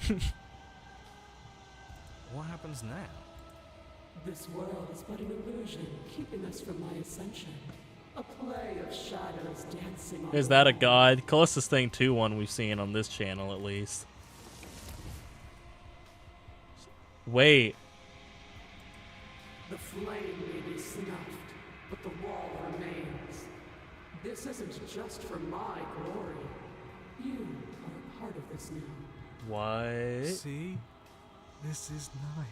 S2: What happens now?
S8: This world is but an illusion, keeping us from my ascension. A play of shadows dancing on
S1: Is
S8: the
S1: that a
S8: wall.
S1: god? Closest thing to one we've seen on this channel, at least. Wait.
S8: The flame may be snuffed, but the wall remains. This isn't just for my glory. You are a part of this now.
S1: What?
S9: See? This is nice.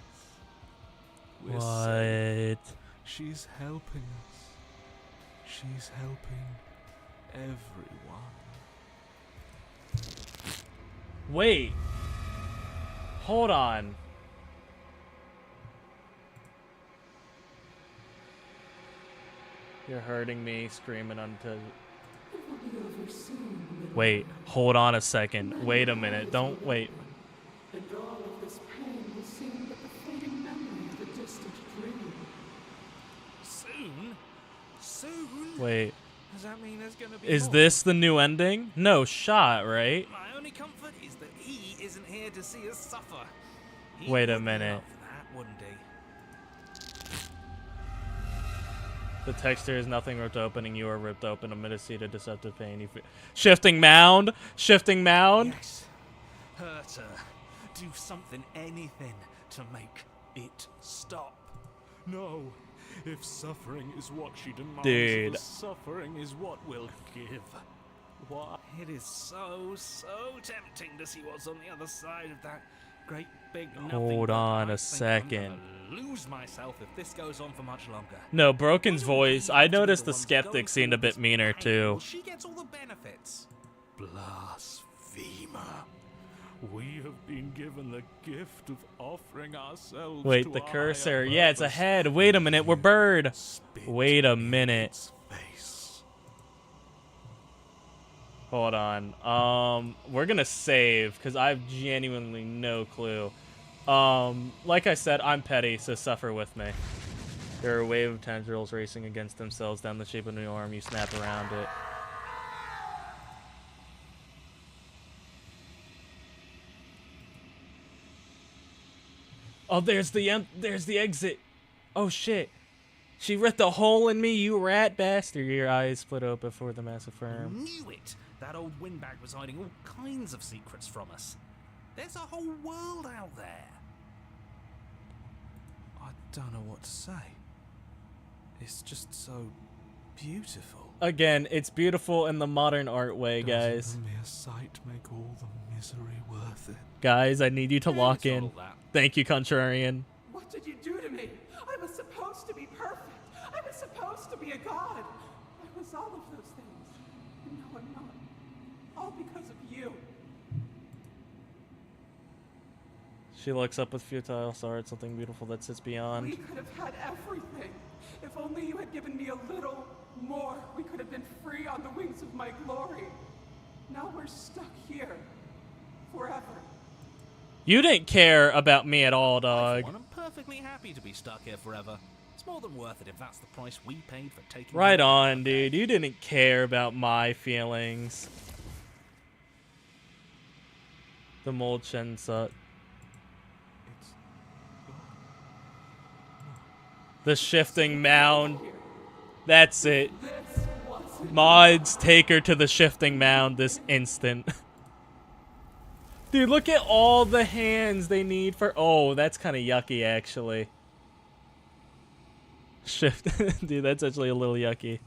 S9: We're safe.
S1: What?
S9: She's helping us. She's helping everyone.
S1: Wait. Hold on. You're hurting me, screaming until.
S8: It will be over soon, little
S1: Wait,
S8: one.
S1: hold on a second. Wait a minute. Don't wait.
S8: And all of this pain will seem but the fleeting memory of a distant dream.
S2: Soon? Soon?
S1: Wait.
S2: Does that mean there's gonna be
S1: Is
S2: more?
S1: this the new ending? No, shot, right?
S2: My only comfort is that he isn't here to see us suffer. He
S1: Wait a
S2: would
S1: minute.
S2: love that, wouldn't he?
S1: The texture is nothing ripped opening. You are ripped open amid a seat of deceptive pain. Shifting mound? Shifting mound?
S2: Yes. Hurt her. Do something, anything, to make it stop.
S9: No. If suffering is what she demands,
S1: Dude.
S9: the suffering is what we'll give. Why?
S2: It is so tempting to see what's on the other side of that great big nothing.
S1: Hold
S2: but
S1: on
S2: I
S1: a
S2: think I'm gonna
S1: second.
S2: lose myself if this goes on for much longer.
S1: No, Broken's
S2: Why don't
S1: voice.
S2: we
S1: I
S2: have to be
S1: noticed the
S2: ones
S1: skeptic
S2: going
S1: seemed a
S2: through
S1: bit
S2: this
S1: meaner
S2: pain?
S1: too.
S2: Well, she gets all the benefits.
S9: Blasphemer. We have been given the gift of offering ourselves
S1: Wait,
S9: to
S1: the
S9: a
S1: cursor.
S9: higher
S1: Yeah, it's a
S9: purpose.
S1: head. Wait a minute, we're bird.
S9: Spit
S1: Wait a
S9: in
S1: minute.
S9: its face.
S1: Hold on. We're gonna save because I have genuinely no clue. Like I said, I'm petty, so suffer with me. There are a wave of tendrils racing against themselves down the shape of the arm. You snap around it. Oh, there's the exit. Oh shit. She ripped a hole in me, you rat bastard. Your eyes split open before the massive
S5: I
S1: firm.
S5: knew it! That old windbag was hiding all kinds of secrets from us. There's a whole world out there.
S9: I don't know what to say. It's just so beautiful.
S1: Again, it's beautiful in the modern art way, guys.
S9: Doesn't the mere sight make all the misery worth it?
S1: Guys, I need you to lock
S5: It's
S1: in.
S5: all that.
S1: Thank you, Contrarian.
S8: What did you do to me? I was supposed to be perfect. I was supposed to be a god. I was all of those things. And now I'm not. All because of you.
S1: She looks up with futile sorrow at something beautiful that sits beyond.
S8: We could have had everything. If only you had given me a little more, we could have been free on the wings of my glory. Now we're stuck here. Forever.
S1: You didn't care about me at all, dog.
S5: I'm perfectly happy to be stuck here forever. It's more than worth it if that's the price we paid for taking.
S1: Right
S5: you.
S1: on, dude. You didn't care about my feelings. The mold Shensut.
S9: It's
S1: The shifting mound. That's it.
S8: This wasn't
S1: Mods, take her to the shifting mound this instant. Dude, look at all the hands they need for... Oh, that's kind of yucky, actually. Shift. Dude, that's actually a little yucky.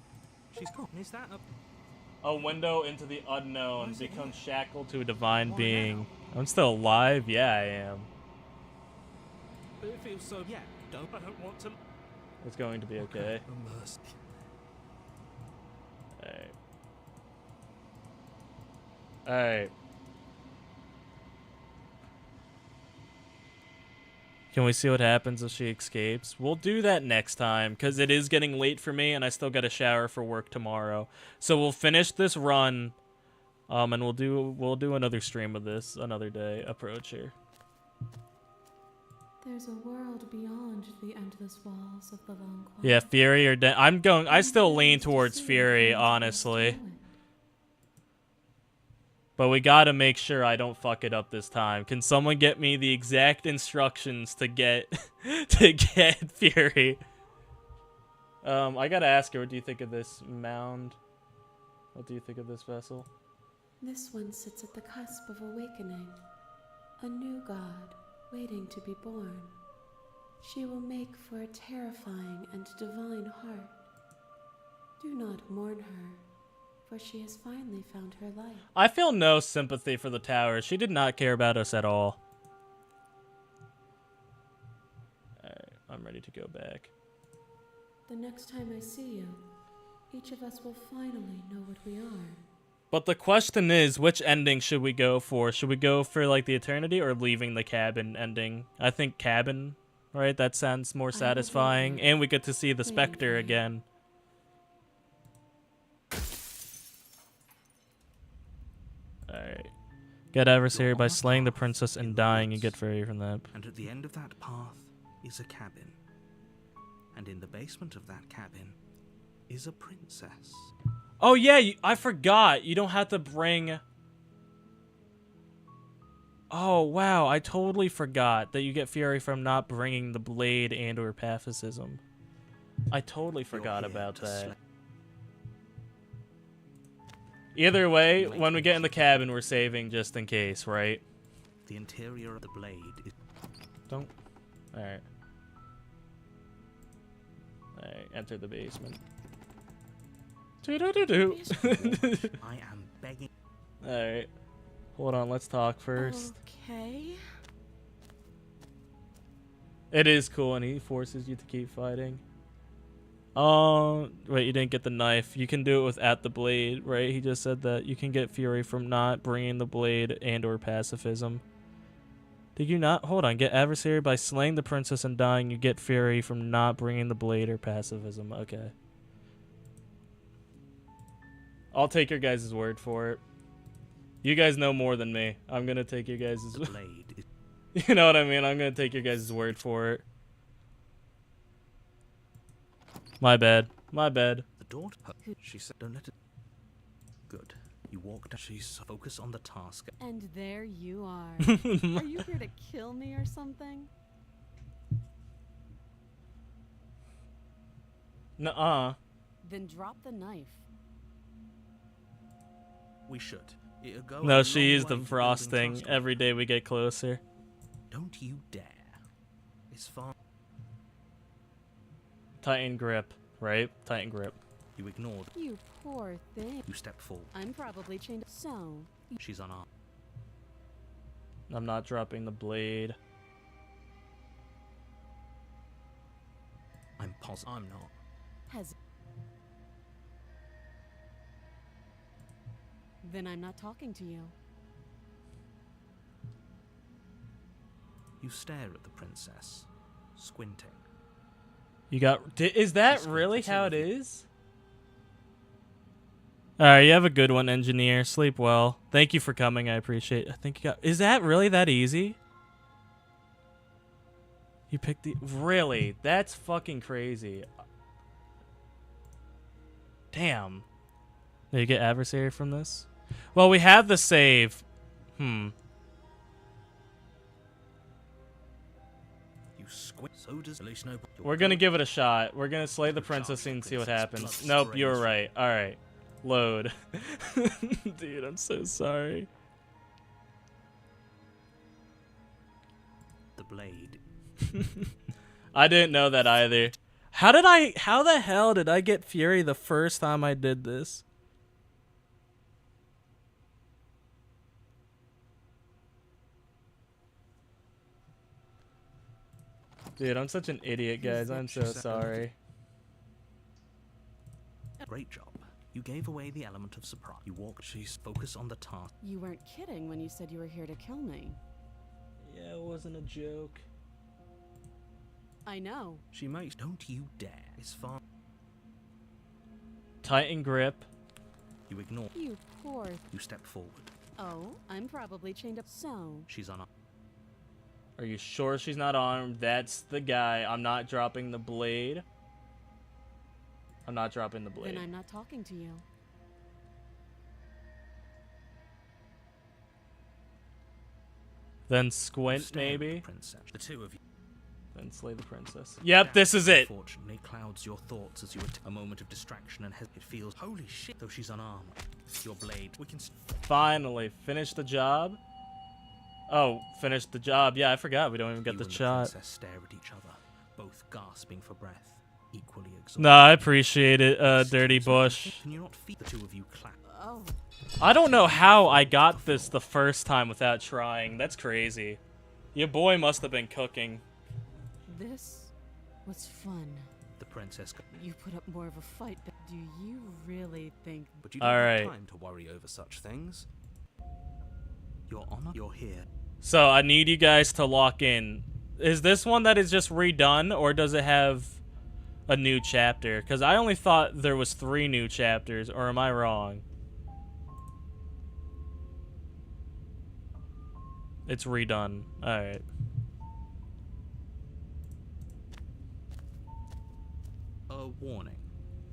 S5: She's gone. Is that a...
S1: A window into the unknown. Become shackled to a divine being. I'm still alive? Yeah, I am.
S5: But it feels so... Yeah, I don't want to...
S1: It's going to be okay.
S9: immersed.
S1: Alright. Alright. Can we see what happens if she escapes? We'll do that next time, because it is getting late for me, and I still got to shower for work tomorrow. So we'll finish this run, and we'll do another stream of this another day. Approach here.
S7: There's a world beyond the endless walls of the long quiet.
S1: Yeah, Fury or I still lean towards Fury, honestly. But we gotta make sure I don't fuck it up this time. Can someone get me the exact instructions to get Fury? I gotta ask her, what do you think of this mound? What do you think of this vessel?
S6: This one sits at the cusp of awakening, a new god waiting to be born. She will make for a terrifying and divine heart. Do not mourn her, for she has finally found her light.
S1: I feel no sympathy for the tower. She did not care about us at all. Alright, I'm ready to go back.
S6: The next time I see you, each of us will finally know what we are.
S1: But the question is, which ending should we go for? Should we go for, like, the eternity or leaving the cabin ending? I think cabin, right? That sounds more satisfying. And we get to see the Spectre again. Alright. Get adversary by slaying the princess and dying. You get free from that.
S2: And at the end of that path is a cabin. And in the basement of that cabin is a princess.
S1: Oh, yeah, I forgot. You don't have to bring... Oh, wow, I totally forgot that you get Fury from not bringing the blade and or pacifism. I totally forgot about that. Either way, when we get in the cabin, we're saving just in case, right?
S2: The interior of the blade is...
S1: Don't... Alright. Alright, enter the basement. Do-do-do-do.
S2: I am begging...
S1: Alright. Hold on, let's talk first.
S3: Okay.
S1: It is cool, and he forces you to keep fighting. Wait, you didn't get the knife. You can do it without the blade, right? He just said that you can get Fury from not bringing the blade and or pacifism. Did you not? Hold on. Get adversary by slaying the princess and dying. You get Fury from not bringing the blade or pacifism. Okay. I'll take your guys' word for it. You guys know more than me. I'm gonna take your guys'
S2: the blade is...
S1: You know what I mean? I'm gonna take your guys' word for it. My bad. My bad.
S2: The daughter... She said, don't let it... Good. You walked... She's focus on the task.
S3: And there you are. Are you here to kill me or something?
S1: Nuh-uh.
S7: Then drop the knife.
S2: We should. It'll go
S1: No,
S2: a
S1: she
S2: long
S1: is the
S2: way to
S1: frosting.
S2: building trust with
S1: Every day we get closer.
S2: her. Don't you dare. It's fine.
S1: Tighten grip, right? Tighten grip.
S2: You ignored.
S7: You poor thing.
S2: You stepped forward.
S7: I'm probably chained. So,
S2: She's unarmed.
S1: I'm not dropping the blade.
S2: I'm positive. I'm not.
S7: has. Then I'm not talking to you.
S2: You stare at the princess, squinting.
S1: You got... Is that
S2: She's
S1: really
S2: good to
S1: how it
S2: see you.
S1: is? Alright, you have a good one, engineer. Sleep well. Thank you for coming. I appreciate it. I think you got... Is that really that easy? You picked the... Really? That's fucking crazy. Damn. Did you get adversary from this? Well, we have the save.
S2: You squint. So does at least no.
S1: We're gonna give it a shot. We're gonna slay the princess and see what happens. Nope, you were right. Alright. Load. Dude, I'm so sorry.
S2: The blade.
S1: I didn't know that either. How the hell did I get Fury the first time I did this? Dude, I'm such an idiot, guys. I'm so sorry.
S2: Great job. You gave away the element of surprise. You walked. She's focus on the task.
S7: You weren't kidding when you said you were here to kill me.
S1: Yeah, it wasn't a joke.
S7: I know.
S2: She makes. Don't you dare. It's fine.
S1: Tighten grip.
S2: You ignore.
S7: You poor.
S2: You step forward.
S7: Oh, I'm probably chained up. So,
S2: She's unarmed.
S1: Are you sure she's not armed? That's the guy. I'm not dropping the blade. I'm not dropping the blade.
S7: then I'm not talking to you.
S1: Then squint,
S2: Stare at the
S1: maybe?
S2: princess. The two of you.
S1: Then slay the princess. Yep, this is it.
S2: Unfortunately, clouds your thoughts as you a moment of distraction and it feels. Holy shit! Though she's unarmed, your blade. We can.
S1: Finally, finish the job. Oh, finish the job. Yeah, I forgot. We don't even get
S2: You
S1: the
S2: and
S1: shot.
S2: princess stare at each other, both gasping for breath, equally exhausted.
S1: No, I appreciate it, Dirty Bush.
S2: Can you not feel the two of you clap?
S7: Oh,
S1: I don't know how I got this the first time without trying. That's crazy. Your boy must have been cooking.
S7: this was fun.
S2: The princess.
S7: You put up more of a fight. Do you really think?
S2: But you don't
S1: Alright.
S2: have time to worry over such things. Your honor. You're here.
S1: So I need you guys to lock in. Is this one that is just redone, or does it have a new chapter? Because I only thought there was 3 new chapters, or am I wrong? It's redone. Alright.
S2: A warning.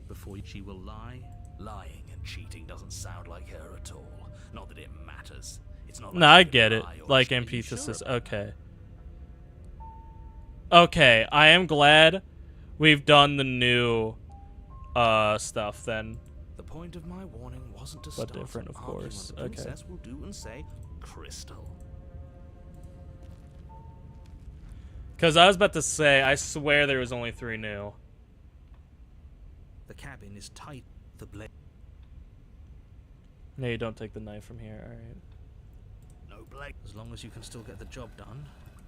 S2: Before she will lie. Lying and cheating doesn't sound like her at all. Not that it matters. It's not.
S1: No, I get it. Like antithesis. Okay. Okay, I am glad we've done the new stuff then.
S2: The point of my warning wasn't to
S1: But
S2: start
S1: different,
S2: an
S1: of
S2: argument.
S1: course.
S2: The
S1: Okay.
S2: princess will do and say, Crystal.
S1: Because I was about to say, I swear there was only 3 new.
S2: The cabin is tight. The blade.
S1: No, you don't take the knife from here. Alright.
S2: No blade. As long as you can still get the job done.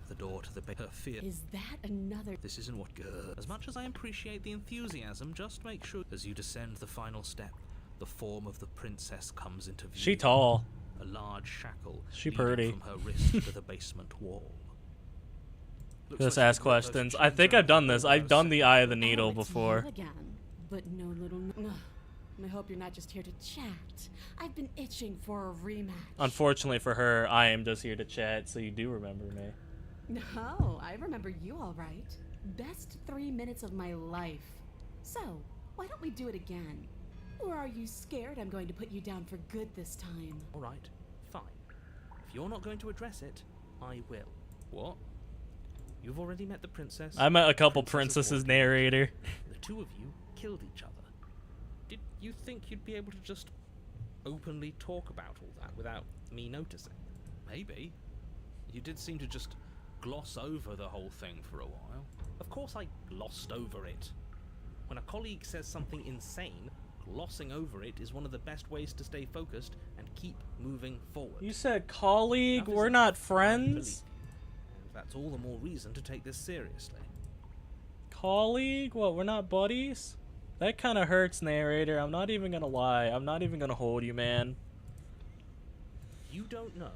S2: The door to the her fear.
S7: Is that another?
S2: This isn't what good. As much as I appreciate the enthusiasm, just make sure as you descend the final step, the form of the princess comes into view.
S1: She tall.
S2: A large shackle
S1: She
S2: leading
S1: pretty.
S2: from her wrist to the basement wall. Looks
S1: Just
S2: like
S1: ask
S2: you've got those
S1: questions. I
S2: chains
S1: think
S2: around
S1: I've done
S2: your
S1: this.
S2: elbows.
S1: I've done the Eye of the Needle
S7: Oh, it's
S1: before.
S7: you again, but no little. I hope you're not just here to chat. I've been itching for a rematch.
S1: Unfortunately for her, I am just here to chat, so you do remember me.
S7: No, I remember you all right. Best 3 minutes of my life. So, why don't we do it again? Or are you scared I'm going to put you down for good this time?
S2: All right, fine. If you're not going to address it, I will. What? You've already met the princess?
S1: I met a couple
S2: Princess of
S1: princesses
S2: Orchid.
S1: narrator.
S2: The two of you
S5: killed each other. Did you think you'd be able to just openly talk about all that without me noticing? Maybe. You did seem to just gloss over the whole thing for a while. Of course I glossed over it. When a colleague says something insane, glossing over it is one of the best ways to stay focused and keep moving forward.
S1: You said colleague? We're not friends?
S5: And that's all the more reason to take this seriously.
S1: Colleague? What, we're not buddies? That kind of hurts, narrator. I'm not even gonna lie. I'm not even gonna hold you, man.
S5: You don't know.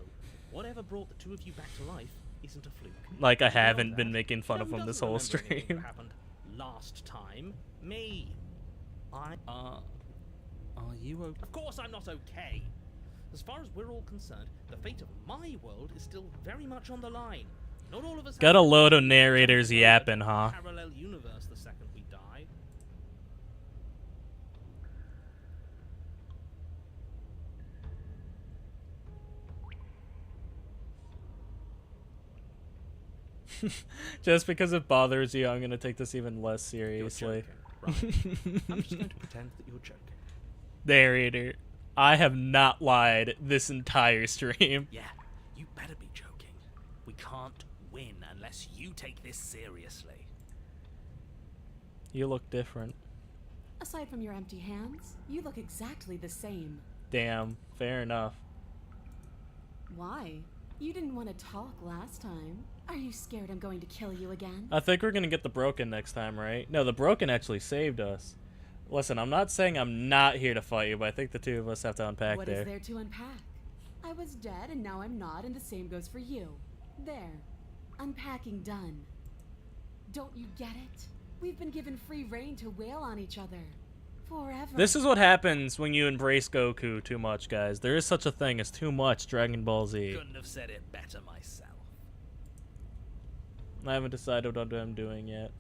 S5: Whatever brought the two of you back to life isn't a fluke.
S1: Like I haven't been making fun of him
S5: Who
S1: this
S5: doesn't
S1: whole
S5: remember anything
S1: stream.
S5: that happened last time? Me.
S9: Are you okay?
S5: Of course I'm not okay. As far as we're all concerned, the fate of my world is still very much on the line. Not all of us
S1: Got a
S5: have
S1: load of narrators yapping, huh?
S5: parallel universe the second we die.
S1: Just because it bothers you, I'm gonna take this even less
S5: You're
S1: seriously.
S5: joking, right? I'm just going to pretend that you're joking.
S1: Narrator, I have not lied this entire stream.
S5: Yeah, you better be joking. We can't win unless you take this seriously.
S1: You look different.
S7: Aside from your empty hands, you look exactly the same.
S1: Damn, fair enough.
S7: Why? You didn't want to talk last time. Are you scared I'm going to kill you again?
S1: I think we're gonna get the broken next time, right? No, the broken actually saved us. Listen, I'm not saying I'm not here to fight you, but I think the two of us have to unpack
S7: What
S1: there.
S7: is there to unpack? I was dead and now I'm not, and the same goes for you. There. Unpacking done. Don't you get it? We've been given free reign to wail on each other. Forever.
S1: This is what happens when you embrace Goku too much, guys. There is such a thing as too much Dragon Ball Z.
S5: Couldn't have said it better myself.
S1: I haven't decided what I'm doing yet.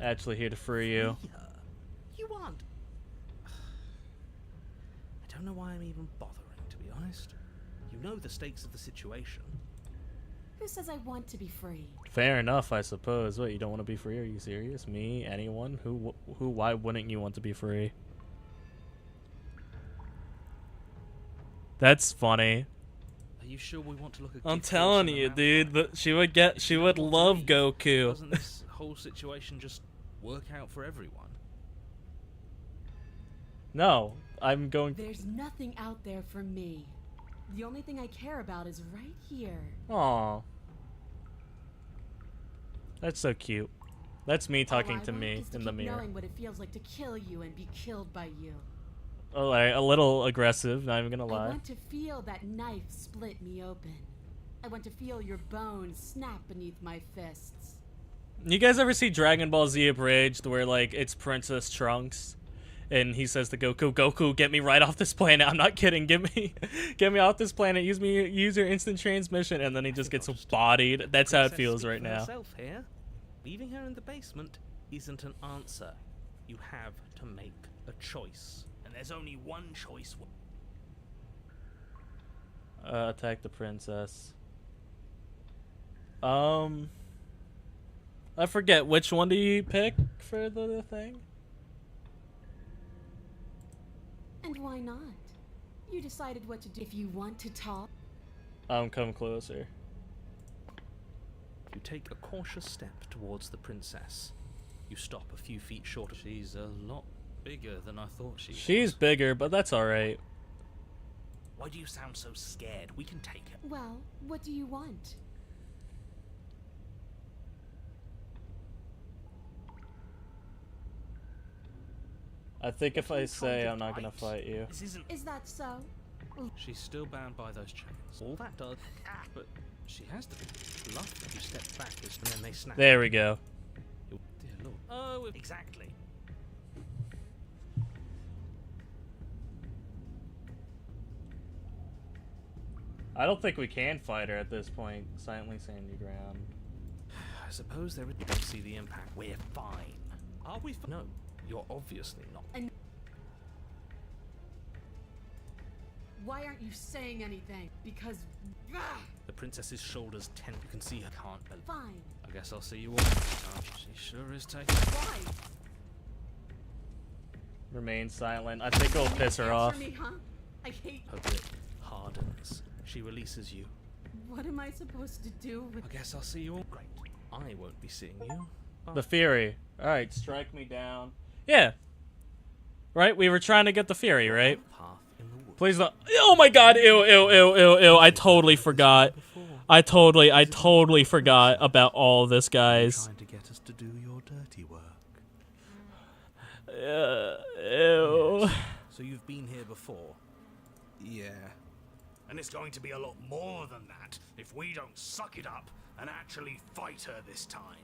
S1: Actually here to free you.
S5: Free her? You aren't. I don't know why I'm even bothering, to be honest. You know the stakes of the situation.
S7: Who says I want to be free?
S1: Fair enough, I suppose. What, you don't want to be free? Are you serious? Me? Anyone? Who? Why wouldn't you want to be free? That's funny.
S5: Are you sure we want to look at
S1: I'm
S5: gift
S1: telling
S5: horse in
S1: you,
S5: the
S1: dude.
S5: mouth?
S1: She would love Goku.
S5: Doesn't this whole situation just work out for everyone?
S1: No, I'm going.
S7: There's nothing out there for me. The only thing I care about is right here.
S1: Aw. That's so cute. That's me talking
S7: All I
S1: to
S7: want
S1: me
S7: is to
S1: in the
S7: keep
S1: mirror.
S7: knowing what it feels like to kill you and be killed by you.
S1: Alright, a little aggressive, not even gonna
S7: I
S1: lie.
S7: want to feel that knife split me open. I want to feel your bones snap beneath my fists.
S1: You guys ever see Dragon Ball Z Abridged where, like, it's Princess Trunks? And he says to Goku, Goku, get me right off this planet. I'm not kidding. Get me off this planet. Use your instant transmission. And then he just gets bodied. That's how it
S5: Princess
S1: feels
S5: speak
S1: right
S5: for
S1: now.
S5: herself here. Leaving her in the basement isn't an answer. You have to make a choice. And there's only one choice.
S1: Attack the princess. I forget, which one do you pick for the thing?
S7: And why not? You decided what to do. If you want to talk,
S1: Come closer.
S5: You take a cautious step towards the princess. You stop a few feet short. She's a lot bigger than I thought she was.
S1: She's bigger, but that's alright.
S5: Why do you sound so scared? We can take her.
S7: well, what do you want?
S1: I think if I
S5: You
S1: say
S5: told
S1: I'm not gonna
S5: right.
S1: fight you.
S5: This isn't.
S7: Is that so?
S5: She's still bound by those chains. All that does. But she has to be. Luck that you step back and then they snap.
S1: There we go.
S5: Dear Lord. Oh, exactly.
S1: I don't think we can fight her at this point. Silently stand your ground.
S5: I suppose there is. You don't see the impact. We're fine. Are we? No, you're obviously not.
S7: Why aren't you saying anything? Because
S5: The princess's shoulders tend. You can see her can't believe.
S7: Fine.
S5: I guess I'll see you all next time. She sure is taking.
S7: Why?
S1: Remain silent. I think it'll piss her off.
S7: Answer me, huh? I hate.
S5: Her grip hardens. She releases you.
S7: What am I supposed to do with?
S5: I guess I'll see you all. Great. I won't be seeing you.
S1: The Fury. Alright, strike me down. Yeah. Right? We were trying to get the Fury, right?
S5: Path in the woods.
S1: Please not. Oh my god, ew, ew, ew, ew, ew. I totally forgot. I totally forgot about all this, guys.
S2: Trying to get us to do your dirty work.
S1: Ew.
S5: So you've been here before?
S2: Yeah.
S10: And it's going to be a lot more than that if we don't suck it up and actually fight her this time.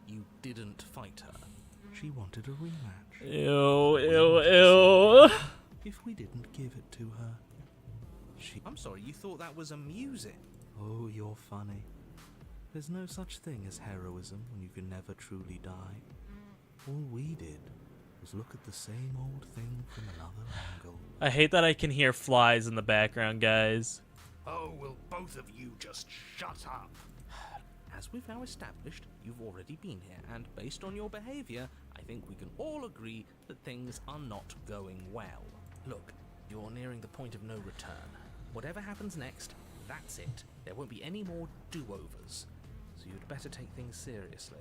S5: You didn't fight her.
S2: She wanted a rematch.
S1: Ew, ew, ew.
S2: If we didn't give it to her, she...
S5: I'm sorry, you thought that was amusing.
S2: Oh, you're funny. There's no such thing as heroism when you can never truly die. All we did was look at the same old thing from another angle.
S1: I hate that I can hear flies in the background, guys.
S10: Oh, will both of you just shut up?
S5: As we've now established, you've already been here, and based on your behavior, I think we can all agree that things are not going well. Look, you're nearing the point of no return. Whatever happens next, that's it. There won't be any more do-overs. So you'd better take things seriously.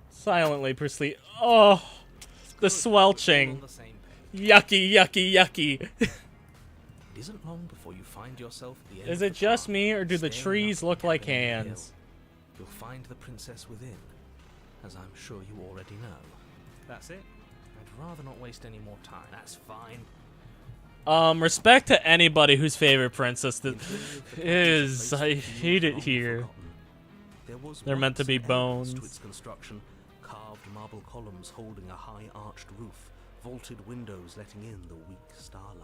S1: Silently proceed. Oh, the swelching.
S5: On the same page.
S1: Yucky, yucky, yucky.
S5: It isn't long before you find yourself at the end
S1: Is
S5: of
S1: it
S5: the
S1: just
S5: path,
S1: me, or do the
S5: staring
S1: trees
S5: up
S1: look
S5: the
S1: like
S5: cabin in the hill.
S1: hands?
S5: You'll find the princess within, as I'm sure you already know. That's it. I'd rather not waste any more time. That's fine.
S1: Respect to anybody whose favorite princess
S5: The interior of the
S1: is.
S5: cottage
S1: I
S5: feels
S1: hate it
S5: long
S1: here.
S5: forgotten. There was
S1: They're meant to
S5: once
S1: be
S5: elements to
S1: bones.
S5: its construction, carved marble columns holding a high arched roof, vaulted windows letting in the weak starlight.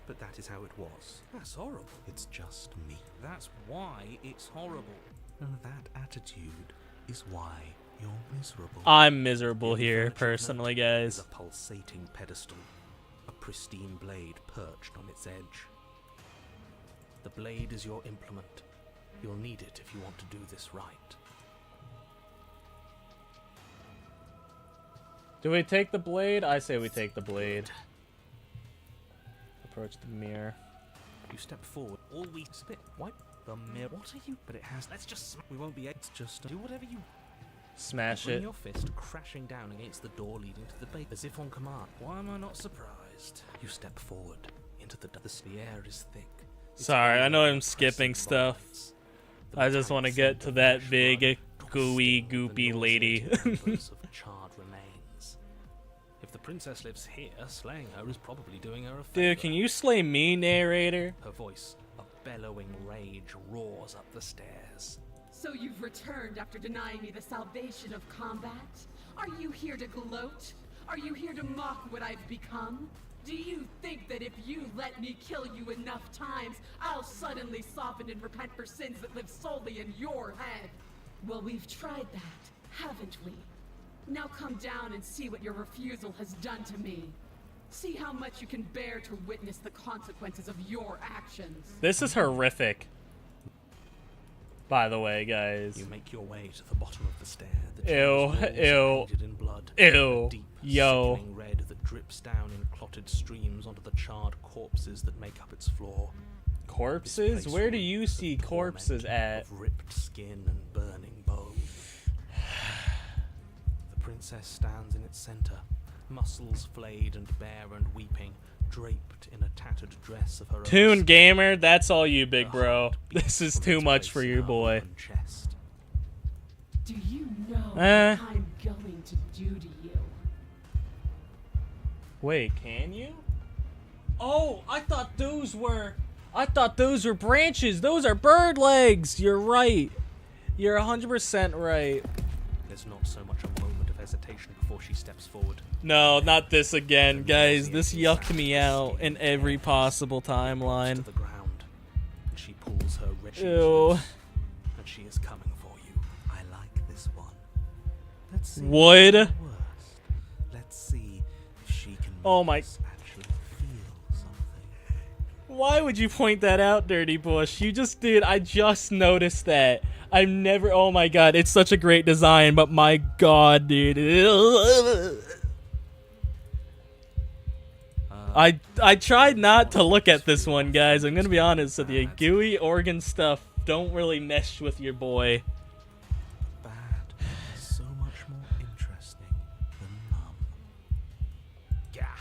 S5: But that is how it was. That's horrible.
S2: It's just me.
S5: That's why it's horrible.
S2: And that attitude is why you're miserable.
S1: I'm miserable
S5: The only
S1: here,
S5: furniture
S1: personally,
S5: left
S1: guys.
S5: is a pulsating pedestal, a pristine blade perched on its edge. The blade is your implement. You'll need it if you want to do this right.
S1: Do we take the blade? I say we take the blade. Approach the mirror.
S5: You step forward. All we spit. Wipe the mirror. What are you? But it has. Let's just. We won't be able to just do whatever you.
S1: Smash
S5: Bring
S1: it.
S5: your fist crashing down against the door leading to the base, as if on command. Why am I not surprised? You step forward into the air is thick. It's
S1: Sorry, I know I'm
S5: impressive
S1: skipping stuff.
S5: violence. The
S1: I just want to
S5: metallic
S1: get
S5: scent
S1: to
S5: of
S1: that
S5: fresh
S1: big,
S5: blood,
S1: gooey,
S5: twisting the
S1: goopy lady.
S5: nauseating embers of charred remains. If the princess lives here, slaying her is probably doing her a favor.
S1: Dude, can you slay me, narrator?
S5: Her voice, a bellowing rage, roars up the stairs.
S8: So you've returned after denying me the salvation of combat? Are you here to gloat? Are you here to mock what I've become? Do you think that if you let me kill you enough times, I'll suddenly soften and repent for sins that live solely in your head? Well, we've tried that, haven't we? Now come down and see what your refusal has done to me. See how much you can bear to witness the consequences of your actions.
S1: This is horrific. By the way, guys.
S5: You make your way to the bottom of the stair. The
S1: Ew,
S5: chambers walls
S1: ew,
S5: are painted in blood.
S1: ew,
S5: A deep,
S1: yo.
S5: sickening red that drips down in clotted streams onto the charred corpses that make up its floor. This
S1: Corpses?
S5: place
S1: Where do
S5: reeks
S1: you
S5: of
S1: see
S5: the
S1: corpses
S5: torment
S1: at?
S5: Of ripped skin and burning bone. The princess stands in its center, muscles flayed and bare and weeping, draped in a tattered dress of her own
S1: Toon
S5: skin.
S1: Gamer, that's all you, big
S5: Her
S1: bro.
S5: heart beats
S1: This is
S5: from
S1: too
S5: its
S1: much
S5: place
S1: for
S5: in
S1: you,
S5: her
S1: boy.
S5: open chest.
S8: Do you know
S1: Eh.
S8: what I'm going to do to you?
S1: Wait, can you? Oh, I thought those were branches. Those are bird legs. You're right. You're 100% right.
S5: There's not so much a moment of hesitation before she steps forward.
S1: No, not this again, guys. This yucked me out in every possible
S5: To
S1: timeline.
S5: the ground, and she pulls her wretched
S1: Ew.
S5: loose, and she is coming for you.
S2: I like this one. Let's see.
S1: Would?
S2: what's the worst. Let's see if she can
S1: Oh
S2: make
S1: my-
S2: us actually feel something.
S1: Why would you point that out, Dirty Bush? You just did. I just noticed that. I've never. Oh my god, it's such a great design, but my god, dude. I tried not to look at this one, guys. I'm gonna be honest with you. Gooey organ stuff don't really mesh with your boy.
S2: Bad is so much more interesting than numb.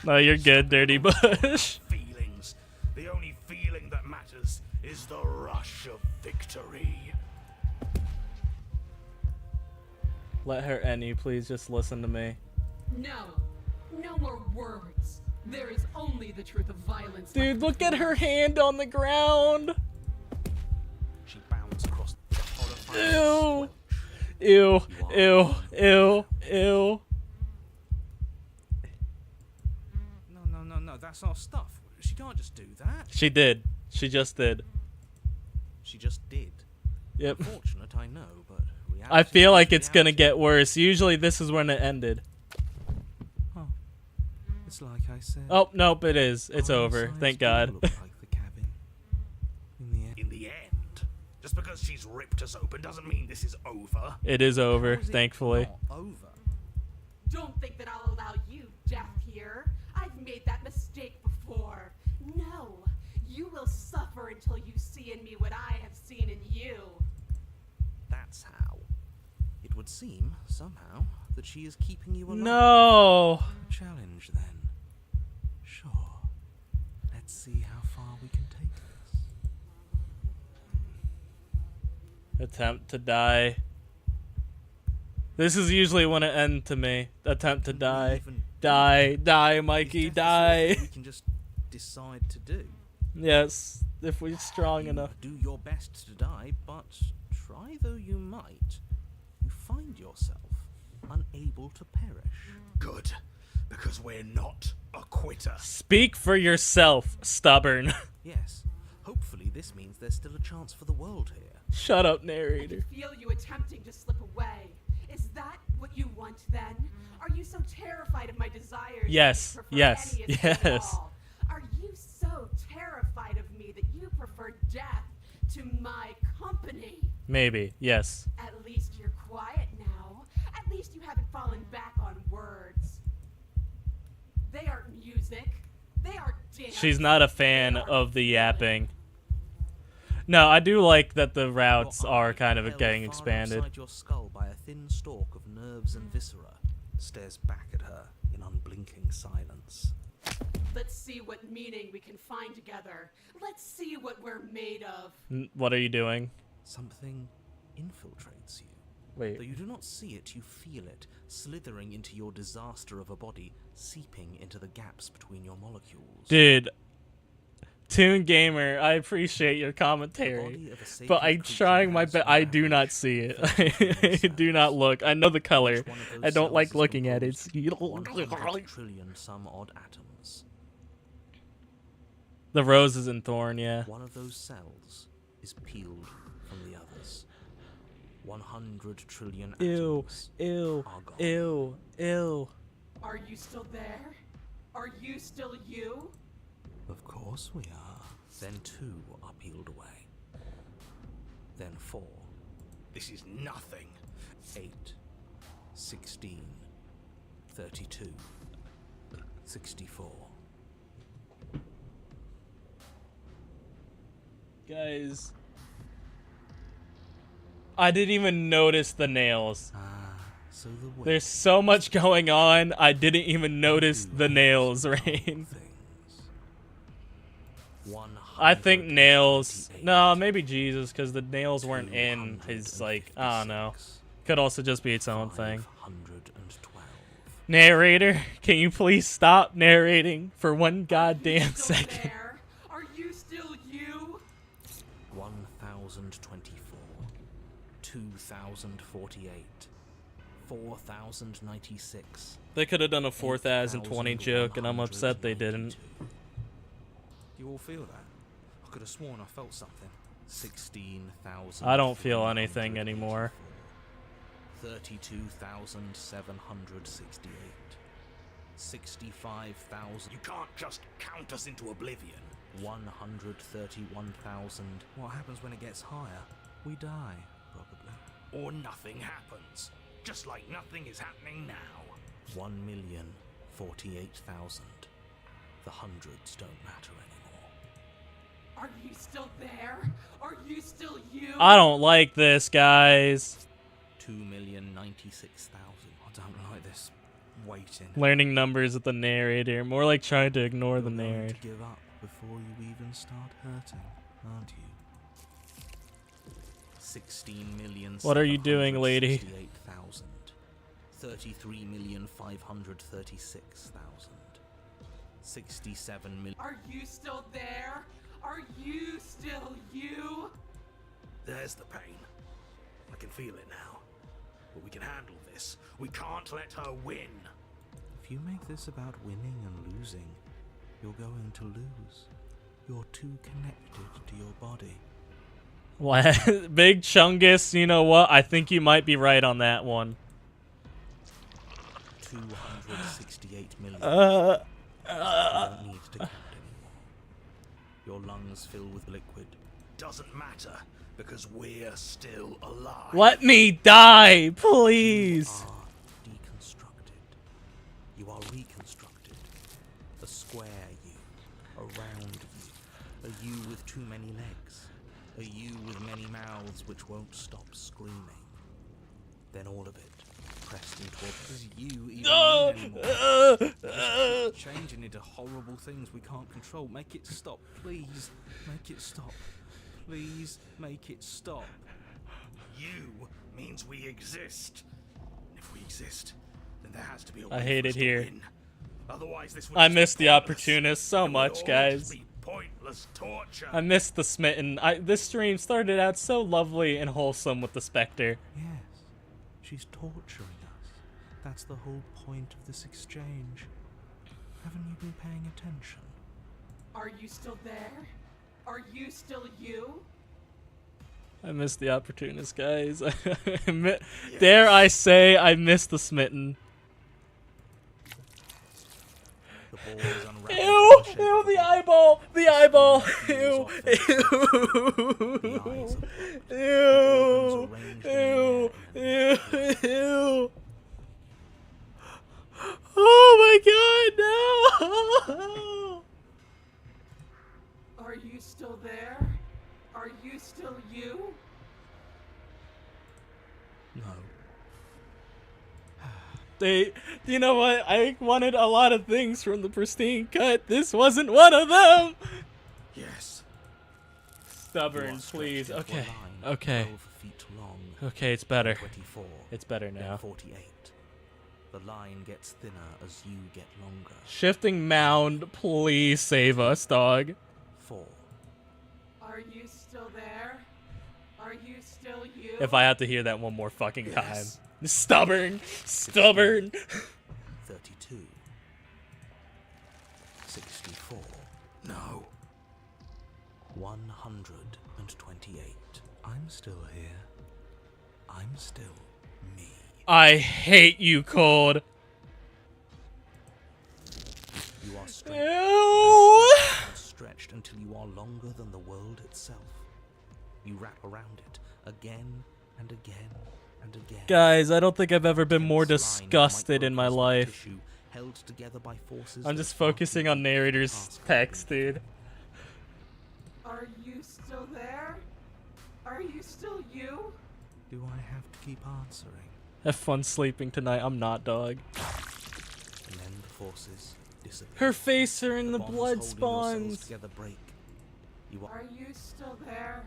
S1: No, you're good, Dirty Bush.
S10: Feelings. The only feeling that matters is the rush of victory.
S1: Let her end you, please. Just listen to me.
S8: No. No more words. There is only the truth of violence.
S1: Dude, look at her hand on the ground.
S2: She bounds across the horrifying
S1: Ew.
S2: squelch.
S1: Ew. Ew. Ew. Ew.
S5: No, that's our stuff. She can't just do that.
S1: She did. She just did.
S2: She just did.
S1: Yep.
S2: Unfortunate, I know, but reality
S1: I feel
S2: is
S1: like it's gonna
S2: reality.
S1: get worse. Usually this is when it ended.
S2: Oh, it's like I said.
S1: Oh, nope, it is. It's over.
S2: Our
S1: Thank
S2: sides do
S1: God.
S2: look like the cabin.
S10: In the end, just because she's ripped us open doesn't mean this is over.
S1: It is over,
S2: How is it
S1: thankfully.
S2: not over?
S8: Don't think that I'll allow you death here. I've made that mistake before. No. You will suffer until you see in me what I have seen in you.
S2: That's how. It would seem, somehow, that she is keeping you alive.
S1: No.
S2: Challenge, then. Sure. Let's see how far we can take this.
S1: Attempt to die. This is usually when it ends to me. Attempt to
S2: Can we
S1: die.
S2: even
S1: Die. Die,
S2: Is
S1: Mikey.
S2: death the sort of
S1: Die.
S2: thing we can just decide to do.
S1: Yes, if we're strong
S2: You
S1: enough.
S2: do your best to die, but try though you might, you find yourself unable to perish.
S10: Good, because we're not a quitter.
S1: Speak for yourself, stubborn.
S2: Yes, hopefully this means there's still a chance for the world here.
S1: Shut up,
S8: I can
S1: narrator.
S8: feel you attempting to slip away. Is that what you want then? Are you so terrified of my desires?
S1: Yes,
S8: that you prefer
S1: yes,
S8: any escape at
S1: yes.
S8: all? Are you so terrified of me that you prefer death to my company?
S1: Maybe, yes.
S8: At least you're quiet now. At least you haven't fallen back on words. They aren't music. They are dance.
S1: She's not a fan of the yapping. No, I do like that the routes
S2: Your
S1: are
S2: eye,
S1: kind of
S2: held
S1: getting
S2: far
S1: expanded.
S2: outside your skull by a thin stalk of nerves and viscera, stares back at her in unblinking silence.
S8: Let's see what meaning we can find together. Let's see what we're made of.
S1: What are you doing?
S2: Something infiltrates you.
S1: Wait.
S2: Though you do not see it, you feel it, slithering into your disaster of a body, seeping into the gaps between your molecules.
S1: Dude, Toon Gamer, I appreciate your
S2: The
S1: commentary,
S2: body of a sacred
S1: but I'm
S2: creature
S1: trying my
S2: has,
S1: best.
S2: on
S1: I do not
S2: average,
S1: see it.
S2: 30
S1: I do not look. I know the color.
S2: Each one of those
S1: I don't
S2: cells
S1: like
S2: is
S1: looking at it.
S2: composed of 100 trillion some odd atoms.
S1: The roses and thorn, yeah.
S2: One of those cells is peeled from the others. 100 trillion
S1: Ew,
S2: atoms
S1: ew,
S2: are gone.
S1: ew, ew.
S8: Are you still there? Are you still you?
S2: Of course we are. Then 2 are peeled away. Then 4,
S10: This is nothing.
S2: 8, 16, 32, 64.
S1: Guys, I didn't even notice the nails.
S2: So the weight
S1: There's so much going on, I didn't even notice the nails, Rain.
S2: things.
S1: I think nails.
S2: 128,
S1: No, maybe Jesus, because the nails weren't in his, like, I don't know.
S2: 256,
S1: Could also just be its own thing.
S2: 512.
S1: Narrator, can you please stop narrating for one goddamn
S8: Still
S1: second?
S8: there? Are you still you?
S2: 1024, 2048, 4096.
S1: They could have done a 4020 joke, and I'm upset they didn't.
S2: You all feel that? I could have sworn I felt something. 16,000.
S1: I don't feel anything anymore.
S2: 32,768. 65,000.
S10: You can't just count us into oblivion.
S2: 131,000. What happens when it gets higher? We die, probably.
S10: Or nothing happens. Just like nothing is happening now.
S2: 1,048,000. The hundreds don't matter anymore.
S8: Are you still there? Are you still you?
S1: I don't like this, guys.
S2: 2,096,000. I don't like this waiting.
S1: Learning numbers with the narrator. More like trying to ignore the
S2: You're going
S1: narrator.
S2: to give up before you even start hurting, aren't you? 16,000,000.
S1: What are you doing, lady?
S2: 33,536,000. 67 million.
S8: Are you still there? Are you still you?
S10: There's the pain. I can feel it now. But we can handle this. We can't let her win.
S2: If you make this about winning and losing, you're going to lose. You're too connected to your body.
S1: What? Big Chungus, you know what? I think you might be right on that one.
S2: 268 million. You don't need to count anymore. Your lungs fill with liquid.
S10: Doesn't matter, because we're still alive.
S1: Let me die, please.
S2: You are deconstructed. You are reconstructed. A square you, a round you, a you with too many legs, a you with many mouths which won't stop screaming. Then all of it pressed into a does you even mean anymore? Changing into horrible things we can't control. Make it stop, please. Make it stop. Please make it stop.
S10: You means we exist. And if we exist, then there has to be a way
S1: I hate
S10: for
S1: it
S10: us to
S1: here.
S10: win. Otherwise, this would
S1: I
S10: just
S1: miss
S10: be
S1: the
S10: pointless.
S1: opportunist so
S10: It would
S1: much,
S10: all
S1: guys.
S10: just be pointless torture.
S1: I miss the smitten. This stream started out so lovely and wholesome with the Spectre.
S2: Yes, she's torturing us. That's the whole point of this exchange. Haven't you been paying attention?
S8: Are you still there? Are you still you?
S1: I miss the opportunist, guys. Dare I say I miss the smitten.
S2: The ball is unraveled.
S1: Ew! Ew! The eyeball! The eyeball! Ew! Ew! Ew! Ew! Ew! Oh my God! No!
S8: Are you still there? Are you still you?
S2: No.
S1: You know what? I wanted a lot of things from the Pristine Cut. This wasn't one of them.
S10: Yes.
S1: Stubborn, please. Okay. Okay.
S2: 12 feet long.
S1: Okay, it's better.
S2: 24.
S1: It's better
S2: Then
S1: now.
S2: 48. The line gets thinner as you get longer.
S1: Shifting mound, please save us, dog.
S2: 4.
S8: Are you still there? Are you still you?
S1: If I have to hear that one more fucking
S10: Yes.
S1: time. Stubborn. Stubborn.
S2: 32. 64.
S10: No.
S2: 128. I'm still here. I'm still me.
S1: I hate you, Cold.
S2: You are stretched
S1: Ew.
S2: and stretched until you are longer than the world itself. You wrap around it again and again and again.
S1: Guys, I don't think I've ever been more
S2: Tense line of
S1: disgusted in my
S2: microcosmic
S1: life.
S2: tissue held together by forces
S1: I'm
S2: that
S1: just
S2: far
S1: focusing on
S2: beyond
S1: narrator's
S2: task
S1: text,
S2: beneath.
S1: dude.
S8: Are you still there? Are you still you?
S2: Do I have to keep answering?
S1: Have fun sleeping tonight. I'm not, dog.
S2: And then the forces disappear.
S1: Her face are in the
S2: bonds
S1: blood
S2: holding your cells
S1: spawns.
S2: together break. You are
S8: Are you still there?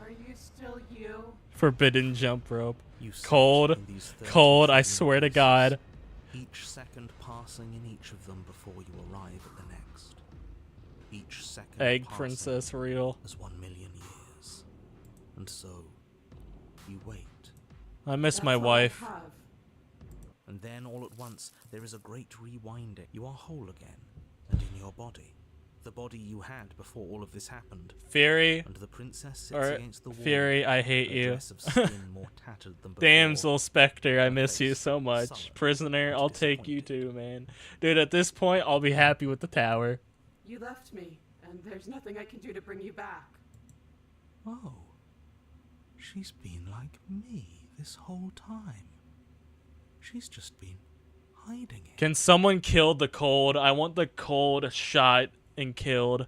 S8: Are you still you?
S1: Forbidden jump rope.
S2: you sit
S1: Cold.
S2: in these 30
S1: Cold, I
S2: trillion
S1: swear to
S2: places,
S1: God.
S2: Each second passing in each of them before you arrive at the next. Each second
S1: Egg
S2: passing
S1: princess real.
S2: as 1,000,000 years. And so, you wait.
S1: I miss
S8: That's
S1: my
S8: all I
S1: wife.
S8: have.
S2: And then all at once, there is a great rewinding. You are whole again, and in your body. The body you had before all of this happened.
S1: Fury.
S2: And the princess sits
S1: Or
S2: against the wall.
S1: Fury, I hate
S2: a
S1: you.
S2: dress of skin more tattered than before.
S1: Damsel Spectre, I
S2: Her
S1: miss you
S2: face
S1: so much.
S2: sullen
S1: Prisoner,
S2: and
S1: I'll take you
S2: disappointed.
S1: too, man. Dude, at this point, I'll be happy with the tower.
S8: You left me, and there's nothing I can do to bring you back.
S2: Oh. She's been like me this whole time. She's just been hiding it.
S1: Can someone kill the cold? I want the cold shot and killed.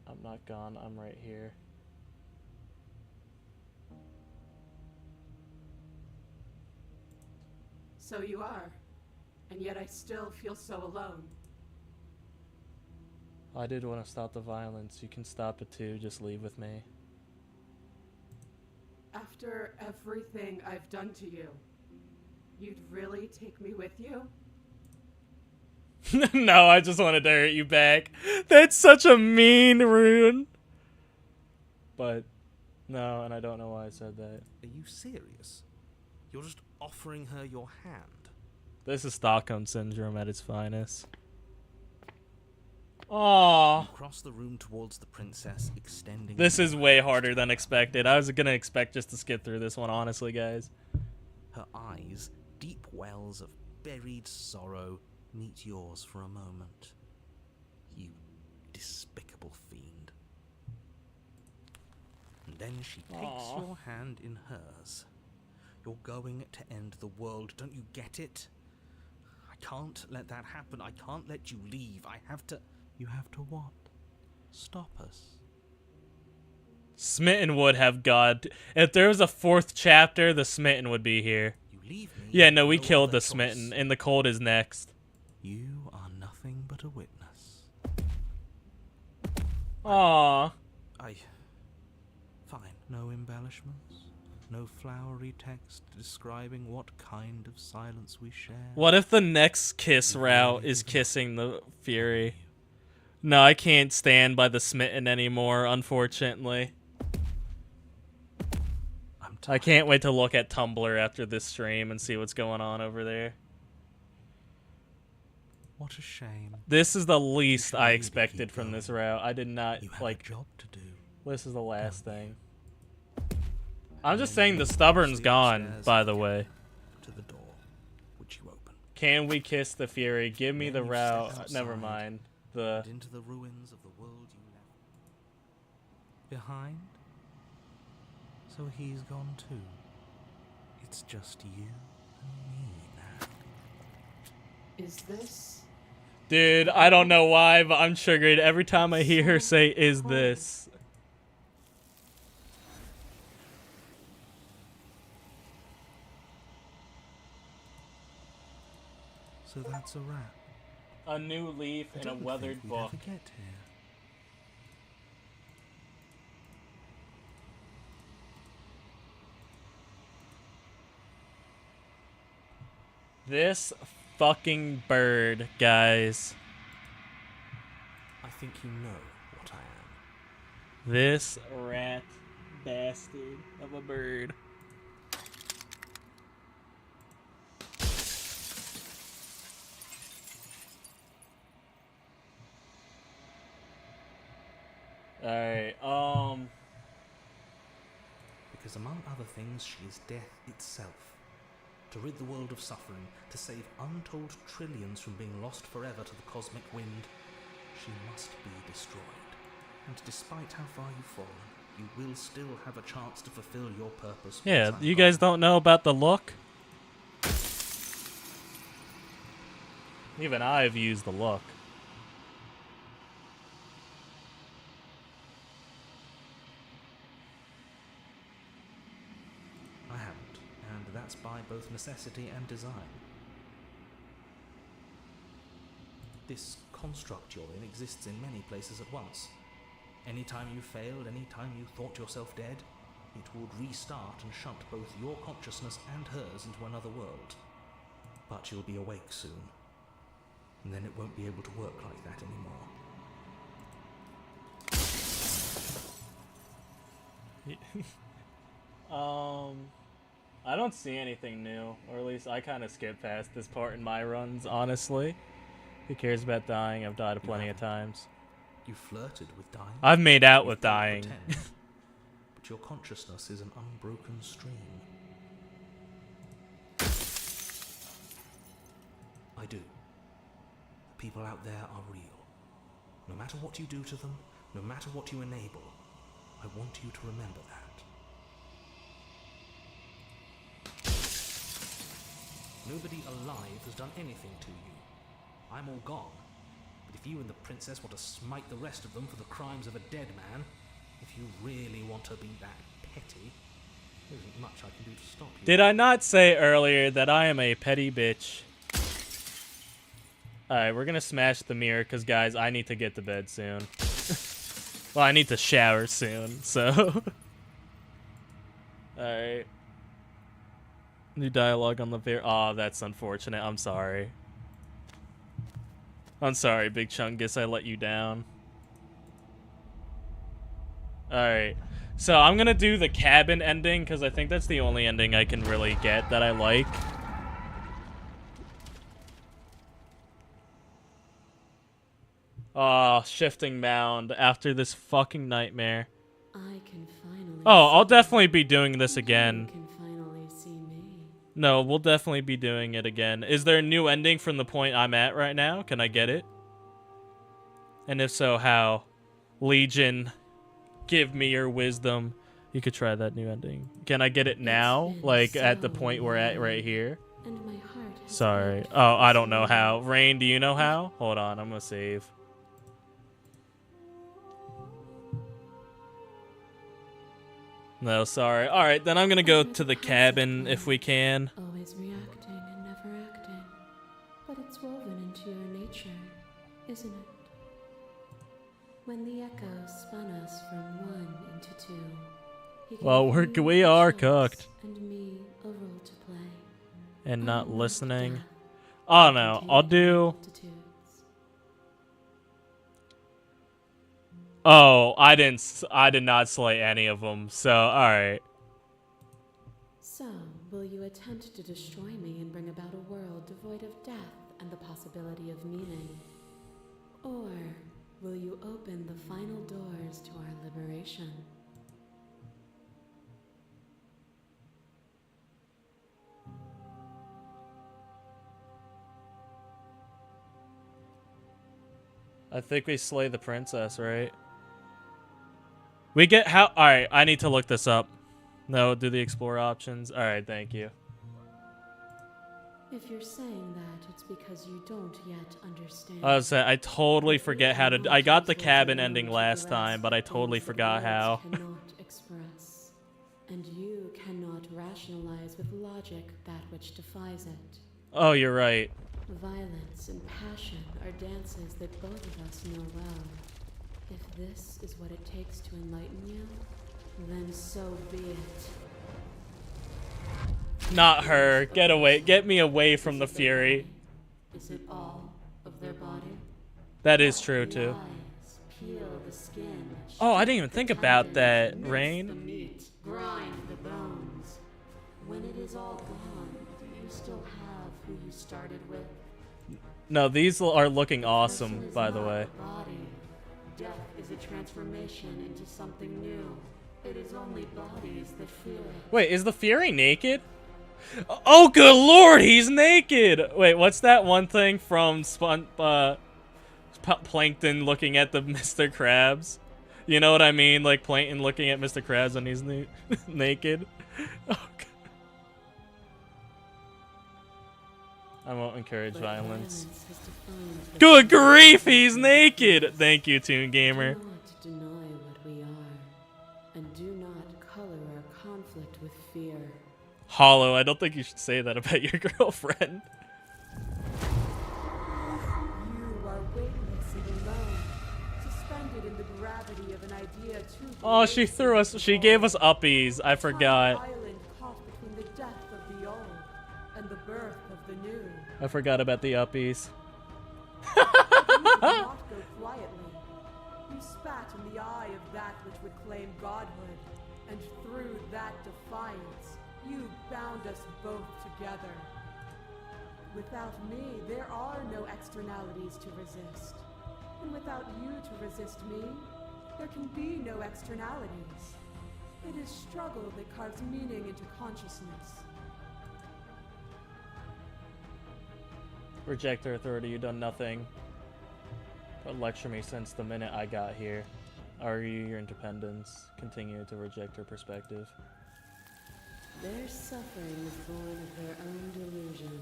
S1: I'm not gone. I'm right here.
S8: So you are, and yet I still feel so alone.
S1: I did want to stop the violence. You can stop it too. Just leave with me.
S8: After everything I've done to you, you'd really take me with you?
S1: No, I just wanted to hurt you back. That's such a mean rune. But no, and I don't know why I said that.
S2: Are you serious? You're just offering her your hand?
S1: This is Stockholm Syndrome at its finest. Aww.
S2: You cross the room towards the princess, extending...
S1: This is way harder than expected. I was gonna expect just to skip through this one, honestly, guys.
S2: Her eyes, deep wells of buried sorrow, meet yours for a moment. You despicable fiend. And then she takes your hand in hers. You're going to end the world, don't you get it? I can't let that happen. I can't let you leave. I have to... You have to what? Stop us.
S1: Smitten would have God. If there was a 4th chapter, the Smitten would be here.
S2: You leave me.
S1: Yeah, no, we
S2: no
S1: killed
S2: other
S1: the
S2: choice.
S1: Smitten, and the cold is next.
S2: You are nothing but a witness.
S1: Aww.
S2: Fine, no embellishments. No flowery text describing what kind of silence we share.
S1: What if the next kiss route is kissing the Fury? No, I can't stand by the Smitten anymore, unfortunately. I can't wait to look at Tumblr after this stream and see what's going on over there.
S2: What a shame.
S1: This is the least I expected from this route. I did not,
S2: You have
S1: like...
S2: a job to do.
S1: This is the last thing. I'm just saying the stubborn's gone, by the way.
S2: To the door, which you open.
S1: Can we kiss the Fury? Give me
S2: Then
S1: the
S2: you step
S1: route.
S2: outside
S1: Never mind. The...
S2: And into the ruins of the world you left behind. So he's gone too. It's just you and me now.
S8: Is this...
S1: Dude, I don't know why, but I'm triggered every time I hear her say, "Is this?"
S2: So that's a wrap.
S1: A new leaf
S2: I
S1: in a
S2: didn't
S1: weathered
S2: think we'd
S1: book.
S2: ever get here.
S1: This fucking bird, guys.
S2: I think you know what I am.
S1: This rat bastard of a bird. Alright,
S2: Because among other things, she is death itself. To rid the world of suffering, to save untold trillions from being lost forever to the cosmic wind, she must be destroyed. And despite how far you've fallen, you will still have a chance to fulfill your purpose.
S1: yeah,
S2: once I'm
S1: you guys
S2: gone.
S1: don't know about the look? Even I've used the look.
S2: I haven't, and that's by both necessity and design. This construct you're in exists in many places at once. Anytime you failed, anytime you thought yourself dead, it would restart and shunt both your consciousness and hers into another world. But you'll be awake soon, and then it won't be able to work like that anymore.
S1: I don't see anything new, or at least I kind of skip past this part in my runs, honestly. Who cares about dying? I've died plenty of times.
S2: You flirted with dying.
S1: I've made out
S2: You've
S1: with
S2: got to
S1: dying.
S2: pretend, but your consciousness is an unbroken stream. I do. people out there are real. No matter what you do to them, no matter what you enable, I want you to remember that. Nobody alive has done anything to you. I'm all gone. But if you and the princess want to smite the rest of them for the crimes of a dead man, if you really want to be that petty, there isn't much I can do to stop you.
S1: Did I not say earlier that I am a petty bitch? Alright, we're gonna smash the mirror because, guys, I need to get to bed soon. Well, I need to shower soon, so... Alright. New dialogue on the very... Oh, that's unfortunate. I'm sorry. I'm sorry, Big Chungus. I let you down. Alright. So I'm gonna do the cabin ending, because I think that's the only ending I can really get that I like. Oh, shifting mound after this fucking nightmare.
S7: I can finally
S1: Oh, I'll
S7: see
S1: definitely be doing this again.
S7: You can finally see me.
S1: No, we'll definitely be doing it again. Is there a new ending from the point I'm at right now? Can I get it? And if so, how? Legion, give me your wisdom. You could try that new ending. Can I get it now? Like, at the point we're at right here?
S7: And my heart has
S1: Sorry.
S7: ached
S1: Oh,
S7: for
S1: I don't
S7: so
S1: know how.
S7: long.
S1: Rain, do you know how? Hold on, I'm gonna save. No, sorry. Alright, then I'm gonna go to the cabin if we can.
S7: Always reacting and never acting. But it's woven into your nature, isn't it? When the echo spun us from one into two, he gave
S1: Well,
S7: you
S1: we
S7: a
S1: are
S7: choice
S1: cooked.
S7: And me a role to play.
S1: And not
S7: Unlike
S1: listening.
S7: death,
S1: Oh no,
S7: contained
S1: I'll
S7: in
S1: do...
S7: multitudes.
S1: Oh, I did not slay any of them, so alright.
S7: So, will you attempt to destroy me and bring about a world devoid of death and the possibility of meaning? Or will you open the final doors to our liberation?
S1: I think we slay the princess, right? We get how... Alright, I need to look this up. No, do the explore options. Alright, thank you.
S7: If you're saying that, it's because you don't yet understand.
S1: I was saying, I totally forget how to... I got the cabin ending last time, but I totally forgot how.
S7: Cannot express, and you cannot rationalize with logic that which defies it.
S1: Oh, you're right.
S7: Violence and passion are dances that both of us know well. If this is what it takes to enlighten you, then so be it.
S1: Not her. Get away. Get me away from the fury.
S7: Is it all of their body?
S1: That is true,
S7: The
S1: too.
S7: eyes, peel the skin,
S1: Oh, I didn't
S7: strip
S1: even
S7: the
S1: think about that,
S7: tendons, mince the
S1: Rain.
S7: meat, grind the bones. When it is all gone, do you still have who you started with?
S1: No, these are looking awesome,
S7: Person is
S1: by the
S7: not
S1: way.
S7: Body. Death is a transformation into something new. It is only bodies that feel it.
S1: Wait, is the Fury naked? Oh, good lord, he's naked! Wait, what's that one thing from Plankton looking at the Mr. Krabs? You know what I mean? Like Plankton looking at Mr. Krabs when he's naked? Oh, God. I won't encourage
S7: But
S1: violence.
S7: has defined the
S1: Good grief, he's naked! Thank you, Toon Gamer.
S7: Do not deny what we are, and do not color our conflict with fear.
S1: Hollow, I don't think you should say that about your girlfriend.
S8: You are weightless and alone, suspended in the gravity of an idea too
S1: Oh, she threw us, she gave us uppies. I forgot.
S8: island caught between the death of the old and the birth of the new.
S1: I forgot about the uppies.
S8: You did not go quietly. You spat in the eye of that which would claim godhood, and through that defiance, you bound us both together. Without me, there are no externalities to resist. And without you to resist me, there can be no externalities. It is struggle that carves meaning into consciousness.
S1: Reject her authority, you done nothing. lecture me since the minute I got here. Argue your independence. Continue to reject her perspective.
S7: Their suffering is born of their own delusion.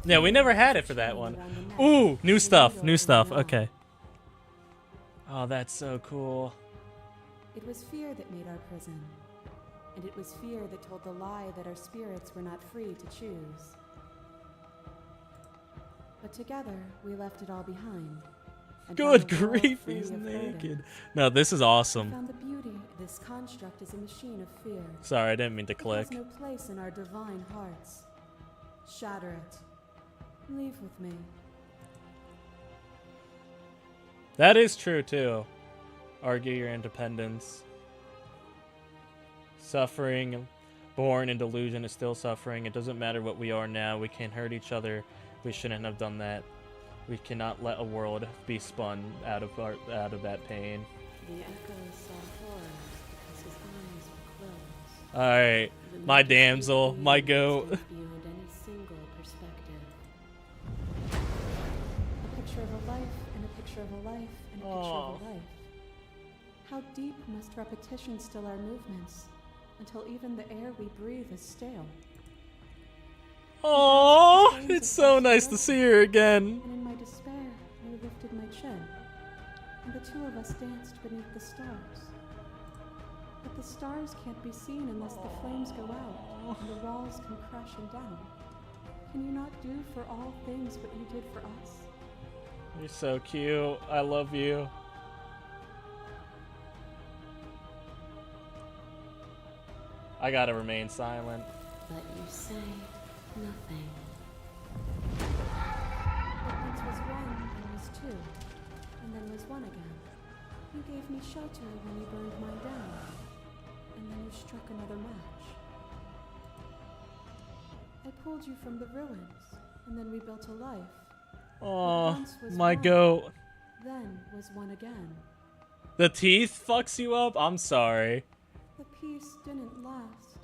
S1: Yeah, we never had it for that one. Ooh, new stuff, new stuff. Okay. Oh, that's so cool.
S7: It was fear that made our prison. And it was fear that told the lie that our spirits were not free to choose. But together, we left it all behind. And
S1: Good
S7: found a world
S1: grief,
S7: free
S1: he's
S7: of
S1: naked.
S7: burden.
S1: No, this is
S7: We
S1: awesome.
S7: found the beauty. This construct is a machine of fear.
S1: Sorry, I didn't mean to
S7: It
S1: click.
S7: has no place in our divine hearts. Shatter it. Leave with me.
S1: That is true, too. Argue your independence. Suffering, born in delusion, is still suffering. It doesn't matter what we are now. We can't hurt each other. We shouldn't have done that. We cannot let a world be spun out of that pain.
S7: The echo saw horrors because his eyes were closed.
S1: Alright,
S7: The
S1: my
S7: majesty
S1: damsel,
S7: of
S1: my
S7: being
S1: goat.
S7: extends beyond any single perspective. A picture of a life, and a picture of a life, and a picture of a life. How deep must repetition still our movements, until even the air we breathe is stale?
S1: Oh, it's so nice to see her again.
S7: And in my despair, I lifted my chin, and the two of us danced beneath the stars. But the stars can't be seen unless the flames go out, and the walls come crashing down. Can you not do for all things what you did for us?
S1: You're so cute. I love you. I gotta remain silent.
S6: But you say nothing.
S7: What once was one, then was two, and then was one again. You gave me shelter when you burned mine down, and then you struck another match. I pulled you from the ruins, and then we built a life.
S1: Oh,
S7: once was
S1: my
S7: one.
S1: goat.
S7: Then was one again.
S1: The teeth fucks you up? I'm sorry.
S7: The peace didn't last.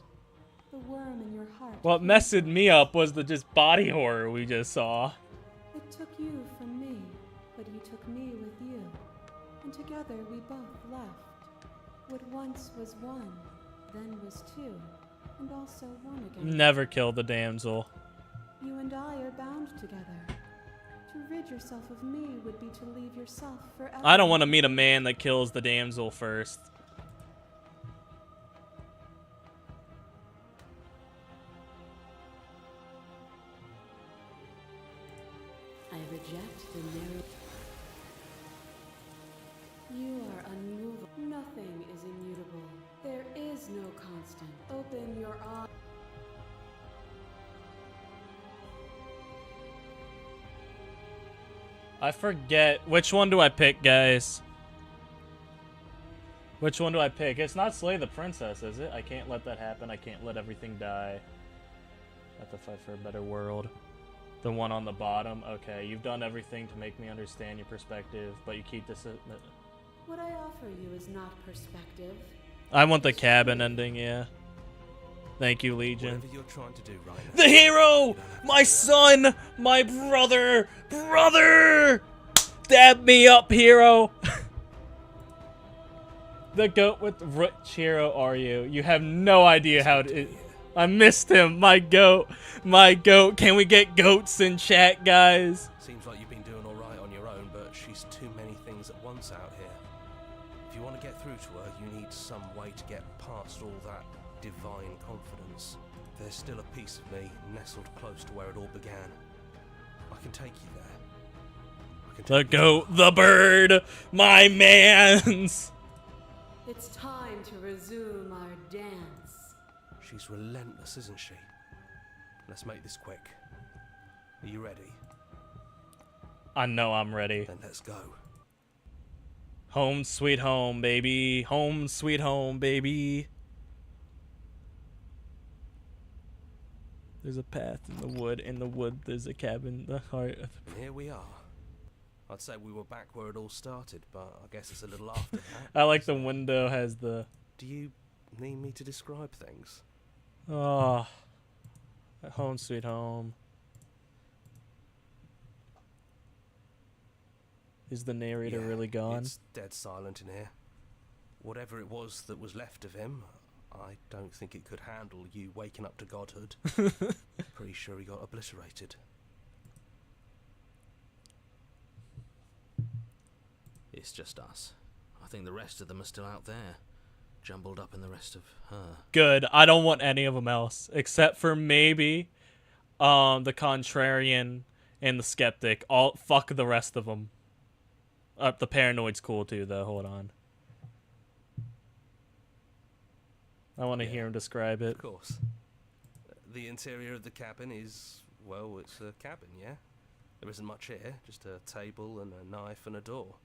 S7: The worm in your heart.
S1: What messed me up was the just body horror we just saw.
S7: It took you from me, but you took me with you. And together we both left. What once was one, then was two, and also one again.
S1: Never kill the damsel.
S7: You and I are bound together. To rid yourself of me would be to leave yourself forever.
S1: I don't want to meet a man that kills the damsel first.
S7: I reject the narrow. You are unmovable. Nothing is immutable. There is no constant. Open your eyes.
S1: I forget. Which one do I pick, guys? Which one do I pick? It's not Slay the Princess, is it? I can't let that happen. I can't let everything die. I have to fight for a better world. The one on the bottom. Okay, you've done everything to make me understand your perspective, but you keep this...
S7: What I offer you is not perspective.
S1: I want the cabin ending, yeah. Thank you, Legion.
S2: Whatever you're trying to do right now.
S1: The hero! My son! My brother! Brother! Dab me up, hero! The goat with which hero are you? You have no idea how to... I missed him. My goat. My goat. Can we get goats in chat, guys?
S2: Seems like you've been doing alright on your own, but she's too many things at once out here. If you want to get through to her, you need some way to get past all that divine confidence. There's still a piece of me nestled close to where it all began. I can take you there. I can
S1: The
S2: take you
S1: goat, the bird, my mans.
S7: It's time to resume our dance.
S2: She's relentless, isn't she? Let's make this quick. Are you ready?
S1: I know I'm ready.
S2: Then let's go.
S1: Home sweet home, baby. Home sweet home, baby. There's a path in the wood. In the wood, there's a cabin. The heart.
S2: And here we are. I'd say we were back where it all started, but I guess it's a little after that.
S1: I like the window has the...
S2: Do you need me to describe things?
S1: Oh. Home sweet home. Is the narrator
S11: Yeah,
S1: really gone?
S11: It's dead silent in here. Whatever it was that was left of him, I don't think it could handle you waking up to godhood. Pretty sure he got obliterated.
S5: It's just us. I think the rest of them are still out there, jumbled up in the rest of her.
S1: Good. I don't want any of them else, except for maybe the contrarian and the skeptic. All fuck the rest of them. The paranoid's cool too, though. Hold on. I want to hear him describe it.
S11: Of course. The interior of the cabin is, well, it's a cabin, yeah? There isn't much here, just a table and a knife and a door.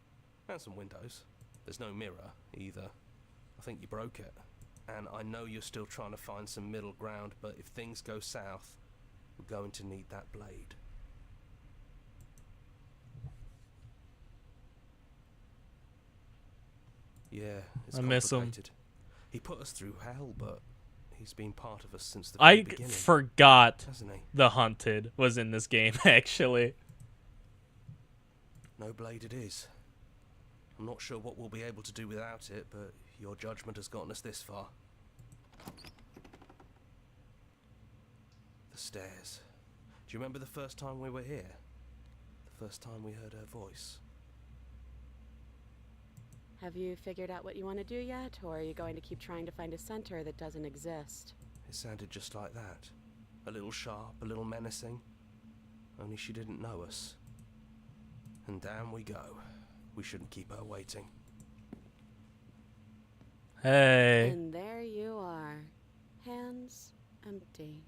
S11: And some windows. There's no mirror, either. I think you broke it. And I know you're still trying to find some middle ground, but if things go south, we're going to need that blade. Yeah, it's
S1: I miss him.
S11: complicated. He put us through hell, but he's been part of us since the very
S1: I
S11: beginning.
S1: forgot
S11: Hasn't he?
S1: the Hunted was in this game, actually.
S11: No blade it is. I'm not sure what we'll be able to do without it, but your judgment has gotten us this far. The stairs. Do you remember the first time we were here? The first time we heard her voice?
S7: Have you figured out what you want to do yet, or are you going to keep trying to find a center that doesn't exist?
S11: It sounded just like that. A little sharp, a little menacing. Only she didn't know us. And down we go. We shouldn't keep her waiting.
S1: Hey.
S7: And there you are. Hands empty.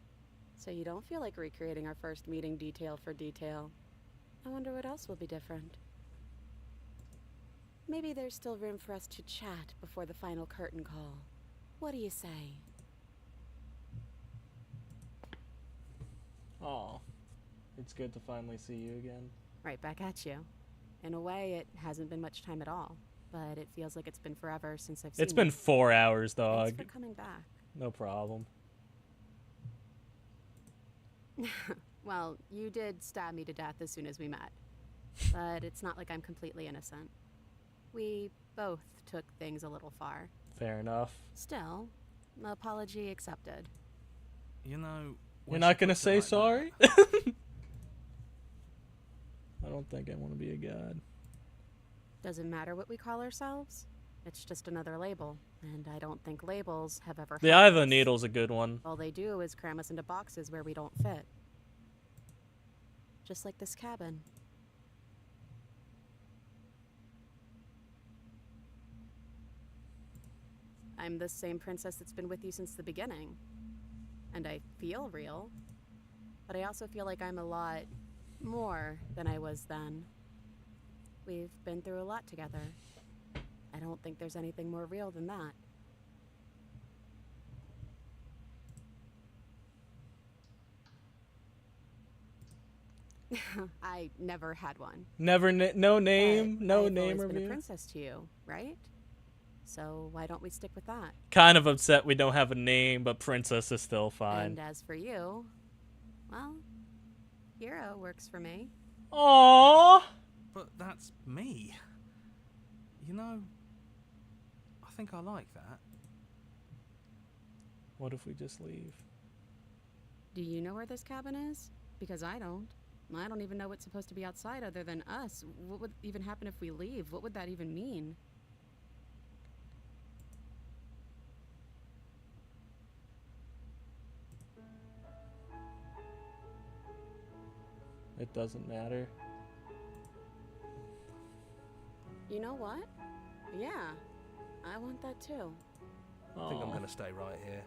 S7: So you don't feel like recreating our first meeting detail for detail. I wonder what else will be different. Maybe there's still room for us to chat before the final curtain call. What do you say?
S1: Oh, it's good to finally see you again.
S7: Right back at you. In a way, it hasn't been much time at all, but it feels like it's been forever since I've seen
S1: It's been 4 hours, dog.
S7: Thanks for coming back.
S1: No problem.
S7: Well, you did stab me to death as soon as we met, but it's not like I'm completely innocent. We both took things a little far.
S1: Fair enough.
S7: Still, apology accepted.
S5: You know...
S1: You're not gonna say sorry? I don't think I want to be a god.
S7: Doesn't matter what we call ourselves. It's just another label, and I don't think labels have ever
S1: The Eye of the Needle's a good one.
S7: All they do is cram us into boxes where we don't fit. Just like this cabin. I'm the same princess that's been with you since the beginning. And I feel real. But I also feel like I'm a lot more than I was then. We've been through a lot together. I don't think there's anything more real than that. I never had one.
S1: Never, no name, no
S7: I've
S1: name
S7: always been a
S1: review.
S7: princess to you, right? So why don't we stick with that?
S1: Kind of upset we don't have a name, but princess is still fine.
S7: And as for you, well, hero works for me.
S1: Aww.
S5: But that's me. You know, I think I like that.
S1: What if we just leave?
S7: Do you know where this cabin is? Because I don't. I don't even know what's supposed to be outside other than us. What would even happen if we leave? What would that even mean?
S1: It doesn't matter.
S7: You know what? Yeah, I want that too.
S11: I think I'm going to stay right here.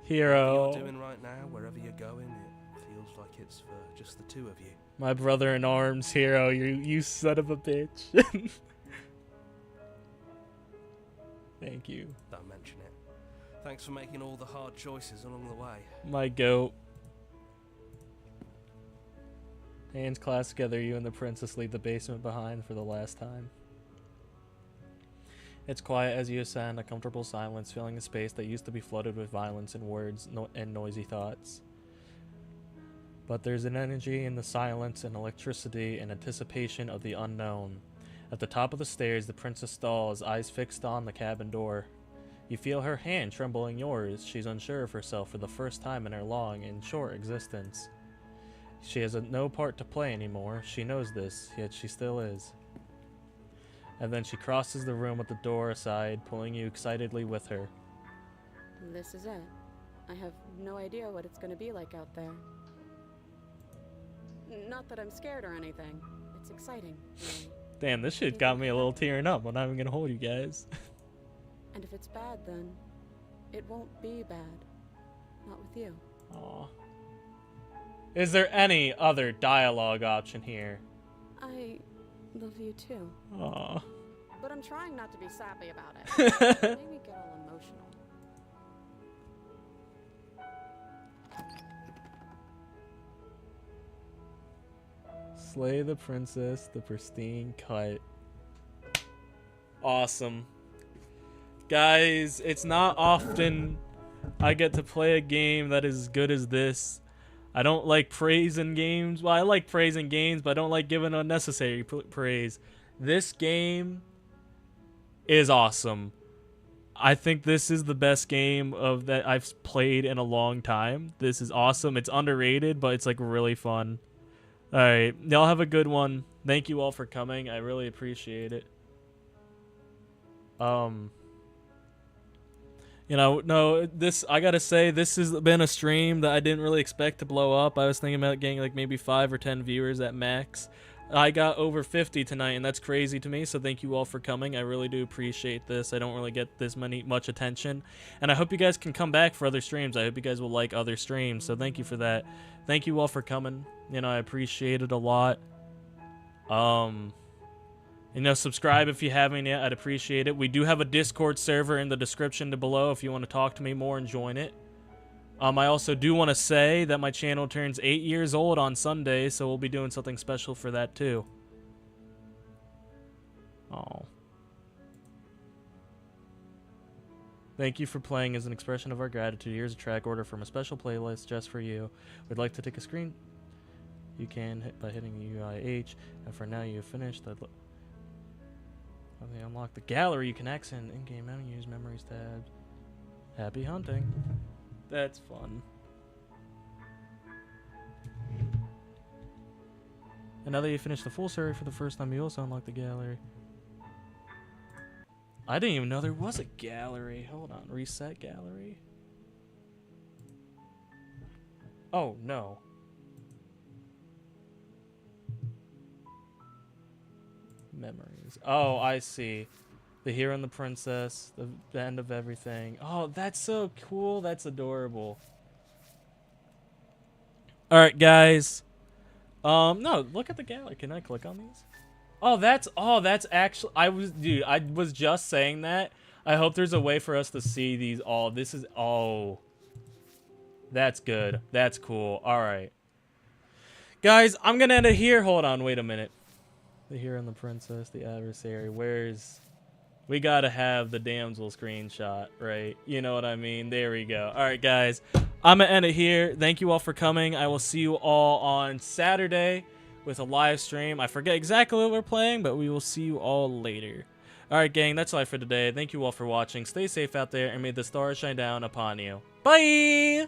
S1: Hero.
S11: Whatever you're doing right now, wherever you're going, it feels like it's for just the two of you.
S1: My brother in arms, Hero. You son of a bitch. Thank you.
S11: Don't mention it. Thanks for making all the hard choices along the way.
S1: My goat. Hands clasped together, you and the princess leave the basement behind for the last time. It's quiet as you ascend, a comfortable silence filling a space that used to be flooded with violence and words and noisy thoughts. But there's an energy in the silence and electricity and anticipation of the unknown. At the top of the stairs, the princess stalls, eyes fixed on the cabin door. You feel her hand trembling yours. She's unsure of herself for the first time in her long and short existence. She has no part to play anymore. She knows this, yet she still is. And then she crosses the room with the door aside, pulling you excitedly with her.
S7: This is it. I have no idea what it's going to be like out there. Not that I'm scared or anything. It's exciting, really.
S1: Damn, this shit got me a little tearing up. I'm not even gonna hold you guys.
S7: And if it's bad, then it won't be bad. Not with you.
S1: Aw. Is there any other dialogue option here?
S7: I love you too.
S1: Aw.
S7: But I'm trying not to be sappy about it. It made me get all emotional.
S1: Slay the princess, the pristine cut. Awesome. Guys, it's not often I get to play a game that is as good as this. I don't like praising games. Well, I like praising games, but I don't like giving unnecessary praise. This game is awesome. I think this is the best game of that I've played in a long time. This is awesome. It's underrated, but it's like really fun. All right, y'all have a good one. Thank you all for coming. I really appreciate it. You know, no, this, I gotta say, this has been a stream that I didn't really expect to blow up. I was thinking about getting like maybe 5 or 10 viewers at max. I got over 50 tonight, and that's crazy to me, so thank you all for coming. I really do appreciate this. I don't really get this much attention, and I hope you guys can come back for other streams. I hope you guys will like other streams, so thank you for that. Thank you all for coming. You know, I appreciate it a lot. You know, subscribe if you haven't yet. I'd appreciate it. We do have a Discord server in the description below if you want to talk to me more and join it. I also do want to say that my channel turns 8 years old on Sunday, so we'll be doing something special for that too. Oh. Thank you for playing. As an expression of our gratitude, here's a track order from a special playlist just for you. We'd like to take a screen. You can hit by hitting the UIH, and for now you have finished. When they unlock the gallery, you can accent in-game menus, memories tab. Happy hunting. That's fun. And now that you finished the full story for the first time, you also unlock the gallery. I didn't even know there was a gallery. Hold on, reset gallery. Oh, no. Memories. Oh, I see. The hero and the princess, the end of everything. Oh, that's so cool. That's adorable. All right, guys. No, look at the gallery. Can I click on these? Oh, that's actually, I was just saying that. I hope there's a way for us to see these all. This is, oh, that's good. That's cool. All right. Guys, I'm going to end it here. Hold on. Wait a minute. The hero and the princess, the adversary. Where's... We gotta have the damsel screenshot, right? You know what I mean? There we go. All right, guys. I'm gonna end it here. Thank you all for coming. I will see you all on Saturday with a live stream. I forget exactly what we're playing, but we will see you all later. All right, gang. That's all for today. Thank you all for watching. Stay safe out there, and may the stars shine down upon you. Bye!